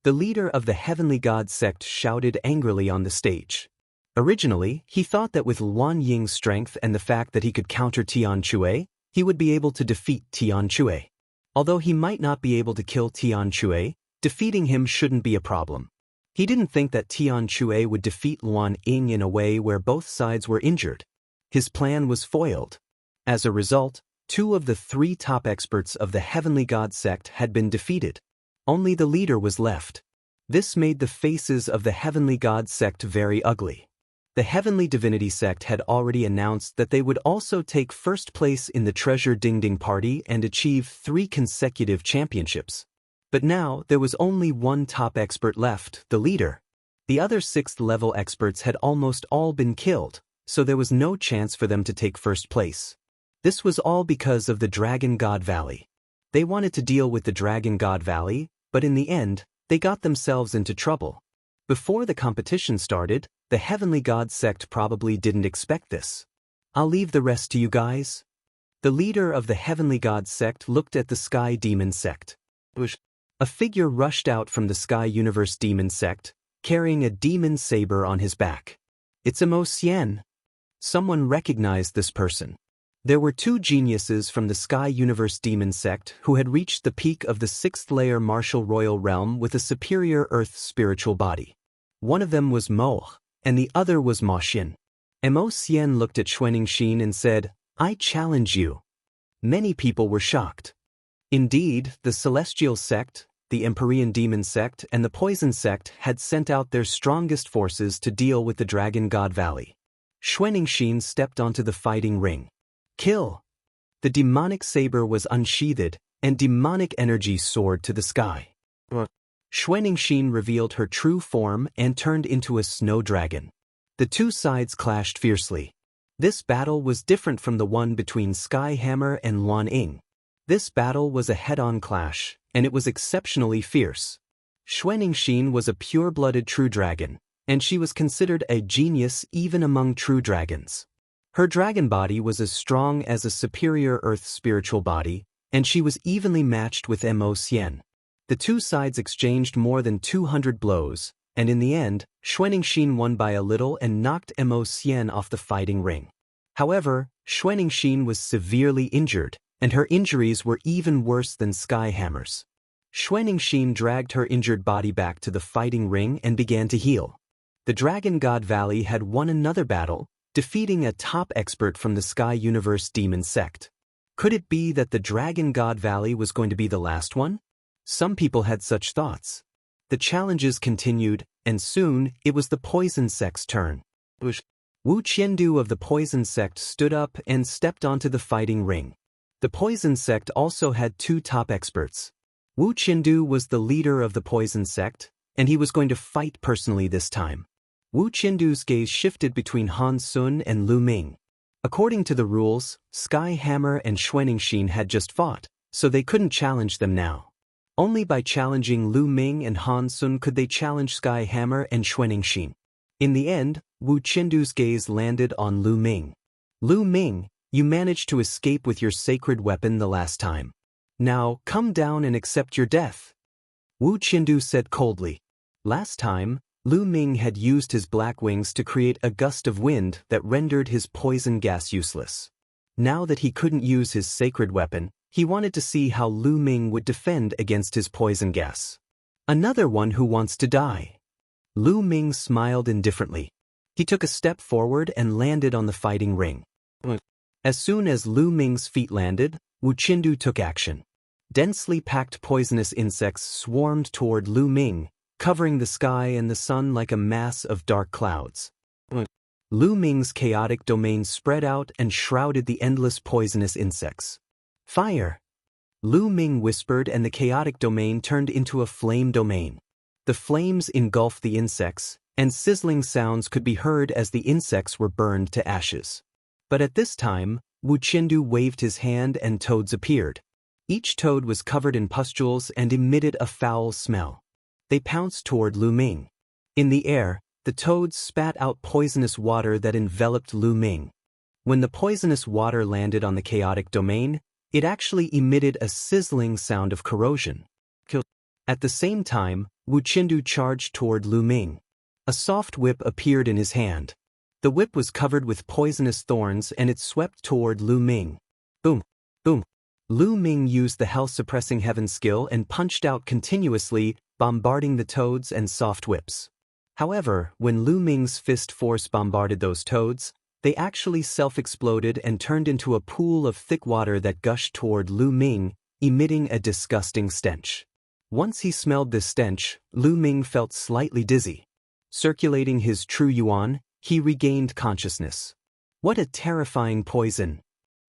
The leader of the Heavenly God sect shouted angrily on the stage. Originally, he thought that with Luan Ying's strength and the fact that he could counter Tian Chui, he would be able to defeat Tian Chui. Although he might not be able to kill Tian Chui, defeating him shouldn't be a problem. He didn't think that Tian Chui would defeat Luan Ying in a way where both sides were injured. His plan was foiled. As a result, 2 of the 3 top experts of the Heavenly God sect had been defeated. Only the leader was left. This made the faces of the Heavenly God sect very ugly. The Heavenly Divinity sect had already announced that they would also take first place in the Treasure Ding Ding Party and achieve 3 consecutive championships. But now, there was only 1 top expert left, the leader. The other 6th-level experts had almost all been killed, so there was no chance for them to take first place. This was all because of the Dragon God Valley. They wanted to deal with the Dragon God Valley, but in the end, they got themselves into trouble. Before the competition started, the Heavenly God sect probably didn't expect this. I'll leave the rest to you guys. The leader of the Heavenly God sect looked at the Sky Demon sect. A figure rushed out from the Sky Universe Demon sect, carrying a demon saber on his back. It's Embark. Someone recognized this person. There were two geniuses from the Sky Universe Demon sect who had reached the peak of the 6th layer martial royal realm with a superior earth spiritual body. One of them was Mo, and the other was Ma Xin. Mo Xian looked at Xuanixin and said, "I challenge you." Many people were shocked. Indeed, the Celestial sect, the Empyrean Demon sect, and the Poison sect had sent out their strongest forces to deal with the Dragon God Valley. Xuanixin stepped onto the fighting ring. Kill! The demonic saber was unsheathed, and demonic energy soared to the sky. Xuanixin revealed her true form and turned into a snow dragon. The two sides clashed fiercely. This battle was different from the one between Skyhammer and Luan Ying. This battle was a head-on clash, and it was exceptionally fierce. Xuanixin was a pure-blooded true dragon, and she was considered a genius even among true dragons. Her dragon body was as strong as a superior earth spiritual body, and she was evenly matched with Mo Xian. The two sides exchanged more than 200 blows, and in the end, Xuanixin won by a little and knocked Mo Xian off the fighting ring. However, Xuanixin was severely injured, and her injuries were even worse than Skyhammer's. Xuanixin dragged her injured body back to the fighting ring and began to heal. The Dragon God Valley had won another battle, defeating a top expert from the Sky Universe Demon sect. Could it be that the Dragon God Valley was going to be the last one? Some people had such thoughts. The challenges continued, and soon it was the Poison sect's turn. Wu Qiandu of the Poison sect stood up and stepped onto the fighting ring. The Poison sect also had two top experts. Wu Qiandu was the leader of the Poison sect, and he was going to fight personally this time. Wu Qiandu's gaze shifted between Han Sun and Lu Ming. According to the rules, Skyhammer and Xuanixin had just fought, so they couldn't challenge them now. Only by challenging Lu Ming and Han Sun could they challenge Skyhammer and Xuanixin. In the end, Wu Qiandu's gaze landed on Lu Ming. Lu Ming, you managed to escape with your sacred weapon the last time. Now, come down and accept your death. Wu Qiandu said coldly. Last time, Lu Ming had used his black wings to create a gust of wind that rendered his poison gas useless. Now that he couldn't use his sacred weapon, he wanted to see how Lu Ming would defend against his poison gas. Another one who wants to die. Lu Ming smiled indifferently. He took a step forward and landed on the fighting ring. As soon as Lu Ming's feet landed, Wu Qiandu took action. Densely packed poisonous insects swarmed toward Lu Ming, covering the sky and the sun like a mass of dark clouds. Lu Ming's chaotic domain spread out and shrouded the endless poisonous insects. Fire! Lu Ming whispered, and the chaotic domain turned into a flame domain. The flames engulfed the insects, and sizzling sounds could be heard as the insects were burned to ashes. But at this time, Wu Qiandu waved his hand and toads appeared. Each toad was covered in pustules and emitted a foul smell. They pounced toward Lu Ming. In the air, the toads spat out poisonous water that enveloped Lu Ming. When the poisonous water landed on the chaotic domain, it actually emitted a sizzling sound of corrosion. At the same time, Wu Qiandu charged toward Lu Ming. A soft whip appeared in his hand. The whip was covered with poisonous thorns and it swept toward Lu Ming. Boom! Boom! Lu Ming used the hell-suppressing heaven skill and punched out continuously, bombarding the toads and soft whips. However, when Lu Ming's fist force bombarded those toads, they actually self-exploded and turned into a pool of thick water that gushed toward Lu Ming, emitting a disgusting stench. Once he smelled this stench, Lu Ming felt slightly dizzy. Circulating his true yuan, he regained consciousness. What a terrifying poison!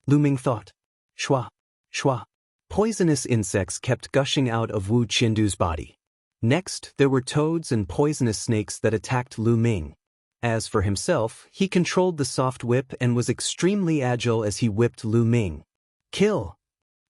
Lu Ming thought. Shwa! Shwa! Poisonous insects kept gushing out of Wu Qiandu's body. Next, there were toads and poisonous snakes that attacked Lu Ming. As for himself, he controlled the soft whip and was extremely agile as he whipped Lu Ming. Kill!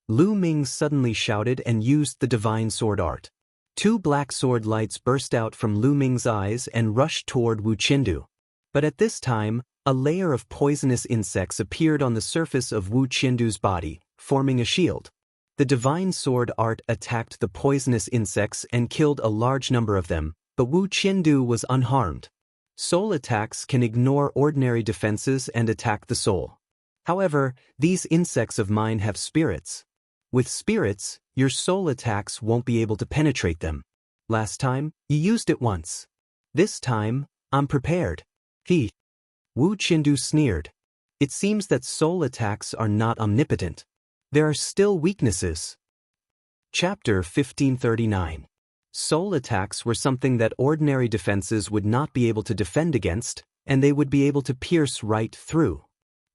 Lu Ming suddenly shouted and used the divine sword art. Two black sword lights burst out from Lu Ming's eyes and rushed toward Wu Qindu. But at this time, a layer of poisonous insects appeared on the surface of Wu Qindu's body, forming a shield. The divine sword art attacked the poisonous insects and killed a large number of them, but Wu Qindu was unharmed. Soul attacks can ignore ordinary defenses and attack the soul. However, these insects of mine have spirits. With spirits, your soul attacks won't be able to penetrate them. Last time, you used it once. This time, I'm prepared. Wu Qindu sneered. It seems that soul attacks are not omnipotent. There are still weaknesses. Chapter 1539. Soul attacks were something that ordinary defenses would not be able to defend against, and they would be able to pierce right through.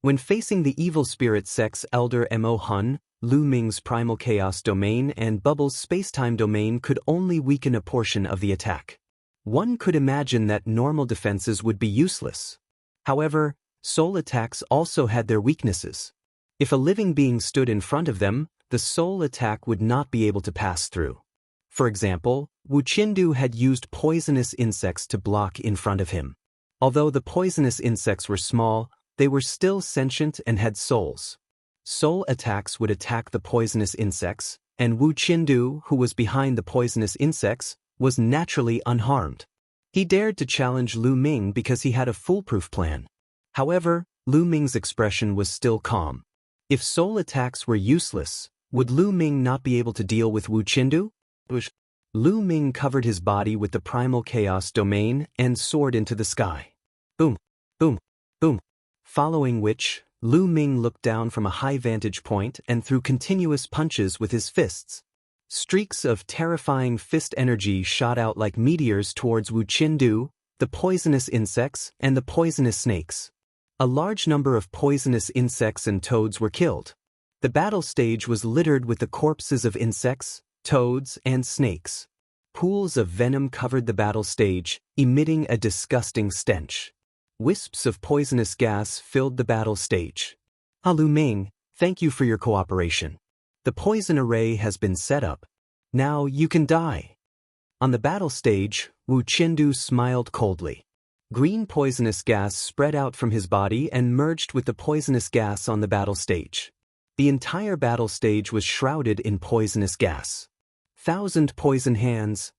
When facing the evil spirit sex Elder Mo Hun, Lu Ming's primal chaos domain and Bubble's spacetime domain could only weaken a portion of the attack. One could imagine that normal defenses would be useless. However, soul attacks also had their weaknesses. If a living being stood in front of them, the soul attack would not be able to pass through. For example, Wu Qindu had used poisonous insects to block in front of him. Although the poisonous insects were small, they were still sentient and had souls. Soul attacks would attack the poisonous insects, and Wu Qindu, who was behind the poisonous insects, was naturally unharmed. He dared to challenge Lu Ming because he had a foolproof plan. However, Lu Ming's expression was still calm. If soul attacks were useless, would Lu Ming not be able to deal with Wu Qindu? Lu Ming covered his body with the primal chaos domain and soared into the sky. Boom, boom, boom. Following which, Lu Ming looked down from a high vantage point and threw continuous punches with his fists. Streaks of terrifying fist energy shot out like meteors towards Wu Qindu, the poisonous insects, and the poisonous snakes. A large number of poisonous insects and toads were killed. The battle stage was littered with the corpses of insects, toads, and snakes. Pools of venom covered the battle stage, emitting a disgusting stench. Wisps of poisonous gas filled the battle stage. Lu Ming, thank you for your cooperation. The poison array has been set up. Now you can die. On the battle stage, Wu Qindu smiled coldly. Green poisonous gas spread out from his body and merged with the poisonous gas on the battle stage. The entire battle stage was shrouded in poisonous gas. 1,000 poison hands.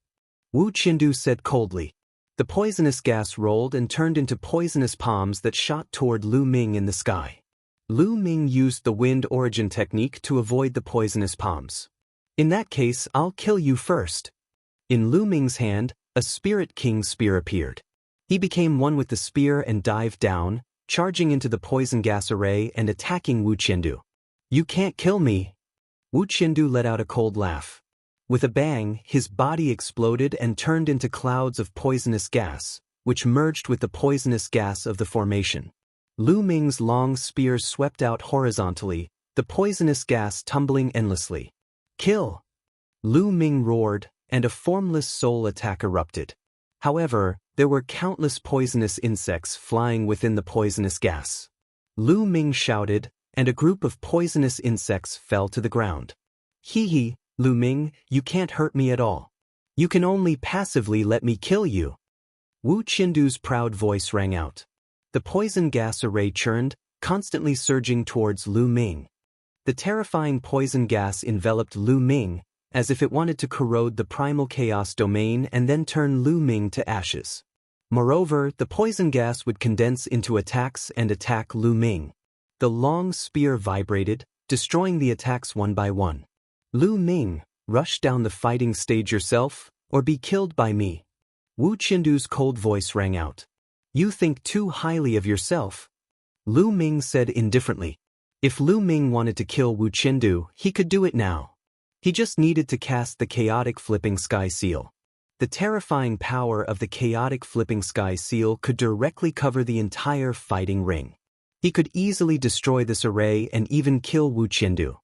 Wu Qindu said coldly. The poisonous gas rolled and turned into poisonous palms that shot toward Lu Ming in the sky. Lu Ming used the wind origin technique to avoid the poisonous palms. In that case, I'll kill you first. In Lu Ming's hand, a Spirit King spear appeared. He became one with the spear and dived down, charging into the poison gas array and attacking Wu Qindu. You can't kill me. Wu Qindu let out a cold laugh. With a bang, his body exploded and turned into clouds of poisonous gas, which merged with the poisonous gas of the formation. Lu Ming's long spear swept out horizontally, the poisonous gas tumbling endlessly. Kill! Lu Ming roared, and a formless soul attack erupted. However, there were countless poisonous insects flying within the poisonous gas. Lu Ming shouted, and a group of poisonous insects fell to the ground. Hee, Lu Ming, you can't hurt me at all. You can only passively let me kill you. Wu Qindu's proud voice rang out. The poison gas array churned, constantly surging towards Lu Ming. The terrifying poison gas enveloped Lu Ming, as if it wanted to corrode the primal chaos domain and then turn Lu Ming to ashes. Moreover, the poison gas would condense into attacks and attack Lu Ming. The long spear vibrated, destroying the attacks one by one. Lu Ming, rush down the fighting stage yourself, or be killed by me. Wu Qindu's cold voice rang out. You think too highly of yourself. Lu Ming said indifferently. If Lu Ming wanted to kill Wu Qindu, he could do it now. He just needed to cast the chaotic flipping sky seal. The terrifying power of the chaotic flipping sky seal could directly cover the entire fighting ring. He could easily destroy this array and even kill Wu Qindu.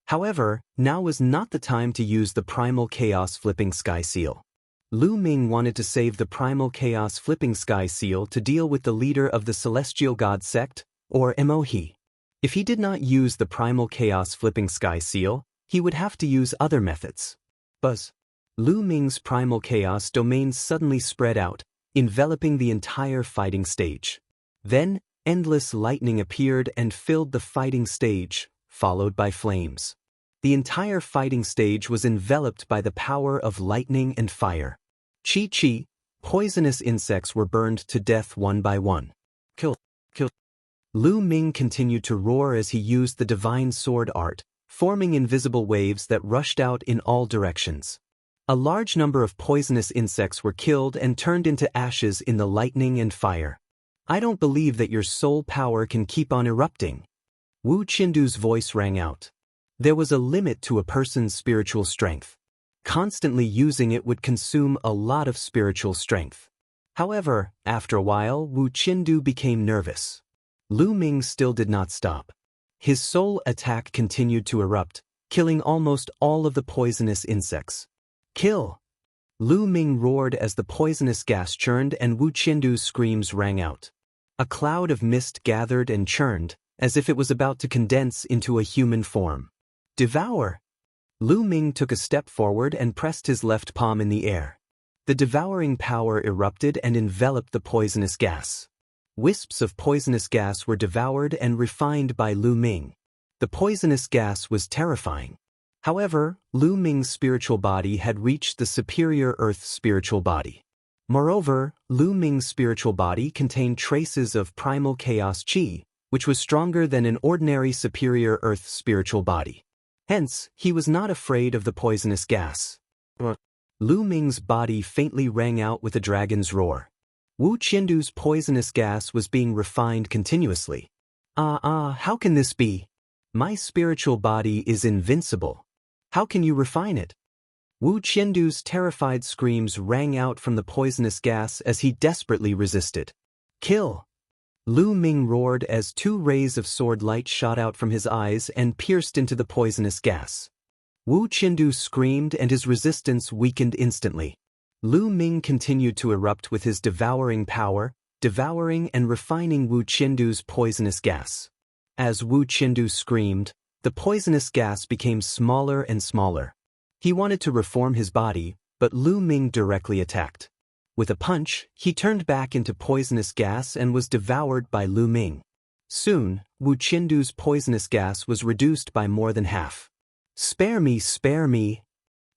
However, now was not the time to use the primal chaos flipping sky seal. Lu Ming wanted to save the primal chaos flipping sky seal to deal with the leader of the celestial god sect, or Emohi. If he did not use the primal chaos flipping sky seal, he would have to use other methods. Buzz. Lu Ming's primal chaos domain suddenly spread out, enveloping the entire fighting stage. Then, endless lightning appeared and filled the fighting stage, followed by flames. The entire fighting stage was enveloped by the power of lightning and fire. Chi-chi, poisonous insects were burned to death one by one. Kill. Lu Ming continued to roar as he used the divine sword art, forming invisible waves that rushed out in all directions. A large number of poisonous insects were killed and turned into ashes in the lightning and fire. I don't believe that your soul power can keep on erupting. Wu Qindu's voice rang out. There was a limit to a person's spiritual strength. Constantly using it would consume a lot of spiritual strength. However, after a while, Wu Qindu became nervous. Lu Ming still did not stop. His soul attack continued to erupt, killing almost all of the poisonous insects. Kill! Lu Ming roared as the poisonous gas churned and Wu Qindu's screams rang out. A cloud of mist gathered and churned, as if it was about to condense into a human form. Devour! Lu Ming took a step forward and pressed his left palm in the air. The devouring power erupted and enveloped the poisonous gas. Wisps of poisonous gas were devoured and refined by Lu Ming. The poisonous gas was terrifying. However, Lu Ming's spiritual body had reached the superior earth spiritual body. Moreover, Lu Ming's spiritual body contained traces of primal chaos chi, which was stronger than an ordinary superior earth spiritual body. Hence, he was not afraid of the poisonous gas. Lu Ming's body faintly rang out with a dragon's roar. Wu Qindu's poisonous gas was being refined continuously. How can this be? My spiritual body is invincible. How can you refine it? Wu Qindu's terrified screams rang out from the poisonous gas as he desperately resisted. Kill! Lu Ming roared as 2 rays of sword light shot out from his eyes and pierced into the poisonous gas. Wu Qindu screamed and his resistance weakened instantly. Lu Ming continued to erupt with his devouring power, devouring and refining Wu Qindu's poisonous gas. As Wu Qindu screamed, the poisonous gas became smaller and smaller. He wanted to reform his body, but Lu Ming directly attacked. With a punch, he turned back into poisonous gas and was devoured by Lu Ming. Soon, Wu Qindu's poisonous gas was reduced by more than half. Spare me, spare me!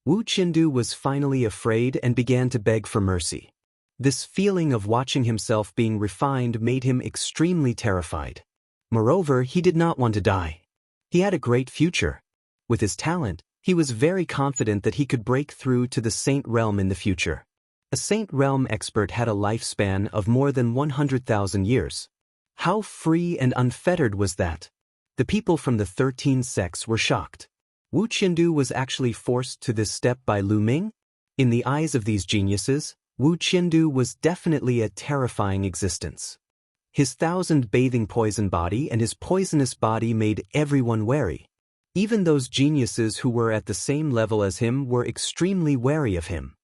Wu Qindu was finally afraid and began to beg for mercy. This feeling of watching himself being refined made him extremely terrified. Moreover, he did not want to die. He had a great future. With his talent, he was very confident that he could break through to the Saint Realm in the future. A Saint Realm expert had a lifespan of more than 100,000 years. How free and unfettered was that? The people from the 13 sects were shocked. Wu Qindu was actually forced to this step by Lu Ming? In the eyes of these geniuses, Wu Qindu was definitely a terrifying existence. His 1,000 bathing poison body and his poisonous body made everyone wary. Even those geniuses who were at the same level as him were extremely wary of him.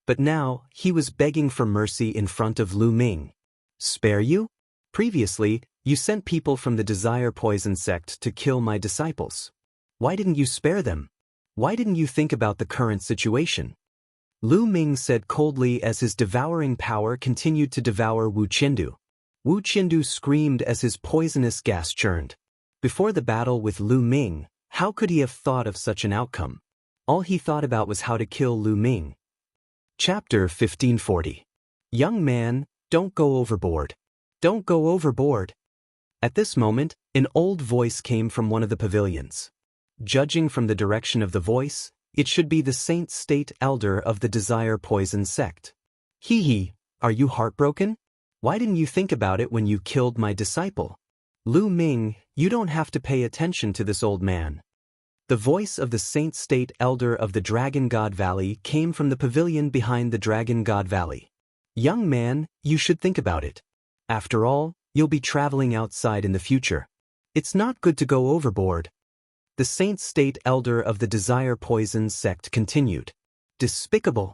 But now, he was begging for mercy in front of Lu Ming. Spare you? Previously, you sent people from the Desire Poison sect to kill my disciples. Why didn't you spare them? Why didn't you think about the current situation? Lu Ming said coldly as his devouring power continued to devour Wu Qindu. Wu Qindu screamed as his poisonous gas churned. Before the battle with Lu Ming, how could he have thought of such an outcome? All he thought about was how to kill Lu Ming. Chapter 1540. Young man, don't go overboard. Don't go overboard. At this moment, an old voice came from one of the pavilions. Judging from the direction of the voice, it should be the Saint State Elder of the Desire Poison sect. Hee, are you heartbroken? Why didn't you think about it when you killed my disciple? Lu Ming, you don't have to pay attention to this old man. The voice of the Saint State Elder of the Dragon God Valley came from the pavilion behind the Dragon God Valley. Young man, you should think about it. After all, you'll be traveling outside in the future. It's not good to go overboard. The Saint State Elder of the Desire Poison sect continued. Despicable!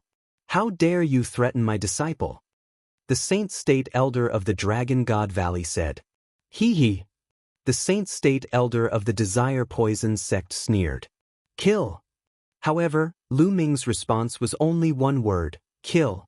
How dare you threaten my disciple? The Saint State Elder of the Dragon God Valley said. Hee. The Saint State Elder of the Desire Poison sect sneered. Kill! However, Lu Ming's response was only one word: kill.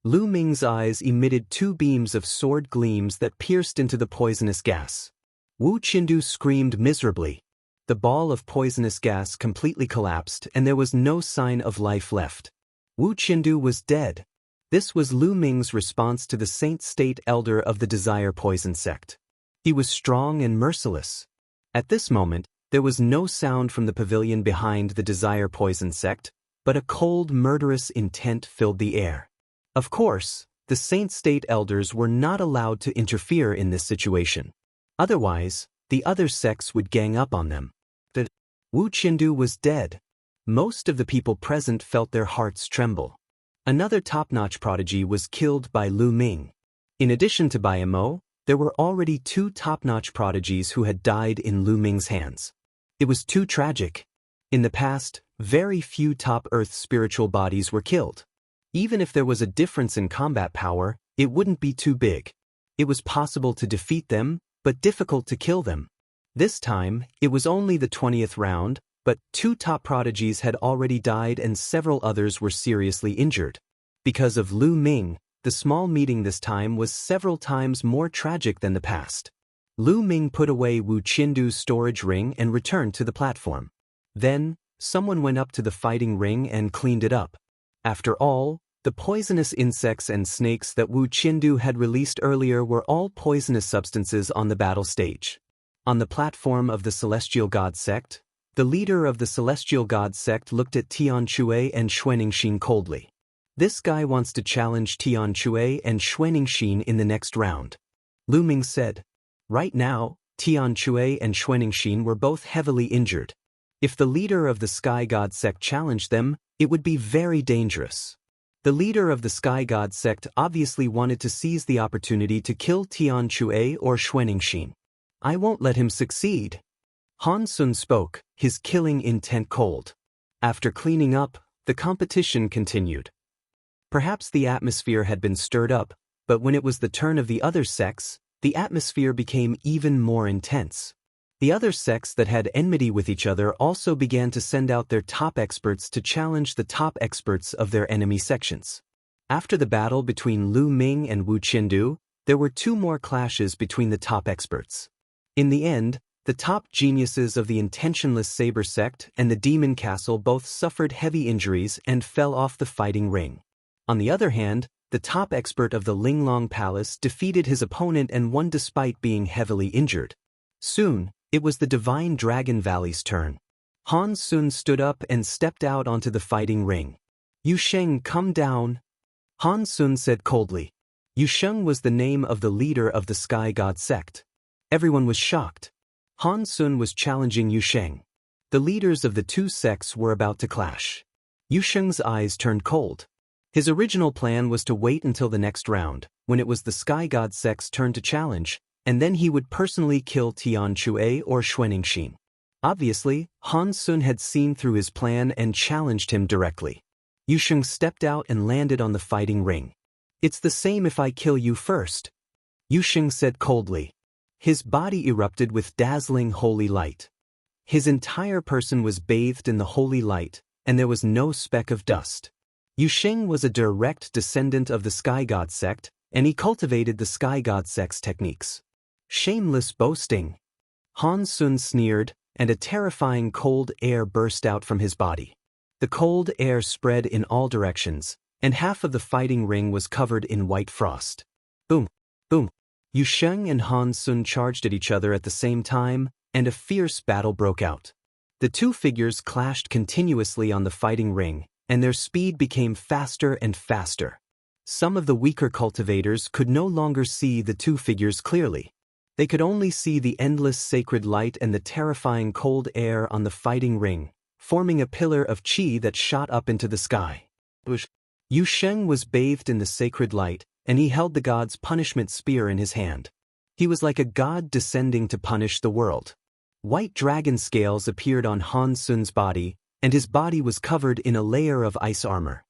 Lu Ming's eyes emitted two beams of sword gleams that pierced into the poisonous gas. Wu Qindu screamed miserably. The ball of poisonous gas completely collapsed and there was no sign of life left. Wu Qindu was dead. This was Lu Ming's response to the Saint State Elder of the Desire Poison sect. He was strong and merciless. At this moment, there was no sound from the pavilion behind the Desire Poison sect, but a cold, murderous intent filled the air. Of course, the Saint State Elders were not allowed to interfere in this situation. Otherwise, the other sects would gang up on them. Wu Qindu was dead. Most of the people present felt their hearts tremble. Another top-notch prodigy was killed by Lu Ming. In addition to Bai Mo, there were already two top-notch prodigies who had died in Lu Ming's hands. It was too tragic. In the past, very few top Earth spiritual bodies were killed. Even if there was a difference in combat power, it wouldn't be too big. It was possible to defeat them, but difficult to kill them. This time, it was only the 20th round, but two top prodigies had already died and several others were seriously injured. Because of Lu Ming, the small meeting this time was several times more tragic than the past. Lu Ming put away Wu Qindu's storage ring and returned to the platform. Then, someone went up to the fighting ring and cleaned it up. After all, the poisonous insects and snakes that Wu Qindu had released earlier were all poisonous substances on the battle stage. On the platform of the Celestial God sect, the leader of the Celestial God sect looked at Tian Shui and Xuanixin coldly. This guy wants to challenge Tian Shui and Xuanixin in the next round. Lu Ming said. Right now, Tian Shui and Xuanixin were both heavily injured. If the leader of the Sky God sect challenged them, it would be very dangerous. The leader of the Sky God sect obviously wanted to seize the opportunity to kill Tian Shui or Xuanixin. I won't let him succeed. Han Sun spoke, his killing intent cold. After cleaning up, the competition continued. Perhaps the atmosphere had been stirred up, but when it was the turn of the other sects, the atmosphere became even more intense. The other sects that had enmity with each other also began to send out their top experts to challenge the top experts of their enemy sections. After the battle between Lu Ming and Wu Qindu, there were two more clashes between the top experts. In the end, the top geniuses of the Intentionless Saber sect and the Demon Castle both suffered heavy injuries and fell off the fighting ring. On the other hand, the top expert of the Linglong Palace defeated his opponent and won despite being heavily injured. Soon, it was the Divine Dragon Valley's turn. Han Sun stood up and stepped out onto the fighting ring. Yu Sheng, come down. Han Sun said coldly. Yu Sheng was the name of the leader of the Sky God sect. Everyone was shocked. Han Sun was challenging Yu Sheng. The leaders of the two sects were about to clash. Yu Sheng's eyes turned cold. His original plan was to wait until the next round, when it was the Sky God sect's turn to challenge, and then he would personally kill Tian Shui or Xuanixin. Obviously, Han Sun had seen through his plan and challenged him directly. Yu Sheng stepped out and landed on the fighting ring. It's the same if I kill you first. Yu Sheng said coldly. His body erupted with dazzling holy light. His entire person was bathed in the holy light, and there was no speck of dust. Yu Sheng was a direct descendant of the Sky God sect, and he cultivated the Sky God sect's techniques. Shameless boasting. Han Sun sneered, and a terrifying cold air burst out from his body. The cold air spread in all directions, and half of the fighting ring was covered in white frost. Boom! Boom! Yu Sheng and Han Sun charged at each other at the same time, and a fierce battle broke out. The two figures clashed continuously on the fighting ring, and their speed became faster and faster. Some of the weaker cultivators could no longer see the two figures clearly. They could only see the endless sacred light and the terrifying cold air on the fighting ring, forming a pillar of qi that shot up into the sky. Yu Sheng was bathed in the sacred light, and he held the god's punishment spear in his hand. He was like a god descending to punish the world. White dragon scales appeared on Han Sun's body, and his body was covered in a layer of ice armor.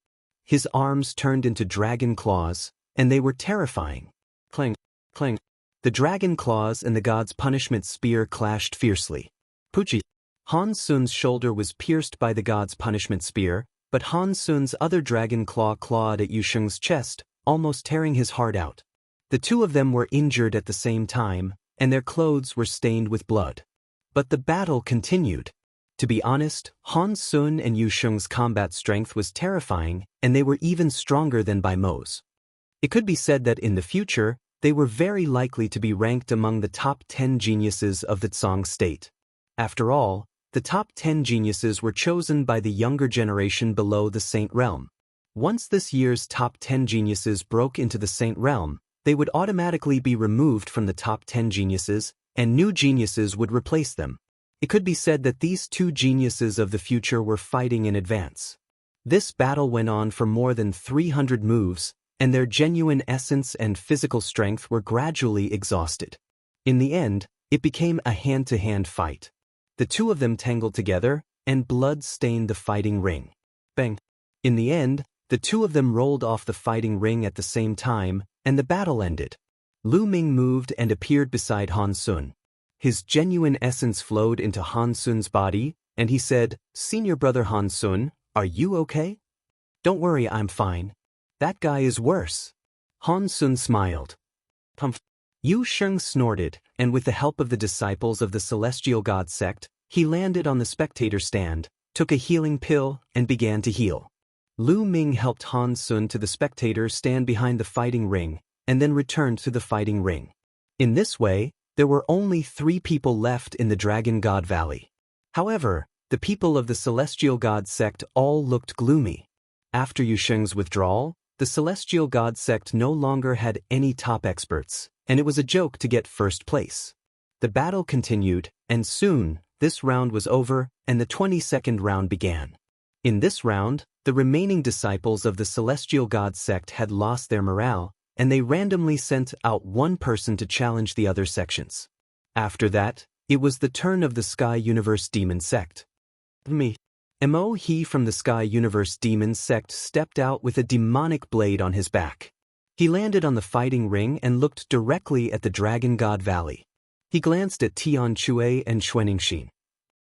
His arms turned into dragon claws, and they were terrifying. Clang, clang. The dragon claws and the god's punishment spear clashed fiercely. Pucci. Han Sun's shoulder was pierced by the god's punishment spear, but Han Sun's other dragon claw clawed at Yu Sheng's chest, almost tearing his heart out. The two of them were injured at the same time, and their clothes were stained with blood. But the battle continued. To be honest, Han Sun and Yu Sheng's combat strength was terrifying, and they were even stronger than Bai Mo's. It could be said that in the future, they were very likely to be ranked among the top 10 geniuses of the Tsang state. After all, the top 10 geniuses were chosen by the younger generation below the Saint Realm. Once this year's top 10 geniuses broke into the Saint Realm, they would automatically be removed from the top 10 geniuses, and new geniuses would replace them. It could be said that these two geniuses of the future were fighting in advance. This battle went on for more than 300 moves, and their genuine essence and physical strength were gradually exhausted. In the end, it became a hand-to-hand fight. The two of them tangled together, and blood stained the fighting ring. Bang! In the end, the two of them rolled off the fighting ring at the same time, and the battle ended. Lu Ming moved and appeared beside Han Sun. His genuine essence flowed into Han Sun's body, and he said, "Senior brother Han Sun, are you okay?" "Don't worry, I'm fine. That guy is worse." Han Sun smiled. "Pumph." Yu Sheng snorted, and with the help of the disciples of the Celestial God sect, he landed on the spectator stand, took a healing pill, and began to heal. Lu Ming helped Han Sun to the spectator stand behind the fighting ring, and then returned to the fighting ring. In this way, there were only 3 people left in the Dragon God Valley. However, the people of the Celestial God sect all looked gloomy. After Yu Sheng's withdrawal, the Celestial God sect no longer had any top experts, and it was a joke to get first place. The battle continued, and soon, this round was over, and the 22nd round began. In this round, the remaining disciples of the Celestial God sect had lost their morale, and they randomly sent out one person to challenge the other sections. After that, it was the turn of the Sky Universe Demon sect. Mo He from the Sky Universe Demon sect stepped out with a demonic blade on his back. He landed on the fighting ring and looked directly at the Dragon God Valley. He glanced at Tian Chue and Xuaningxin.